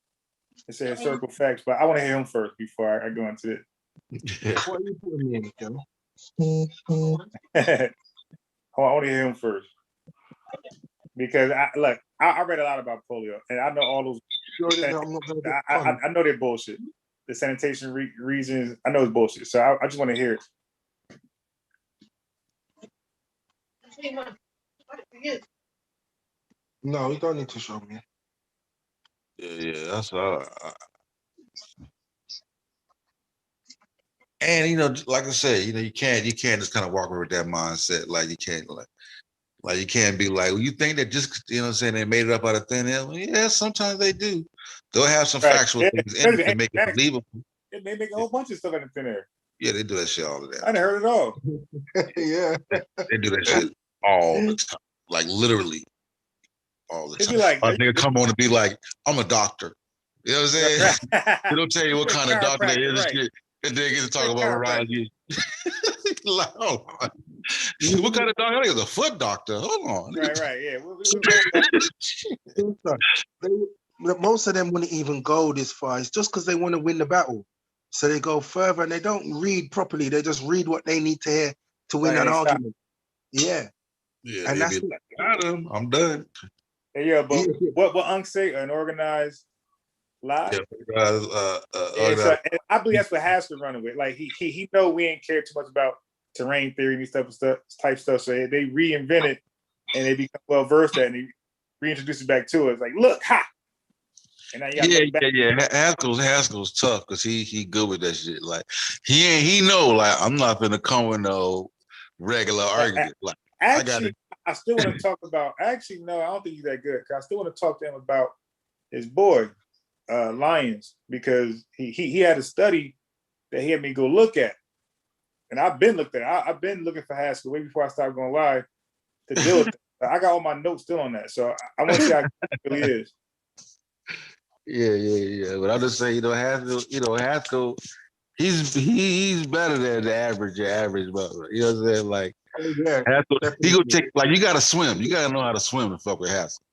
to say historical facts, but I want to hear him first before I go into it. What are you putting in, Joe? I want to hear him first. Because I read a lot about polio and I know all those. I know they're bullshit. The sanitation reasons, I know it's bullshit. So I just want to hear it. No, you don't need to show me. Yeah, that's all. And like I said, you can't just kind of walk over with that mindset. Like you can't you can't be like, well, you think that just they made it up out of thin air? Well, yeah, sometimes they do. They'll have some factual things in it to make it believable. They make a whole bunch of stuff in the thin air. Yeah, they do that shit all the time. I done heard it all. Yeah, they do that shit all the time, like literally all the time. Like, they'll come on and be like, "I'm a doctor." You know what I'm saying? They don't tell you what kind of doctor they is. Right. And then get to talk about Verizon. Like, hold on. What kind of doctor? I think it's a foot doctor. Hold on. Right, yeah. Most of them wouldn't even go this far. It's just because they want to win the battle. So they go further and they don't read properly. They just read what they need to hear to win an argument. Yeah. Yeah, and that's like, got him. I'm done. Yeah, but what Unc say? An organized lie? Yeah, so, I believe that's what Haskell running with. Like he know we ain't care too much about terrain theory and type stuff. So they reinvent it and they become well versed at it and they reintroduce it back to us. Like, look, ha! And now yeah. Haskell's tough because he good with that shit. Like he know like I'm not gonna come with no regular argument. Like actually, I still want to talk about. Actually, no, I don't think he's that good. Cause I still want to talk to him about his boy, Lyons, because he had a study that he had me go look at, and I've been looking at. I've been looking for Haskell way before I started going live to deal with it. I got all my notes still on that, so I want to see how it really is. Yeah. But I'll just say, Haskell, he's better than the average butler. You know what I'm saying? Like, Haskell, he gonna take, like, you gotta swim. You gotta know how to swim to fuck with Haskell.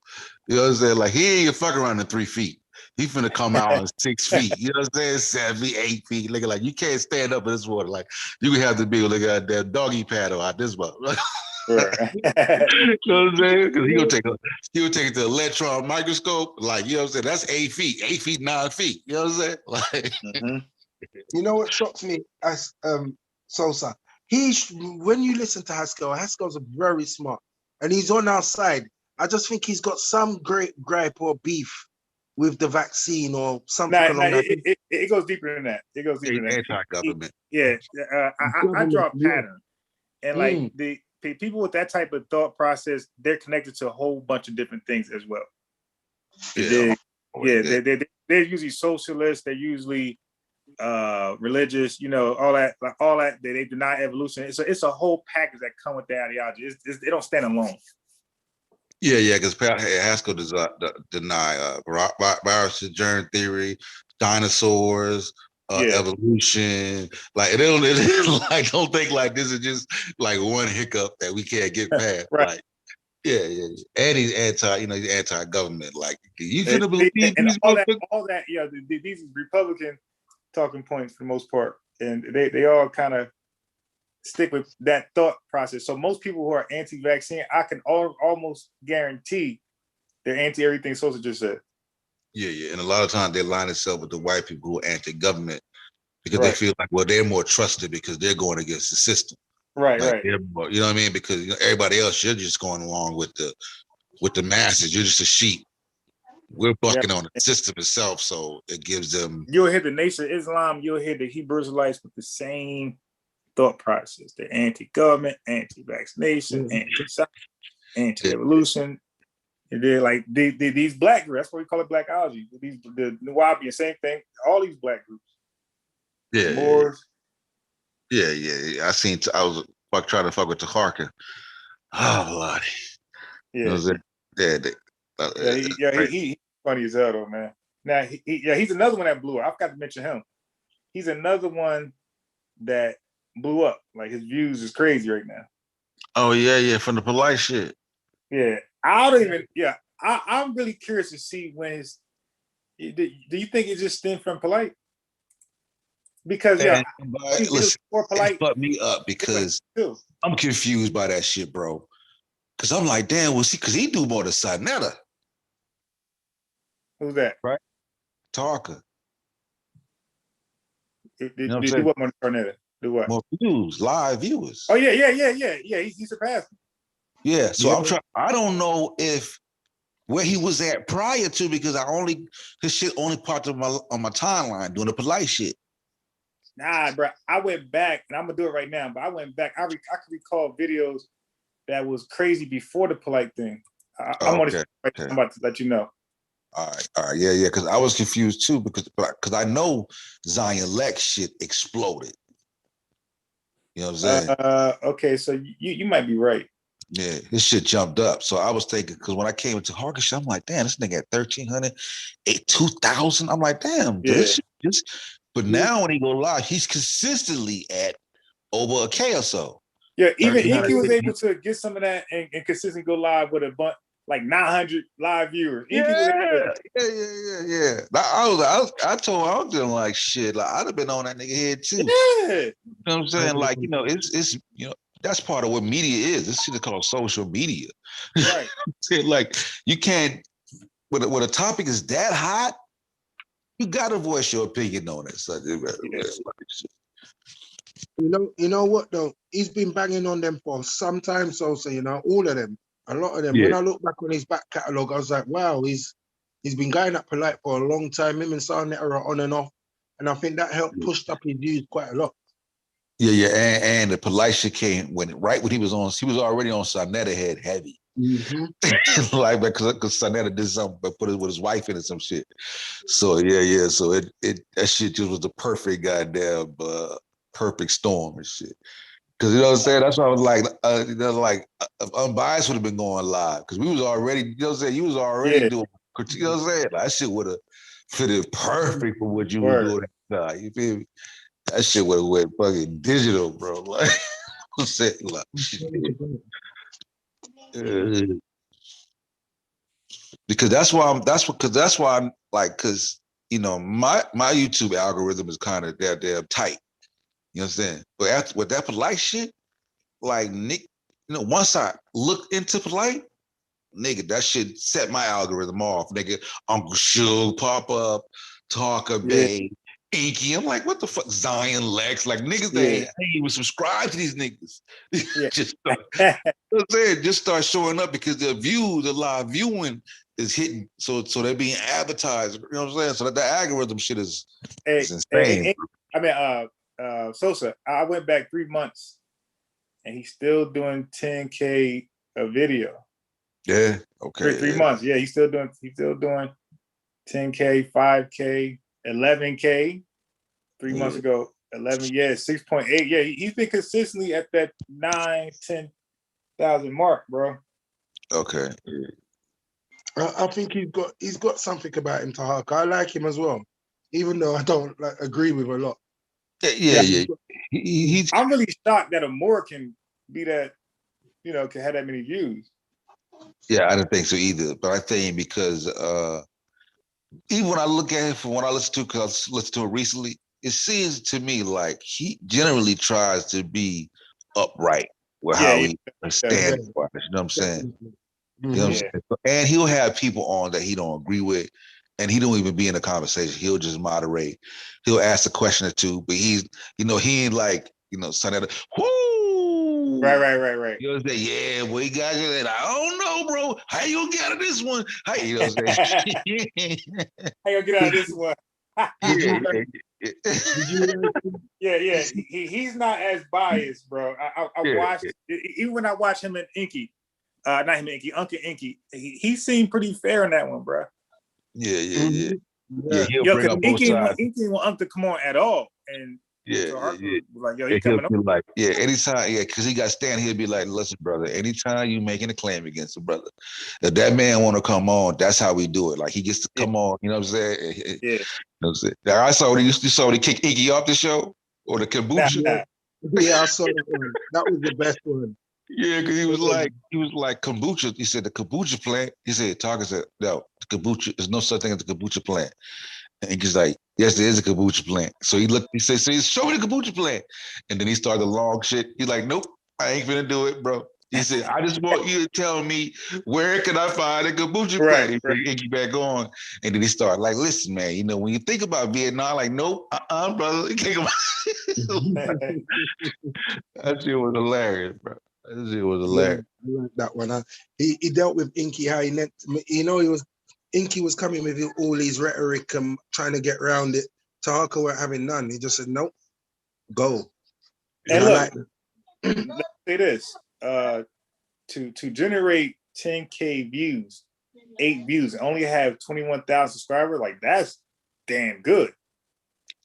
You know what I'm saying? Like, he ain't gonna fuck around in 3 feet. He finna come out in 6 feet. You know what I'm saying? 7 feet, 8 feet. Like you can't stand up in this water. Like, you gonna have to be like a damn doggy paddle out this water. Right. You know what I'm saying? Because he would take it to electron microscope. Like, you know what I'm saying? That's 8 feet, 8 feet, 9 feet. You know what I'm saying? Like, you know what shocks me as Sosa? When you listen to Haskell's very smart, and he's on our side. I just think he's got some great gripe or beef with the vaccine or something along that. It goes deeper than that. It goes deeper than that. Anti-government. I draw a pattern, and like the people with that type of thought process, they're connected to a whole bunch of different things as well. They're usually socialists. They're usually religious. You know, all that. They deny evolution. So it's a whole package that come with the ideology. They don't stand alone. Yeah, because Haskell does deny virus germ theory, dinosaurs, evolution. Like they don't think like this is just like one hiccup that we can't get past. Right. Like, yeah. And he's he's anti-government. Like, you couldn't believe and all that. Yeah, these Republican talking points for the most part, and they all kind of stick with that thought process. So most people who are anti-vaccine, I can almost guarantee they're anti-everything Sosa just said. Yeah. And a lot of times they line itself with the white people who are anti-government because they feel like, well, they're more trusted because they're going against the system. Right. You know what I mean? Because everybody else, you're just going along with the masses. You're just a sheep. We're bucking on the system itself, so it gives them. You'll hear the Nation of Islam. You'll hear the Hebrew Israelites with the same thought process. They're anti-government, anti-vaccination, anti-evolution. And they're like these black groups. That's what we call it, blackology. The Nuwabian, same thing. All these black groups. Yeah. Moors. Yeah. I was trying to fuck with Taharka. Oh, Lord. Yeah. He's funny as hell though, man. Now he's another one that blew up. I forgot to mention him. He's another one that blew up. Like his views is crazy right now. Oh yeah, from the polite shit. Yeah, I don't even. Yeah, I'm really curious to see when his. Do you think it just stemmed from polite? Because listen, more polite. It fucked me up because I'm confused by that shit, bro. Because I'm like, damn, because he do more than Sarnetta. Who's that? Right, Tarka. Did what more than Sarnetta? Do what? More views, live viewers. Oh yeah. He surpassed me. Yeah, so I'm trying. I don't know if where he was at prior to because his shit only popped on my timeline doing the polite shit. Nah, bro. I went back and I'm gonna do it right now. But I went back. I could recall videos that was crazy before the polite thing. I'm about to let you know. All right, yeah. Because I was confused too because I know Zion Lex shit exploded. You know what I'm saying? Okay, so you might be right. Yeah, this shit jumped up. So I was thinking, because when I came into Harkish, I'm like, damn, this nigga at 1,300, 2,000. I'm like, damn, this shit just. But now when he go live, he's consistently at over a K or so. Yeah, even Inky was able to get some of that and consistently go live with a bunch like 900 live viewers. Yeah. I told him I was doing like shit. Like I'd have been on that nigga head too. Yeah. You know what I'm saying? Like, you know, it's you know, that's part of what media is. This shit is called social media. Right. Like you can't when a topic is that hot, you gotta voice your opinion on it. So, you know what though? He's been banging on them for some time, so you know, all of them, a lot of them. Yeah. When I look back on his back catalogue, I was like, wow, he's been going at Polite for a long time. Him and Sarnetta are on and off, and I think that helped push up his views quite a lot. Yeah, and the Polite shit came when he was already on Sarnetta head heavy. Mm-hmm. Like because Sarnetta did something but put it with his wife in it some shit. So yeah. So it that shit just was the perfect goddamn perfect storm and shit. Cause you know what I'm saying? That's why I was like, Unbiased would have been going live because we was already, you know what I'm saying? You was already doing, you know what I'm saying? Like, that shit would have fitted perfect for what you were doing. Nah, you feel me? That shit would have went fucking digital, bro. Like, because that's why I'm like, cause you know my YouTube algorithm is kind of damn tight. You know what I'm saying? But after with that Polite shit, like Nick, you know, once I looked into Polite, nigga, that shit set my algorithm off. Nigga, Uncle Suge pop up, Talker Bay, Inky. I'm like, what the fuck? Zion Lex, like niggas that ain't even subscribe to these niggas. Just start showing up because the live viewing is hitting. So they're being advertised. You know what I'm saying? So that the algorithm shit is insane. Sosa, I went back 3 months and he's still doing 10K a video. Yeah. Okay. 3 months. Yeah, he's still doing 10K, 5K, 11K. 3 months ago, 11. Yeah, 6.8. Yeah, he's been consistently at that 9,000-10,000 mark, bro. Okay. I think he's got something about him, Tahaka. I like him as well, even though I don't agree with a lot. Yeah. I'm really shocked that Amore can be that, you know, can have that many views. Yeah, I don't think so either. But I think because even when I look at it from what I listen to, because I listened to it recently, it seems to me like he generally tries to be upright with how he stands. You know what I'm saying? You know what I'm saying? And he'll have people on that he don't agree with, and he don't even be in a conversation. He'll just moderate. He'll ask a question or two, but he ain't like, you know, Sonetta, whoo! Right. You know what I'm saying? Yeah, well, he got you. I don't know, bro. How you gonna get out of this one? How you know what I'm saying? How you gonna get out of this one? Yeah. He's not as biased, bro. I watched even when I watched him and Inky, not him and Inky, Uncle Inky. He seemed pretty fair in that one, bro. Yeah. He'll bring up both sides. Inky want Uncle to come on at all, and like, yo, he coming on. Like, anytime, because he got Stan, he'll be like, listen, brother, anytime you making a claim against a brother, if that man want to come on, that's how we do it. Like, he gets to come on, you know what I'm saying? Yeah. You know what I'm saying? Now, I saw when you saw when he kicked Iggy off the show, or the kombucha. Yeah, I saw that one. That was the best one. Yeah, because he was like kombucha. He said the kombucha plant. He said, Target said, no, the kombucha, there's no such thing as a kombucha plant. And he's like, yes, there is a kombucha plant. So he said, show me the kombucha plant. And then he started the long shit. He's like, nope, I ain't gonna do it, bro. He said, I just want you to tell me where can I find a kombucha plant? He bring Iggy back on. And then he started like, listen, man, you know, when you think about Vietnam, like, nope, brother. You can't go. That shit was hilarious, bro. That shit was hilarious. I like that one. He dealt with Inky, how he Inky was coming with all these rhetoric and trying to get around it. Tahaka weren't having none. He just said, nope, go. And look, let's say this. To generate 10K views, 8 views, and only have 21,000 subscribers, like that's damn good.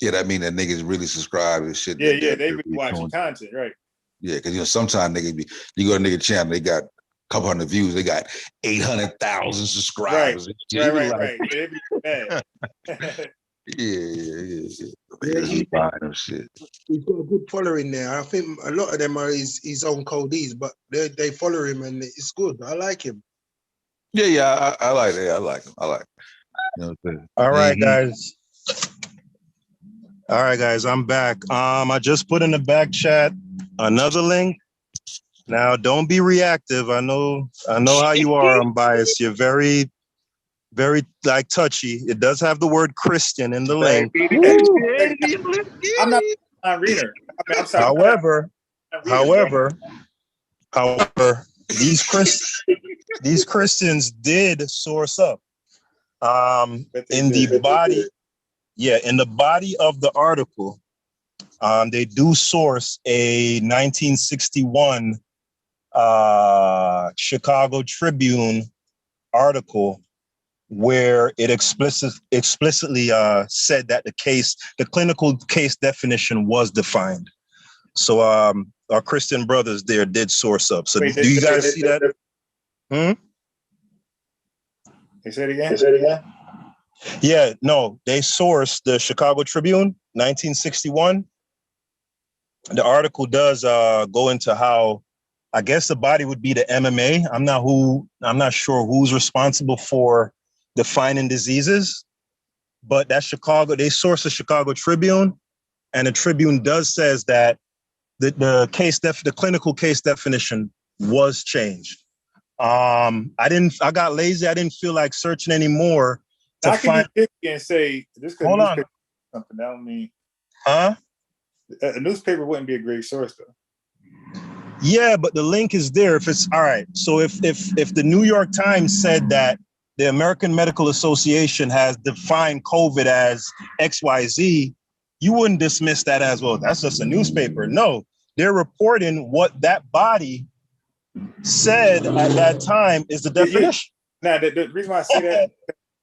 Yeah, that mean that niggas really subscribe and shit. Yeah, they be watching content, right? Yeah, because, you know, sometimes niggas you go to nigga channel, they got couple hundred views, they got 800,000 subscribers. Right. It'd be bad. Yeah. Yeah, He's buying them shit. he's got a good following there. I think a lot of them are his own codees, but they follow him and it's good. I like him. Yeah. I like that. I like him. I like him. You know what I'm saying? All right, guys. All right, guys, I'm back. I just put in the back chat another link. Now, don't be reactive. I know how you are, Unbiased. You're very, very like touchy. It does have the word Christian in the link. I'm not a reader. I mean, I'm sorry. However, these Christians did source up. In the body of the article, they do source a 1961 Chicago Tribune article where it explicitly said that the clinical case definition was defined. So our Christian brothers there did source up. So do you guys see that? They said it again? Yeah, no, they sourced the Chicago Tribune, 1961. The article does go into how, I guess the body would be the MMA. I'm not sure who's responsible for defining diseases, but that they source the Chicago Tribune, and the Tribune does says that the clinical case definition was changed. I got lazy. I didn't feel like searching anymore. I can be picky and say this could be something. That don't mean. Huh? A newspaper wouldn't be a great source though. Yeah, but the link is there. If it's all right. So if the New York Times said that the American Medical Association has defined COVID as XYZ, you wouldn't dismiss that as, well, that's just a newspaper. No, they're reporting what that body said at that time is the definition. Now, the reason why I say that,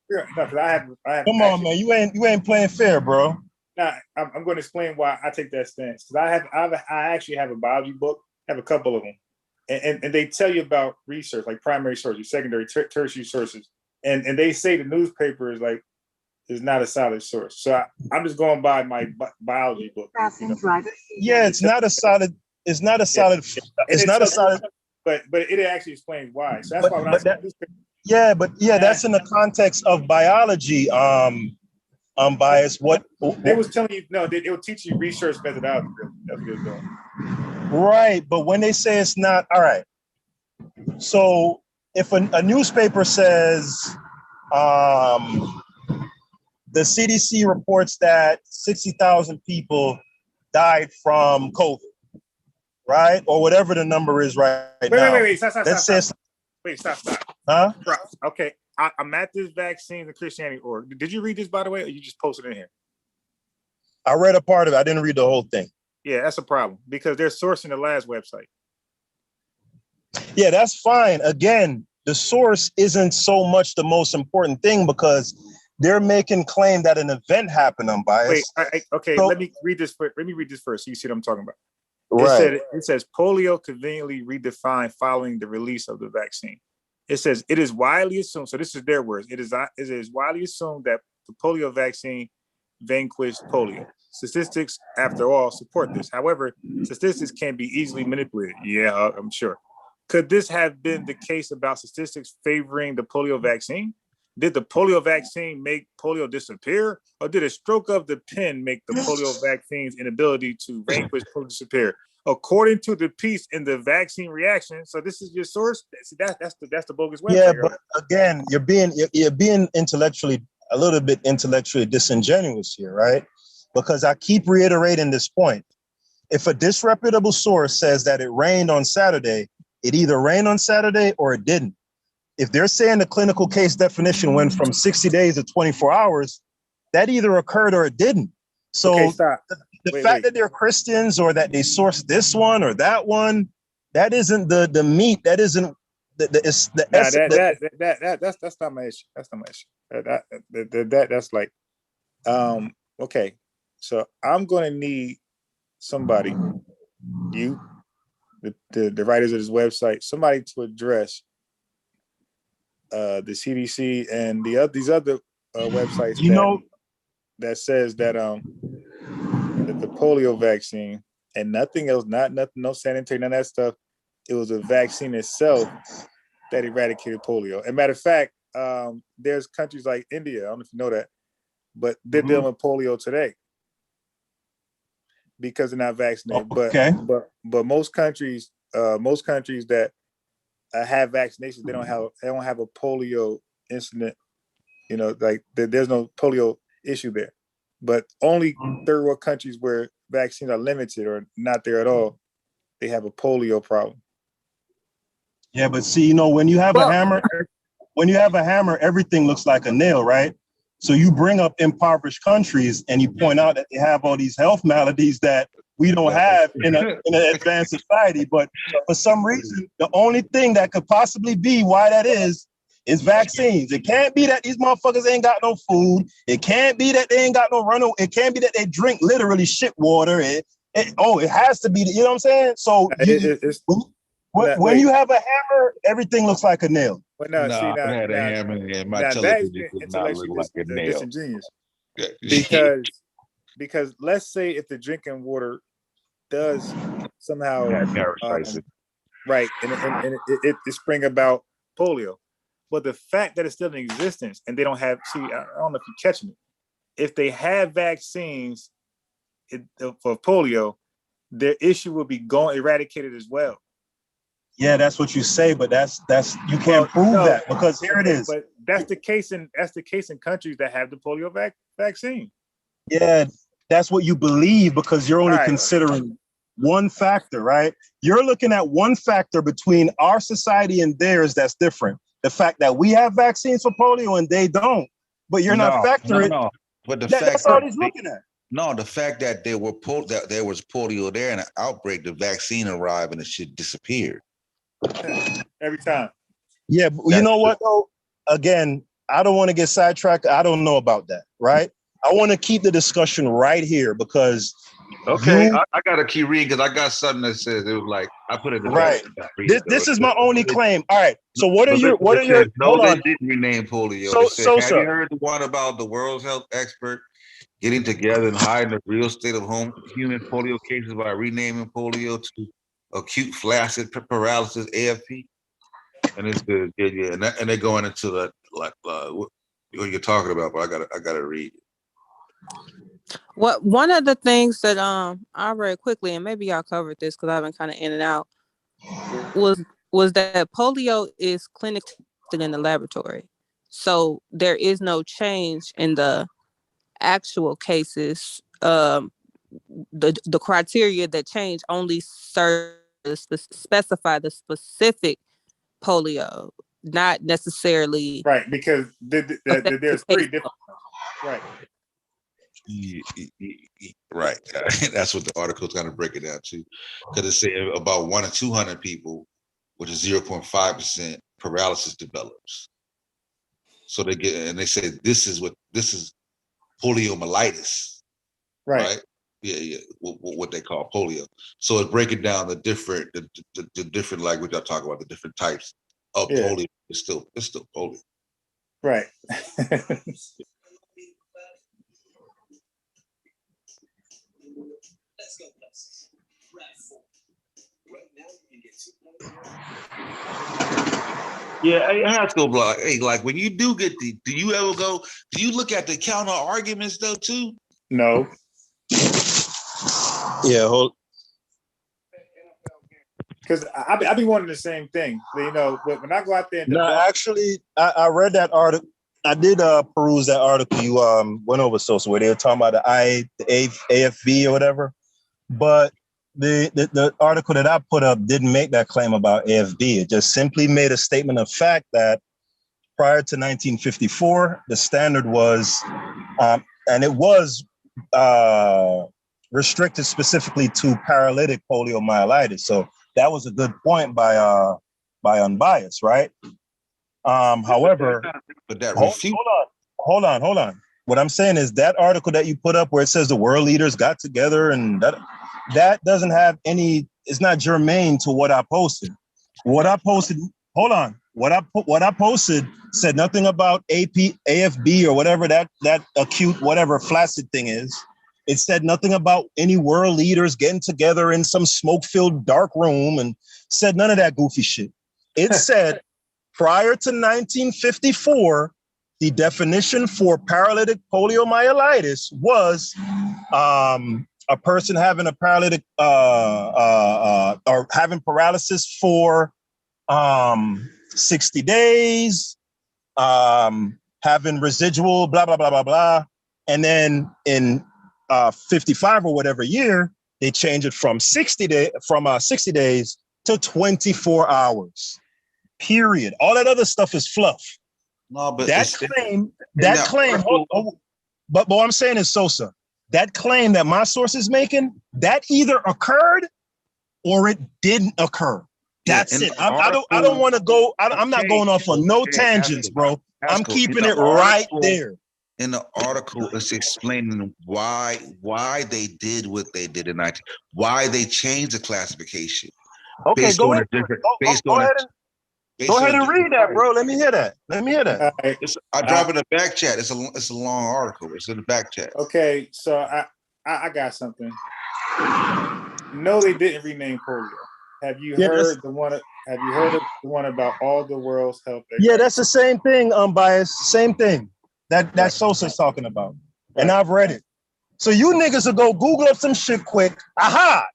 because I have. Come on, man, you ain't playing fair, bro. Nah, I'm going to explain why I take that stance. Because I actually have a biology book. I have a couple of them, and they tell you about research, like primary sources, secondary, tertiary sources, and they say the newspaper is not a solid source. So I'm just going by my biology book. Yeah, it's not a solid. But it actually explains why. So that's why when I say newspaper. Yeah, that's in the context of biology. Unbiased. What they was telling you? No, they will teach you research methodology. That's what they're doing. Right, but when they say it's not, all right. So if a newspaper says the CDC reports that 60,000 people died from COVID, right, or whatever the number is right now. Wait, stop. Huh? Okay, I'm at this Vaccines and Christianity org. Did you read this, by the way, or you just posted it in here? I read a part of it. I didn't read the whole thing. Yeah, that's a problem because they're sourcing the last website. Yeah, that's fine. Again, the source isn't so much the most important thing because they're making claim that an event happened. Unbiased. Wait, okay. So, let me read this first. So you see what I'm talking about. Right. It says polio conveniently redefined following the release of the vaccine. It says it is widely assumed. So this is their words. It is widely assumed that the polio vaccine vanquished polio. Statistics, after all, support this. However, statistics can be easily manipulated. Yeah, I'm sure. Could this have been the case about statistics favoring the polio vaccine? Did the polio vaccine make polio disappear? Or did a stroke of the pen make the polio vaccine's inability to vanquish polio disappear? According to the piece in the Vaccine Reaction, so this is your source. See, that's the bogus website. Yeah, but again, you're being a little bit intellectually disingenuous here, right? Because I keep reiterating this point. If a disreputable source says that it rained on Saturday, it either rained on Saturday or it didn't. If they're saying the clinical case definition went from 60 days to 24 hours, that either occurred or it didn't. So okay, stop. The fact that they're Christians or that they source this one or that one, that isn't the meat. That isn't that's not my issue. That's not my issue. That's like, okay. So I'm going to need somebody, you, the writers of this website, somebody to address the CDC and these other websites. that says that that the polio vaccine and nothing else, nothing, no sanitary, none of that stuff. It was a vaccine itself that eradicated polio. And matter of fact, there's countries like India. I don't know if you know that, but they're dealing with polio today because they're not vaccinated. Okay. But most countries that have vaccinations, they don't have a polio incident. You know, like there's no polio issue there. But only third world countries where vaccines are limited or not there at all, they have a polio problem. Yeah, but see, you know, when you have a hammer, everything looks like a nail, right? So you bring up impoverished countries and you point out that they have all these health maladies that we don't have in an advanced society. But for some reason, the only thing that could possibly be why that is vaccines. It can't be that these motherfuckers ain't got no food. It can't be that they ain't got no running. It can't be that they drink literally shit water. It has to be, you know what I'm saying? So when you have a hammer, everything looks like a nail. But no, see, I had a hammer and my television did not look like a nail. Disingenuous. Because let's say if the drinking water does somehow right, and it spring about polio, but the fact that it's still in existence and they don't have, see, I don't know if you're catching it. If they have vaccines for polio, their issue will be eradicated as well. Yeah, that's what you say, but that's you can't prove that because here it is. But that's the case in countries that have the polio vaccine. Yeah, that's what you believe because you're only considering one factor, right? You're looking at one factor between our society and theirs that's different. The fact that we have vaccines for polio and they don't, but you're not factoring. No. But that's all he's looking at. No, the fact that there was polio there and an outbreak, the vaccine arrived and the shit disappeared. Every time. Yeah, but you know what though? Again, I don't want to get sidetracked. I don't know about that, right? I want to keep the discussion right here because I got to keep reading because I got something that says it was like I put it in right. This is my only claim. All right. So what are your no, they didn't rename polio. Have you heard the one about the World Health expert getting together and hiding the real state of human polio cases by renaming polio to acute flaccid paralysis, AFP? And it's good, yeah. And they're going into the what you're talking about, but I gotta read it. What one of the things that I read quickly, and maybe y'all covered this because I've been kind of in and out, was that polio is clinic tested in the laboratory, so there is no change in the actual cases. The criteria that change only serve to specify the specific polio, not necessarily right, because there's three different right. Right. That's what the article's going to break it down to. Because it said about 1 in 200 people, which is 0.5%, paralysis develops. So they say this is poliomyelitis. Right? Yeah. What they call polio. So it's breaking down the different language I talk about, the different types of polio. It's still polio. Right. Yeah, I have to go block. Hey, like when you do get do you look at the counter arguments though too? No. Yeah, because I be wanting the same thing. You know, but when I go out there and actually I read that article. I did peruse that article you went over, so where they were talking about the AFB or whatever. But the article that I put up didn't make that claim about AFB. It just simply made a statement of fact that prior to 1954, the standard was, and it was restricted specifically to paralytic poliomyelitis. So that was a good point by Unbiased, right? However, hold on. What I'm saying is that article that you put up where it says the world leaders got together and that doesn't have any, it's not germane to what I posted. What I posted, hold on. What I posted said nothing about AFB or whatever that acute whatever flaccid thing is. It said nothing about any world leaders getting together in some smoke-filled dark room, and said none of that goofy shit. It said prior to 1954, the definition for paralytic poliomyelitis was a person having a paralytic or having paralysis for 60 days, having residual, blah, blah, blah, blah, blah. And then in 55 or whatever year, they changed it from 60 days to 24 hours. Period. All that other stuff is fluff. No, but but what I'm saying is, Sosa, that claim that my source is making, that either occurred or it didn't occur. That's it. I don't want to go. I'm not going off on no tangents, bro. I'm keeping it right there. In the article, it's explaining why they did what they did in 19, why they changed the classification. Okay, go ahead. Go ahead and read that, bro. Let me hear that. Right. I drop in the back chat. It's a long article. It's in the back chat. Okay, so I got something. No, they didn't rename polio. Have you heard the one? Have you heard of the one about all the world's health? Yeah, that's the same thing, unbiased. Same thing that Sosa's talking about, and I've read it. So you niggas will go Google up some shit quick. Aha!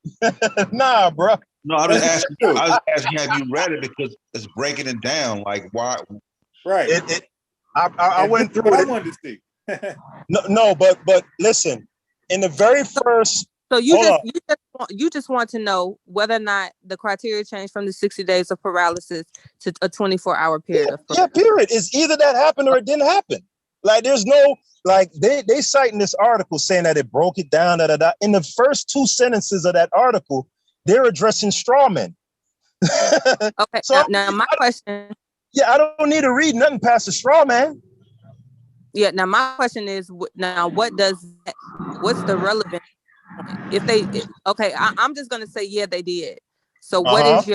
Nah, bro. No, I was asking, have you read it, because it's breaking it down. Like why? Right. I went through it. I wanted to see. No, but listen. In the very first. So you just want to know whether or not the criteria changed from the 60 days of paralysis to a 24-hour period of paralysis. Yeah, period. It's either that happened or it didn't happen. Like there's no, like they cite in this article saying that it broke it down. In the first two sentences of that article, they're addressing straw men. Okay, so now my question. Yeah, I don't need to read nothing past the straw man. Yeah, now my question is, now what's the relevant? I'm just gonna say, yeah, they did. So what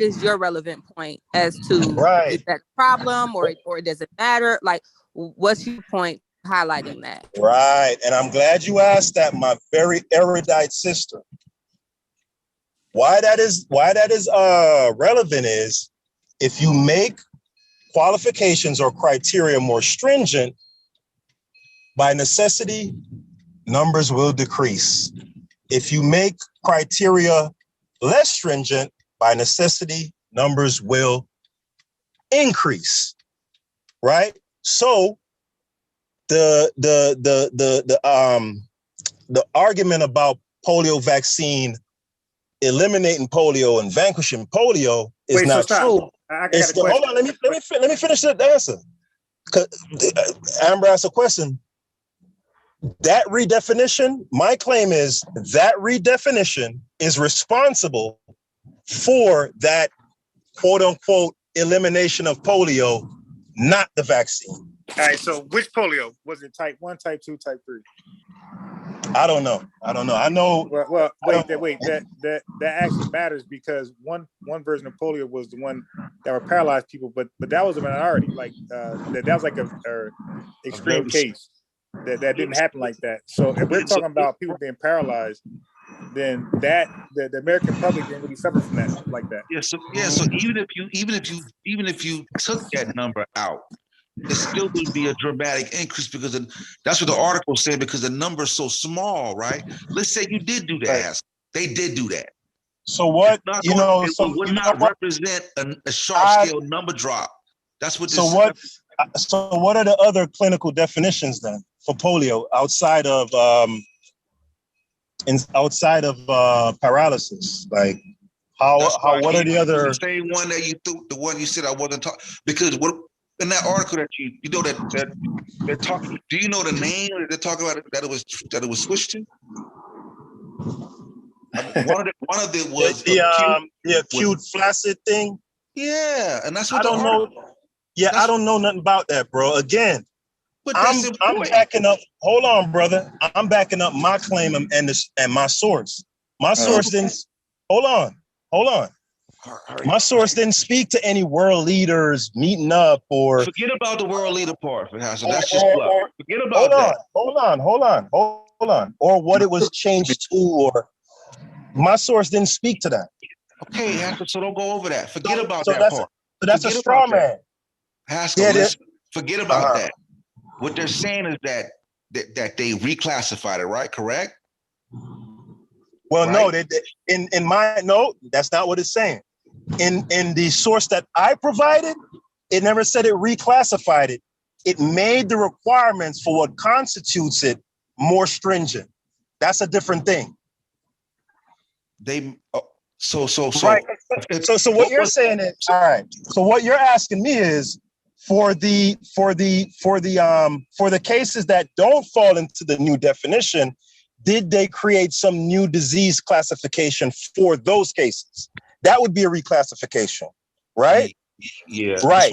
is your relevant point as to is that a problem or does it matter? Like, what's your point highlighting that? Right, and I'm glad you asked that, my very erudite sister. Why that is relevant is if you make qualifications or criteria more stringent, by necessity, numbers will decrease. If you make criteria less stringent, by necessity, numbers will increase. Right? So the argument about polio vaccine eliminating polio and vanquishing polio is not true. Hold on, let me finish the answer. Amber asked a question. That redefinition, my claim is that redefinition is responsible for that quote unquote elimination of polio, not the vaccine. All right, so which polio? Was it type 1, type 2, type 3? I don't know. I know. Well, wait. That actually matters, because one version of polio was the one that were paralyzed people, but that was a minority. Like that was like a extreme case that didn't happen like that. So if we're talking about people being paralyzed, then that the American public didn't really suffer from that like that. So even if you took that number out, it still would be a dramatic increase, because that's what the article said, because the number is so small, right? Let's say you did do that. They did do that. So what, it would not represent a sharp scale number drop. That's what this is. So what are the other clinical definitions then for polio outside of paralysis? Like what are the other? The same one that you threw, the one you said I wasn't talking, because what in that article that you know that they're talking. Do you know the name that they're talking about that it was switched to? One of them was the acute flaccid thing. Yeah, and that's what I don't know. Yeah, I don't know nothing about that, bro. Again, I'm backing up. Hold on, brother. I'm backing up my claim and my source. My source didn't. Hold on. My source didn't speak to any world leaders meeting up or. Forget about the world leader part, so that's just fluff. Forget about that. Hold on. Or what it was changed to, or my source didn't speak to that. Okay, Haskell, so don't go over that. Forget about that part. So that's forget a straw man. Haskell, forget about that. What they're saying is that they reclassified it, right? Correct? Well, right? No, that's not what it's saying. In the source that I provided, it never said it reclassified it. It made the requirements for what constitutes it more stringent. That's a different thing. So right. So what you're saying is, all right. So what you're asking me is for the cases that don't fall into the new definition, did they create some new disease classification for those cases? That would be a reclassification, right? Yeah. Right.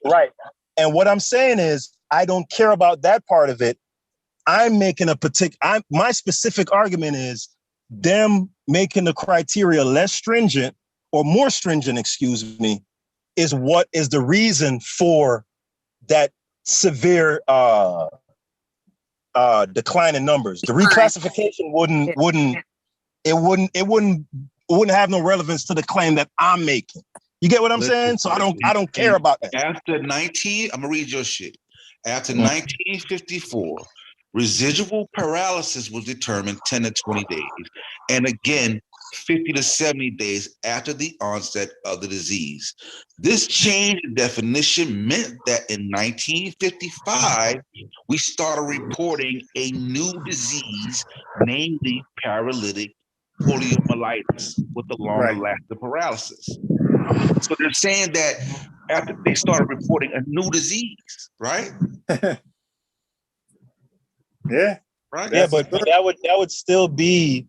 Right. And what I'm saying is, I don't care about that part of it. I'm making my specific argument is them making the criteria less stringent or more stringent, excuse me, is what is the reason for that severe decline in numbers. The reclassification wouldn't have no relevance to the claim that I'm making. You get what I'm saying? So I don't care about that. After I'm gonna read your shit. After 1954, residual paralysis was determined 10 to 20 days, and again 50 to 70 days after the onset of the disease. This change in definition meant that in 1955, we started reporting a new disease, namely paralytic poliomyelitis with the longer lasting paralysis. So they're saying that after they started reporting a new disease, right? Yeah. Right. Yeah, but that would still be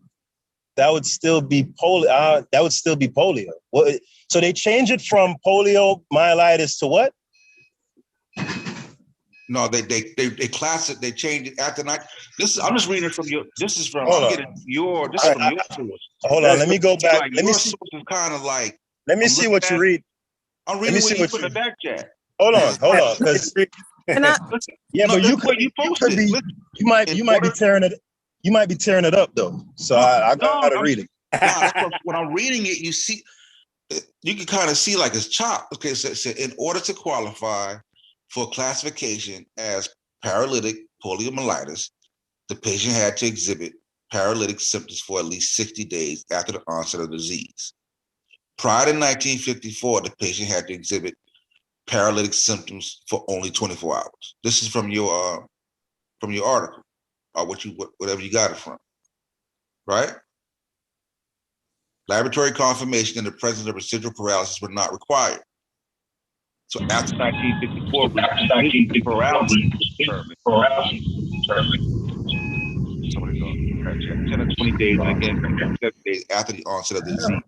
polio. That would still be polio. So they changed it from poliomyelitis to what? No, they class it. They changed it after night. I'm just reading from your. This is from. Hold I'm on. getting your. This is from your source. Hold on. Let me go back. Like, let me your see. source is kind of like. Let me see what you read. I'm reading what you put in the back chat. Hold on. Because yeah, but you could be. You might be tearing it. You might be tearing it up though. So I gotta read it. When I'm reading it, you see, you can kind of see like it's chopped. Okay, so in order to qualify for classification as paralytic poliomyelitis, the patient had to exhibit paralytic symptoms for at least 60 days after the onset of the disease. Prior to 1954, the patient had to exhibit paralytic symptoms for only 24 hours. This is from your article, or whatever you got it from, right? Laboratory confirmation in the presence of residual paralysis were not required. So after 1954, paralysis was determined. 10 to 20 days, and again, 7 days after the onset of the disease.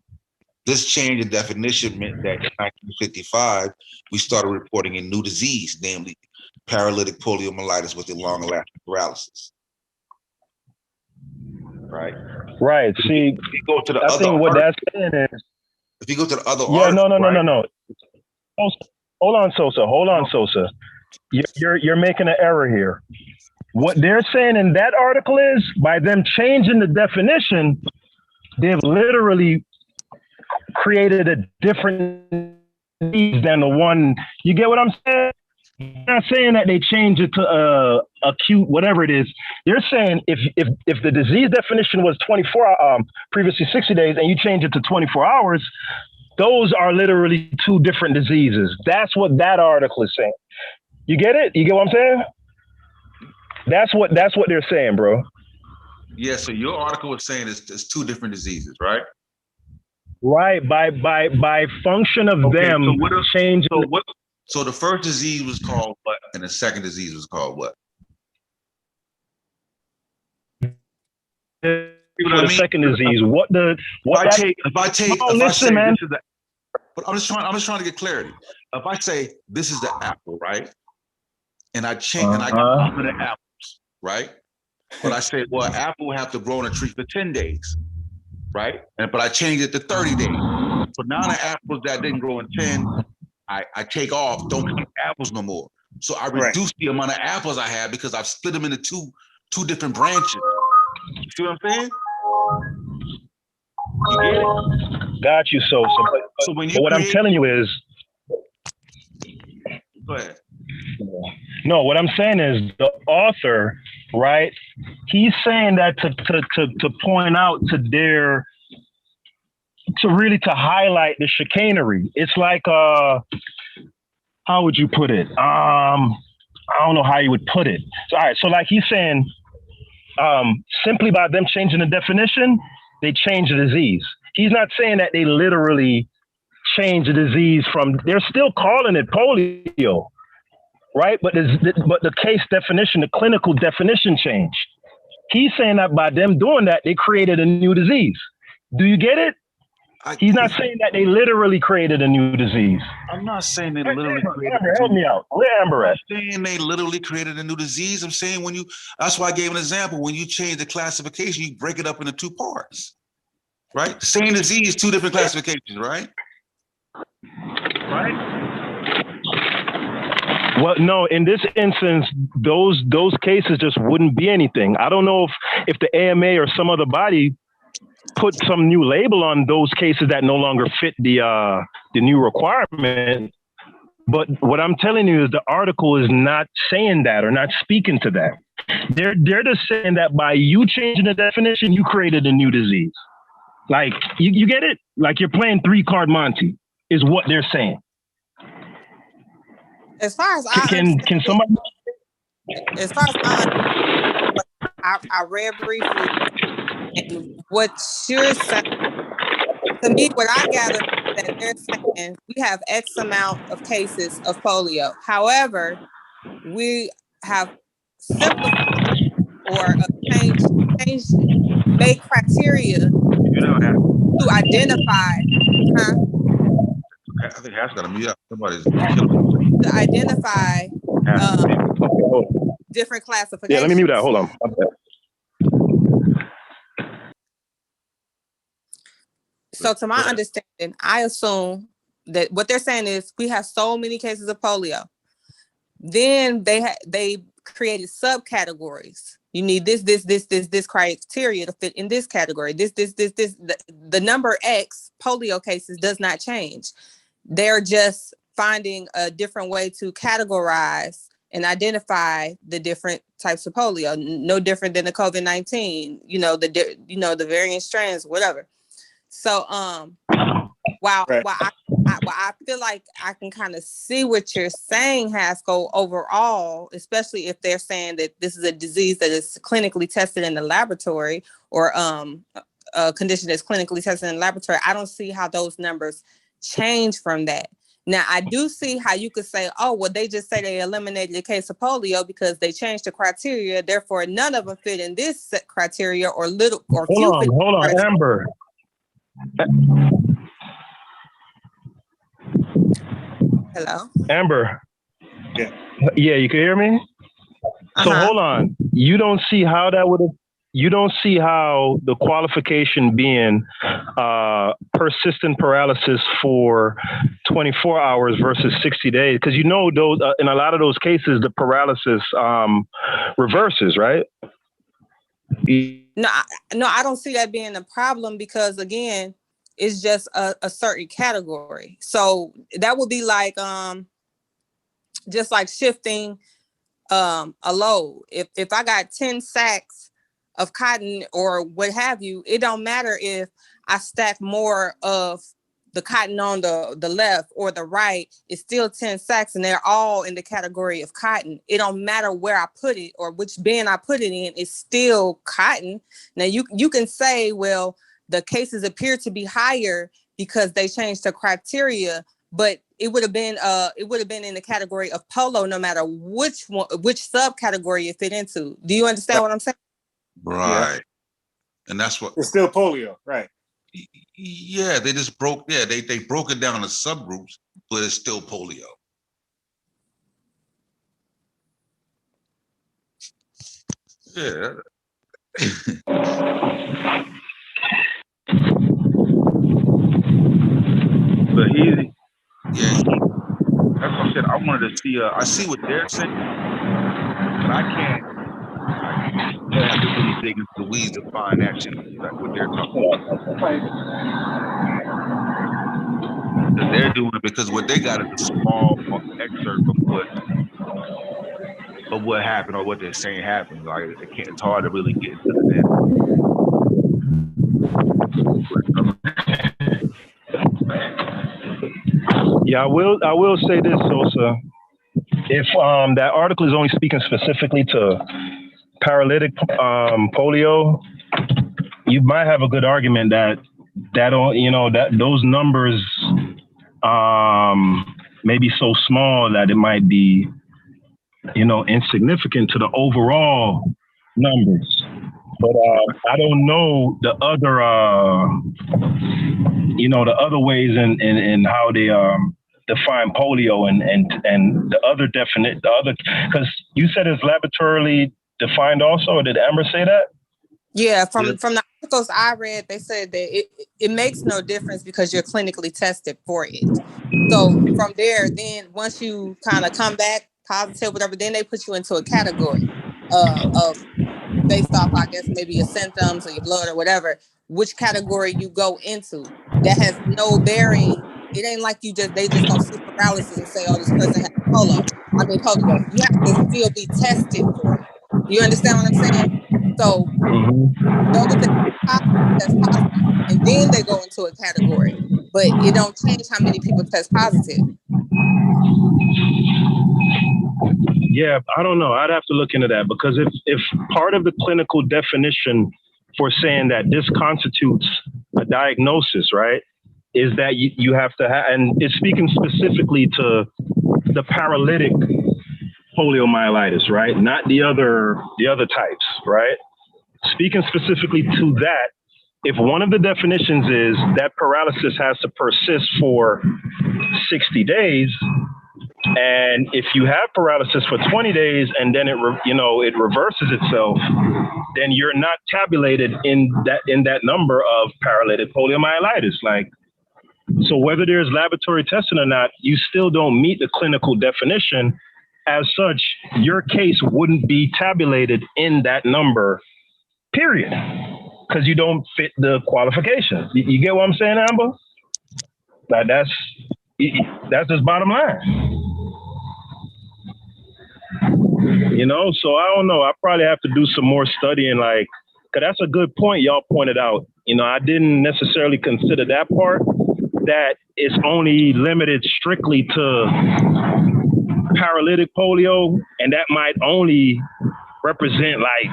This change in definition meant that in 1955, we started reporting a new disease, namely paralytic poliomyelitis with a long-lasting paralysis. Right. Right. See, if you go to the I think what that's saying is, if you go to the other article, no. Hold on, Sosa. You're making an error here. What they're saying in that article is, by them changing the definition, they've literally created a different disease than the one. You get what I'm saying? They're not saying that they change it to acute, whatever it is. They're saying if the disease definition was 24, previously 60 days, and you change it to 24 hours, those are literally two different diseases. That's what that article is saying. You get it? You get what I'm saying? That's what they're saying, bro. Yeah. So your article was saying it's two different diseases, right? Right. By function of them changing. So the first disease was called what, and the second disease was called what? The second disease. If I say man. this is the, but I'm just trying to get clarity. If I say this is the apple, right? And I change and I got the apples, right? But I say, well, an apple will have to grow on a tree for 10 days. right? But I changed it to 30 days. So now the apples that didn't grow in 10, I take off, don't count apples no more. So I reduce the amount of apples I have because I've split them into two different branches. You see what I'm saying? You get it? Got you. So when you what I'm telling you is, go ahead. No, what I'm saying is the author, right? He's saying that to point out to highlight the chicanery. It's like how would you put it? I don't know how you would put it. So, all right, so like he's saying, simply by them changing the definition, they change the disease. He's not saying that they literally change the disease they're still calling it polio, right? But the case definition, the clinical definition changed. He's saying that by them doing that, they created a new disease. Do you get it? He's not saying that they literally created a new disease. I'm not saying they literally created. Amber, help me out. Where Amber at? I'm saying they literally created a new disease. I'm saying that's why I gave an example. When you change the classification, you break it up into 2 parts, right? Same disease, 2 different classifications, right? Right? Well, no, in this instance, those cases just wouldn't be anything. I don't know if the AMA or some other body put some new label on those cases that no longer fit the new requirement. But what I'm telling you is the article is not saying that or not speaking to that. They're just saying that by you changing the definition, you created a new disease. Like, you get it? Like you're playing 3-card Monty is what they're saying. As far as can somebody? As far as I read briefly, and what you're saying, to me, what I gather is that they're saying we have X amount of cases of polio. However, we have simplified or made criteria to identify. I think Hash got to mute up. Somebody's to identify different classifications. Yeah, let me mute that. Hold on. So to my understanding, I assume that what they're saying is we have so many cases of polio. Then they created subcategories. You need this criteria to fit in this category. This. The number X polio cases does not change. They're just finding a different way to categorize and identify the different types of polio. No different than the COVID-19. The variant strands, whatever. So while I feel like I can kind of see what you're saying, Haskell, overall, especially if they're saying that this is a disease that is clinically tested in the laboratory or a condition that's clinically tested in the laboratory, I don't see how those numbers change from that. Now, I do see how you could say, oh, well, they just say they eliminated the case of polio because they changed the criteria. Therefore, none of them fit in this criteria or little or few. Hold on, Amber. Hello, Amber. Yeah, you can hear me. So hold on. You don't see how that would have. You don't see how the qualification being persistent paralysis for 24 hours versus 60 days, because those in a lot of those cases the paralysis reverses, right? No, I don't see that being a problem because again, it's just a certain category. So that would be like just like shifting a load. If I got 10 sacks of cotton or what have you, it don't matter if I stack more of the cotton on the left or the right, it's still 10 sacks and they're all in the category of cotton. It don't matter where I put it or which bin I put it in, it's still cotton. Now you can say, well, the cases appear to be higher because they changed the criteria, but it would have been in the category of polo no matter which subcategory it fit into. Do you understand what I'm saying? Right. Yeah. And that's what it's still polio, right? Yeah, they just broke. Yeah, they broke it down to subgroups, but it's still polio. Yeah. wanted to see. I see what they're saying, but I can't. I have to really dig into the weeds to find actually like what they're talking about. They're doing it because what they got is a small excerpt of what happened or what they're saying happened. Like it's hard to really get into the Yeah, I will say this, Sosa. If that article is only speaking specifically to paralytic polio, you might have a good argument that those numbers may be so small that it might be insignificant to the overall numbers. But I don't know the other the other ways in how they define polio and the other because you said it's laboratorily defined also, or did Amber say that? Yeah, from the articles I read, they said that it makes no difference because you're clinically tested for it. So from there, then once you kind of come back positive, whatever, then they put you into a category of based off, I guess, maybe your symptoms or your blood or whatever, which category you go into. That has no bearing. It ain't like they just don't see paralysis and say, oh, this person has polio. You have to still be tested for it. You understand what I'm saying? So those that test positive, and then they go into a category. But it don't change how many people test positive. Yeah, I don't know. I'd have to look into that, because if part of the clinical definition for saying that this constitutes a diagnosis, right, is that you have to have, and it's speaking specifically to the paralytic poliomyelitis, right? Not the other types, right? Speaking specifically to that, if one of the definitions is that paralysis has to persist for 60 days, and if you have paralysis for 20 days and then it reverses itself, then you're not tabulated in that number of paralytic poliomyelitis. Like, so whether there's laboratory testing or not, you still don't meet the clinical definition. As such, your case wouldn't be tabulated in that number, period, because you don't fit the qualifications. You get what I'm saying, Amber? Like that's just bottom line. So I don't know. I probably have to do some more studying, like, because that's a good point y'all pointed out. I didn't necessarily consider that part, that it's only limited strictly to paralytic polio, and that might only represent nothing.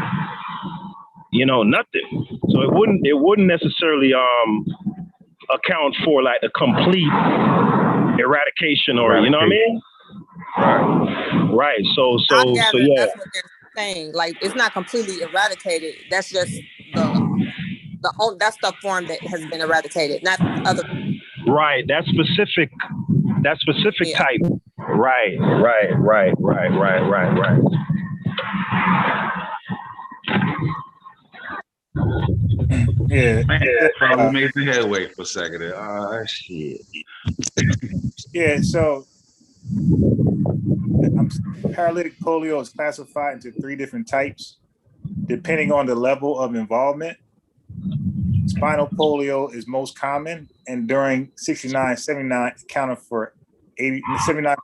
So it wouldn't necessarily account for like the complete eradication or you know what I mean? Right. So yeah. That's what they're saying. Like, it's not completely eradicated. That's just that's the form that has been eradicated, not other. Right. That specific yeah. Type. Right. Yeah. We made the headway for a second there. Shit. Yeah, so paralytic polio is classified into 3 different types, depending on the level of involvement. Spinal polio is most common, and during 69-79 accounted for 79%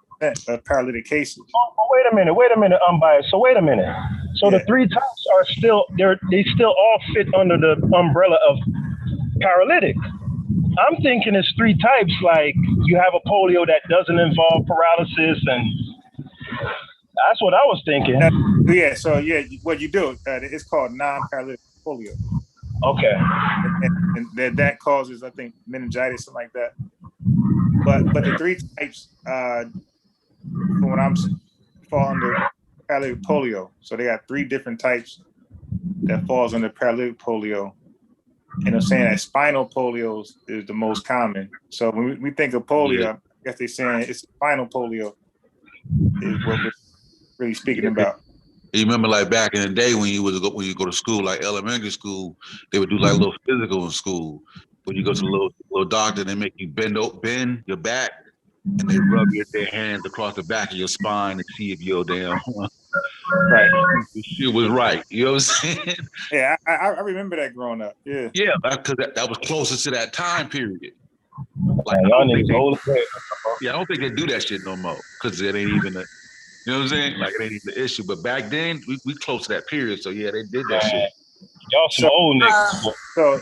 of paralytic cases. Oh, wait a minute, unbiased. So wait a minute. So the 3 types are still they still all fit under the umbrella of paralytic. I'm thinking it's 3 types. Like, you have a polio that doesn't involve paralysis, and that's what I was thinking. What you do, it's called non-paralytic polio. Okay. And that causes, I think, meningitis, something like that. But the 3 types, from what I'm fall under paralytic polio. So they got 3 different types that falls under paralytic polio. And I'm saying that spinal polio is the most common. So when we think of polio, I guess they're saying it's spinal polio is what we're really speaking about. You remember, like, back in the day when you go to school, like elementary school, they would do like a little physical in school. When you go to the little doctor, they make you bend your back, and they rub their hands across the back of your spine to see if your damn right shit was right. You know what I'm saying? Yeah, I remember that growing up. Yeah. Yeah, because that was closest to that time period. Like, I don't think they do that shit no more because it ain't even you know what I'm saying? Like it ain't even the issue. But back then, we close to that period. So yeah, they did that shit. Y'all some old niggas. So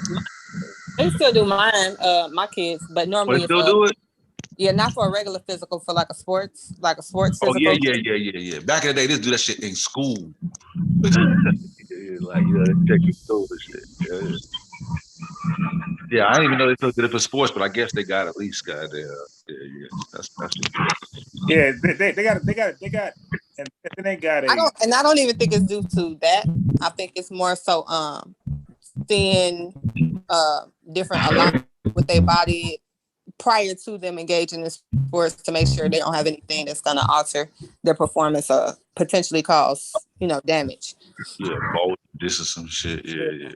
they still do mine, my kids, but normally still do it? Yeah, not for a regular physical, for like a sports physical. Oh yeah. Back in the day, they do that shit in school. Like check your school and shit. Yeah, I didn't even know they still did it for sports, but I guess they got at least got there. That's yeah. They got, and then they got a. I don't even think it's due to that. I think it's more so seeing different alignment with their body prior to them engaging in sports to make sure they don't have anything that's going to alter their performance or potentially cause damage. Yeah, this is some shit. Yeah.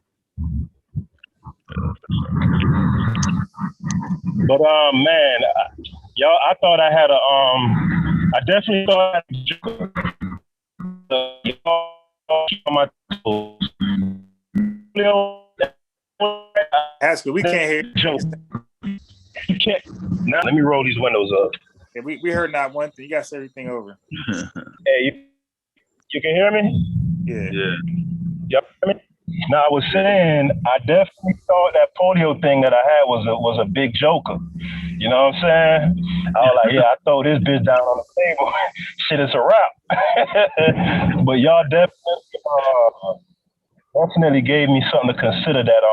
But man, y'all, I thought I had I definitely thought I had Haskell, we can't hear. You can't. Now let me roll these windows up. Yeah, we heard not one thing. You got to say everything over. Hey, you can hear me? Yeah. Yep. Now I was saying I definitely thought that polio thing that I had was a big joker. You know what I'm saying? I was like, I throw this bitch down on the table. Shit, it's a wrap. But y'all definitely gave me something to consider that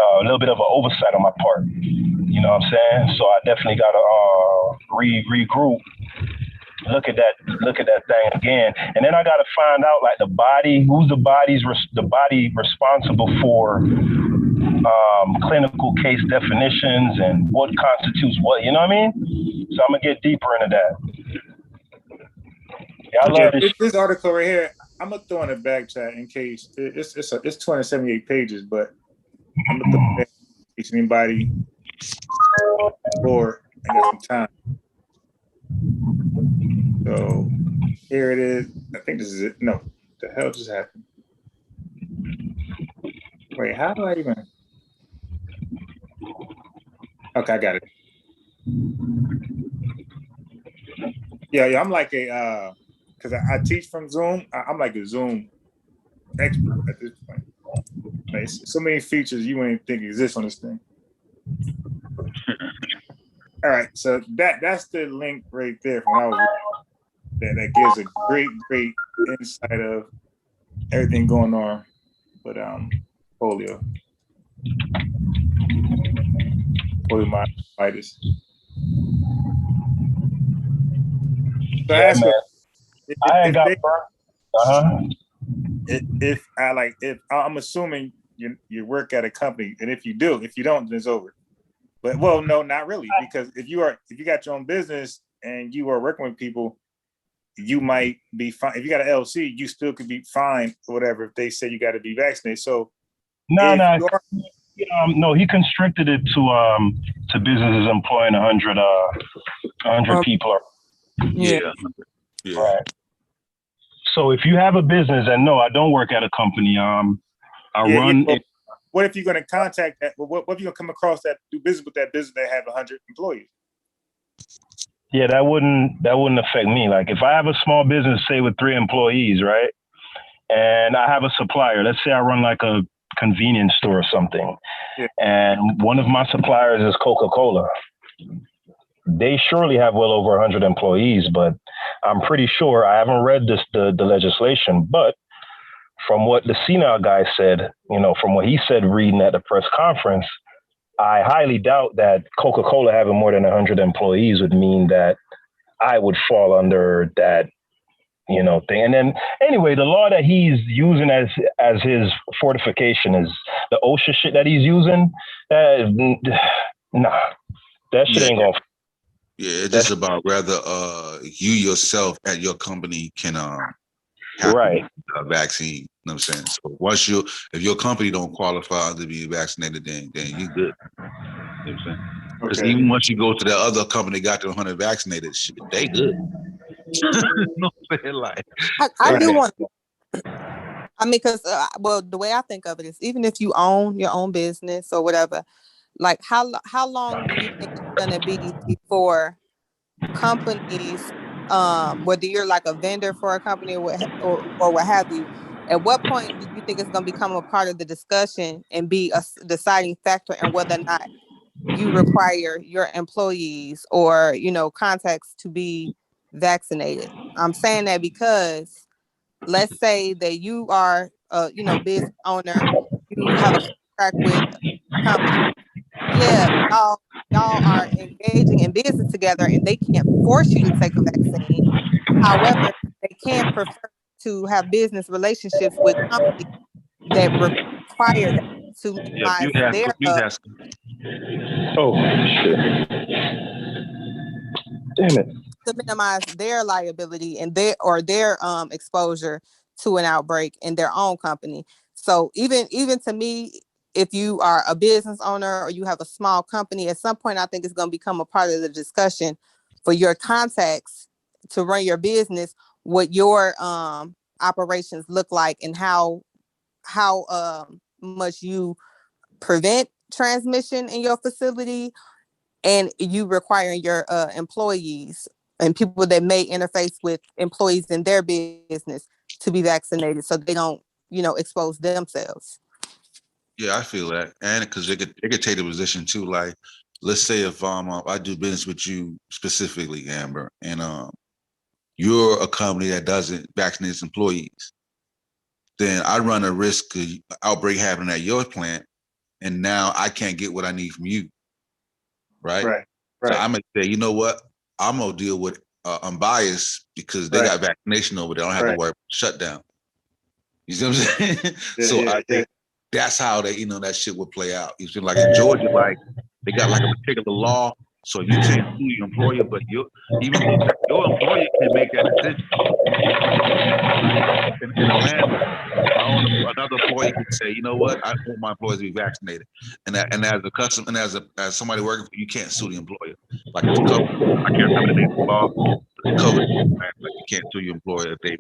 a little bit of an oversight on my part. You know what I'm saying? So I definitely got to regroup. Look at that thing again, and then I got to find out like who's the body responsible for clinical case definitions and what constitutes what. You know what I mean? So I'm gonna get deeper into that. Yeah, I love this article right here. I'm gonna throw in a back chat in case it's 278 pages, but I'm gonna throw in in case anybody or I got some time. So here it is. I think this is it. No, the hell just happened? Wait, how do I even? Okay, I got it. Yeah. I'm like a because I teach from Zoom. I'm like a Zoom expert at this point. Like, so many features you wouldn't think exist on this thing. All right, so that's the link right there from when I was that gives a great insight of everything going on with polio. Poliomyelitis. So if I'm assuming you work at a company, and if you don't, then it's over. But well, no, not really, because if you got your own business and you are working with people, you might be fine. If you got an LLC, you still could be fine or whatever if they say you got to be vaccinated. So no, he constricted it to businesses employing 100 people. Yeah. Right. So if you have a business, and no, I don't work at a company. What if you're going to contact that? What if you're going to come across that, do business with that business that have 100 employees? Yeah, that wouldn't affect me. Like if I have a small business, say with 3 employees, right? And I have a supplier, let's say I run like a convenience store or something. Yeah. And one of my suppliers is Coca-Cola. They surely have well over 100 employees, but I'm pretty sure, I haven't read the legislation, but from what the CNOW guy said, from what he said reading at the press conference, I highly doubt that Coca-Cola having more than 100 employees would mean that I would fall under that, thing. And then anyway, the law that he's using as his fortification is the OSHA shit that he's using. Nah, that shit ain't going. Yeah, it's just about whether you yourself at your company can have a vaccine. You know what I'm saying? So if your company don't qualify to be vaccinated, then you good. You know what I'm saying? Because even once you go to the other company got the 100 vaccinated, shit, they good. You know what I'm saying? Like, I do want. I mean, because well, the way I think of it is, even if you own your own business or whatever, like how long do you think it's gonna be before companies, whether you're like a vendor for a company or what have you, at what point do you think it's gonna become a part of the discussion and be a deciding factor in whether or not you require your employees or contacts to be vaccinated? I'm saying that because let's say that you are a business owner, you have a contract with a company. Yeah, y'all are engaging in business together and they can't force you to take a vaccine. However, they can prefer to have business relationships with companies that require that to minimize their oh shit. Damn it. To minimize their liability and their exposure to an outbreak in their own company. So even to me, if you are a business owner or you have a small company, at some point I think it's going to become a part of the discussion for your contacts to run your business, what your operations look like and how much you prevent transmission in your facility, and you requiring your employees and people that may interface with employees in their business to be vaccinated so they don't, expose themselves. Yeah, I feel that. And because they could take the position too, like, let's say if I do business with you specifically, Amber, and you're a company that doesn't vaccinate its employees, then I run a risk of outbreak happening at your plant, and now I can't get what I need from you. Right. So I'm gonna say, you know what? I'm gonna deal with unbiased because they got vaccination over there. I don't have to worry about shutdown. You see what I'm saying? So I think that's how that shit would play out. You see, like in Georgia, like they got like a particular law, so you can't sue your employer, but even though your employer can make that decision. In Atlanta, another employee can say, you know what, I want my employees to be vaccinated, and as a customer and as somebody working for you, can't sue the employer. Like it's covered. I can't remember the name of the law. It's covered. Like you can't sue your employer if they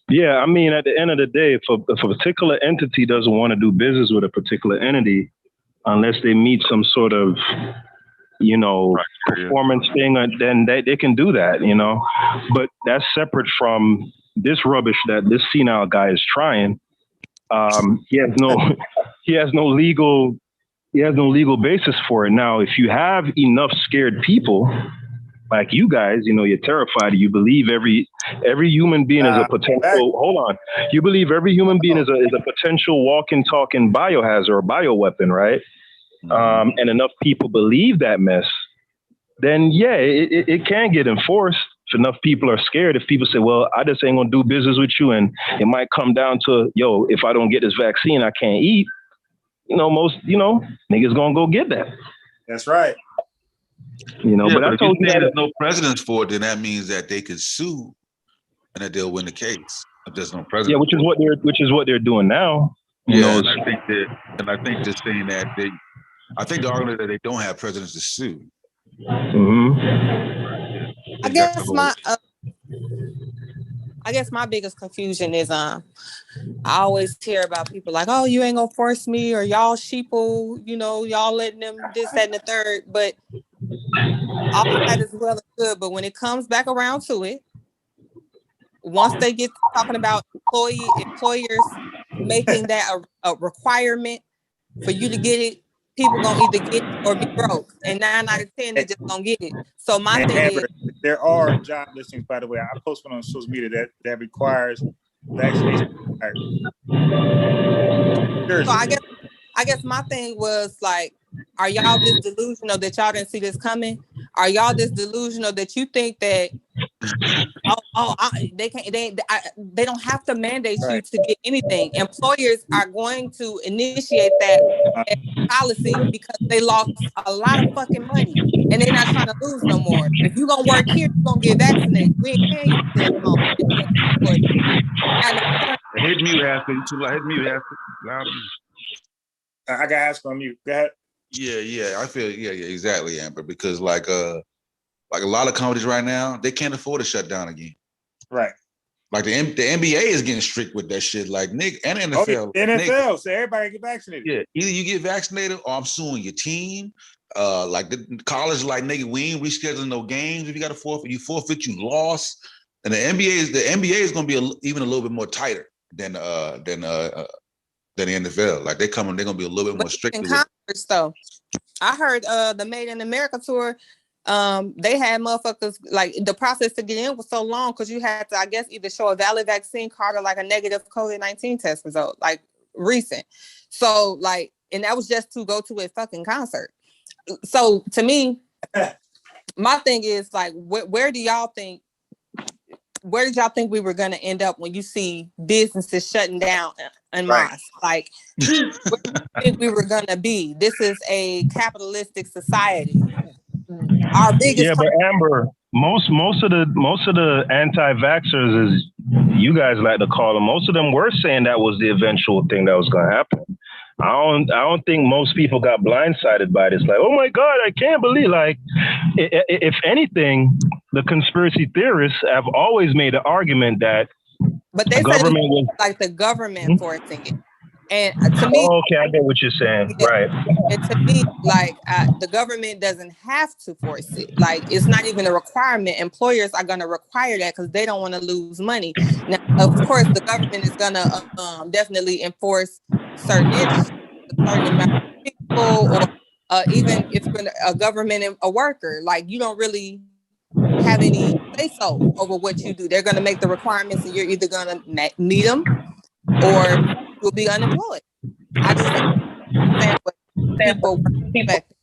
Yeah, I mean, at the end of the day, if a particular entity doesn't want to do business with a particular entity, unless they meet some sort of, performance thing, then they can do that, But that's separate from this rubbish that this senile guy is trying. He has no legal basis for it. Now, if you have enough scared people like you guys, you're terrified. You believe every human being is a potential. Hold on. You believe every human being is a potential walking, talking biohazard or bioweapon, right? And enough people believe that mess, then yeah, it can get enforced. If enough people are scared, if people say, well, I just ain't gonna do business with you, and it might come down to, if I don't get this vaccine, I can't eat. Most, niggas gonna go get that. That's right. But I told you there's no precedence for it, then that means that they could sue and that they'll win the case. If there's no precedent. Yeah, which is what they're doing now. And I think they're saying that I think the argument that they don't have precedents to sue. Mm-hmm. I guess my biggest confusion is I always hear about people like, oh, you ain't gonna force me, or y'all sheeple, y'all letting them this, that, and the third. But all that is well and good. But when it comes back around to it, once they get talking about employers making that a requirement for you to get it, people gonna either get it or be broke, and 9 out of 10 they just gonna get it. So my thing is, there are job listings, by the way. I post one on social media that requires vaccination. So I guess my thing was like, are y'all this delusional that y'all didn't see this coming? Are y'all this delusional that you think that they don't have to mandate you to get anything? Employers are going to initiate that policy because they lost a lot of fucking money and they're not trying to lose no more. If you're gonna work here, you're gonna get vaccinated. We ain't paying you to stay at home. Hit mute after you too loud. Hit mute after loud. I got ask on mute. Go ahead. Yeah. I feel exactly, Amber. Because like a lot of companies right now, they can't afford to shut down again. Right. Like the NBA is getting strict with that shit. Like Nick and NFL. NFL, so everybody get vaccinated. Yeah, either you get vaccinated or I'm suing your team. Like the college, like nigga, we ain't rescheduling no games. If you got to forfeit, you lost. And the NBA is going to be even a little bit more tighter than the NFL. Like they're going to be a little bit more strict. In concerts, though, I heard the Made in America tour. They had motherfuckers like the process to get in was so long because you had to, I guess, either show a valid vaccine card or like a negative COVID-19 test result, like recent. So like, and that was just to go to a fucking concert. So to me, my thing is like, where did y'all think we were going to end up when you see businesses shutting down en masse? Like, where do you think we were going to be? This is a capitalistic society. Our biggest but Amber, most of the anti-vaxxers, as you guys like to call them, most of them were saying that was the eventual thing that was going to happen. I don't think most people got blindsided by this. Like, oh my God, I can't believe. Like, if anything, the conspiracy theorists have always made the argument that, but they said it was like the government forcing it. And to me, okay, I get what you're saying, right? And to me, like the government doesn't have to force it. Like it's not even a requirement. Employers are going to require that because they don't want to lose money. Now, of course, the government is going to definitely enforce certain amount of people, or even if you're a government a worker, like you don't really have any say so over what you do. They're going to make the requirements, and you're either going to meet them or you'll be unemployed. I just understand what people expect.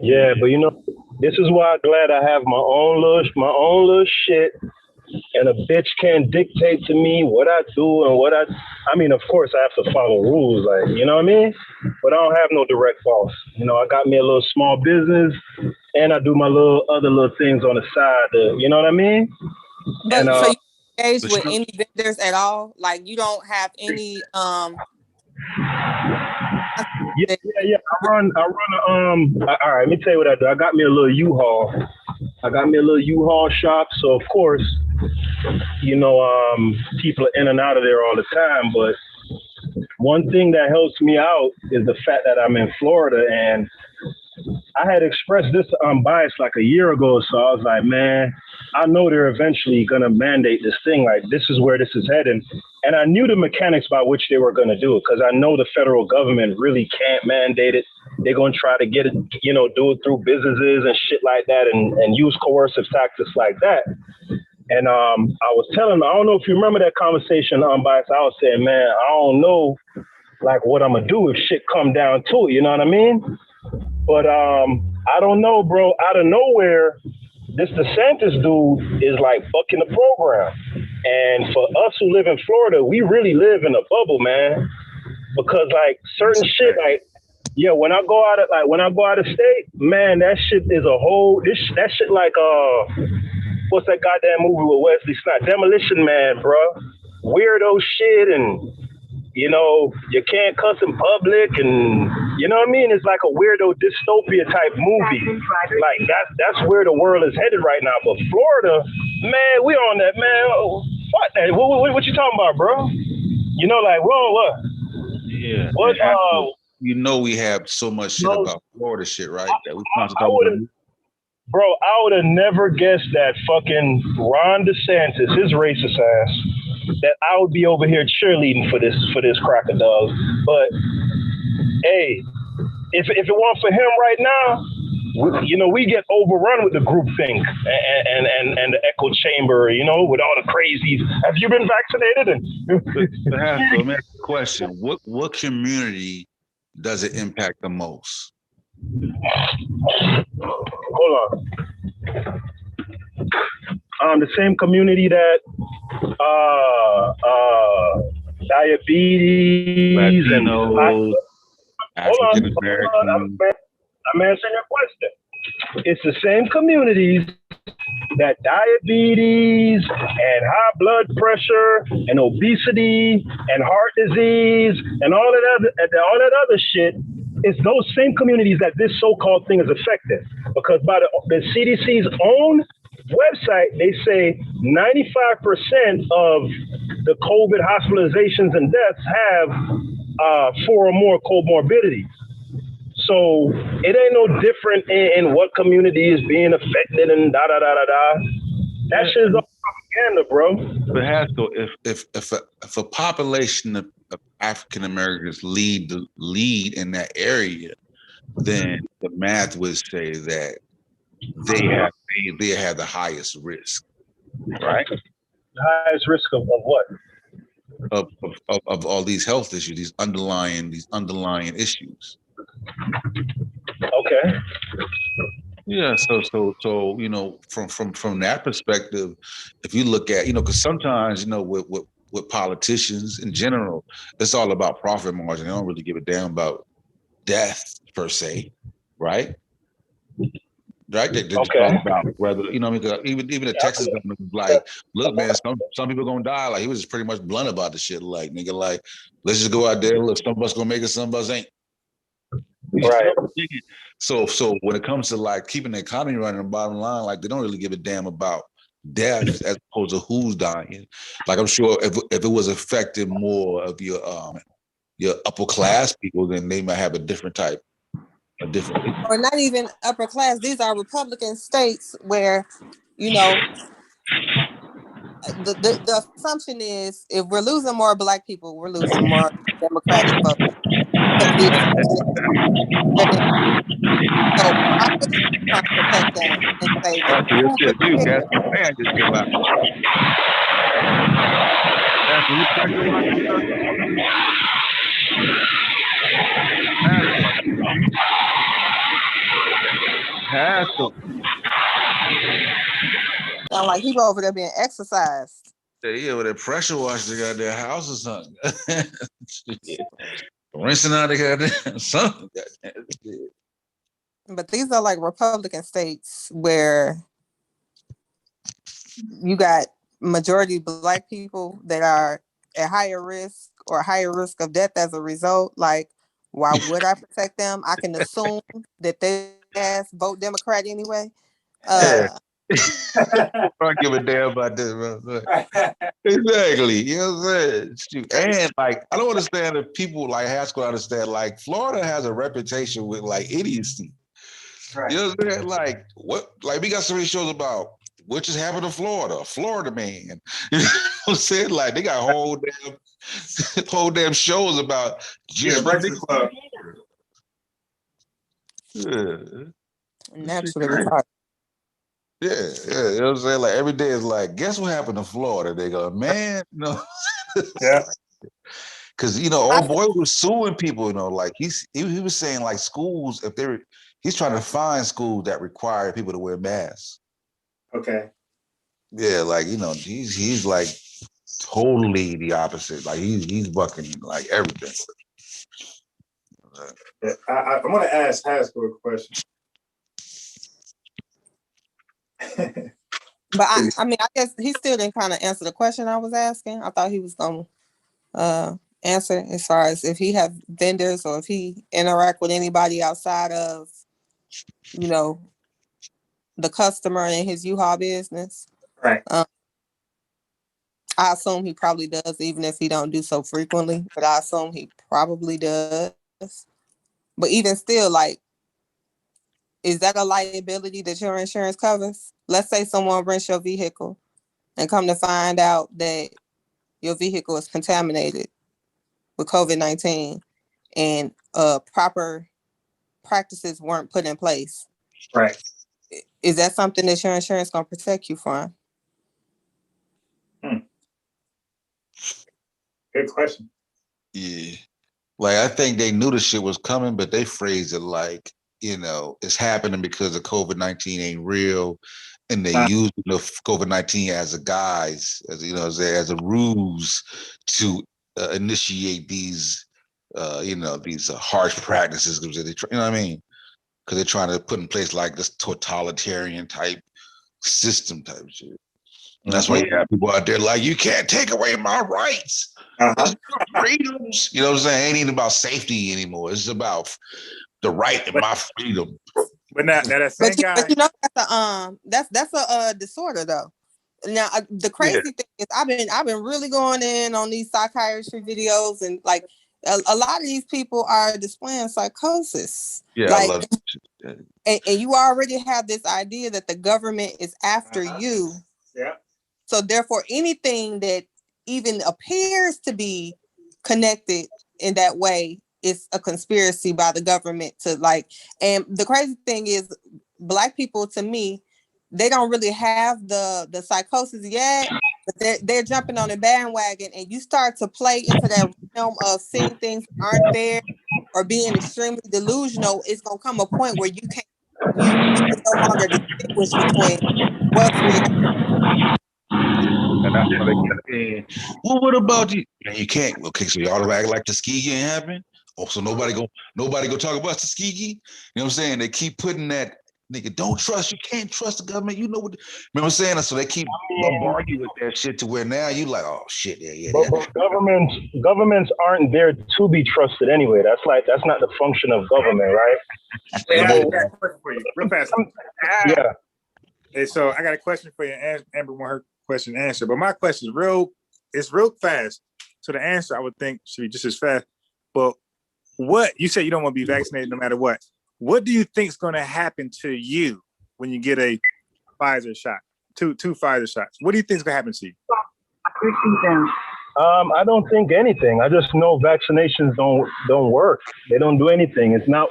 Yeah, but you know, this is why I'm glad I have my own little shit, and a bitch can't dictate to me what I do and I mean, of course I have to follow rules, like, you know what I mean? But I don't have no direct boss. You know, I got me a little small business and I do my other little things on the side, you know what I mean? But so you engage with any vendors at all? Like you don't have any Yeah. I run all right, let me tell you what I do. I got me a little U-Haul. Shop. So of course, you know, people are in and out of there all the time. But one thing that helps me out is the fact that I'm in Florida, and I had expressed this unbiased like a year ago. So I was like, man, I know they're eventually going to mandate this thing. Like, this is where this is heading. And I knew the mechanics by which they were going to do it, because I know the federal government really can't mandate it. They're going to try to get it, you know, do it through businesses and shit like that, and use coercive tactics like that. And I was telling them, I don't know if you remember that conversation, unbiased. I was saying, man, I don't know, like, what I'm going to do if shit come down to it. You know what I mean? But I don't know, bro. Out of nowhere, this DeSantis dude is like bucking the program. And for us who live in Florida, we really live in a bubble, man. Because like certain shit, like, yeah, when I go out of state, man, that shit is a whole, that shit like, what's that goddamn movie with Wesley Snipes? Demolition Man, bro. Weirdo shit, and you know, you can't cuss in public, and you know what I mean? It's like a weirdo dystopia type movie. Like that's where the world is headed right now. But Florida, man, we on that, man. What that? What you talking about, bro? You know, like, whoa, what? Yeah. What? You know, we have so much shit about Florida shit, right? That we constantly. Bro, I would have never guessed that fucking Ron DeSantis, his racist ass, that I would be over here cheerleading for this cracker dog. But hey, if it weren't for him right now, you know, we get overrun with the groupthink and the echo chamber, you know, with all the crazies. Have you been vaccinated? Let me ask you a question. What community does it impact the most? Hold on. The same community that diabetes, Latinos, African American. I'm answering your question. It's the same communities that diabetes and high blood pressure and obesity and heart disease and all that other shit, it's those same communities that this so-called thing is affecting. Because by the CDC's own website, they say 95% of the COVID hospitalizations and deaths have 4 or more comorbidities. So it ain't no different in what community is being affected and da da da da da. That shit is all propaganda, bro. But Haskell, if a population of African Americans lead in that area, then the math would say that they have the highest risk, right? The highest risk of what? Of all these health issues, these underlying issues. Okay. Yeah, so you know, from that perspective, if you look at, you know, because sometimes, you know, with politicians in general, it's all about profit margin. They don't really give a damn about death per se, right? Right? They just talk about whether, you know, even the Texas government was like, look, man, some people gonna die. Like, he was just pretty much blunt about the shit. Like, nigga, like, let's just go out there. Look, some of us gonna make it, some of us ain't. Right. So when it comes to like keeping the economy running, the bottom line, like, they don't really give a damn about death as opposed to who's dying. Like, I'm sure if it was affecting more of your upper class people, then they might have a different type. Or not even upper class. These are Republican states where, you know, the assumption is if we're losing more Black people, we're losing more Democratic votes. So I was trying to protect them and say that sound like people over there being exercised. Yeah, with a pressure wash, they got their house or something. Rinsing out they got their something. But these are like Republican states where you got majority Black people that are at higher risk or higher risk of death as a result. Like, why would I protect them? I can assume that they vote Democrat anyway. I don't give a damn about this, bro. Exactly. You know what I'm saying? And like, I don't understand if people like Haskell understand, like, Florida has a reputation with like idiocy. Right. You know what I'm saying? Like, what? Like, we got so many shows about what just happened to Florida man. You know what I'm saying? Like, they got whole damn shows about Breakfast Club. Yeah. Naturally retarded. Yeah, you know what I'm saying? Like, every day is like, guess what happened to Florida? They go, man, no. Yeah. Because, you know, old boy was suing people, you know, like he was saying like schools, he's trying to find schools that require people to wear masks. Okay. Yeah, like, you know, he's like totally the opposite. Like, he's bucking like everything. I want to ask Haskell a question. But I mean, I guess he still didn't kind of answer the question I was asking. I thought he was going to answer as far as if he have vendors or if he interact with anybody outside of, you know, the customer in his U-Haul business. Right. I assume he probably does, even if he don't do so frequently, but I assume he probably does. But even still, like, is that a liability that your insurance covers? Let's say someone rents your vehicle and come to find out that your vehicle is contaminated with COVID-19 and proper practices weren't put in place. Right. Is that something that your insurance going to protect you from? Good question. Yeah. Like, I think they knew the shit was coming, but they phrased it like, you know, it's happening because the COVID-19 ain't real. And they use the COVID-19 as a guise, as, you know, as a ruse to initiate these, you know, these harsh practices. You know what I mean? Because they're trying to put in place like this totalitarian type system type shit. And that's why you have people out there like, you can't take away my rights. Freedoms. You know what I'm saying? It ain't even about safety anymore. It's about the right and my freedom. But now that same guy. But you know that's a disorder though. Now the crazy thing is I've been really going in on these psychiatry videos, and like a lot of these people are displaying psychosis. Yeah, like, I love it. And you already have this idea that the government is after you. Yeah. So therefore, anything that even appears to be connected in that way is a conspiracy by the government to like. And the crazy thing is, Black people, to me, they don't really have the psychosis yet, but they're jumping on the bandwagon, and you start to play into that realm of seeing things that aren't there or being extremely delusional. It's gonna come a point where you can no longer distinguish between what's reality. And that's why they keep saying, well, what about you? And you can't. Okay, so y'all act like Tuskegee ain't happen. Oh, so nobody go talk about Tuskegee. You know what I'm saying? They keep putting that nigga, don't trust. You can't trust the government. You know what? Remember what I'm saying? So they keep bombarding with that shit to where now you like, oh shit, yeah. But governments aren't there to be trusted anyway. That's not the function of government, right? Hey, I got a question for you, real fast. Yeah. Hey, so I got a question for you. Amber want her question answered, but my question is real fast. So the answer I would think should be just as fast. But what you said, you don't want to be vaccinated no matter what. What do you think is going to happen to you when you get a Pfizer shot, two Pfizer shots? What do you think is going to happen to you? I don't think anything. I just know vaccinations don't work. They don't do anything. It's not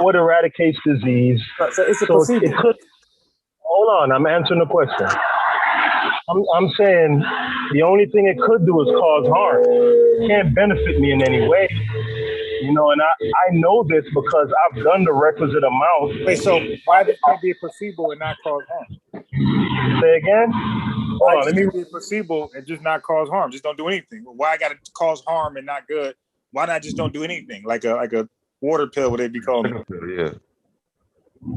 what eradicates disease. So it's a placebo. It could. Hold on, I'm answering the question. I'm saying the only thing it could do is cause harm. It can't benefit me in any way. You know, and I know this because I've done the requisite amount. Wait, so why did it be a placebo and not cause harm? Say again? Why let me be a placebo and just not cause harm? Just don't do anything. Why I got to cause harm and not good? Why not just don't do anything? Like a water pill, what they be calling it?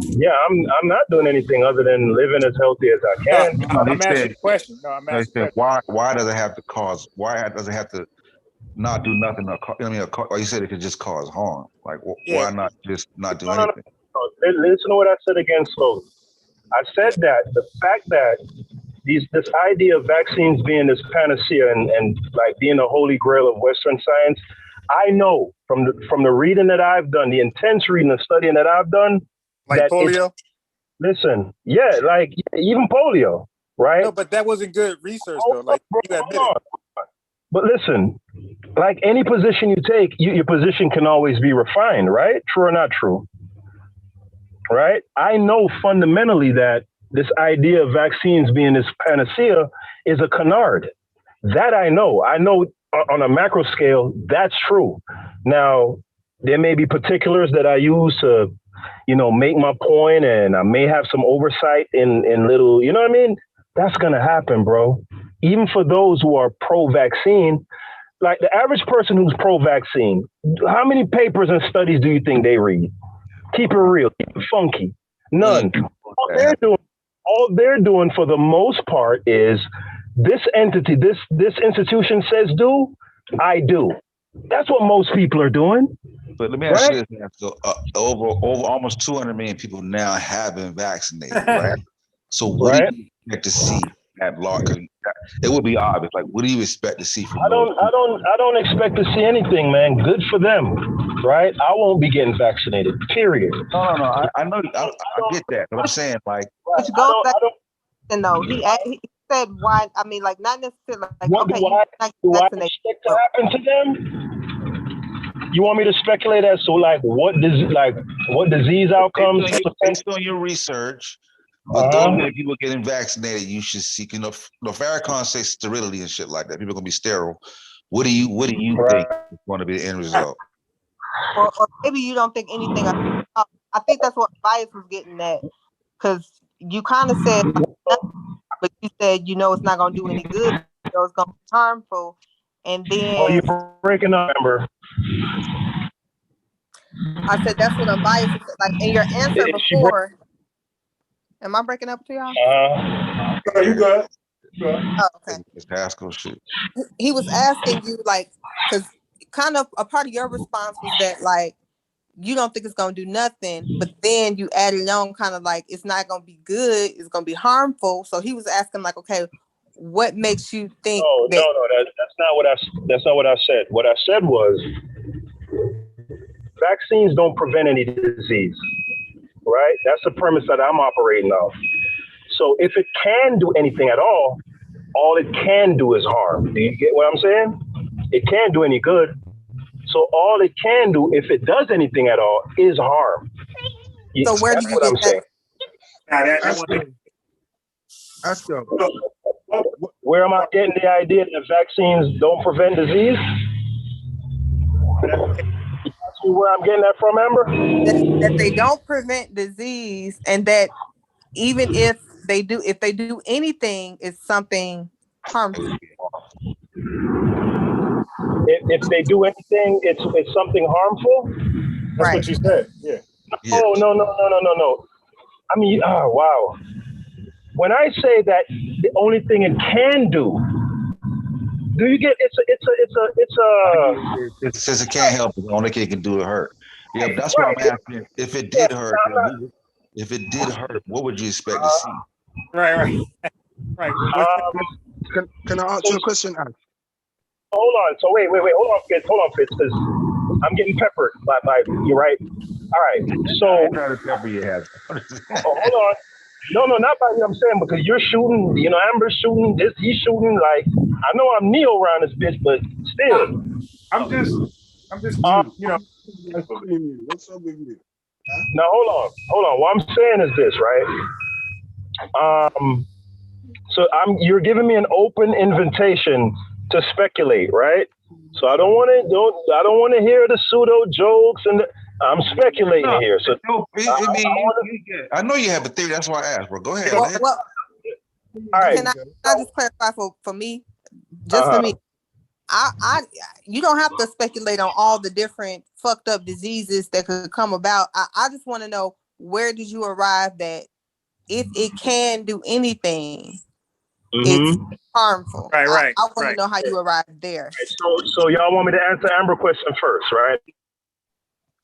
Yeah, I'm not doing anything other than living as healthy as I can. No, I'm asking a question. No, I'm asking. Why does it have to cause? Why does it have to not do nothing? Or you said it could just cause harm. Like, why not just not do anything? No. Listen to what I said again slowly. I said that the fact that this idea of vaccines being this panacea and like being a holy grail of Western science, I know from the reading that I've done, the intense reading and studying that I've done, like polio. Listen, yeah, like even polio, right? No, but that wasn't good research though. Like you admit it. But listen, like any position you take, your position can always be refined, right? True or not true? Right? I know fundamentally that this idea of vaccines being this panacea is a canard. That I know. I know on a macro scale, that's true. Now, there may be particulars that I use to, make my point, and I may have some oversight in little, you know what I mean? That's going to happen, bro. Even for those who are pro-vaccine, like the average person who's pro-vaccine, how many papers and studies do you think they read? Keep it real, keep it funky. None. All they're doing for the most part is this entity, this institution says do, I do. That's what most people are doing. But let me ask you this: so, over almost 200 million people now have been vaccinated, right? So what do you expect to see at large? It would be obvious. Like, what do you expect to see from? I don't expect to see anything, man. Good for them, right? I won't be getting vaccinated. Period. No. I know. I get that, but I'm saying like. Which goes back, he said why? I mean, like not necessarily. Like, what do I expect to happen to them? You want me to speculate as to what disease outcomes? Based on your research, but those many people getting vaccinated, you should seek. Farrakhan says sterility and shit like that. People are gonna be sterile. What do you think is going to be the end result? Or maybe you don't think anything. I think that's what Bias was getting at, because you kind of said, but you said it's not gonna do any good. It's gonna be harmful. And then you're breaking up, Amber. I said that's what I'm biased. Like in your answer before, Am I breaking up to y'all? You good? Oh, okay. It's Pascal shit. He was asking you like, because kind of a part of your response was that like you don't think it's gonna do nothing, but then you added on kind of like it's not gonna be good, it's gonna be harmful. So he was asking like, okay, what makes you think that? No, that's not what I said. What I said was vaccines don't prevent any disease, right? That's the premise that I'm operating off. So if it can do anything at all it can do is harm. Do you get what I'm saying? It can't do any good. So all it can do, if it does anything at all, is harm. So where do you get that? Ask them. Where am I getting the idea that vaccines don't prevent disease? Where I'm getting that from, Amber? That they don't prevent disease, and that even if they do anything, it's something harmful. If they do anything, it's something harmful. That's what you said. Yeah. Oh no. I mean, wow. When I say that the only thing it can do you get It says it can't help. The only thing it can do to hurt. Yeah, but that's what I'm asking. If it did hurt, what would you expect to see? Right. Can I answer your question, Al? Hold on. So wait. Hold on, Fitz, because I'm getting peppered by you're right. All right. So pepper you have. Hold on. No, not by you. I'm saying because you're shooting. Amber's shooting. He's shooting. Like I know I'm Neo around this bitch, but still. I'm just. What's up with you? Now hold on. What I'm saying is this, right? So you're giving me an open invitation to speculate, right? So I don't want to hear the pseudo jokes and I'm speculating here. So I know you have a theory. That's why I asked, bro. Go ahead. Well, all right. Can I just clarify for me? Just for me. You don't have to speculate on all the different fucked up diseases that could come about. I just want to know, where did you arrive that if it can do anything, it's harmful? Right. I want to know how you arrived there. So y'all want me to answer Amber's question first, right?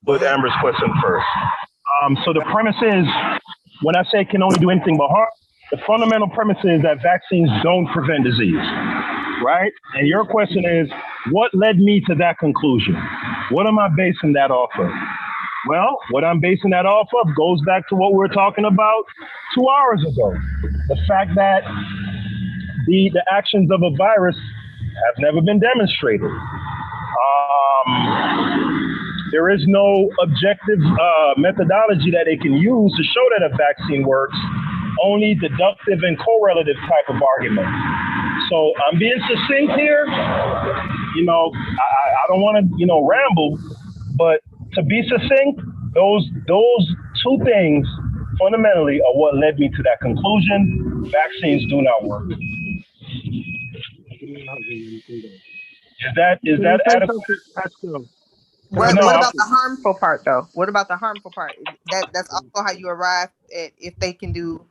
With Amber's question first. So the premise is, when I say it can only do anything but harm, the fundamental premise is that vaccines don't prevent disease, right? And your question is, what led me to that conclusion? What am I basing that off of? Well, what I'm basing that off of goes back to what we were talking about 2 hours ago. The fact that the actions of a virus have never been demonstrated. There is no objective methodology that they can use to show that a vaccine works, only deductive and correlative type of argument. So I'm being succinct here. I don't want to, ramble, but to be succinct, those two things fundamentally are what led me to that conclusion. Vaccines do not work. Is that adequate? What about the harmful part, though? What about the harmful part? That's also how you arrive at if they can do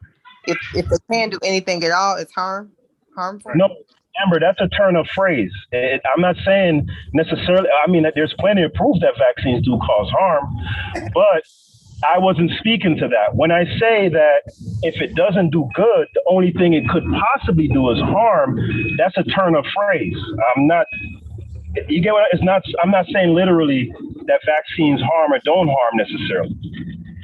anything at all, it's harmful. No, Amber, that's a turn of phrase. I'm not saying necessarily. I mean, there's plenty of proof that vaccines do cause harm, but I wasn't speaking to that. When I say that if it doesn't do good, the only thing it could possibly do is harm, that's a turn of phrase. You get what? I'm not saying literally that vaccines harm or don't harm necessarily.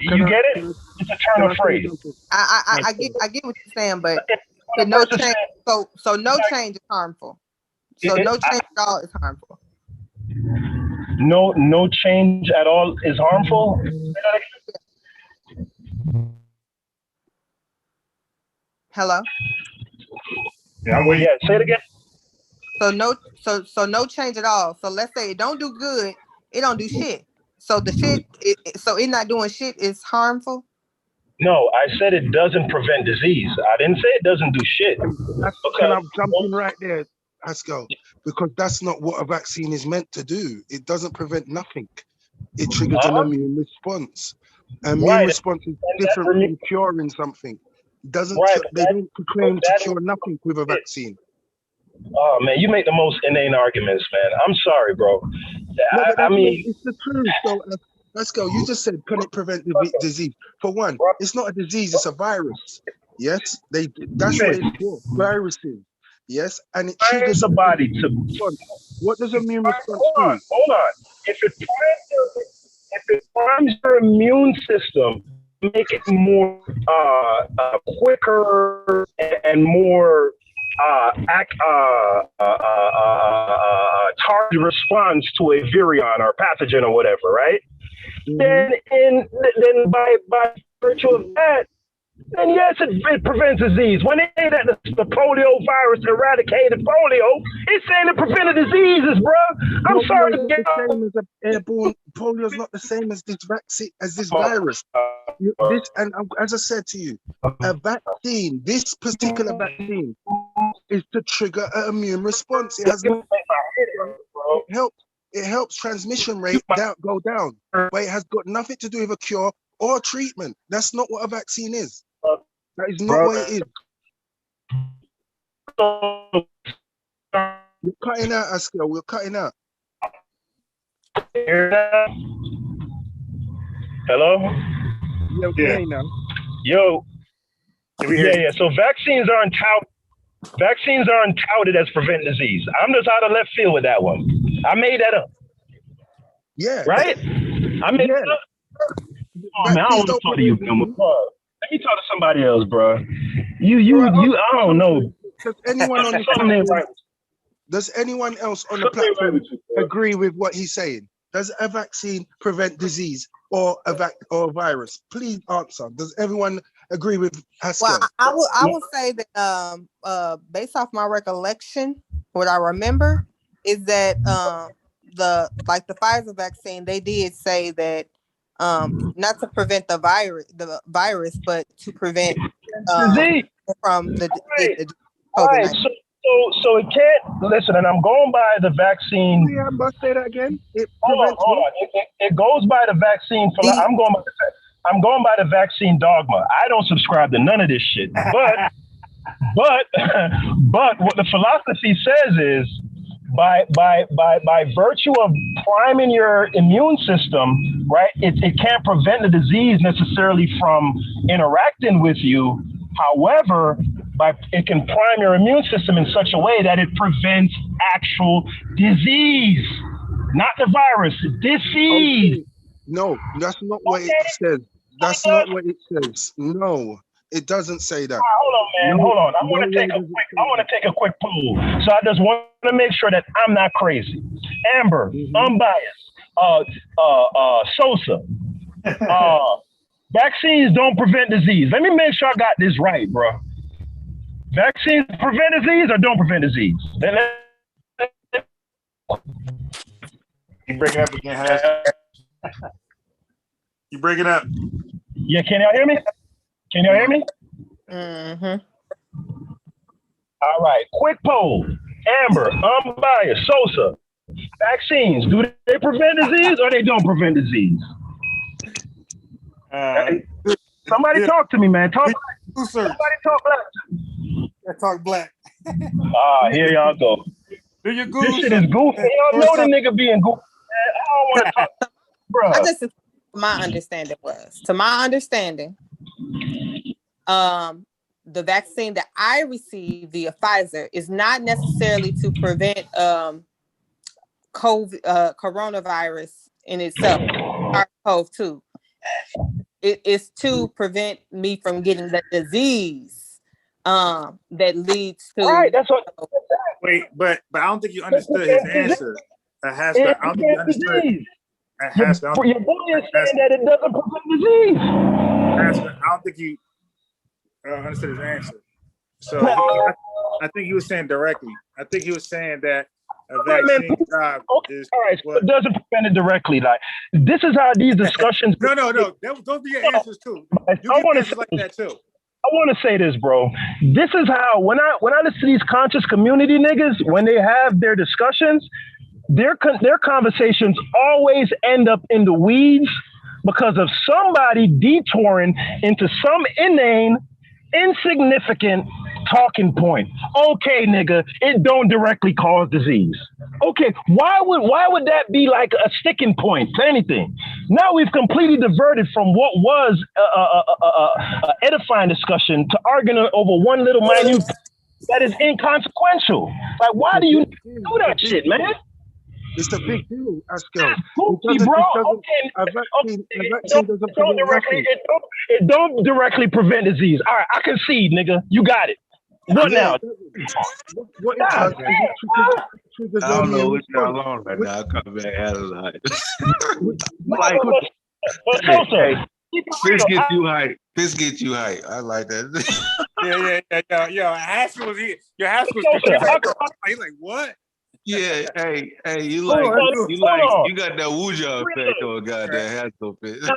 Do you get it? It's a turn of phrase. I get what you're saying, but no change. So no change is harmful. So no change at all is harmful. No change at all is harmful. Hello. Yeah, say it again. So no change at all. So let's say it don't do good, it don't do shit. So the shit, so it not doing shit is harmful. No, I said it doesn't prevent disease. I didn't say it doesn't do shit. Can I jump in right there, Pascal? Because that's not what a vaccine is meant to do. It doesn't prevent nothing. It triggers an immune response. Immune response is different from curing something. doesn't. Right, They don't proclaim to cure nothing with a vaccine. Oh man, you make the most inane arguments, man. I'm sorry, bro. No, but I mean, it's the truth. So let's go. You just said, can it prevent the disease? For one, it's not a disease; it's a virus. Yes, that's what it's for. Viruses. Yes, and it triggers the body to. What does immune response do? Hold on. If it primes your immune system, make it more quicker and more targeted response to a virion or pathogen or whatever, right? Then by virtue of that, then yes, it prevents disease. When they say that the polio virus eradicated polio, it's saying it prevented diseases, bro. I'm sorry to get the same as airborne polio is not the same as this vaccine, as this virus. As I said to you, a vaccine, this particular vaccine, is to trigger an immune response. It has it helps transmission rate go down, but it has got nothing to do with a cure or treatment. That's not what a vaccine is. That is not what it is. You're cutting out, Askell. We're cutting out. Hello? Yeah. Yo. Yeah. So vaccines aren't touted as preventing disease. I'm just out of left field with that one. I made that up. Yeah. Right? I made it up. Oh, man, I don't want to talk to you, man. Let me talk to somebody else, bro. You. I don't know. Does anyone else on the platform agree with what he's saying? Does a vaccine prevent disease or a virus? Please answer. Does everyone agree with Haskell? Well, I will say that based off my recollection, what I remember is that the Pfizer vaccine, they did say that not to prevent the virus, but to prevent from the COVID-19. So it can't listen, and I'm going by the vaccine. Yeah, I'm about to say that again. Hold on. It goes by the vaccine. I'm going by the vaccine dogma. I don't subscribe to none of this shit. But what the philosophy says is, by virtue of priming your immune system, right? It can't prevent the disease necessarily from interacting with you. However, it can prime your immune system in such a way that it prevents actual disease, not the virus, disease. Okay. No, that's not what it says. That's not what it says. No, it doesn't say that. Hold on, man. Hold on. I want to take a quick poll. So I just want to make sure that I'm not crazy. Amber, unbiased. Sosa. Vaccines don't prevent disease. Let me make sure I got this right, bro. Vaccines prevent disease or don't prevent disease? You breaking up again, Haas? You breaking up? Yeah, can y'all hear me? Can y'all hear me? Mm-hmm. All right, quick poll. Amber, unbiased, Sosa. Vaccines, do they prevent disease or they don't prevent disease? Somebody talk to me, man. Somebody talk black. Talk black. Here y'all go. Do your Google. This shit is goofy. Y'all know the nigga being goofy. Man. I don't want to talk, bro. My understanding was, to my understanding, the vaccine that I received via Pfizer is not necessarily to prevent coronavirus in itself, SARS-CoV-2. It is to prevent me from getting the disease that leads to. Right, that's what. Wait, but I don't think you understood his answer. I don't think you understood. Your boy is saying that it doesn't prevent disease. I don't think you understood his answer. So I think he was saying directly. I think he was saying that a vaccine job is all right. So it doesn't prevent it directly. Like this is how these discussions. No. Those be your answers too. You I want to say like that too. I want to say this, bro. This is how when I listen to these conscious community niggas, when they have their discussions, their conversations always end up in the weeds because of somebody detouring into some inane insignificant talking point. Okay, nigga, it don't directly cause disease. Okay, why would that be like a sticking point to anything? Now we've completely diverted from what was a edifying discussion to arguing over one little minute that is inconsequential. Like, why do you do that shit, man? It's a big deal, Asker. It don't directly prevent disease. All right, I concede, nigga. You got it. What now? What it does I don't know what y'all on right now. I'll come back out of the Fist get you hype. Fist get you hype. I like that. Yo, Haskell was here. Your Haskell he's like, what? Yeah, hey, you got that Wuja effect on goddamn Haskell Fist.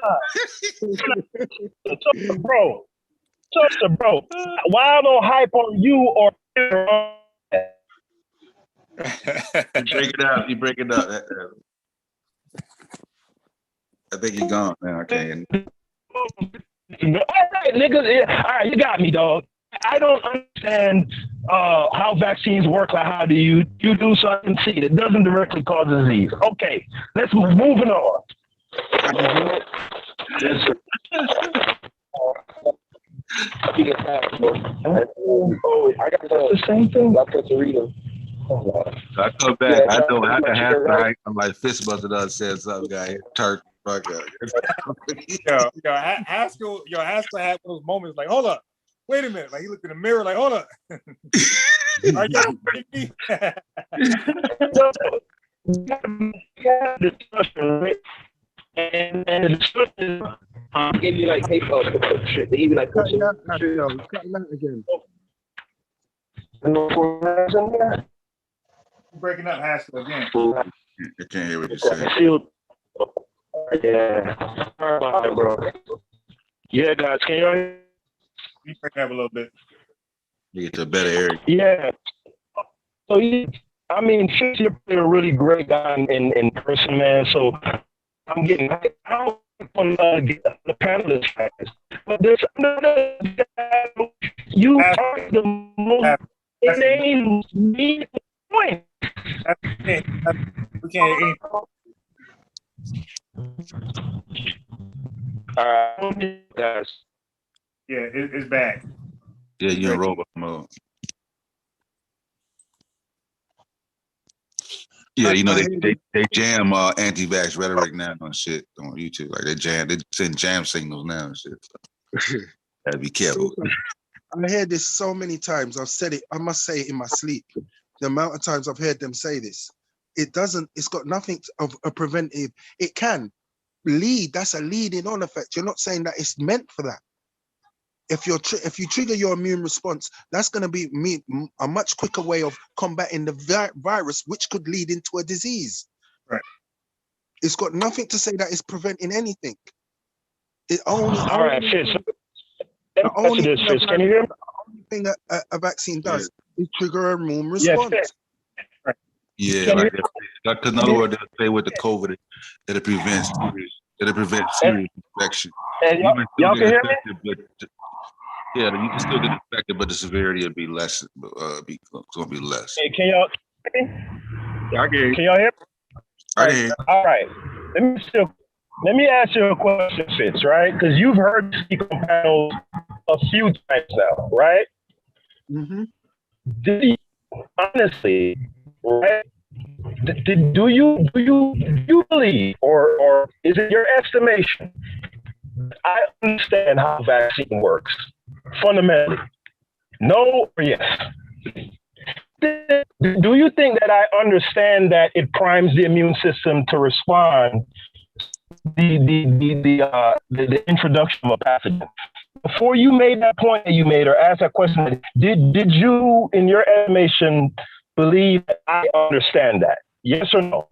Bro, why I don't hype on you or you break it up. I think you're gone now, okay. All right, niggas. All right, you got me, dog. I don't understand how vaccines work. Like, how do you do so I can see it? It doesn't directly cause disease. Okay, let's moving on. I got the same thing. I put the reader. I come back. I know how to have to. I'm like fist busted up. Said something, guy. Turk. Fuck yo, Haskell had one of those moments. Like, hold up, wait a minute. Like, he looked in the mirror. Like, hold up. Are you kidding me? And the discussion give you like paper shit. They give you like cutting out again. Breaking up Haskell again. I can't hear what you saying. Yeah. Sorry about that, bro. Yeah, guys, can you hear me? You break up a little bit. You get to a better area. Yeah. So I mean, you're a really great guy in person, man. So I'm getting. I don't want to get the panelists fast, but there's another guy. You are the most main point. We can't. Guys. Yeah, it's bad. Yeah, you're in robot mode. Yeah, you know they jam anti-vax rhetoric now on shit on YouTube. Like they send jam signals now and shit. So. Gotta be careful. I heard this so many times. I've said it. I must say it in my sleep. The amount of times I've heard them say this. It's got nothing of a preventive. It can lead. That's a leading on effect. You're not saying that it's meant for that. If you trigger your immune response, that's going to be a much quicker way of combating the virus, which could lead into a disease. Right. It's got nothing to say that it's preventing anything. It only. All right, shit. The only thing that a vaccine does is trigger an immune response. Yeah, like because in other words, they say with the COVID that it prevents serious infection. And y'all can hear me? Yeah, you can still get infected, but the severity will be less. It's gonna be less. Hey, can y'all hear me? I can hear you. Can y'all hear me? I can hear you. All right. Let me ask you a question, Fitz, right? Because you've heard me speak on panels a few times now, right? Mm-hmm. Do you, honestly, right? Do you believe, or is it your estimation? I understand how vaccine works fundamentally. No or yes? Do you think that I understand that it primes the immune system to respond the introduction of a pathogen? Before you made that point that you made or asked that question, did you, in your estimation, believe that I understand that? Yes or no?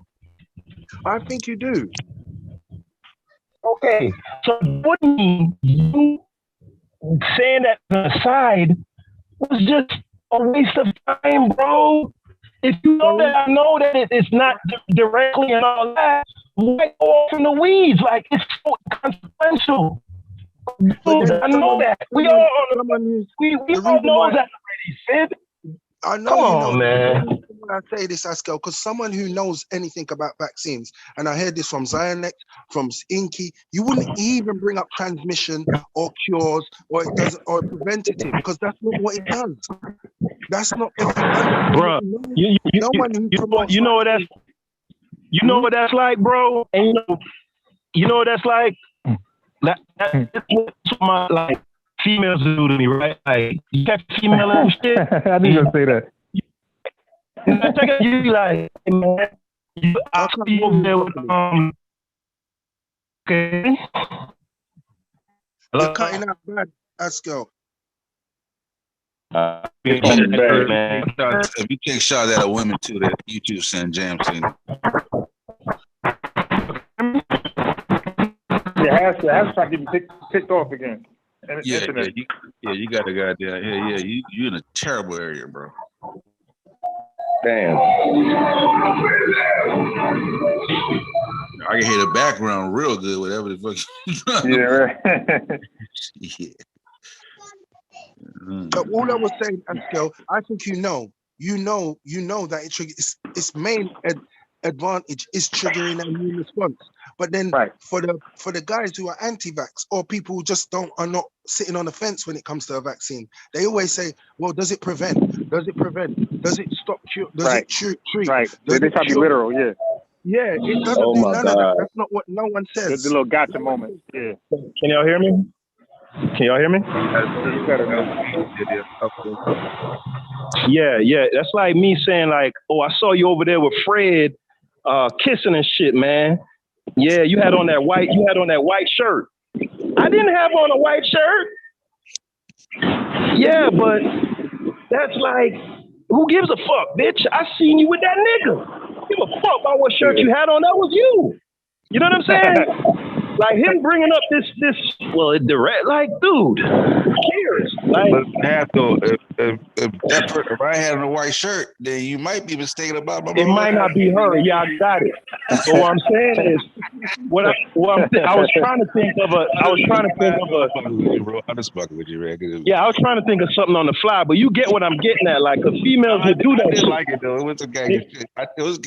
I think you do. Okay, so wouldn't you saying that aside was just a waste of time, bro? If you know that I know that it's not directly and all that, why go off in the weeds? Like, it's so consequential. I know that. We all know that already, Sid. I know. Come you on, know, man. when I say this, Askel, because someone who knows anything about vaccines, and I heard this from Zionex, from Inky, you wouldn't even bring up transmission or cures or it doesn't or preventative, because that's not what it does. That's not bro. You know what that's what that's like, bro. And you know what that's like. That's what my like females do to me, right? Like you catch a female and shit. I knew you were gonna say that. You be like, hey, man, I'll be over there with okay. You're cutting out bad, Askel. Man. If you take shots at a women too, that YouTube send jam to you. Yeah, has to get picked off again. You got to goddamn, you in a terrible area, bro. Damn. I can hear the background real good, whatever the fuck. Yeah, right. Yeah. But all I was saying, Askel, I think you know that it triggers its main advantage is triggering an immune response. But then for the guys who are anti-vax or people who just are not sitting on the fence when it comes to a vaccine, they always say, well, does it prevent? Does it prevent? Does it stop cure? Does it treat? Right. They try to be literal, yeah. Yeah, it doesn't do none of that. That's not what no one says. There's a little gotcha moment. Yeah. Can y'all hear me? Yeah. That's like me saying like, oh, I saw you over there with Fred kissing and shit, man. Yeah, you had on that white shirt. I didn't have on a white shirt. Yeah, but that's like, who gives a fuck, bitch? I seen you with that nigga. Give a fuck about what shirt you had on. That was you. You know what I'm saying? Like him bringing up this, direct, like, dude, who cares? Like, if I had on a white shirt, then you might be mistaken about my. It might not be her. Yeah, I got it. So what I'm saying is, I was trying to think of a. I'm just fucking with you, man. Yeah, I was trying to think of something on the fly, but you get what I'm getting at. Like the females that do that. I didn't like it though. It was a gang. It was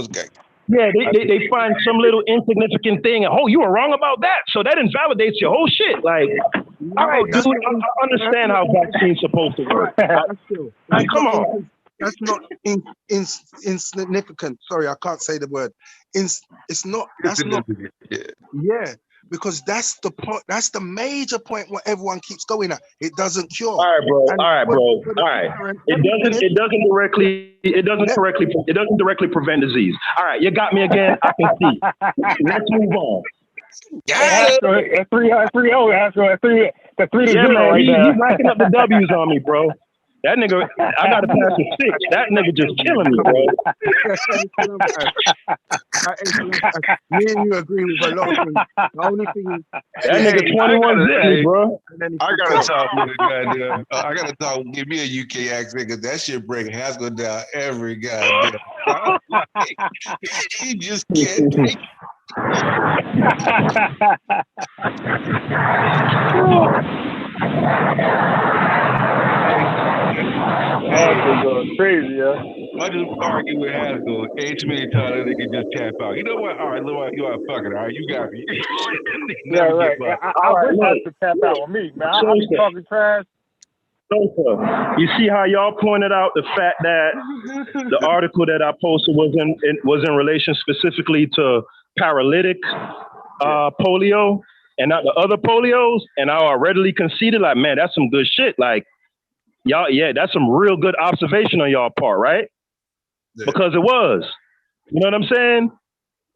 gang. Yeah, they find some little insignificant thing. Oh, you were wrong about that. So that invalidates your whole shit. Like, all right, dude, I understand how vaccines supposed to work. Like, come on. That's not insignificant. Sorry, I can't say the word. It's not. That's not. Yeah, because that's the point. That's the major point what everyone keeps going at. It doesn't cure. All right, bro. All right. It doesn't directly prevent disease. All right, you got me again. I can see. Let's move on. That's 3-0. That's 3-0 right now. He's racking up the W's on me, bro. That nigga, I gotta pass a 6. That nigga just killing me, bro. Me and you agree with a lot of things. The only thing is, that nigga 21 zip, bro. I gotta talk with a goddamn. I gotta talk. Give me a UK accent because that shit break Haskell down every goddamn. He just can't take. That's crazy, yeah. I just argue with Haskell too many times that they can just tap out. You know what? All right, look, you are fucking. All right, you got me. Yeah, right. I wish I could tap out with me, man. I be talking trash. You see how y'all pointed out the fact that the article that I posted was in relation specifically to paralytic polio and not the other polios, and I readily conceded like, man, that's some good shit. Like, y'all, yeah, that's some real good observation on y'all part, right? Yeah. Because it was. You know what I'm saying?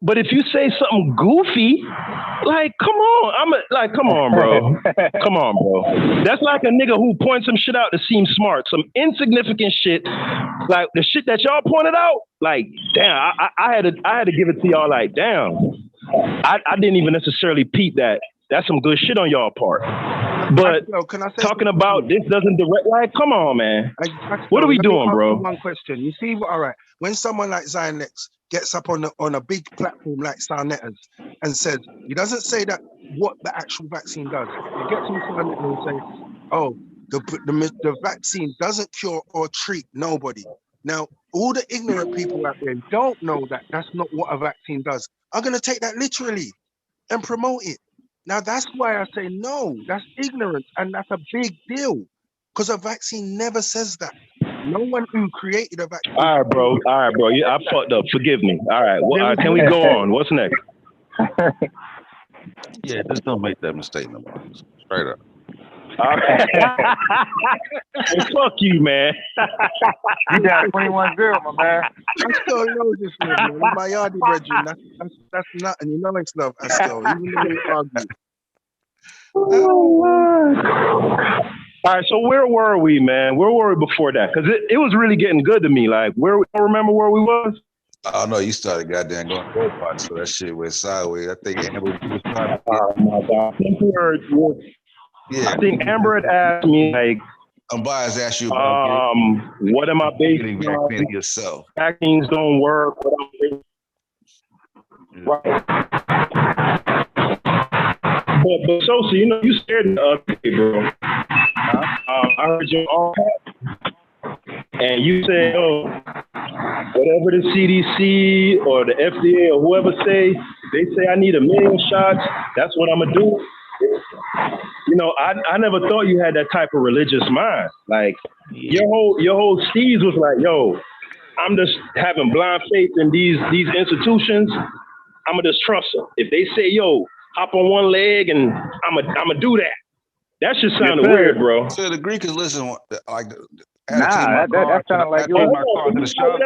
But if you say something goofy, like, come on, come on, bro. Come on, bro. That's like a nigga who points some shit out that seems smart, some insignificant shit, like the shit that y'all pointed out. Like, damn, I had to give it to y'all. Like, damn, I didn't even necessarily peep that. That's some good shit on y'all part. But talking about this doesn't direct, like, come on, man. What are we doing, bro? One question. You see, all right, when someone like Zionex gets up on a big platform like Sarnetta's and says, he doesn't say that what the actual vaccine does. It gets into the and say, oh, the vaccine doesn't cure or treat nobody. Now, all the ignorant people out there don't know that that's not what a vaccine does. I'm going to take that literally and promote it. Now, that's why I say no, that's ignorance, and that's a big deal, because a vaccine never says that. No one who created a vaccine. All right, bro. Yeah, I fucked up. Forgive me. All right. Well, can we go on? What's next? Yeah, just don't make that mistake no more. Straight up. All right. Hey, fuck you, man. You got 21-0, my man. I still know this man. My yardy brethren. That's nothing. You know it's love. I still, even though we argue. All right, so where were we, man? Where were we before that? Because it was really getting good to me. Like, I don't remember where we was. Oh no, you started goddamn going robot, so that shit went sideways. I think Amber was trying to Oh my God. I think Amber had asked me, like, Bias asked you about what am I getting basing on? vaccinated yourself. Vaccines don't work. Right. But Sosa, you know, you scared me the other day, bro. I heard you all, and you said, "Oh, whatever the CDC or the FDA or whoever they say I need 1 million shots. That's what I'm gonna do." You know, I never thought you had that type of religious mind. Like your whole steez was like, "Yo, I'm just having blind faith in these institutions. I'm gonna just trust them. If they say, yo, hop on one leg, and I'm gonna do that." That just sounded weird, bro. So the Greek is listen, like, that sounded like you my car to the shop,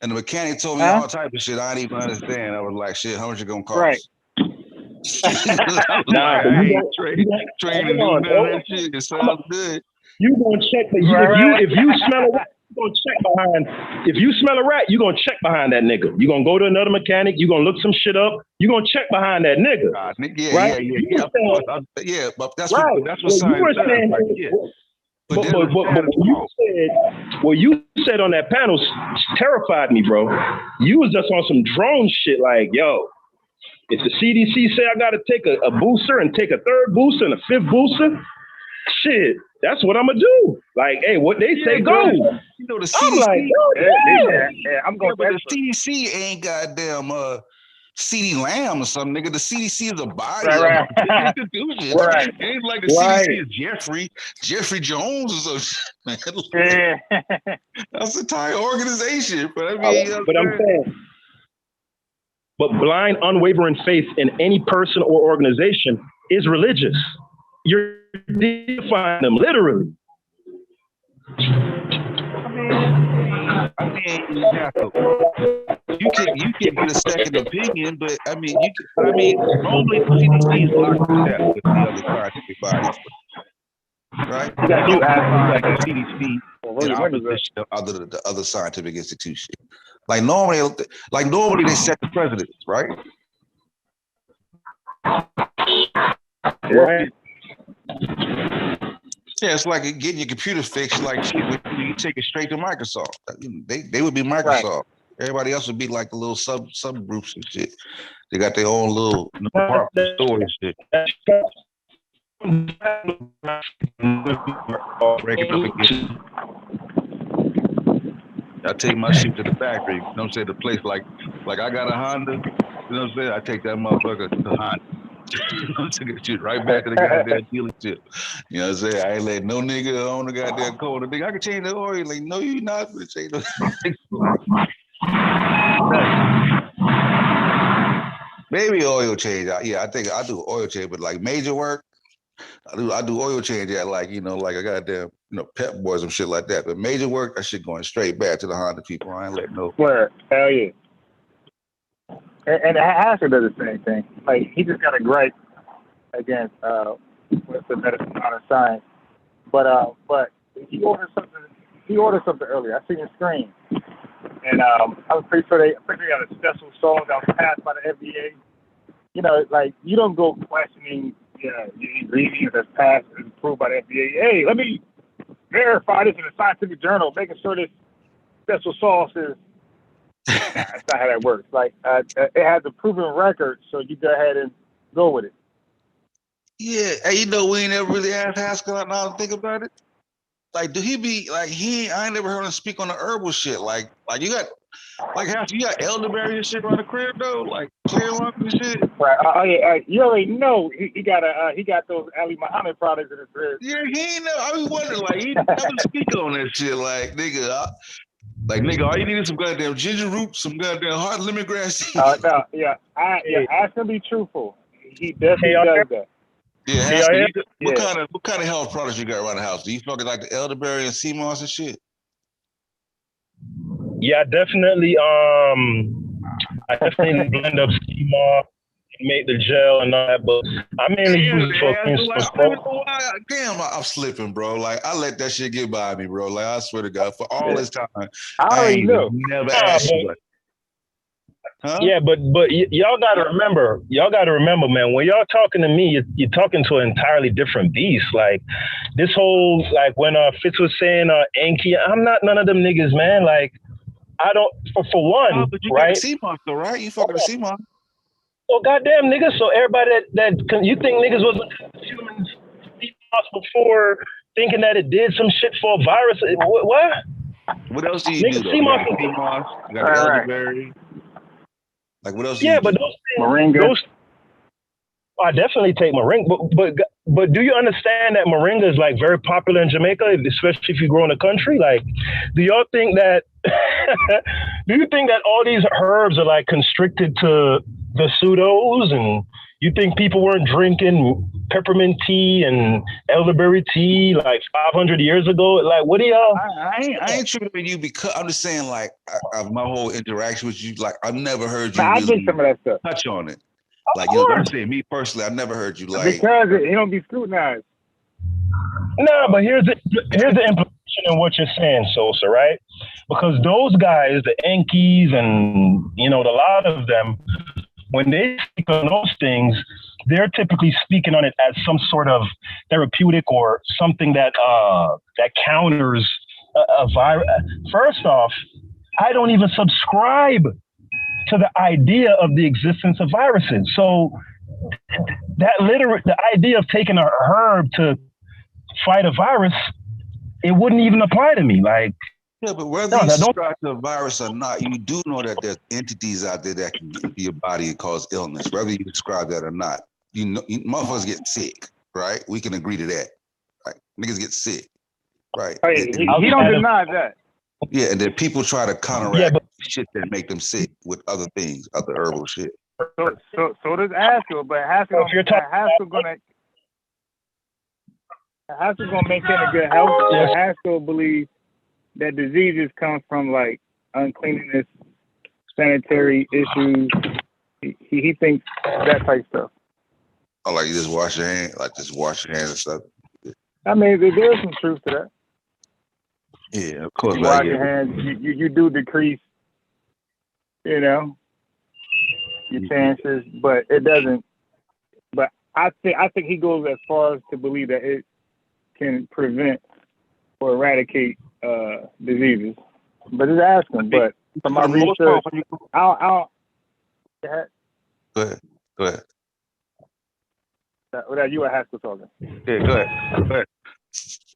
and the mechanic told me all type of shit I didn't even understand. I was like, shit, how much it gonna cost? Right. Nah, I ain't trained to do none of that shit. It sounds good. You gonna check if you smell a rat, you gonna check behind. If you smell a rat, you gonna check behind that nigga. You gonna go to another mechanic. You gonna look some shit up. You gonna check behind that nigga. Yeah. But that's right. what science does. Like, yeah. But what you said on that panel terrified me, bro. You was just on some drone shit, like, yo, if the CDC say I gotta take a booster and take a third booster and a fifth booster, shit, that's what I'm gonna do. Like, hey, what they say go. You know the CDC. I'm like, I'm going. But the CDC ain't goddamn CD Lamb or something, nigga. The CDC is a body of institution. Right. It ain't like the CDC is Jeffrey Jones or something, man. Yeah. That's an entire organization. But I mean, but I'm saying, but blind, unwavering faith in any person or organization is religious. You're deifying them literally. I mean, you can get a second opinion, but I mean, normally the CDC is locked with the other scientific bodies, right? You ask like the CDC in opposition to the other scientific institution. Like normally they set the presidents, right? Right. Yeah, it's like getting your computer fixed. Like you take it straight to Microsoft. They would be Microsoft. Right. Everybody else would be like the little subgroups and shit. They got their own little department store and shit. Break it up again. I take my shit to the factory. You know what I'm saying? The place like I got a Honda. You know what I'm saying? I take that motherfucker to Honda. I'm taking shit right back to the goddamn dealership. You know what I'm saying? I ain't let no nigga own the goddamn car. Nigga, I can change the oil. Like, no, you not. But change the maybe oil change. Yeah, I think I do oil change, but like major work, I do oil change at like, you know, like I got damn, you know, Pep Boys and shit like that. But major work, that shit going straight back to the Honda people. I ain't letting no. Where? Hell yeah. And Asher does the same thing. Like, he just got a gripe against with the medicine, modern science. But he ordered something earlier. I seen his screen, and I was pretty sure they got a special sauce that was passed by the FDA. You know, like, you don't go questioning the ingredient that's passed and approved by the FDA. Hey, let me verify this in a scientific journal, making sure this special sauce is. That's not how that works. Like, it has a proven record, so you go ahead and go with it. Yeah, and you know, we ain't never really asked Haskell out now to think about it. Like, do he be like I ain't never heard him speak on the herbal shit. Like you got Haskell, you got elderberry and shit around the crib though, like clear lump and shit. Right. You already know he got those Ali Muhammad products in his crib. Yeah, he ain't know. I was wondering, like, he never speak on that shit. Like, nigga, all you need is some goddamn ginger root, some goddamn hot lemongrass. No, yeah. Ask him to be truthful. He definitely does that. Yeah, Haskell, what kind of health products you got around the house? Do you fucking like the elderberry and sea moss and shit? Yeah, definitely. I definitely blend up sea moss, make the gel and all that, but I mainly use it for things. Damn, I'm slipping, bro. Like, I let that shit get by me, bro. Like, I swear to God, for all this time, I already know. Never asked you. Like, huh? Yeah, but y'all gotta remember, man, when y'all talking to me, you're talking to an entirely different beast. Like this whole, like when Fitz was saying Enki, I'm not none of them niggas, man. Like I don't, for one, but you right? got sea moss though, right? You fucking the sea moss. So goddamn niggas, so everybody that you think niggas was consuming sea moss before thinking that it did some shit for a virus. What? What else do you do though? Sea moss, you got elderberry. Like what else? Yeah, but those things, moringa. I definitely take moringa, but do you understand that moringa is like very popular in Jamaica, especially if you grow in the country? Like, do y'all think that? Do you think that all these herbs are like constricted to the pseudos, and you think people weren't drinking peppermint tea and elderberry tea like 500 years ago? Like, what do y'all? I ain't tripping with you because I'm just saying, like, my whole interaction with you, like, I've never heard you really some of that stuff. touch on it. Like, you know, I'm saying, me personally, I've never heard you like because he don't be scrutinized. No, but here's the implication in what you're saying, Sosa, right? Because those guys, the Enkis and a lot of them, when they speak on those things, they're typically speaking on it as some sort of therapeutic or something that counters a virus. First off, I don't even subscribe to the idea of the existence of viruses. So the idea of taking a herb to fight a virus, it wouldn't even apply to me. Like, yeah, but whether you subscribe to a virus or not, you do know that there's entities out there that can get into your body and cause illness, whether you describe that or not. You know, motherfuckers get sick, right? We can agree to that. Right? Niggas get sick, right? Oh, yeah, he don't deny that. Yeah, and then people try to counteract shit that make them sick with other things, other herbal shit. So does Haskell, but Haskell gonna maintain a good health. But Haskell believes that diseases come from like uncleanliness, sanitary issues. He thinks that type stuff. Oh, like you just wash your hands, and stuff. I mean, there's some truth to that. Yeah, of course. You wash your hands. You do decrease, your chances, but it doesn't. But I think he goes as far as to believe that it can prevent or eradicate diseases. But just ask him. But from my research, I'll Go ahead. That you and Haskell talking. Yeah, go ahead.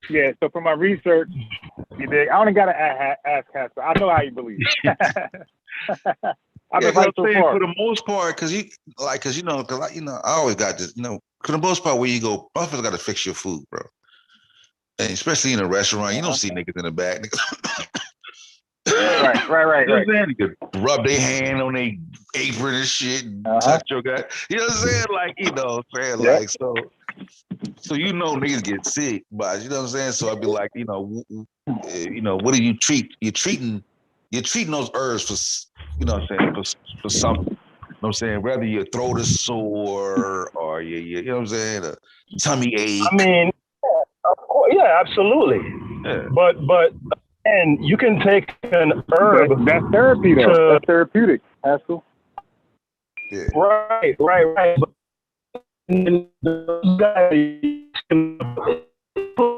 Yeah, so for my research, you dig? I only gotta ask Haskell. I know how you believe. I've been right so far. For the most part, because I always got this. For the most part, where you go, motherfuckers got to fix your food, bro. And especially in a restaurant, you don't see niggas in the back. Right. Niggas rub their hand on their apron and shit, and touch your guy. You know what I'm saying? Like, like so niggas get sick, but you know what I'm saying? So I'd be like, what do you treat? You're treating those herbs for, you know what I'm saying, for something. You know what I'm saying? Whether your throat is sore or you know what I'm saying, a tummy ache. I mean, of course, yeah, absolutely. Yeah. But and you can take an herb. That's therapy, though. That's therapeutic, Haskell. Yeah. Right. But those guys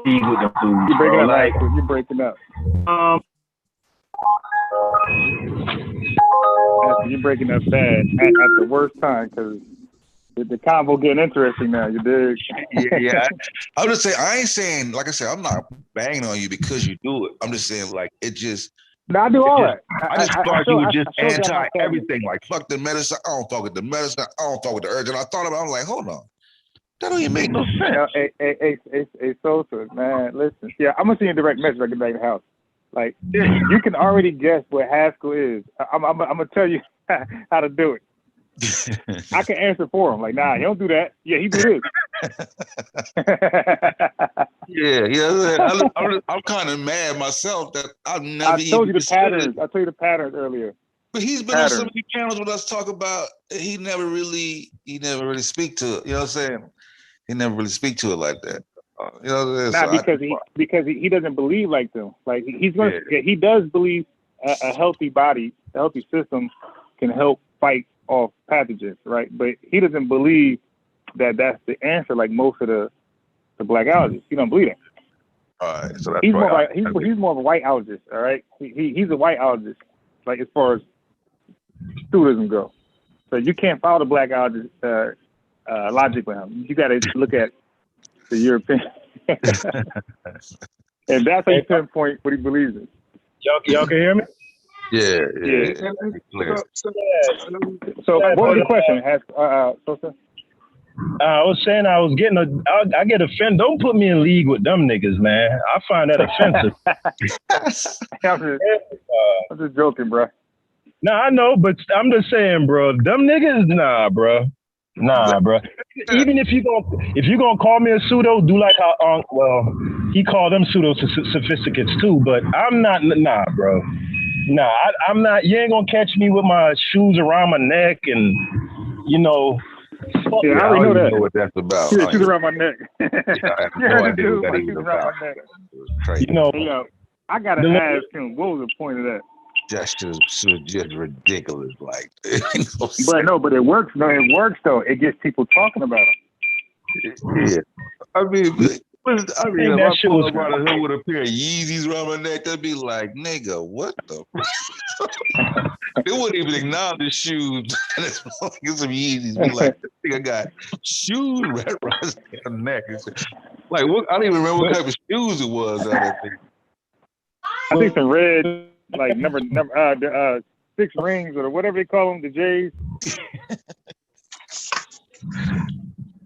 You're breaking up. You're breaking up bad at the worst time because The convo getting interesting now. You dig? Yeah. I'm just saying. I ain't saying, like I said, I'm not banging on you because you do it. I'm just saying, like, it just. No, I do all that. I just thought you were just anti everything. Like, fuck the medicine. I don't fuck with the medicine. I don't fuck with the urgent. I thought about it. I'm like, hold on. That don't even make no sense. Hey, Sosa, man, listen. Yeah, I'm gonna send you a direct message when I get back to the house. Like, you can already guess what Haskell is. I'm gonna tell you how to do it. I can answer for him. Like, nah, he don't do that. Yeah, he do this. I'm kind of mad myself that I've never. I told you the patterns. I told you the patterns earlier. But he's been on so many channels with us talk about. He never really speak to it. You know what I'm saying? He never really speak to it like that. You know what I'm saying? Not because he doesn't believe like them. Like he does believe a healthy body, a healthy system can help fight off pathogens, right? But he doesn't believe that that's the answer. Like most of the black allergists, he don't believe that. All right, so that's he's more of a white allergist. All right, he's a white allergist. Like as far as studism go, so you can't follow the black allergist logic with him. You got to look at the European, and that's how you pinpoint what he believes in. Y'all can hear me? Yeah. So what was the question? Sosa? I was saying I get offended. Don't put me in league with them niggas, man. I find that offensive. I'm just joking, bro. Nah, I know, but I'm just saying, bro. Them niggas, nah, bro. Even if you gonna call me a pseudo, do like how he called them pseudo sophisticates too. But I'm not, nah, bro. Nah, I'm not. You ain't gonna catch me with my shoes around my neck and Yeah, I already know that. Know what that's about. Yeah, shoes around my neck. I have no idea what that even about. I gotta ask him, what was the point of that? That's just ridiculous. Like, but it works. No, it works though. It gets people talking about it. Yeah, I mean, if I pull up out of here with a pair of Yeezys around my neck, they'd be like, "Nigga, what the?" They wouldn't even acknowledge the shoes. Get some Yeezys. Be like, "I think I got shoes right around my neck." Like, what? I don't even remember what type of shoes it was. I think some red. Like number 6 rings or whatever they call them, the J's.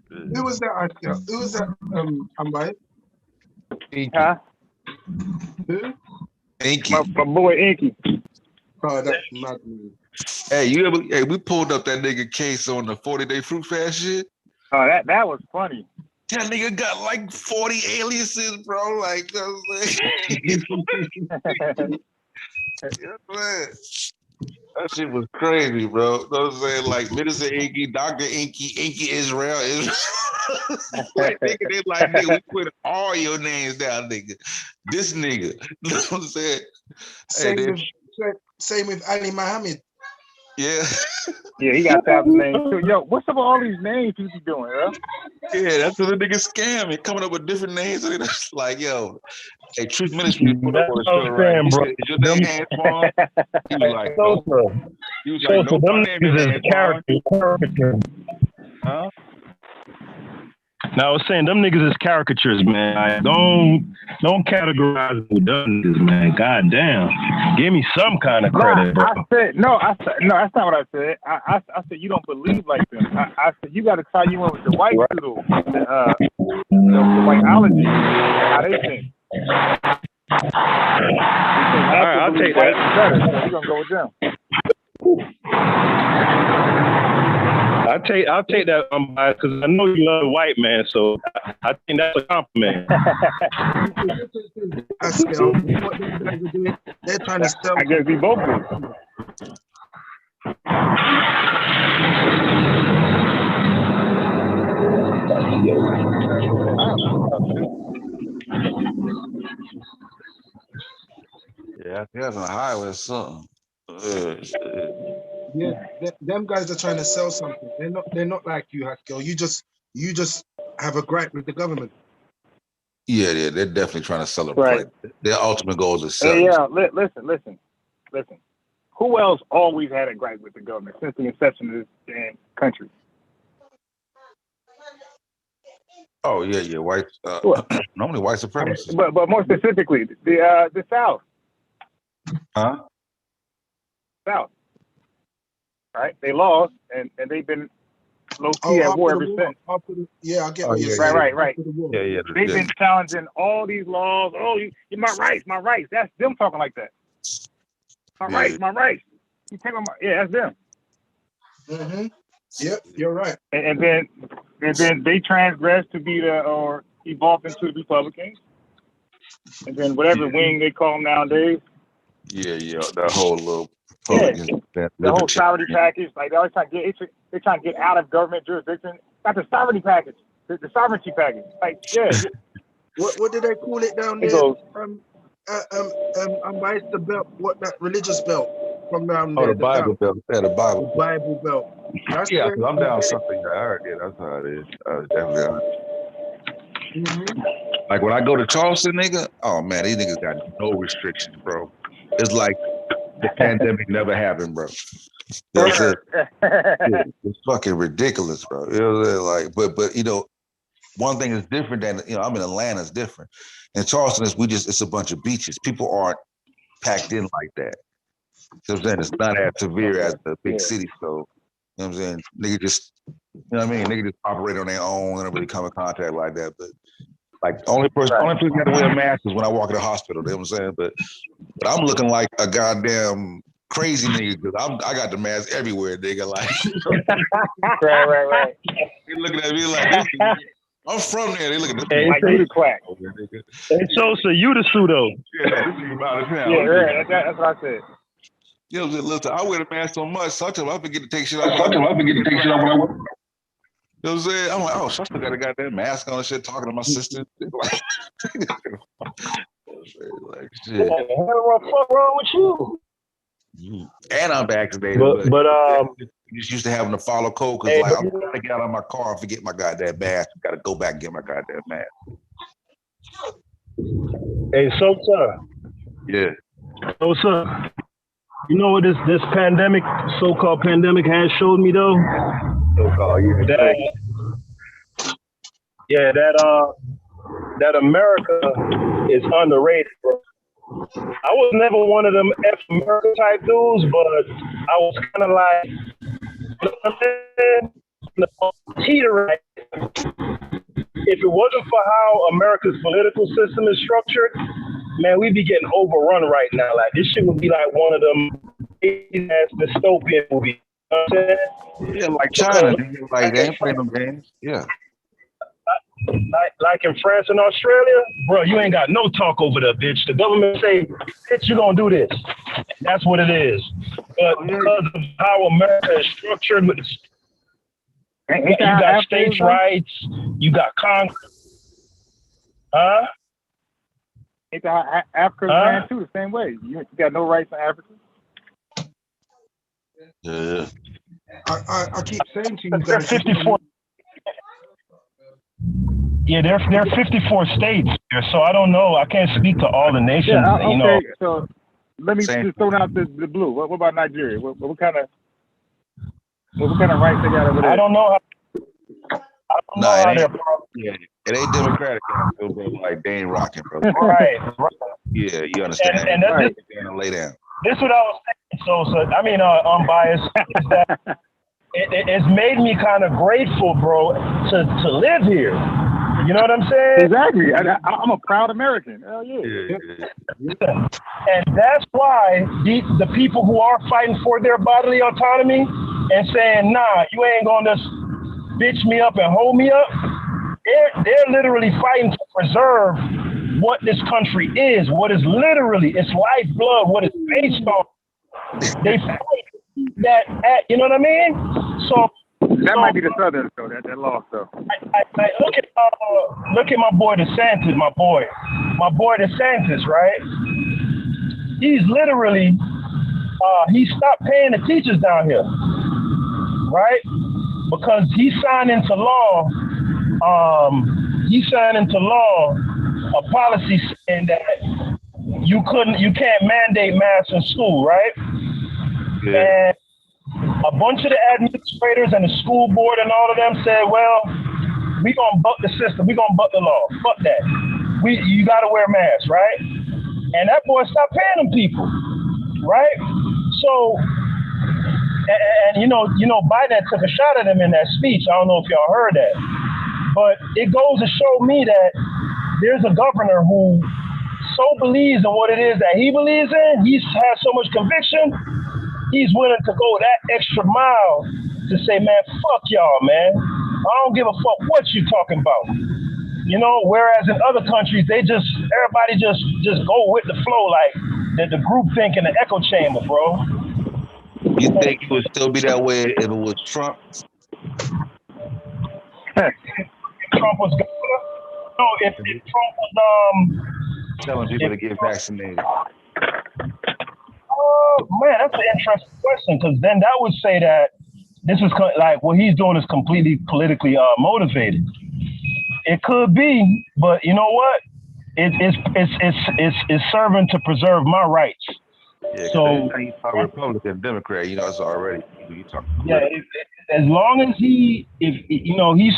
Who was that? Who was that? Ambai? Huh? Who? Inky. My boy Inky. Oh, that's not me. Hey, we pulled up that nigga case on the 40-day fruit fast shit. Oh, that was funny. That nigga got like 40 aliases, bro. Like, you know what I'm saying? Man. That shit was crazy, bro. You know what I'm saying? Like Minister Inky, Dr. Inky Israel. Like, nigga, they like, nigga, we put all your names down, nigga. This nigga. You know what I'm saying? Same with Ali Muhammad. Yeah. Yeah, he got 1,000 names too. Yo, what's up with all these names you be doing, bro? Yeah, that's what the nigga scamming, coming up with different names. It's like, yo, hey, Truth Ministry put up on the show, right? Bro. Is your name Antoine? He was like, no. He was like, no, my name is Antoine. Huh? Now I was saying them niggas is caricatures, man. Don't categorize them with them niggas, man. God damn. Give me some kind of credit, bro. That's not what I said. I said you don't believe like them. I said you got to tie you in with the white pseudo, the whiteology, how they think. All right, I'll take that. Better, so we're gonna go with them. I'll take that because I know you love the white man, so I think that's a compliment. They're trying to sell. I guess we both do. Yeah, that's on the highway or something. Yeah, them guys are trying to sell something. They're not like you, Haskell. You just have a gripe with the government. Yeah, they're definitely trying to sell it. Right. Their ultimate goal is to sell. Hey, yeah, listen. Who else always had a gripe with the government since the inception of this damn country? Oh yeah, white. Normally white supremacists. But more specifically, the South. Huh? South. Right? They lost, and they've been low key at war ever since. Yeah, I get what you're saying. Right. Yeah. They've been challenging all these laws. Oh, my rights. That's them talking like that. My rights. You take my that's them. Mm-hmm. Yep, you're right. And then they transgressed to be or evolved into the Republicans. And then whatever wing they call them nowadays. Yeah, that whole little the whole sovereignty package. Like they always trying to get out of government jurisdiction. Not the sovereignty package. The sovereignty package. Like What did they call it down there? The belt. What that religious belt from down there? The Bible belt. Yeah, the Bible. The Bible belt. That's I'm down something. I heard it. That's how it is. Definitely. Mm-hmm. Like when I go to Charleston, nigga. Oh man, these niggas got no restrictions, bro. It's like the pandemic never happened, bro. That's it. It's fucking ridiculous, bro. You know what I'm saying? Like, but you know, one thing is different than I'm in Atlanta. It's different. In Charleston, it's a bunch of beaches. People aren't packed in like that. You know what I'm saying? It's not as severe as the big city. So, you know what I'm saying? Nigga just, you know what I mean? Nigga just operate on their own. They don't really come in contact like that. But like only person got to wear a mask is when I walk in the hospital. You know what I'm saying? But I'm looking like a goddamn crazy nigga because I got the mask everywhere, nigga. Like, right. They looking at me like this. I'm from there. They looking at me like you the quack. Hey, so you the pseudo. Yeah, this is about it now. Yeah, right. That's what I said. You know, listen, I wear the mask so much, sometimes I forget to take shit off. When I work. You know what I'm saying? I'm like, oh, I still got a goddamn mask on and shit, talking to my sister. Like shit. What's wrong with you? And I'm vaccinated. But just used to having to follow code because like I'm trying to get out of my car and forget my goddamn mask. Got to go back and get my goddamn mask. Hey, so sir. Yeah. So sir. You know what this so-called pandemic has showed me though? That America is underrated, bro. I was never one of them F America type dudes, but I was kind of like, you know what I'm saying? Teetering. If it wasn't for how America's political system is structured, man, we'd be getting overrun right now. Like this shit would be like one of them ass dystopian movies. You know what I'm saying? Yeah, like China. Like they ain't playing them games. Yeah. Like in France and Australia, bro, you ain't got no talk over there, bitch. The government say, bitch, you gonna do this. That's what it is. But because of how America is structured with you got states' rights, you got Congress. Huh? Ain't that Africa's ran too the same way? You got no rights in Africa. Yeah. I keep saying to you there are guys. 54. Yeah, there are 54 states there, so I don't know. I can't speak to all the nations. Yeah, okay. You know. So let me just throw out the blue. What about Nigeria? What kind of rights they got over there? I don't know. It ain't democratic, bro. Like they ain't rocking, bro. Right. Yeah, you understand. And that's lay down. This is what I was saying. So I mean, unbiased. Is that it's made me kind of grateful, bro, to live here. You know what I'm saying? Exactly. I'm a proud American. Hell yeah. And that's why the people who are fighting for their bodily autonomy and saying, nah, you ain't gonna just bitch me up and hold me up, they're literally fighting to preserve what this country is, what is literally its lifeblood, what it's based on. They fight that, you know what I mean? So that might be the Southern, though. That lost, though. I look at my boy DeSantis, my boy DeSantis, right? He's literally he stopped paying the teachers down here, right? Because he signed into law a policy saying that you can't mandate masks in school, right? Yeah. And a bunch of the administrators and the school board and all of them said, well, we gonna buck the system. We gonna buck the law. Fuck that. You gotta wear masks, right? And that boy stopped paying them people, right? So, and you know, Biden took a shot at him in that speech. I don't know if y'all heard that, but it goes to show me that there's a governor who so believes in what it is that he believes in. He has so much conviction. He's willing to go that extra mile to say, man, fuck y'all, man. I don't give a fuck what you talking about. You know, whereas in other countries, everybody just go with the flow, like the group think in the echo chamber, bro. You think it would still be that way if it was Trump? Trump was governor? No, if Trump was telling people to get vaccinated. Oh man, that's an interesting question, because then that would say that this is like what he's doing is completely politically motivated. It could be, but you know what? It's serving to preserve my rights. Yeah, so he's a Republican, Democrat, you know, it's already. Yeah, as long as he's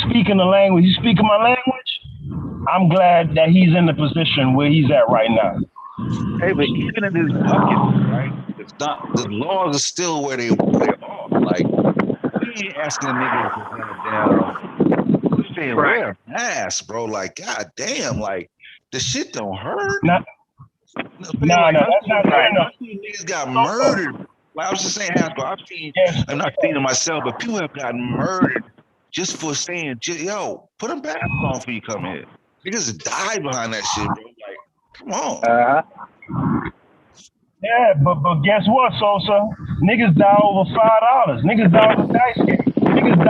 speaking the language, he's speaking my language. I'm glad that he's in the position where he's at right now. Hey, but even in this bucket, right? It's not, the laws are still where they are. Like, we ain't asking niggas to have down. We're saying wear a mask, bro. Like, god damn, like the shit don't hurt. No, that's not right. Niggas got murdered. Well, I was just saying, Haskell, I'm not saying to myself, but people have gotten murdered just for saying, yo, put a mask on before you come in. Niggas died behind that shit, bro. Like, come on. Yeah, but guess what, Sosa? Niggas die over $5. Niggas die over dice game. Niggas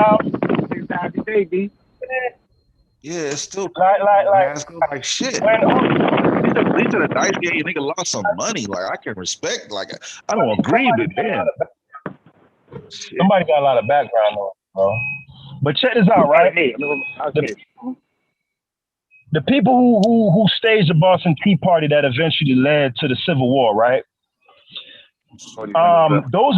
die baby. Yeah, it's still like shit. These are the dice game. Nigga lost some money. Like, I can respect. Like, I don't agree, but man, somebody got a lot of background on it, bro. But check this out, right? The people who staged the Boston Tea Party that eventually led to the Civil War, right? Those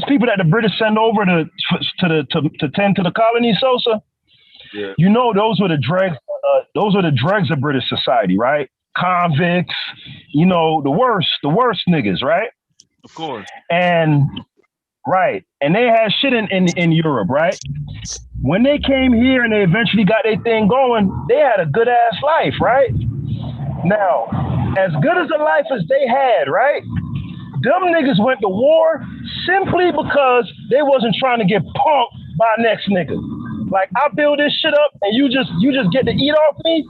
people that the British send over to tend to the colonies, Sosa. Yeah. You know, those were the dregs. Those are the dregs of British society, right? Convicts, you know, the worst niggas, right? Of course. And they had shit in Europe, right? When they came here and they eventually got their thing going, they had a good ass life, right? Now, as good as a life as they had, right? Them niggas went to war simply because they wasn't trying to get punked by next nigga. Like, I build this shit up and you just get to eat off me?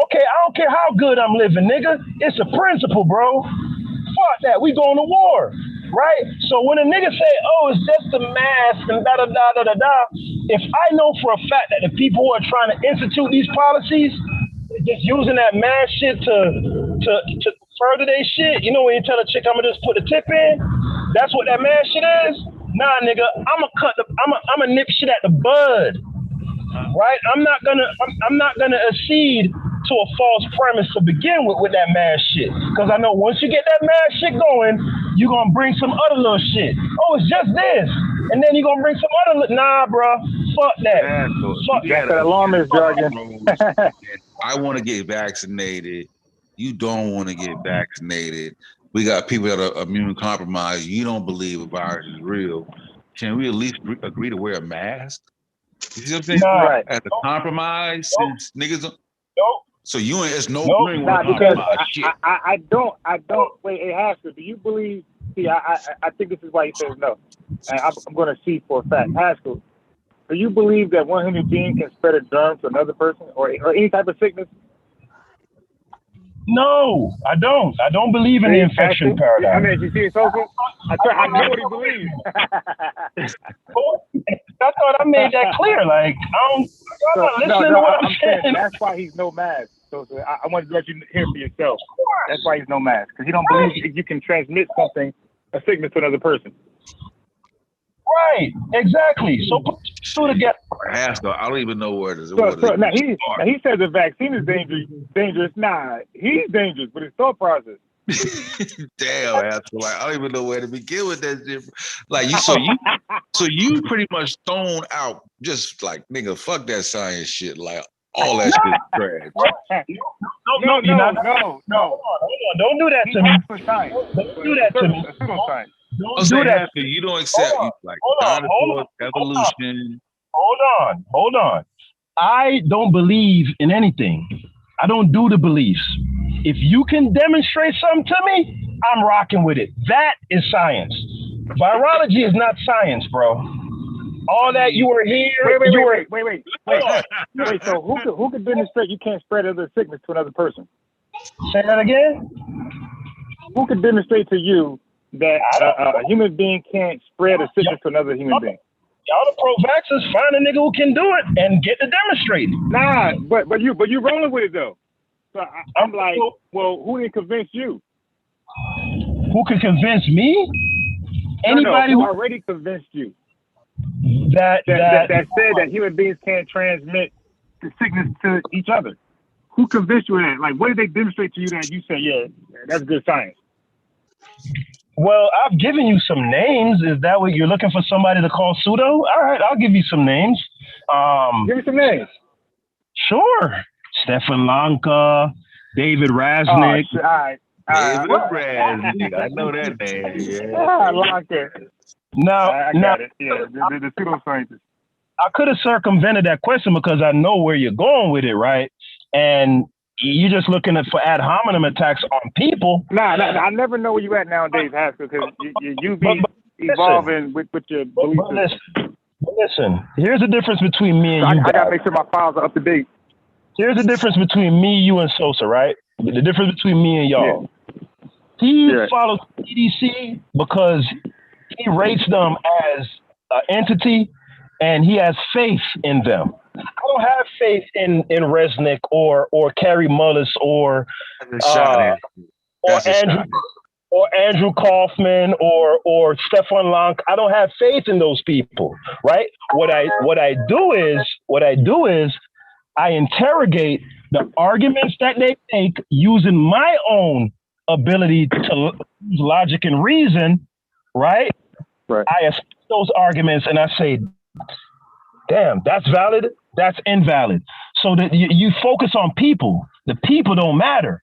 Okay, I don't care how good I'm living, nigga. It's a principle, bro. Fuck that. We going to war. Right? So when a nigga say, oh, it's just a mask and da-da-da-da-da-da, if I know for a fact that the people who are trying to institute these policies are just using that mask shit to further their shit, you know, when you tell a chick, I'm gonna just put a tip in, that's what that mask shit is? Nah, nigga, I'm gonna nip shit at the bud. Right? I'm not gonna accede to a false premise to begin with that mask shit. Because I know once you get that mask shit going, you're gonna bring some other little shit. Oh, it's just this. And then you're gonna bring some other nah, bro. Fuck that. Fuck that. Alarmist jargon. I want to get vaccinated. You don't want to get vaccinated. We got people that are immune compromised. You don't believe a virus is real. Can we at least agree to wear a mask? You see what I'm saying? Nah, right. As a compromise, since niggas. Nope. So you ain't, it's no. Because I don't. Wait, it has to. Do you believe? See, I think this is why he says no. And I'm going to see for a fact. Haskell, do you believe that one human being can spread a germ to another person or any type of sickness? No, I don't. I don't believe in the infection paradigm. I mean, you see it, Sosa? I know what he believes. I thought I made that clear. Like, y'all not listening to what I'm saying. That's why he's no mask. So I wanted to let you hear for yourself. That's why he's no mask, because he don't believe you can transmit something, a sickness, to another person. Right, exactly. So put two together. Haskell, I don't even know where it is. Now he says the vaccine is dangerous. Nah, he's dangerous, but his thought process. Damn, asshole. Like, I don't even know where to begin with that shit. Like so you pretty much thrown out just like nigga, fuck that science shit. Like all that shit trash. No. Don't do that to me. Don't do that to me. Pseudoscience. Don't do that. You don't accept like dinosaurs, evolution. Hold on. I don't believe in anything. I don't do the beliefs. If you can demonstrate something to me, I'm rocking with it. That is science. Virology is not science, bro. All that you were here. Wait. So who could demonstrate you can't spread other sickness to another person? Say that again. Who could demonstrate to you that a human being can't spread a sickness to another human being? Y'all the pro-vaxxers, find a nigga who can do it and get to demonstrate it. Nah, but you rolling with it though. So I'm like, well, who didn't convince you? Who can convince me? Anybody who who already convinced you that said that human beings can't transmit the sickness to each other. Who convinced you of that? Like, what did they demonstrate to you that you said, yeah, that's good science? Well, I've given you some names. Is that what you're looking for? Somebody to call pseudo? All right, I'll give you some names. Give me some names. Sure. Stefan Lanka, David Raznick. All right. David Raznick. I know that name. Yeah. Lanka. Now, I got it. Yeah, the pseudoscientists. I could have circumvented that question because I know where you're going with it, right? And you're just looking for ad hominem attacks on people. Nah, I never know where you at nowadays, Haskell, because you be evolving with your beliefs. Listen, here's the difference between me and you. I gotta make sure my files are up to date. Here's the difference between me, you, and Sosa, right? The difference between me and y'all. Yeah. He follows CDC because he rates them as an entity and he has faith in them. I don't have faith in Resnick or Carrie Mullis or Andrew Kaufman or Stefan Lank. I don't have faith in those people, right? What I do is I interrogate the arguments that they make using my own ability to use logic and reason, right? I assess those arguments and I say, damn, that's valid, that's invalid. So that you focus on people. The people don't matter.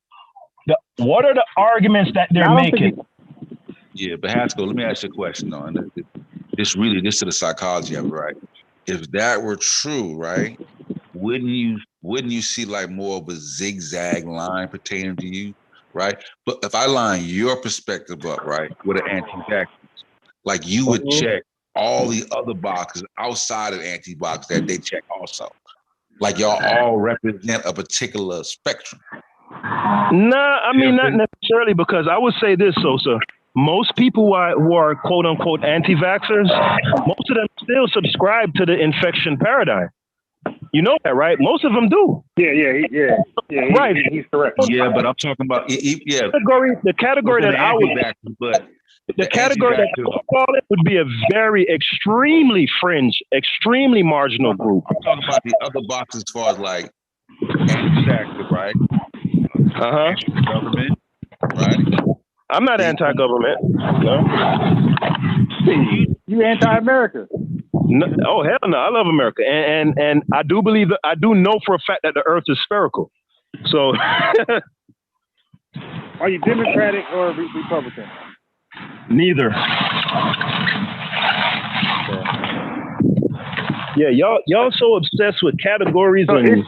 What are the arguments that they're making? Yeah, but Haskell, let me ask you a question though. And this to the psychology of it, right? If that were true, right, wouldn't you see like more of a zigzag line pertaining to you, right? But if I line your perspective up, right, with an anti-vaxxer, like you would check all the other boxes outside of anti-vax that they check also. Like y'all all represent a particular spectrum. Nah, I mean, not necessarily, because I would say this, Sosa. Most people who are quote unquote anti-vaxxers, most of them still subscribe to the infection paradigm. You know that, right? Most of them do. Yeah. Right. He's correct. Yeah, but I'm talking about the category that I would. The category that I would call it would be a very extremely fringe, extremely marginal group. I'm talking about the other boxes as far as like anti-vaxxer, right? Anti-government, right? I'm not anti-government. No. You anti-America? No, oh hell no! I love America, and I do believe that I do know for a fact that the Earth is spherical. So, are you Democratic or Republican? Neither. Yeah, y'all so obsessed with categories we're just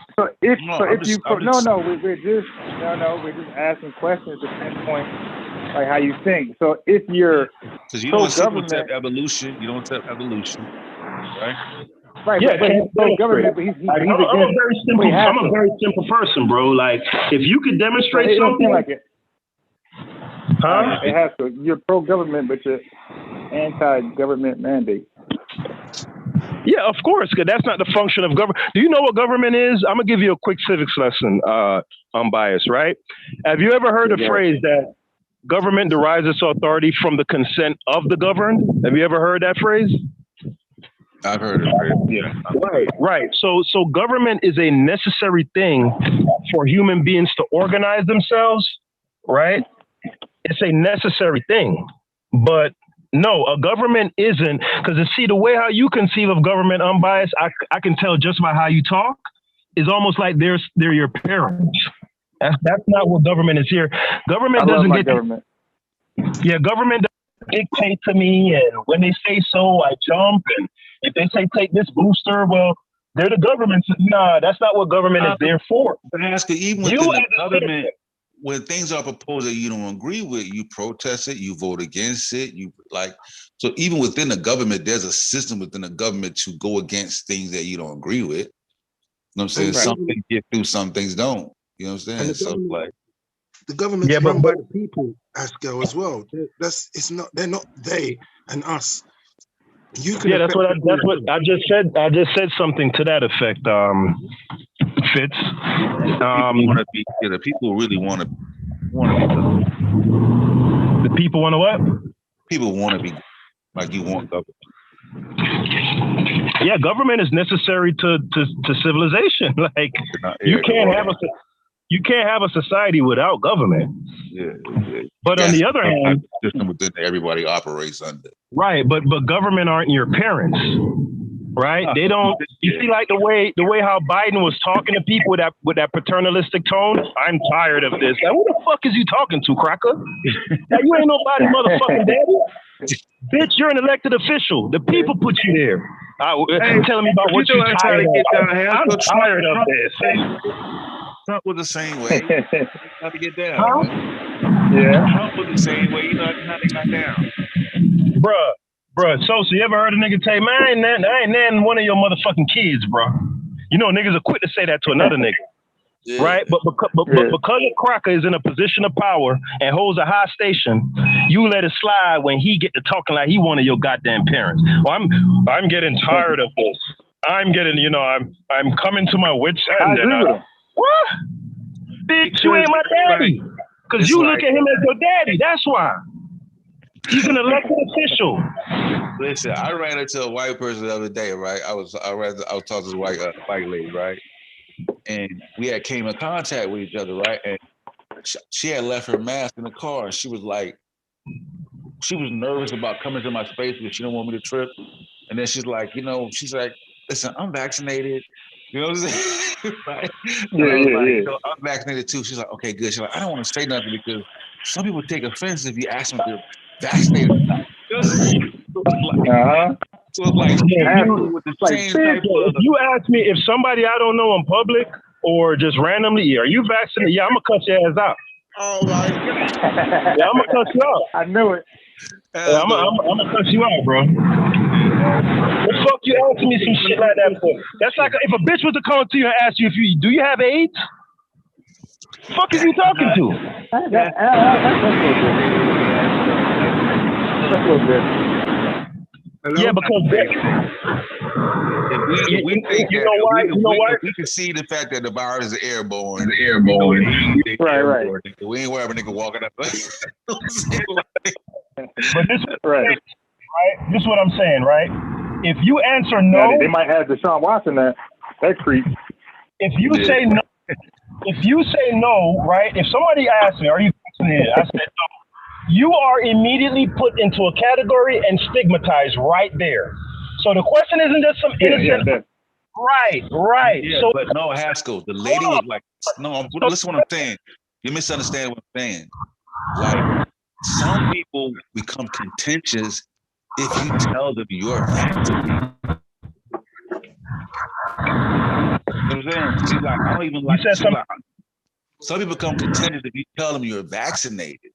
asking questions to pinpoint like how you think. So if you're because you don't accept evolution, right? Right, yeah, but he's pro-government, but he's I'm a very simple person, bro. Like, if you could demonstrate something like it. Huh? It has to. You're pro-government, but you're anti-government mandate. Yeah, of course, because that's not the function of government. Do you know what government is? I'm going to give you a quick civics lesson, unbiased, right? Have you ever heard the phrase that government derives its authority from the consent of the governed? Have you ever heard that phrase? I've heard it. Yeah. Right. So government is a necessary thing for human beings to organize themselves, right? it's a necessary thing, but no, a government isn't, because see the way how you conceive of government unbiased, I can tell just by how you talk, is almost like they're your parents. That's not what government is here. Government doesn't get government. Government doesn't dictate to me, and when they say so, I jump. And if they say take this booster, well, they're the government. Nah, that's not what government is there for. But ask you, even within the government, when things are proposed that you don't agree with, you protest it, you vote against it, so even within the government, there's a system within the government to go against things that you don't agree with. You know what I'm saying? Right. Some things get through, some things don't. You know what I'm saying? The government's run by the people, Haskell, as well. They're not they and us. That's what I just said. I just said something to that effect, Fitz. The people really want to. The people want to what? People want to be like you want government. Yeah, government is necessary to civilization. Like you can't have a society without government. Yeah. But on the other hand, system within everybody operates under. Right, but government aren't your parents, right? They don't. You see, like the way how Biden was talking to people with that paternalistic tone. I'm tired of this. Like, who the fuck is you talking to, cracker? Like, you ain't nobody, motherfucking daddy. Bitch, you're an elected official. The people put you there. Telling me about what you're tired of. I'm tired of this. Trump was the same way. How to get down. Huh? Yeah. Trump was the same way. You know how they got down. Bruh. So you ever heard a nigga say, man, I ain't nanning one of your motherfucking kids, bro? You know, niggas are quick to say that to another nigga. Yeah. Right? But because a cracker is in a position of power and holds a high station, you let it slide when he get to talking like he one of your goddamn parents. Well, I'm getting tired of this. I'm getting, I'm coming to my wit's end. What? Bitch, you ain't my daddy. Because you look at him as your daddy. That's why. He's an elected official. Listen, I ran into a white person the other day, right? I was talking to this white lady, right? And we had came in contact with each other, right? And she had left her mask in the car. She was nervous about coming to my space because she didn't want me to trip. And then she's like, listen, I'm vaccinated. You know what I'm saying? Right? Yeah. I'm vaccinated too. She's like, okay, good. She's like, I don't want to say nothing because some people take offense if you ask them if they're vaccinated or not. So it's like, if you ask me if somebody I don't know in public or just randomly, are you vaccinated? Yeah, I'm gonna cut your ass out. Oh my God. Yeah, I'm gonna cut you out. I knew it. Yeah, I'm gonna cut you out, bro. What the fuck you asking me some shit like that for? That's like if a bitch was to come to you and ask you do you have AIDS? The fuck is you talking to? That's a little bit. Yeah, because if we can see the fact that the virus is airborne. Right. We ain't worried about a nigga walking up. But this is right. This is what I'm saying, right? If you answer no, they might have Deshaun Watson that creep. If you say no, right? If somebody asks me, "Are you vaccinated?" I said no. You are immediately put into a category and stigmatized right there. So the question isn't just some innocent. Right. Yeah, so, but no, Haskell, the lady was like, no, listen what I'm saying. You misunderstand what I'm saying. Like, some people become contentious if you tell them you're vaccinated. You know what I'm saying? She's like, I don't even like, some people become contentious if you tell them you're vaccinated.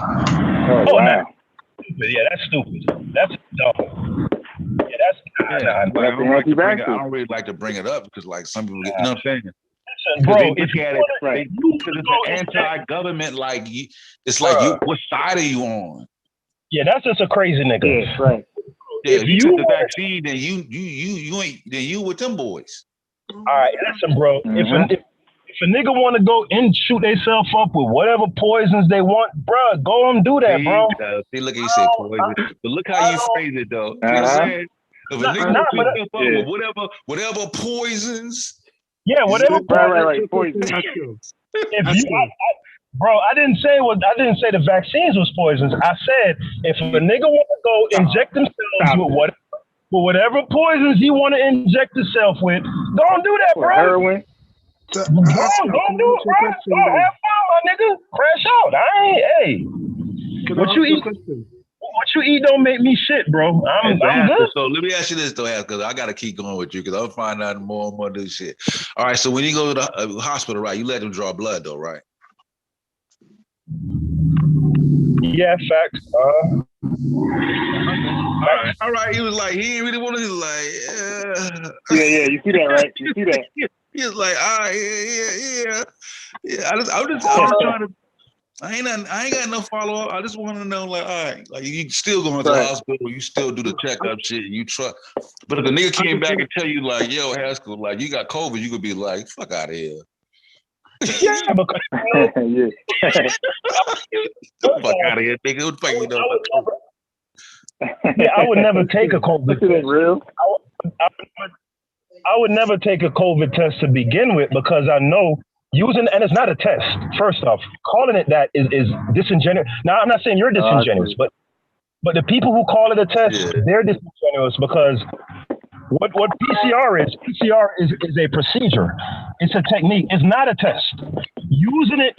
Wow. Yeah, that's stupid. That's dumb. Yeah, that's I don't really like to bring it up because, like, some people, you know what I'm saying? Bro, they look at it because it's an anti-government. Like, it's like, you, what side are you on? Yeah, that's just a crazy nigga. Yeah, right. Yeah, if you took the vaccine, then you ain't. Then you with them boys. All right, listen, bro. Mm-hmm. If a nigga want to go and shoot themselves up with whatever poisons they want, bro, go and do that, bro. See, look, you said poison, but look how you phrase it, though. You know what I'm saying? If a nigga shoot himself up with whatever poisons. Yeah, whatever. Right. Poison. Bro, I didn't say the vaccines was poisons. I said if a nigga want to go inject themselves with whatever poisons he want to inject himself with, don't do that, bro. Heroin. Don't do it, bro. Go have fun, my nigga. Crash out. What you eat don't make me shit, bro. I'm good. So let me ask you this though, because I gotta keep going with you because I'm finding out more and more new shit. All right, so when you go to the hospital, right, you let them draw blood though, right? Yeah, facts. All right. He was like, he didn't really want to. He was like, yeah. You see that, right? You see that? He was like, all right, yeah. I'm just trying to. I ain't got no follow up. I just want to know, like, all right, like you still going to the hospital, you still do the checkup shit, you trust. But if the nigga came back and tell you, like, yo, Haskell, like, you got COVID, you could be like, fuck out of here. Yeah, because yeah. Fuck out of here, nigga. What the fuck you know about COVID? Yeah, I would never take a COVID test. Real? I would never take a COVID test to begin with because I know and it's not a test. First off, calling it that is disingenuous. Now, I'm not saying you're disingenuous, but the people who call it a test, they're disingenuous because what PCR is a procedure. It's a technique. It's not a test. Using it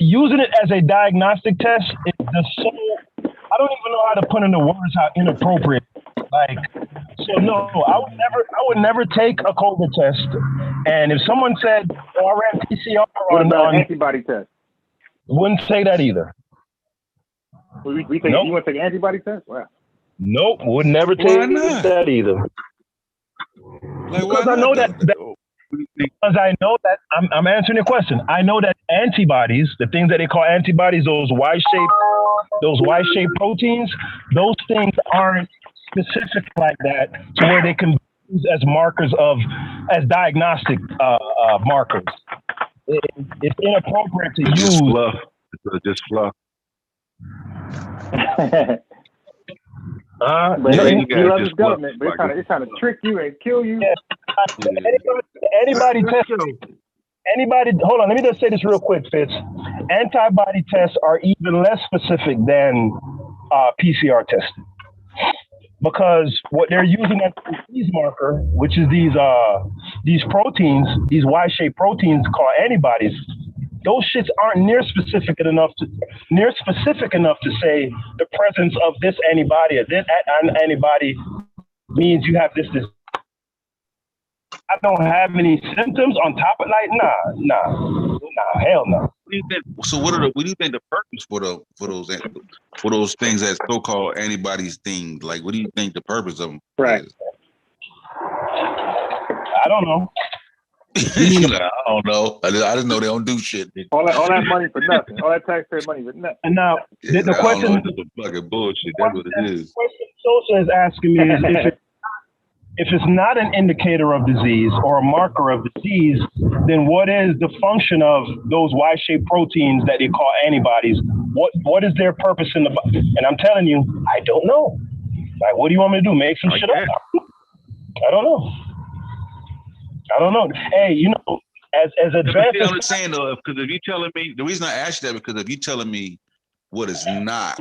as a diagnostic test is just so. I don't even know how to put into words how inappropriate. Like, so no, I would never take a COVID test. And if someone said, "Oh, I ran PCR on antibody test," wouldn't say that either. We think you want to take an antibody test? Wow. Nope, would never take that either. Like, because I know that I'm answering your question. I know that antibodies, the things that they call antibodies, those Y-shaped proteins, those things aren't specific like that to where they can be used as markers as diagnostic markers. It's inappropriate to use. Just fluff. But you love the government, but it's trying to trick you and kill you. Yeah. Anybody test? Hold on, let me just say this real quick, Fitz. Antibody tests are even less specific than PCR testing. Because what they're using as a disease marker, which is these proteins, these Y-shaped proteins called antibodies, those shits aren't near specific enough to say the presence of this antibody or this antibody means you have this. I don't have any symptoms on top of nah, hell no. So what do you think the purpose for those things that so-called antibodies things? Like, what do you think the purpose of them is? I don't know. I don't know. I just know they don't do shit. All that money for nothing. All that taxpayer money for nothing. And now the question, this is fucking bullshit. That's what it is. The question Sosa is asking me is if it's not an indicator of disease or a marker of disease, then what is the function of those Y-shaped proteins that they call antibodies? What is their purpose in the body? And I'm telling you, I don't know. Like, what do you want me to do? Make some shit up? I don't know. Hey, as advanced as I'm saying though, because if you're telling me, the reason I asked you that because if you're telling me what is not,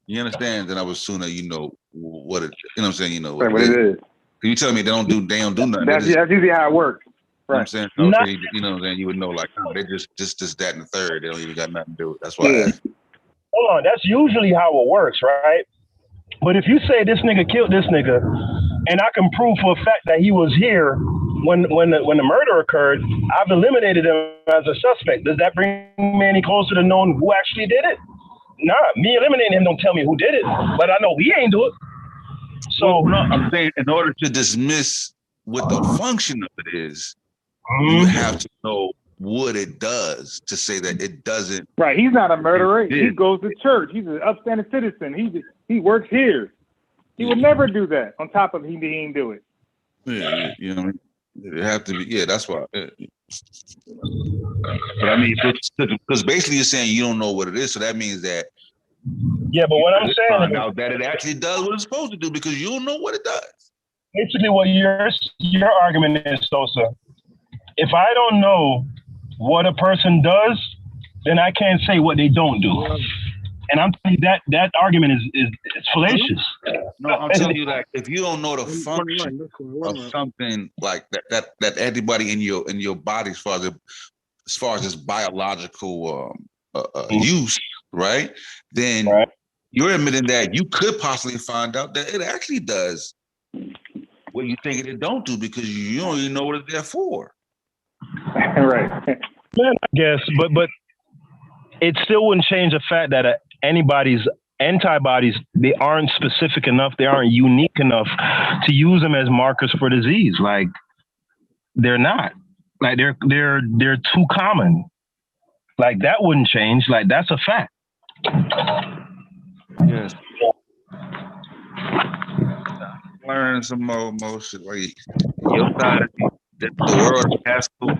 you understand? Then I would assume that you know what it. You know what I'm saying? You know what it is. You tell me they don't do nothing. That's usually how it works. Right. You know what I'm saying? You know what I'm saying? You would know like they just that and the third. They don't even got nothing to do with it. That's why. I asked. Hold on, that's usually how it works, right? But if you say this nigga killed this nigga, and I can prove for a fact that he was here when the murder occurred, I've eliminated him as a suspect. Does that bring me any closer to knowing who actually did it? Nah, me eliminating him don't tell me who did it, but I know he ain't do it. So no, I'm saying in order to dismiss what the function of it is, you have to know what it does to say that it doesn't. Right, he's not a murderer. He goes to church. He's an upstanding citizen. He works here. He would never do that. On top of he didn't do it. Yeah, you know what I mean? It have to be. Yeah, that's why. But I mean, because basically you're saying you don't know what it is, so that means that. Yeah, but what I'm saying is out that it actually does what it's supposed to do because you don't know what it does. Basically, what your argument is, Sosa. If I don't know what a person does, then I can't say what they don't do. And I'm telling you that argument is fallacious. No, I'm telling you that if you don't know the function of something like that antibody in your body as far as its biological use, right? Then you're admitting that you could possibly find out that it actually does what you think it don't do because you don't even know what it's there for. Right. Man, I guess, but it still wouldn't change the fact that antibodies, they aren't specific enough, they aren't unique enough to use them as markers for disease. Like they're not. Like they're too common. Like that wouldn't change. Like that's a fact. Yes. Learn some more shit. Like your side of the world of Haskell.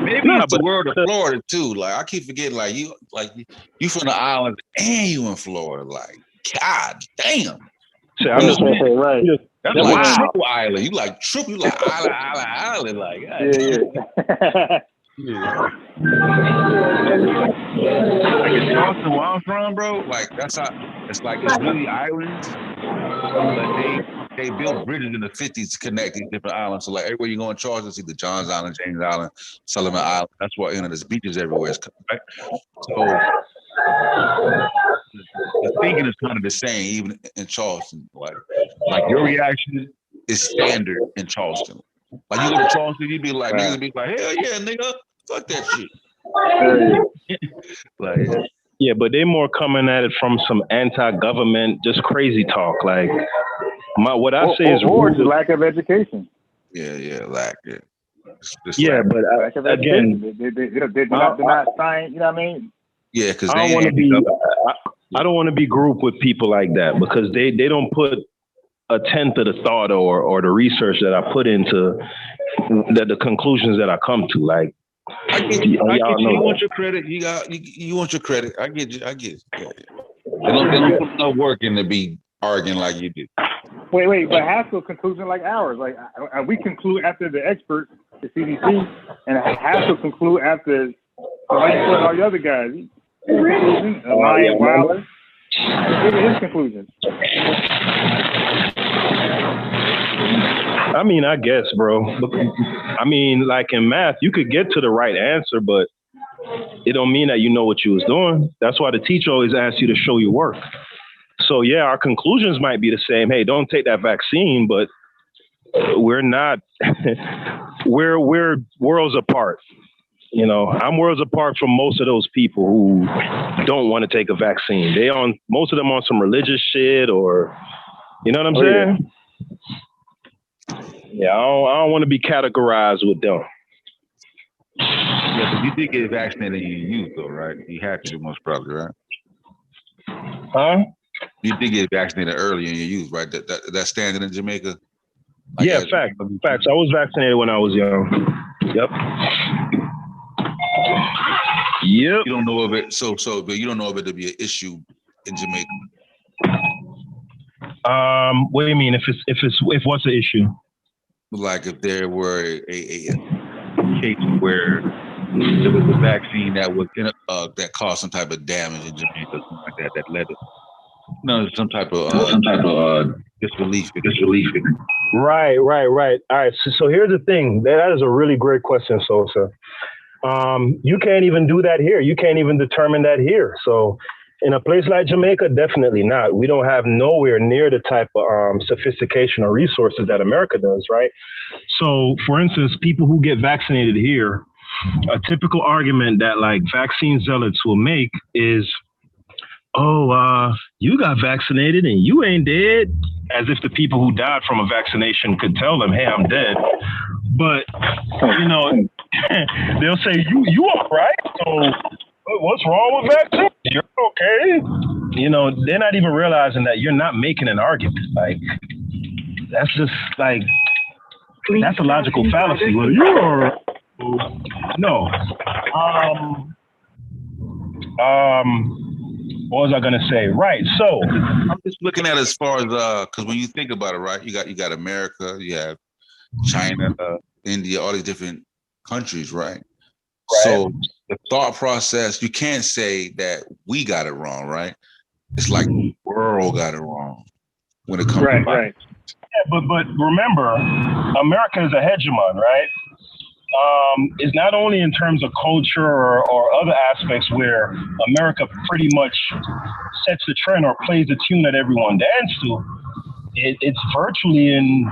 Maybe it's the world of Florida too. Like I keep forgetting, like you from the islands and you in Florida. Like, God damn. So I'm just right. That's like triple island. You like triple, you like island. Like, God yeah. Like in Charleston, where I'm from, bro. Like that's how it's like. It's really islands, but they built bridges in the 50s to connect these different islands. So like everywhere you go in Charleston, see the Johns Island, James Island, Sullivan Island. That's why there's beaches everywhere. Right? So the thinking is kind of the same, even in Charleston. Like your reaction is standard in Charleston. Like you go to Charleston, you be like, niggas be like, hell yeah, nigga, fuck that shit. Like, yeah, but they're more coming at it from some anti-government, just crazy talk. Like what I say is or the lack of education. Yeah, lack it. Yeah, but again, they're not science. You know what I mean? Yeah, because I don't want to be grouped with people like that because they don't put a tenth of the thought or the research that I put into the conclusions that I come to. Like, I get you. You want your credit. You want your credit. I get you. Yeah. They don't put no work in to be arguing like you do. Wait, but Haskell conclusion like ours. Like we conclude after the experts, the CDC, and Haskell conclude after all the other guys. Conclusion, Lion Wilder. Give his conclusions. I mean, I guess, bro. I mean, like in math, you could get to the right answer, but it don't mean that you know what you was doing. That's why the teacher always asks you to show your work. So yeah, our conclusions might be the same. Hey, don't take that vaccine, but we're not. we're worlds apart. You know, I'm worlds apart from most of those people who don't want to take a vaccine. Most of them on some religious shit or, you know what I'm saying? Yeah, I don't want to be categorized with them. Yeah, but you did get vaccinated in your youth, though, right? You had to, most probably, right? Huh? You did get vaccinated early in your youth, right? That standard in Jamaica? Like yeah, facts. I was vaccinated when I was young. Yep. You don't know of it, but you don't know of it to be an issue in Jamaica. What do you mean? If what's the issue? Like if there were a case where there was a vaccine that was that caused some type of damage in Jamaica, something like that led to some type of disbelief. Right. All right. So here's the thing. That is a really great question, Sosa. You can't even do that here. You can't even determine that here. So in a place like Jamaica, definitely not. We don't have nowhere near the type of sophistication or resources that America does, right? So for instance, people who get vaccinated here, a typical argument that like vaccine zealots will make is, you got vaccinated and you ain't dead, as if the people who died from a vaccination could tell them, hey, I'm dead. But, you know, they'll say, you all right? So what's wrong with vaccines? You're okay. You know, they're not even realizing that you're not making an argument. Like, that's just like, that's a logical fallacy. Well, you're no. What was I gonna say? Right. So I'm just looking at it as far as because when you think about it, right, you got America, you have China, India, all these different countries, right? So the thought process, you can't say that we got it wrong, right? It's like the world got it wrong when it comes to right. Yeah, but remember, America is a hegemon, right? It's not only in terms of culture or other aspects where America pretty much sets the trend or plays the tune that everyone dances to. It's virtually in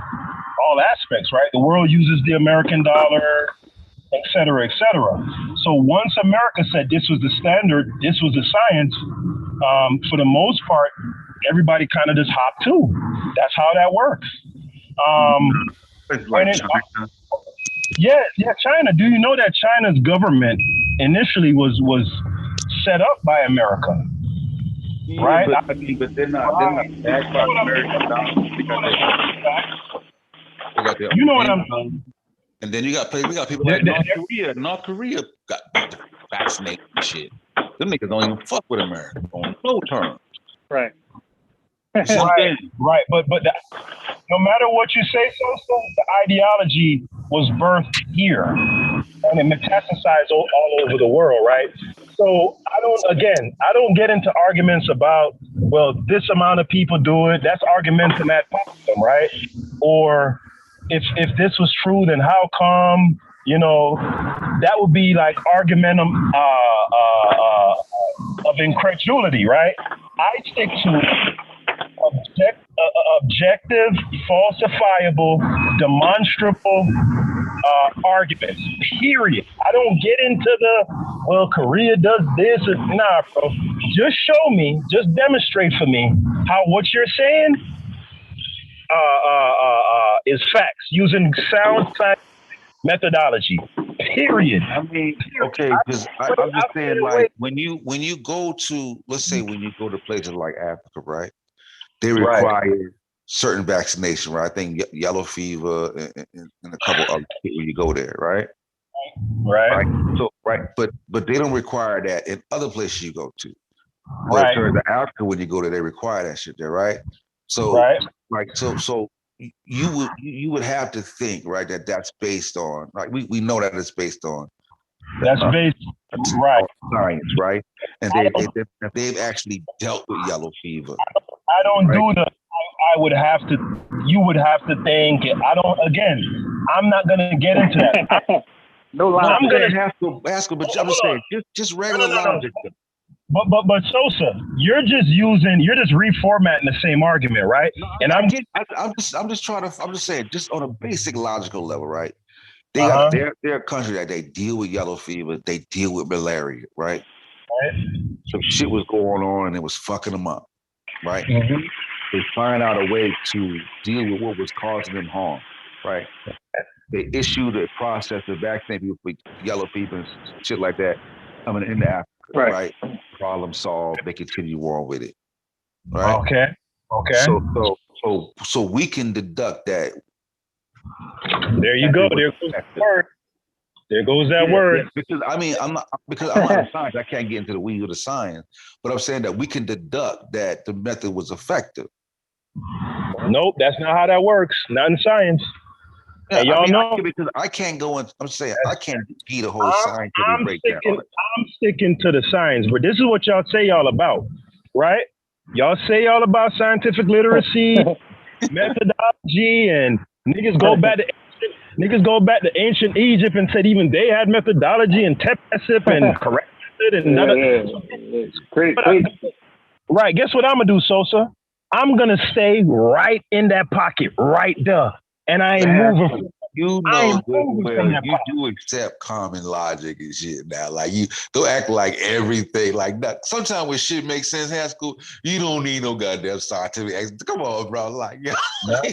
all aspects, right? The world uses the American dollar, et cetera, et cetera. So once America said this was the standard, this was the science, for the most part, everybody kind of just hopped to. That's how that works. Yeah, China. Do you know that China's government initially was set up by America? Yeah, right? But they're not backed by American dollars because you know what I'm saying? And then we got people like North Korea. North Korea got vaccinated and shit. Them niggas don't even fuck with America on no terms. Right. Right. But no matter what you say, so the ideology was birthed here and it metastasized all over the world, right? So I don't get into arguments about, well, this amount of people do it. That's argumentum ad populum, right? Or if this was true, then how come? You know, that would be like argumentum of incredulity, right? I stick to objective, falsifiable, demonstrable arguments, period. I don't get into well, Korea does this. Nah, bro. Just show me, just demonstrate for me how what you're saying is facts using sound science methodology, period. I mean, okay, because I'm just saying, like, when you go to, let's say when you go to places like Africa, right? They require certain vaccination, right? I think yellow fever and a couple other when you go there, right? Right. So but they don't require that in other places you go to. Right. But in Africa, when you go there, they require that shit there, right? So so you would have to think, right, that's based on, like we know that it's based on. That's based right science, right? And they've actually dealt with yellow fever. I don't do the. I would have to. You would have to think. I don't. Again, I'm not gonna get into that. No lie. I'm gonna have to ask him, but I'm just saying, just regular logic. But Sosa, you're just reformatting the same argument, right? No, and I'm just saying, just on a basic logical level, right? They're a country that they deal with yellow fever, they deal with malaria, right? Some shit was going on and it was fucking them up, right? Mm-hmm. They find out a way to deal with what was causing them harm, right? They issued a process to vaccinate people with yellow fever and shit like that coming into Africa, right? Problem solved. They continue on with it, right? Okay. So we can deduct that. There you go. There goes that word. There goes that word. Yeah, because I'm not a science. I can't get into the weeds of the science, but I'm saying that we can deduct that the method was effective. Nope, that's not how that works. Not in science. Yeah, y'all know because I can't go in. I'm saying I can't be the whole scientific breakdown. I'm sticking to the science, but this is what y'all say y'all about, right? Y'all say y'all about scientific literacy, methodology, and niggas go back to ancient Egypt and said even they had methodology and TEPSIP and corrected and right. Guess what I'm gonna do, Sosa? I'm gonna stay right in that pocket, right there. And I ain't moving. You know, you do accept common logic and shit now. Like you don't act like everything like that. Sometimes when shit makes sense in high school, you don't need no goddamn scientific. Come on, bro. Like, yeah,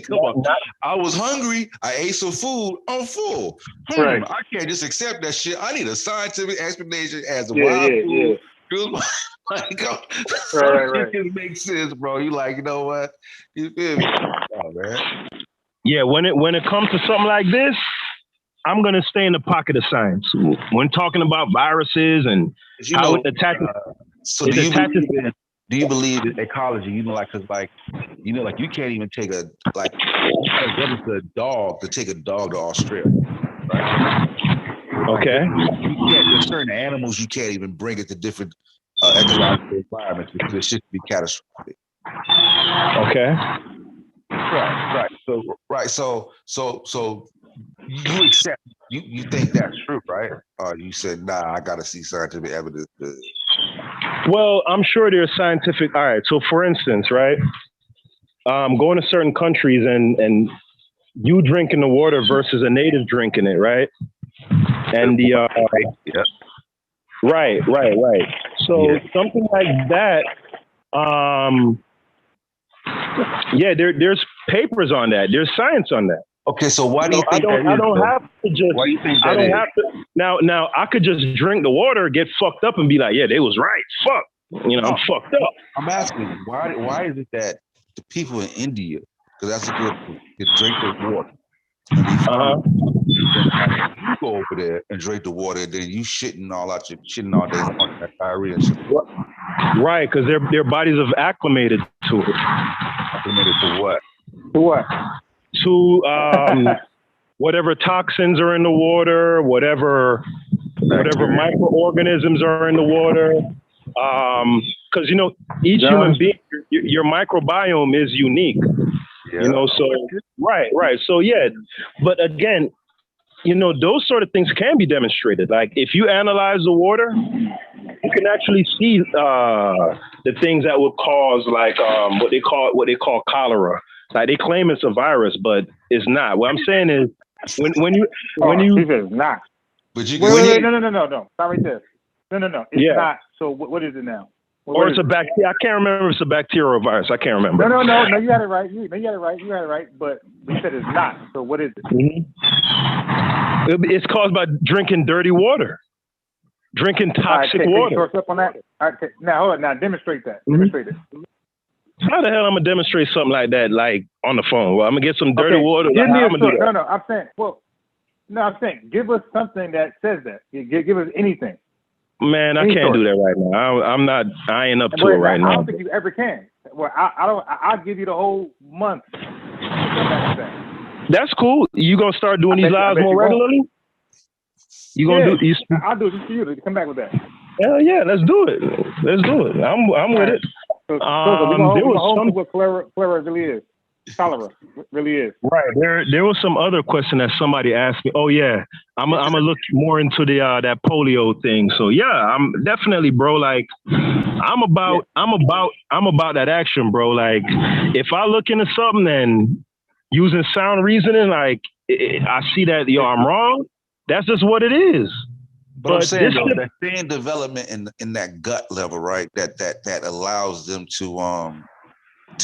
come on. I was hungry. I ate some food. I'm full. I can't just accept that shit. I need a scientific explanation as to why food. Like, it just makes sense, bro. You like, you know what? You feel me? Oh, man. Yeah, when it comes to something like this, I'm gonna stay in the pocket of science. When talking about viruses and how it attacks. So do you believe in ecology? You know, like, cause like, you know, like you can't even take a dog to take a dog to Australia, right? Okay. There's certain animals you can't even bring it to different ecological environments because it should be catastrophic. Okay. Right. So you accept you think that's true, right? Or you said, nah, I gotta see scientific evidence. Well, I'm sure there's scientific. All right. So for instance, right, going to certain countries and you drinking the water versus a native drinking it, right? And the right. So something like that. There's papers on that. There's science on that. Okay, so why do you think I don't have to just. Why do you think that I don't is? have to. Now I could just drink the water, get fucked up, and be like, yeah, they was right. Fuck. I'm fucked up. I'm asking, why is it that the people in India, because that's a good thing, they drink the water. You go over there and drink the water, and then you shitting all day on that diarrhea and shit. Right, because their bodies have acclimated to it. Acclimated to what? To what? To whatever toxins are in the water, whatever microorganisms are in the water. Because each human being, your microbiome is unique. Yeah. So right. So but again, those sort of things can be demonstrated. Like if you analyze the water, you can actually see the things that would cause like what they call cholera. Like they claim it's a virus, but it's not. What I'm saying is when you he says not. But you wait, no. Stop right there. No. It's not. So what is it now? Or it's a bacteria. I can't remember if it's a bacteria or a virus. I can't remember. No. You got it right. You got it right. But you said it's not. So what is it? Mm-hmm. It's caused by drinking dirty water, drinking toxic water. Source up on that. All right, now hold on. Now demonstrate that. Demonstrate it. How the hell I'm gonna demonstrate something like that, like on the phone? Well, I'm gonna get some dirty water. Give me I'm saying. Well, I'm saying give us something that says that. Give us anything. Man, I can't do that right now. I ain't up to it right now. I don't think you ever can. Well, I'll give you the whole month. That's cool. You gonna start doing these lives more regularly? You gonna do? I'll do it just for you to come back with that. Hell yeah, let's do it. I'm with it. So there was some what cholera really is. Cholera really is. Right. There was some other question that somebody asked me. Oh yeah, I'm gonna look more into the that polio thing. So yeah, I'm definitely, bro. Like I'm about that action, bro. Like if I look into something and using sound reasoning, like I see that I'm wrong. That's just what it is. But I'm saying though, that same development in that gut level, right? That allows them to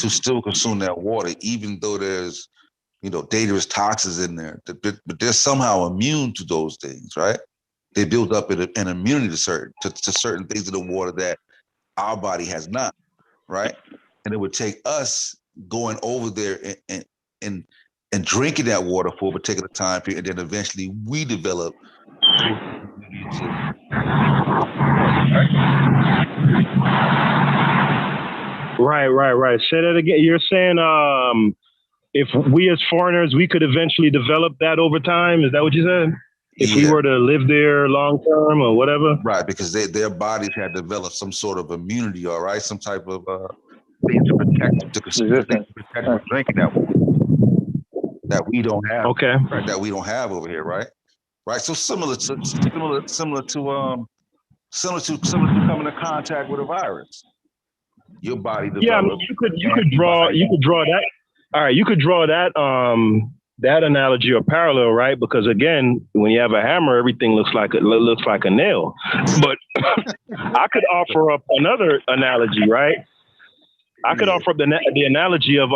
still consume that water, even though there's, dangerous toxins in there. But they're somehow immune to those things, right? They build up an immunity to certain things in the water that our body has not, right? And it would take us going over there and drinking that water for a particular time period, and then eventually we develop. Right. Say that again. You're saying if we as foreigners, we could eventually develop that over time? Is that what you said? If we were to live there long term or whatever? Right, because their bodies had developed some sort of immunity, all right? Some type of thing to protect from drinking that water that we don't have. Okay. Right, that we don't have over here, right? Right. So similar to coming in contact with a virus. Your body develops. Yeah, I mean, you could draw that. All right, you could draw that that analogy or parallel, right? Because again, when you have a hammer, everything looks like a nail. But I could offer up another analogy, right? I could offer up the analogy of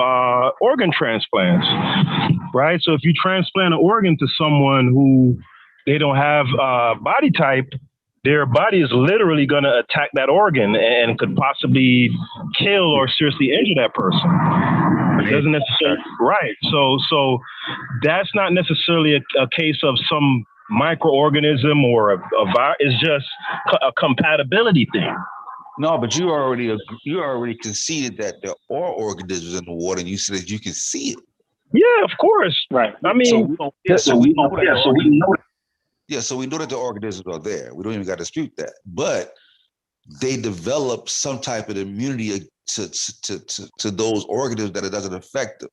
organ transplants, right? So if you transplant an organ to someone who they don't have body type, their body is literally going to attack that organ and could possibly kill or seriously injure that person. It doesn't necessarily, right. So that's not necessarily a case of some microorganism or a virus. It's just a compatibility thing. No, but you already conceded that there are organisms in the water, and you said that you can see it. Yeah, of course. Right. I mean, so we know. Yeah, so we know that the organisms are there. We don't even got to dispute that. But they develop some type of immunity to those organisms that it doesn't affect them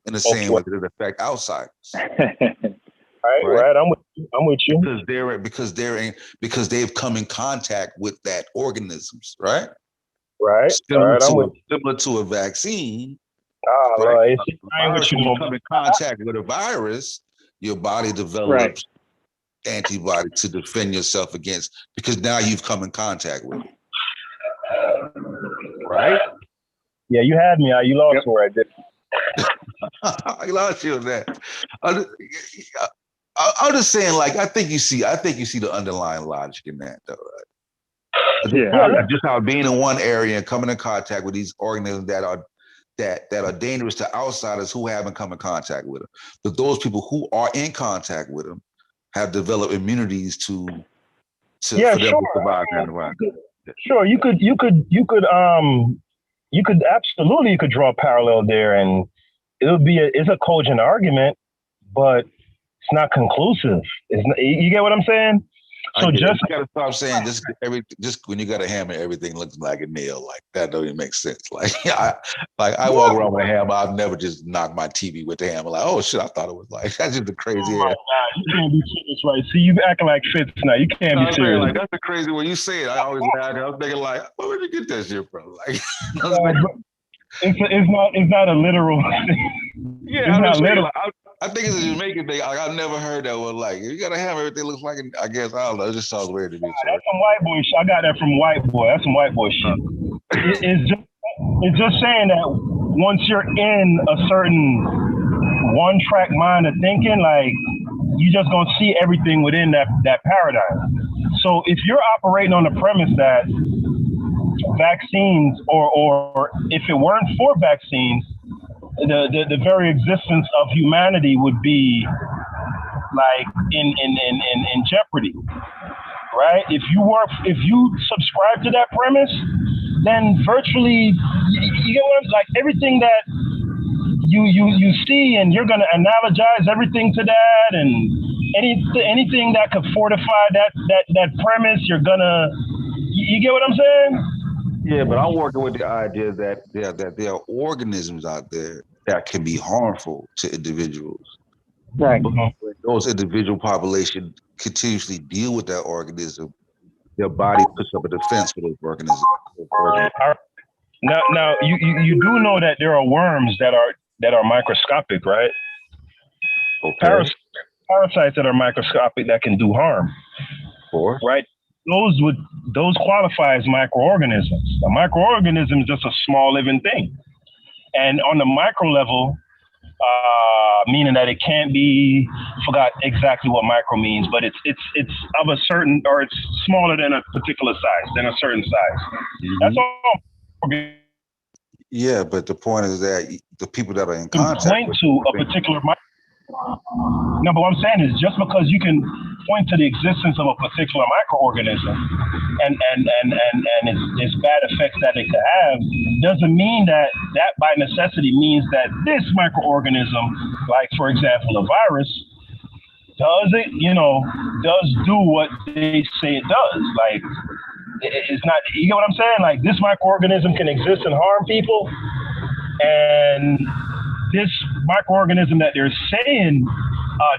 in the same way that it affects outsiders. Right. I'm with you. Because they've come in contact with that organisms, right? Right. Similar to a vaccine. Right. When you come in contact with a virus, your body develops antibody to defend yourself against, because now you've come in contact with it. Right? Yeah, you had me. You lost me right there. I lost you on that. I'm just saying, like, I think you see the underlying logic in that, though, right? Yeah. Just how being in one area and coming in contact with these organisms that are dangerous to outsiders who haven't come in contact with them. But those people who are in contact with them have developed immunities to for them to survive that environment. Sure, you could absolutely draw a parallel there, and it's a cogent argument, but it's not conclusive. You get what I'm saying? So you gotta stop saying just when you got a hammer, everything looks like a nail. Like that don't even make sense. Like I walk around with a hammer, I've never just knocked my TV with the hammer. Like, oh shit, I thought it was like that's just a crazy ass. You can't be serious, right? See, you acting like Fitz now. You can't be serious. Like that's the crazy when you say it. I always laugh. I was thinking like, where'd you get that shit from? Like it's not a literal thing. Yeah, I'm not literal. I think it's a Jamaican thing. Like, I've never heard that one. Like, you gotta have everything looks like. I guess I don't know. It just sounds weird to me. That's some white boy shit. I got that from white boy. That's some white boy shit. It's just saying that once you're in a certain one-track mind of thinking, like you just gonna see everything within that paradigm. So if you're operating on the premise that vaccines, or if it weren't for vaccines, the very existence of humanity would be like in jeopardy, right? If you subscribe to that premise, then virtually you get what I'm like. Everything that you see, and you're gonna analogize everything to that, and anything that could fortify that premise, you're gonna. You get what I'm saying? Yeah, but I'm working with the idea that there are organisms out there that can be harmful to individuals. Right. Those individual population continuously deal with that organism. Their body puts up a defense for those organisms. Now you do know that there are worms that are microscopic, right? Okay. Parasites that are microscopic that can do harm. Or right. Those qualify as microorganisms. A microorganism is just a small living thing. And on the micro level, meaning that it can't be, forgot exactly what micro means, but it's of a certain, or it's smaller than a particular size, than a certain size. Mm-hmm. That's all. Yeah, but the point is that the people that are in contact point to a particular No, but what I'm saying is just because you can point to the existence of a particular microorganism and its bad effects that it could have, doesn't mean that by necessity means that this microorganism, like for example a virus, does do what they say it does. Like it's not, you get what I'm saying? Like this microorganism can exist and harm people, and this microorganism that they're saying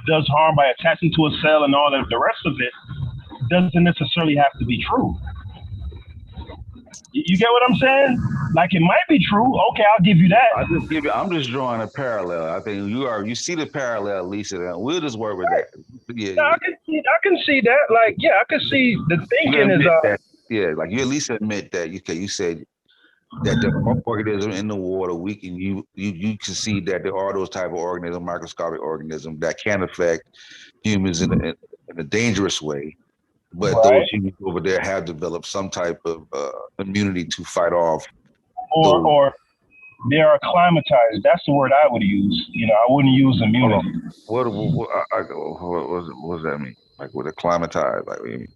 does harm by attaching to a cell and all of the rest of it doesn't necessarily have to be true. You get what I'm saying? Like it might be true. Okay, I'll give you that. I'm just drawing a parallel. I think you see the parallel, Lisa. And we'll just work with that. Yeah, I can see that. Like, yeah, I can see the thinking is like you at least admit that. You said that the organism in the water, you can see that there are those type of organisms, microscopic organisms that can affect humans in a dangerous way. But those humans over there have developed some type of immunity to fight off. Or they are acclimatized. That's the word I would use. I wouldn't use immunity. What does that mean? Like with acclimatized? Like what do you mean?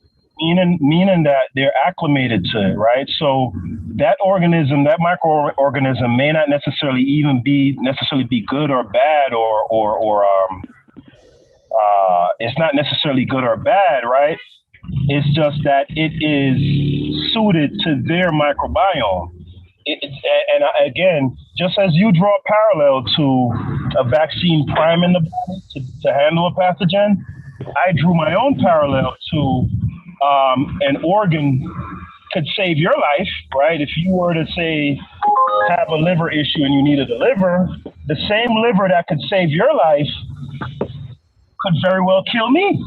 Meaning that they're acclimated to it, right? So that organism, that microorganism, may not necessarily be good or bad or it's not necessarily good or bad, right? It's just that it is suited to their microbiome. Again, just as you draw a parallel to a vaccine priming the body to handle a pathogen, I drew my own parallel to an organ could save your life, right? If you were to say have a liver issue and you needed a liver, the same liver that could save your life could very well kill me.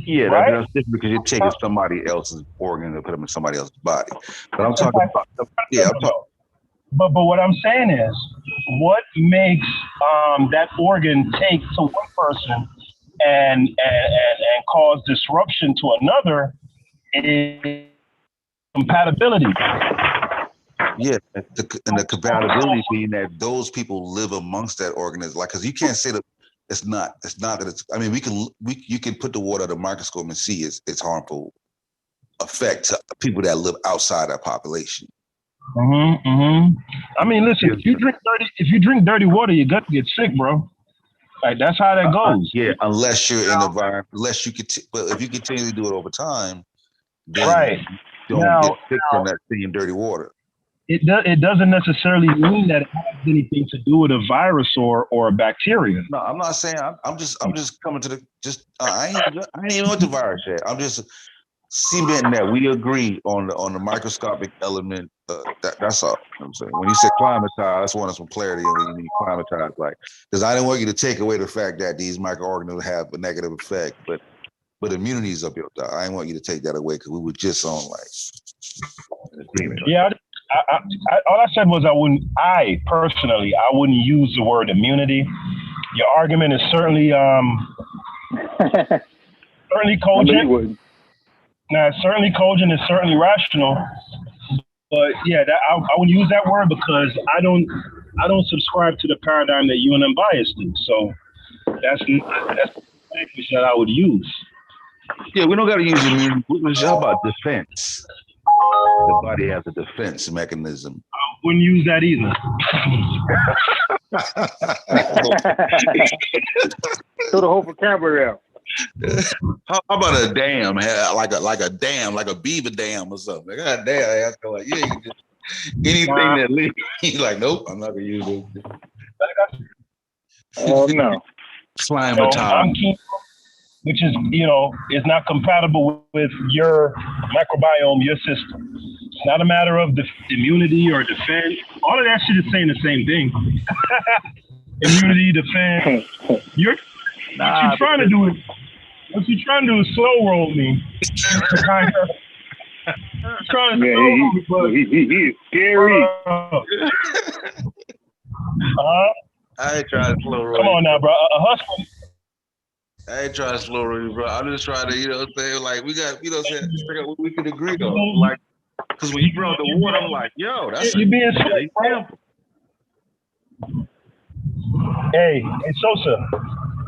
Yeah, right? that's different because you're taking somebody else's organ and put them in somebody else's body. But I'm talking about, But what I'm saying is, what makes that organ take to one person and cause disruption to another is compatibility. Yeah, and the compatibility being that those people live amongst that organism. Like, because you can't say that it's not that it's. I mean, you can put the water under the microscope and see its harmful effect to people that live outside that population. I mean, listen, if you drink dirty water, your gut gets sick, bro. Like, that's how that goes. Yeah, unless you're in the environment, but if you continue to do it over time, then right. you don't get sick from that same dirty water. It doesn't necessarily mean that it has anything to do with a virus or a bacteria. No, I'm not saying. I'm just coming to the I ain't even with the virus yet. I'm just cementing that we agree on the microscopic element. That's all I'm saying. When you said climatize, I just wanted some clarity on when you mean climatize, like, because I didn't want you to take away the fact that these microorganisms have a negative effect, but immunities are built up. I didn't want you to take that away because we were just on like agreement. Yeah. All I said was I personally wouldn't use the word immunity. Your argument is certainly certainly cogent. Now, it's certainly cogent, it's certainly rational. But yeah, I wouldn't use that word because I don't subscribe to the paradigm that you and them biased do. So that's the language that I would use. Yeah, we don't got to use immunity. How about defense? The body has a defense mechanism. I wouldn't use that either. Throw the whole vocabulary out. How about a dam? Like a dam, like a beaver dam or something. God damn, I like, yeah, you can just anything that leaves. He's like, nope, I'm not gonna use it. Oh no. Climatize. Which is, is not compatible with your microbiome, your system. It's not a matter of immunity or defense. All of that shit is saying the same thing. Immunity, defense. What you're trying to do is slow roll me. Trying to slow roll me, but he is scary. I ain't trying to slow roll. Come on now, bro. A hustle. I ain't trying to slow roll you, bro. I'm just trying to, say, like, we got, figure out what we can agree on. Like, because when you brought the water, I'm like, yo, that's you being slick, bro. Hey, Sosa.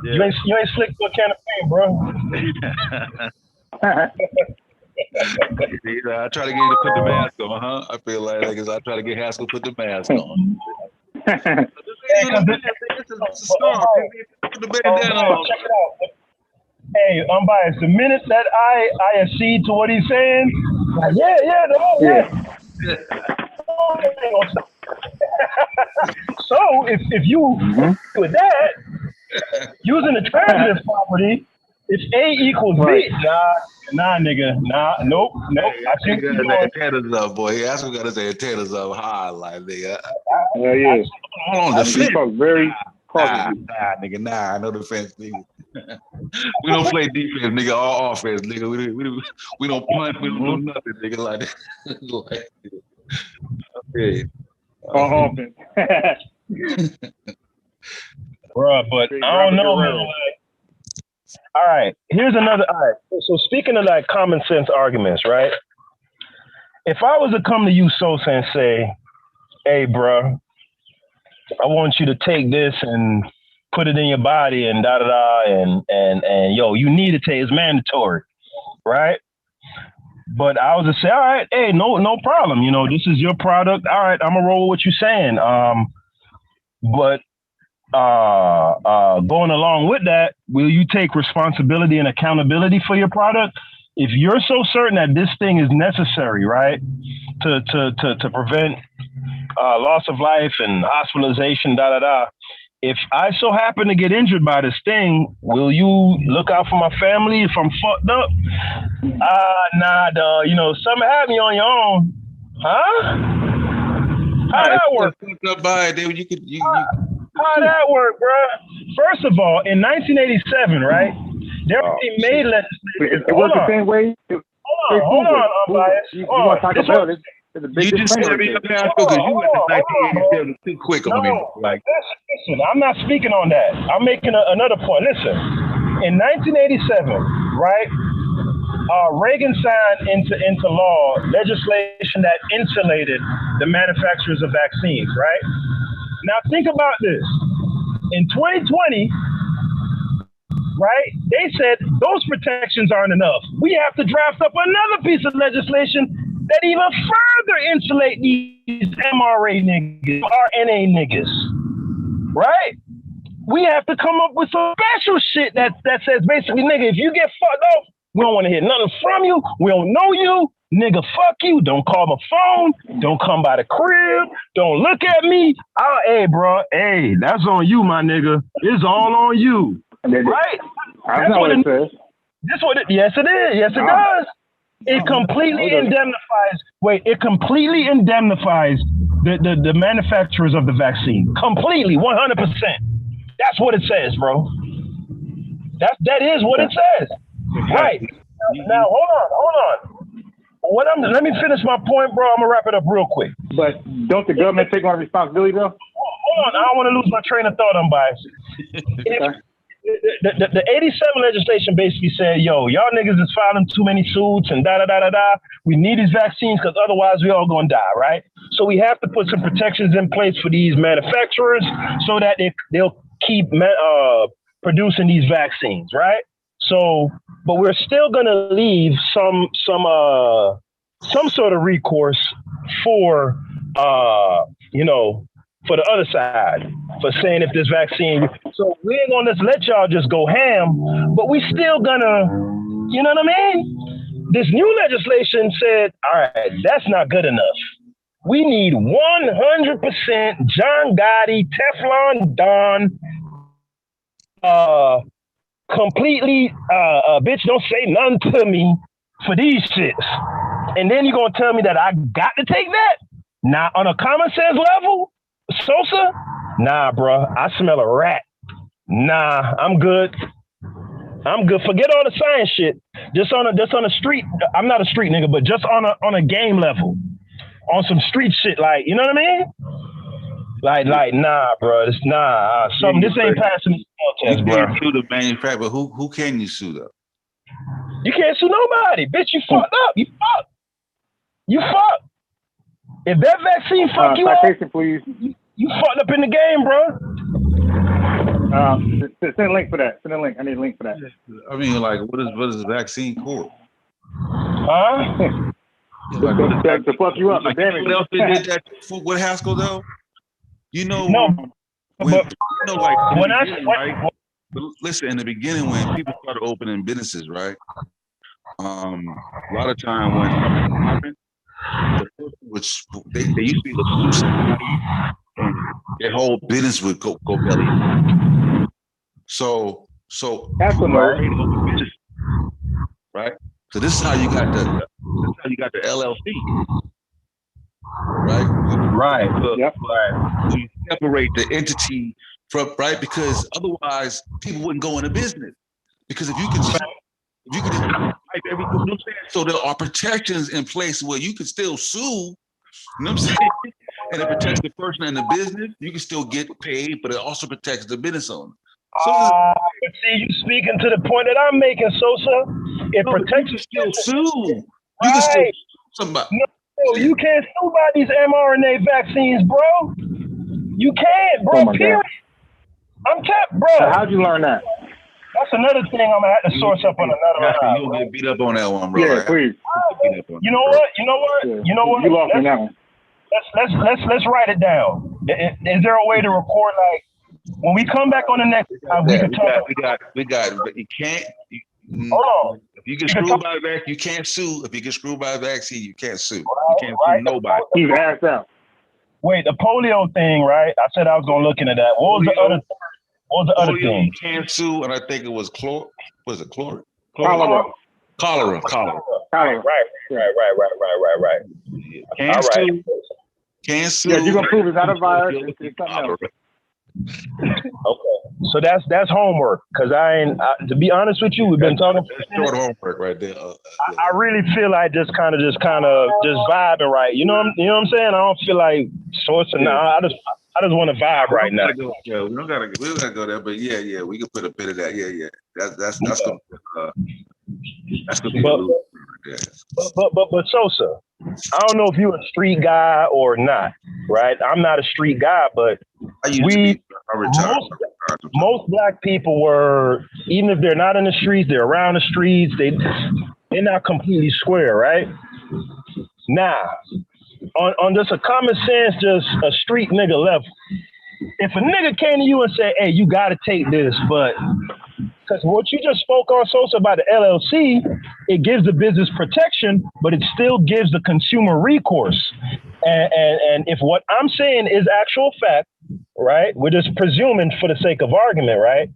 Yeah. You ain't slick to a can of paint, bro. I try to get you to put the mask on, huh? I feel like I try to get Haskell to put the mask on. This is a star. Put the bandana on. Check it out. Hey, unbiased. The minute that I accede to what he's saying, like, yeah. So if you with that, using the transitive property, if A equals B, nah, nigga, nope. I think got his antennas up, boy. He actually got his antennas up high, like, nigga. Yeah. Hold on, defense. Very cautious. Nah, no defense, nigga. We don't play defense, nigga. All offense, nigga. We don't punt. We don't do nothing, nigga. Like that. Okay. All offense. Bruh, but I don't know, man. All right, here's another. All right, so speaking of like common sense arguments, right? If I was to come to you, Sosa, and say, "Hey, bro, I want you to take this and put it in your body and and yo, you need to take it's mandatory, right?" But I was to say, all right, hey, no problem. This is your product. All right, I'm gonna roll with what you're saying. But going along with that, will you take responsibility and accountability for your product? If you're so certain that this thing is necessary, right, to prevent loss of life and hospitalization, if I so happen to get injured by this thing, will you look out for my family if I'm fucked up? Nah, dog. You know, something happened on your own. Huh? How that work? How that work, bro? First of all, in 1987, right, they already made legislation. It was the same way. Hold on, unbiased. You want to talk about it? You just said me because you went to 1987 too quick on me. Like, listen, I'm not speaking on that. I'm making another point. Listen, in 1987, right, Reagan signed into law legislation that insulated the manufacturers of vaccines, right? Now think about this. In 2020, right, they said those protections aren't enough. We have to draft up another piece of legislation that even further insulate these MRA niggas, RNA niggas, right? We have to come up with some special shit that says basically, nigga, if you get fucked up, we don't want to hear nothing from you. We don't know you. Nigga, fuck you. Don't call my phone. Don't come by the crib. Don't look at me. Hey, bro. Hey, that's on you, my nigga. It's all on you. Right? That's not what it says. Yes, it is. Yes, it does. It completely indemnifies. It completely indemnifies the manufacturers of the vaccine. Completely, 100%. That's what it says, bro. That is what it says. Right. Now, hold on. Let me finish my point, bro. I'm gonna wrap it up real quick. But don't the government take on responsibility, though? Hold on. I don't want to lose my train of thought. I'm biased. The 87 legislation basically said, yo, y'all niggas is filing too many suits and we need these vaccines because otherwise we all gonna die, right? So we have to put some protections in place for these manufacturers so that they'll keep producing these vaccines, right? So, but we're still gonna leave some sort of recourse for for the other side, for saying if this vaccine, so we ain't gonna just let y'all just go ham, but we still gonna, you know what I mean? This new legislation said, all right, that's not good enough. We need 100% John Gotti, Teflon Don, completely, bitch, don't say nothing to me for these shits. And then you're gonna tell me that I got to take that? Now, on a common sense level, Sosa? Nah, bro. I smell a rat. Nah, I'm good. Forget all the science shit. Just on a street. I'm not a street nigga, but just on a game level, on some street shit, like, you know what I mean? Like, nah, bro. It's nah. This ain't passing the smell test, bro. You can't sue the manufacturer. Who can you sue though? You can't sue nobody, bitch. You fucked up. You fucked. If that vaccine fuck you up, please. You fucked up in the game, bro. Send a link for that. Send a link. I need a link for that. I mean, like, what is the vaccine for? Huh? To fuck you up. Like, what else they did that with Haskell though? You know, listen, in the beginning when people started opening businesses, right? A lot of time when something happened, which they used to be the somebody, and their whole business would go belly. So that's right. So this is how you got the LLC, right? Right. Yep. Right. You separate the entity from because otherwise people wouldn't go into business. Because if you can just type everything, you know what I'm saying? So there are protections in place where you can still sue, you know what I'm saying? And it protects the person and the business. You can still get paid, but it also protects the business owner. See, you speaking to the point that I'm making, Sosa. It protects. You can still sue. Right. You can still sue somebody. No, you can't sue by these mRNA vaccines, bro. You can't, bro. Period. I'm kept, bro. So how'd you learn that? That's another thing I'm gonna have to source up on another round. You'll get beat up on that one, bro. Yeah, please. You know what? Yeah. You know what? You lost me now. Let's write it down. Is there a way to record like When we come back on the next, we can talk. We got. You can't. Hold on. If you get screwed by a vaccine, you can't sue. If you get screwed by a vaccine, you can't sue. You can't sue nobody. He's asked out. Wait, the polio thing, right? I said I was gonna look into that. What was the other thing? You can't sue, and I think it was chlorine. Cholera. Cholera. Right. Can't sue. Can't sue. Yeah, you're gonna prove it's not a virus. It's something else. Okay, so that's homework. Cause to be honest with you, we've been talking. Short homework right there. I really feel like just kind of vibing right. You know what I'm saying? I don't feel like sourcing now. I just want to vibe right now. Yeah, we don't gotta go there, but yeah, we can put a bit of that. Yeah. That's gonna be but Sosa, I don't know if you're a street guy or not, right? I'm not a street guy, but most black people were, even if they're not in the streets, they're around the streets. They're not completely square, right? Now, on just a common sense, just a street nigga level, if a nigga came to you and said, "Hey, you got to take this," but because what you just spoke on, Sosa, about the LLC, it gives the business protection, but it still gives the consumer recourse. And if what I'm saying is actual fact, right, we're just presuming for the sake of argument, right,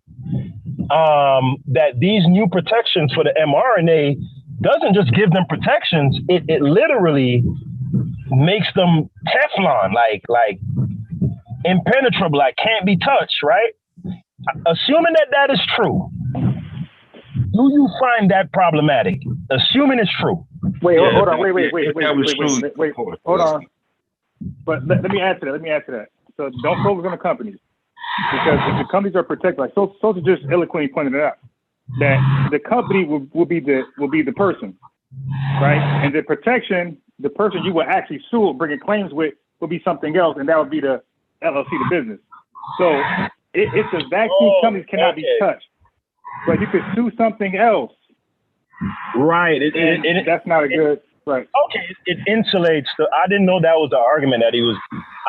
that these new protections for the mRNA doesn't just give them protections, it literally makes them Teflon, like impenetrable, like can't be touched, right? Assuming that is true, do you find that problematic? Assuming it's true. Wait, hold on. Wait. Hold on. But let me add to that. So don't focus on the companies, because if the companies are protected, like Sosa just eloquently pointed it out, that the company will be the person, right? And the protection, the person you will actually sue, bringing claims with, will be something else, and that would be the LLC, the business. So if the vaccine companies cannot be touched, but you could sue something else. Right. That's not a good, right. Okay. It insulates I didn't know that was the argument that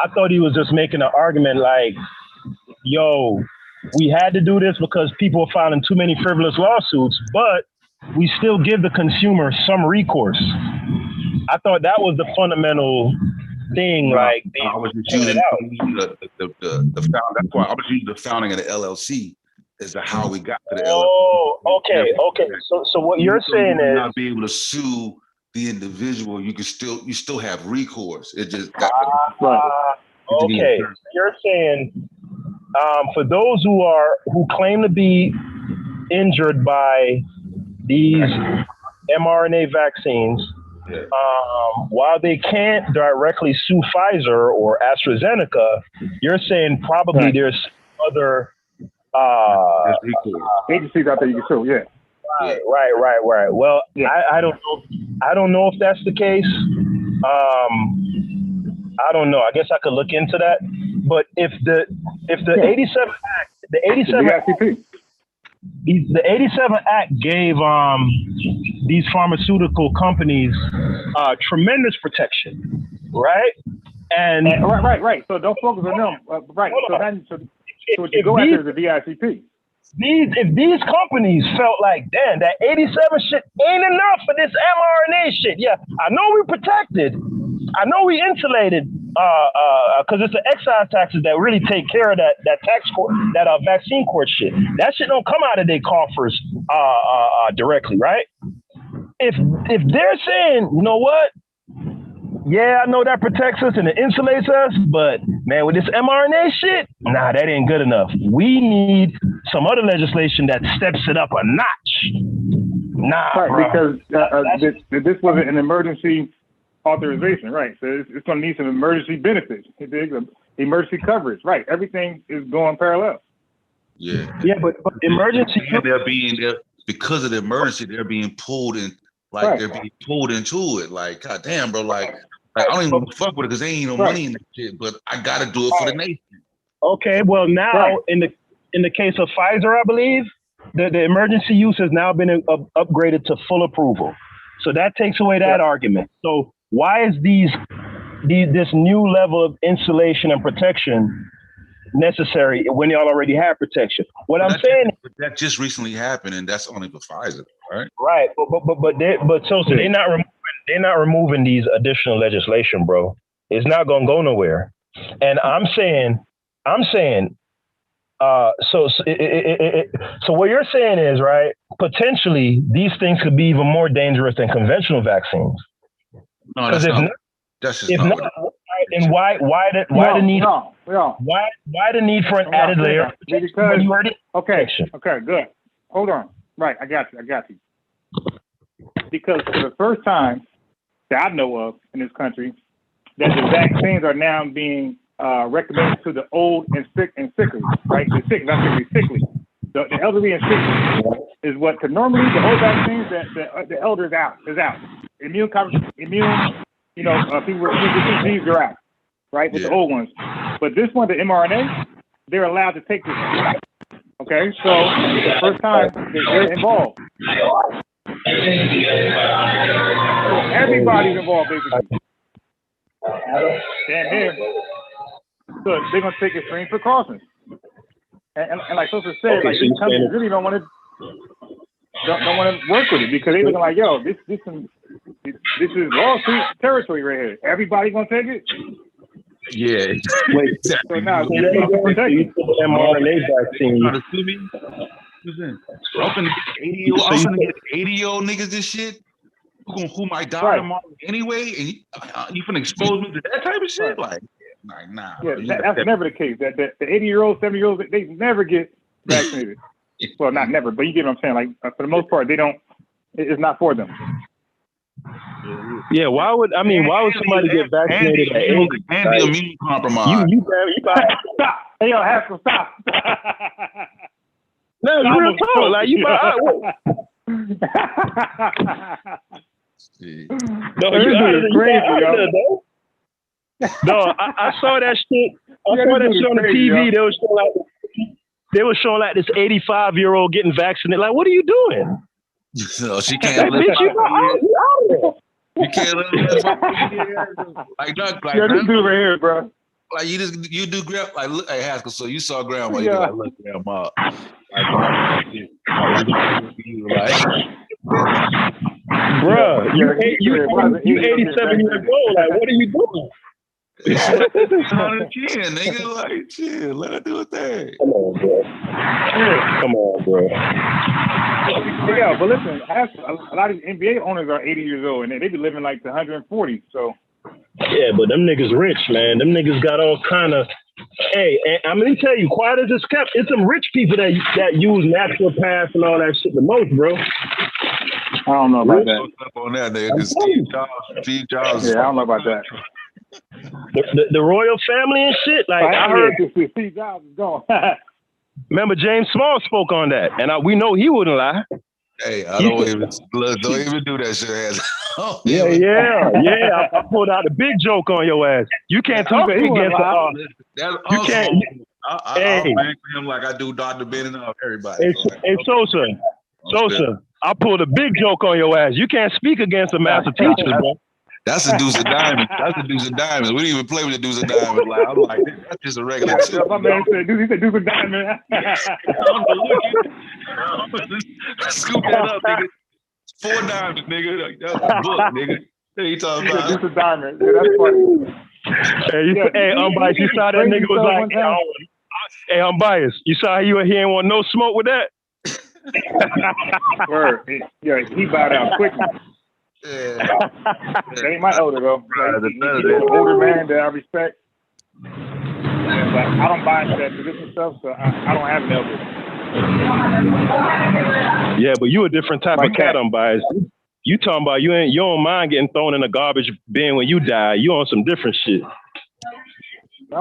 I thought he was just making an argument like, yo, we had to do this because people are filing too many frivolous lawsuits, but we still give the consumer some recourse. I thought that was the fundamental thing. I was just using that's why I was using the founding of the LLC as to how we got to the LLC. Oh, okay. So what you're saying is not be able to sue the individual. You still have recourse. It just got okay. You're saying for those who claim to be injured by these mRNA vaccines, while they can't directly sue Pfizer or AstraZeneca, you're saying probably there's other agencies out there you can sue. Yeah. Right. Well, I don't know. I don't know if that's the case. I don't know. I guess I could look into that. But if the 87 Act, the 87 Act gave these pharmaceutical companies tremendous protection, right? And right. So don't focus on them. Right. So what you go after is the DICP. If these companies felt like, damn, that 87 shit ain't enough for this mRNA shit. Yeah, I know we protected. I know we insulated because it's the excise taxes that really take care of that tax court, that vaccine court shit. That shit don't come out of their coffers directly, right? If they're saying, you know what? Yeah, I know that protects us and it insulates us, but man, with this mRNA shit, nah, that ain't good enough. We need some other legislation that steps it up a notch. Because this wasn't an emergency authorization, right? So it's going to need some emergency benefits, emergency coverage, right? Everything is going parallel. Yeah, but emergency, because of the emergency, they're being pulled in. They're being pulled into it. Like, God damn, bro. Like I don't even fuck with it because there ain't no money in that shit. But I gotta do it for the nation. Okay, well now in the case of Pfizer, I believe the emergency use has now been upgraded to full approval. So that takes away that argument. So why is this new level of insulation and protection necessary when y'all already have protection. What I'm saying is that just recently happened, and that's only for Pfizer, right? Right, but so they're not removing these additional legislation, bro. It's not gonna go nowhere. And I'm saying, so what you're saying is, right, potentially these things could be even more dangerous than conventional vaccines. No, that's not. That's just not. And why the need for an added layer of protection when you already okay, good. Hold on. Right, I got you. Because for the first time that I know of in this country, that the vaccines are now being recommended to the old and sickly, right? The sick, not sickly. The elderly and sickly is what, because normally the old vaccines, the elder is out. Immune, people with disease are out, right? With the old ones. But this one, the mRNA, they're allowed to take this. Okay, so it's the first time that they're involved. So everybody's involved, basically. Damn near. So they're gonna take extreme precautions. And like Sosa said, like these countries really don't want to work with it because they're looking like, yo, this is lawsuit territory right here. Everybody gonna take it? Yeah. Wait, so now mRNA vaccine. I'm finna get 80-year-old niggas this shit who might die tomorrow anyway, and you finna expose me to that type of shit? Like nah. Yeah, that's never the case. That the 80-year-olds, 70-year-olds, they never get vaccinated. Well, not never, but you get what I'm saying. Like for the most part, they don't. It's not for them. Yeah, why would somebody get vaccinated at 80? And the immune compromised. You stop. Hey, yo, Haskell, stop. No, it's real talk. Like you buy. No, you crazy, yo. No, I saw that shit. I saw that shit on the TV. Yo. They were showing like this 85-year-old getting vaccinated. Like, what are you doing? So she can't live. You can't live. Like this dude right here, bro. Like you do grandma. Like look, hey Haskell. So you saw grandma. You like look, grandma. Bruh, you 87 years old. Like, what are you doing? Nigga, like, chill, let her do a thing. Come on, bro. Yeah, but listen, a lot of these NBA owners are 80 years old, and they be living like to 140. So. Yeah, but them niggas rich, man. Them niggas got all kind of. Hey, and I'm gonna tell you, quiet as it's kept, it's some rich people that use naturopaths and all that shit the most, bro. I don't know about that. On that, nigga, Steve Jobs. Yeah, I don't know about that. The royal family and shit. Like I heard Steve Jobs is gone. Remember James Small spoke on that, and we know he wouldn't lie. Hey, I don't even do that shit. Yeah. I pulled out a big joke on your ass. You can't talk against you can't. I'll bang for him like I do Dr. Ben and everybody. Hey, Sosa, I pulled a big joke on your ass. You can't speak against a master teacher, bro. That's a deuce of diamonds. That's a deuce of diamonds. We didn't even play with the deuce of diamonds. Like, I'm like, that's just a regular tip. My man said, he said deuce of diamonds. Scoop that up, nigga. 4 diamonds, nigga. That's a book, nigga. What you talking about? Deuce of diamonds. Yeah, that's funny. Hey, unbiased. You saw that nigga was like, hey, unbiased. You saw he ain't want no smoke with that? Word. Yeah, he bowed out quickly. Yeah. That ain't my elder though. Like, he's an older man that I respect. Yeah, but I don't buy into that tradition stuff, so I don't have an elder. Yeah, but you a different type of cat, unbiased. You talking about you don't mind getting thrown in a garbage bin when you die. You on some different shit.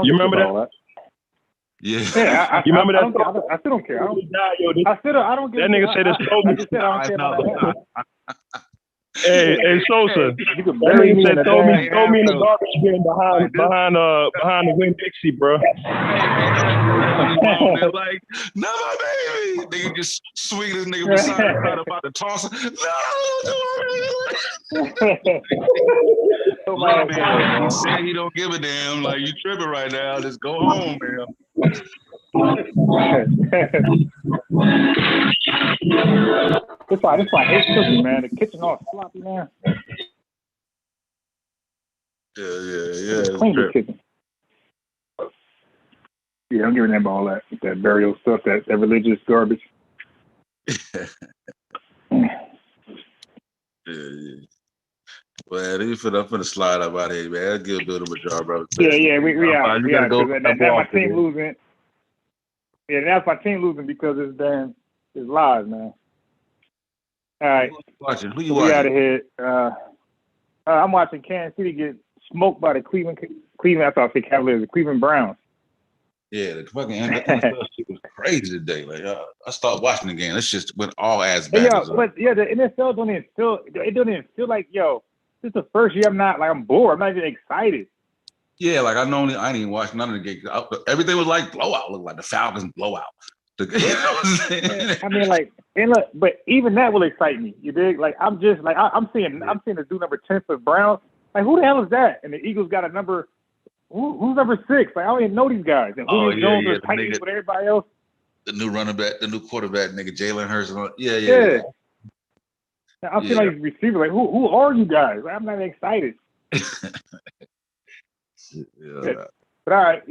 You remember that? Yeah. You remember that? I still don't care. I don't get that nigga said it's Toby. Hey, Sosa. That nigga said throw me in the garbage bin behind the Winn-Dixie, bro. Like, no, baby. Nigga just swing this nigga beside him about to toss him. No, man. He said he don't give a damn. Like, you tripping right now. Just go home, man. That's why I hate cooking, man. The kitchen all sloppy, man. Yeah. Clean the kitchen. Yeah, I'm giving them all that burial stuff, that religious garbage. Yeah. Well, I'm finna slide up out here, man. I'll give Bill a job, brother. Yeah, we out. You gotta go. That's my team losing. Yeah, that's my team losing because it's lies, man. All right. Who you watching? We out of here. I'm watching Kansas City get smoked by the Cleveland. I thought I said Cavaliers, the Cleveland Browns. Yeah, the fucking NFL shit was crazy today. Like I started watching the game. This just went all ass back. But the NFL don't even feel like, yo, this is the first year I'm bored. I'm not even excited. Yeah, like I didn't even watch none of the games. Everything was like blowout. Looked like the Falcons blowout. You know what I'm saying? I mean, like, and look, but even that will excite me. You dig? Like, I'm just like I'm seeing the dude number 10 for the Browns. Like, who the hell is that? And the Eagles got a number. Who's number 6? Like, I don't even know these guys. And Julio Jones is tight with everybody else. The new running back, the new quarterback, nigga Jalen Hurts. Yeah. I'm seeing like these receivers. Like, who are you guys? Like, I'm not excited. Yeah. But all right,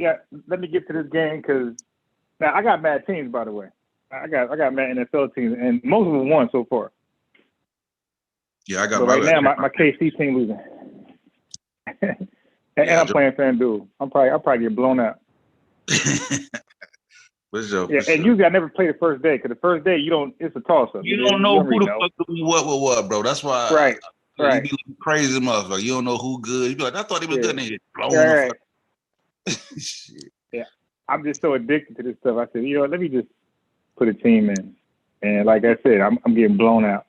let me get to this game because now I got mad teams, by the way. I got mad NFL teams, and most of them won so far. Yeah, I got so right now my KC team losing. and I'm playing FanDuel. I'll probably get blown out. And usually I never play the first day because the first day it's a toss up. You don't know who the fuck what, bro. That's why. Right. You be crazy motherfucker. You don't know who good. You be like, I thought he was good. And he blown the fuck. Shit. Yeah, I'm just so addicted to this stuff. I said, let me just put a team in, and like I said, I'm getting blown out.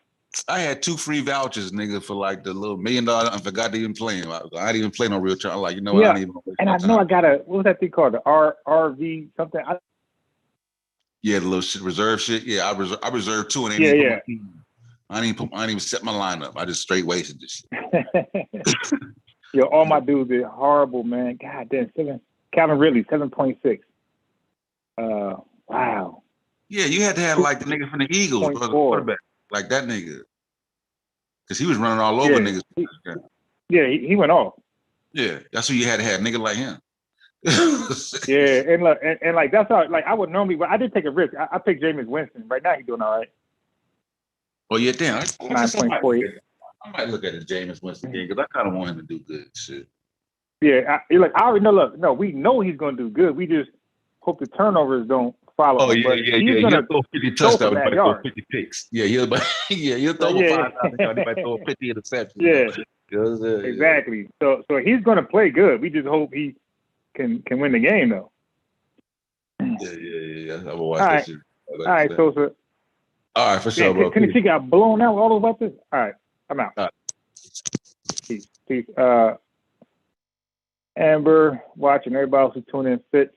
I had 2 free vouchers, nigga, for like the little $1 million. I forgot to even play them. I didn't even play no real time. I'm like, I don't even. And I know I got what was that thing called? The RV something. The little shit, reserve shit. Yeah, I reserved 2 and I didn't even set my lineup. I just straight wasted this shit. Yo, all my dudes did horrible, man. God damn, Calvin Ridley, 7.6. Wow. Yeah, you had to have like the nigga from the Eagles, the quarterback, like that nigga, because he was running all over niggas. He went off. Yeah, that's who you had to have, nigga like him. And look, and like that's how I would normally, but I did take a risk. I picked Jameis Winston. Right now he's doing all right. Oh yeah, damn. 9.48. I might look at the Jameis Winston game because I kind of want him to do good shit. Yeah, I already know. Look, no, we know he's going to do good. We just hope the turnovers don't follow. Oh yeah. He'll throw 50 touchdowns, but throw 50 picks. Yeah, he'll throw 5 touchdowns, he might throw 50 interceptions. Yeah, exactly. So he's going to play good. We just hope he can win the game though. Yeah. I'm gonna watch that shit. All right, Sosa. All right, for sure, bro. Tennessee got blown out with all those weapons. All right, I'm out. All right. Peace. Amber, watching everybody else who's tuning in, Fitz,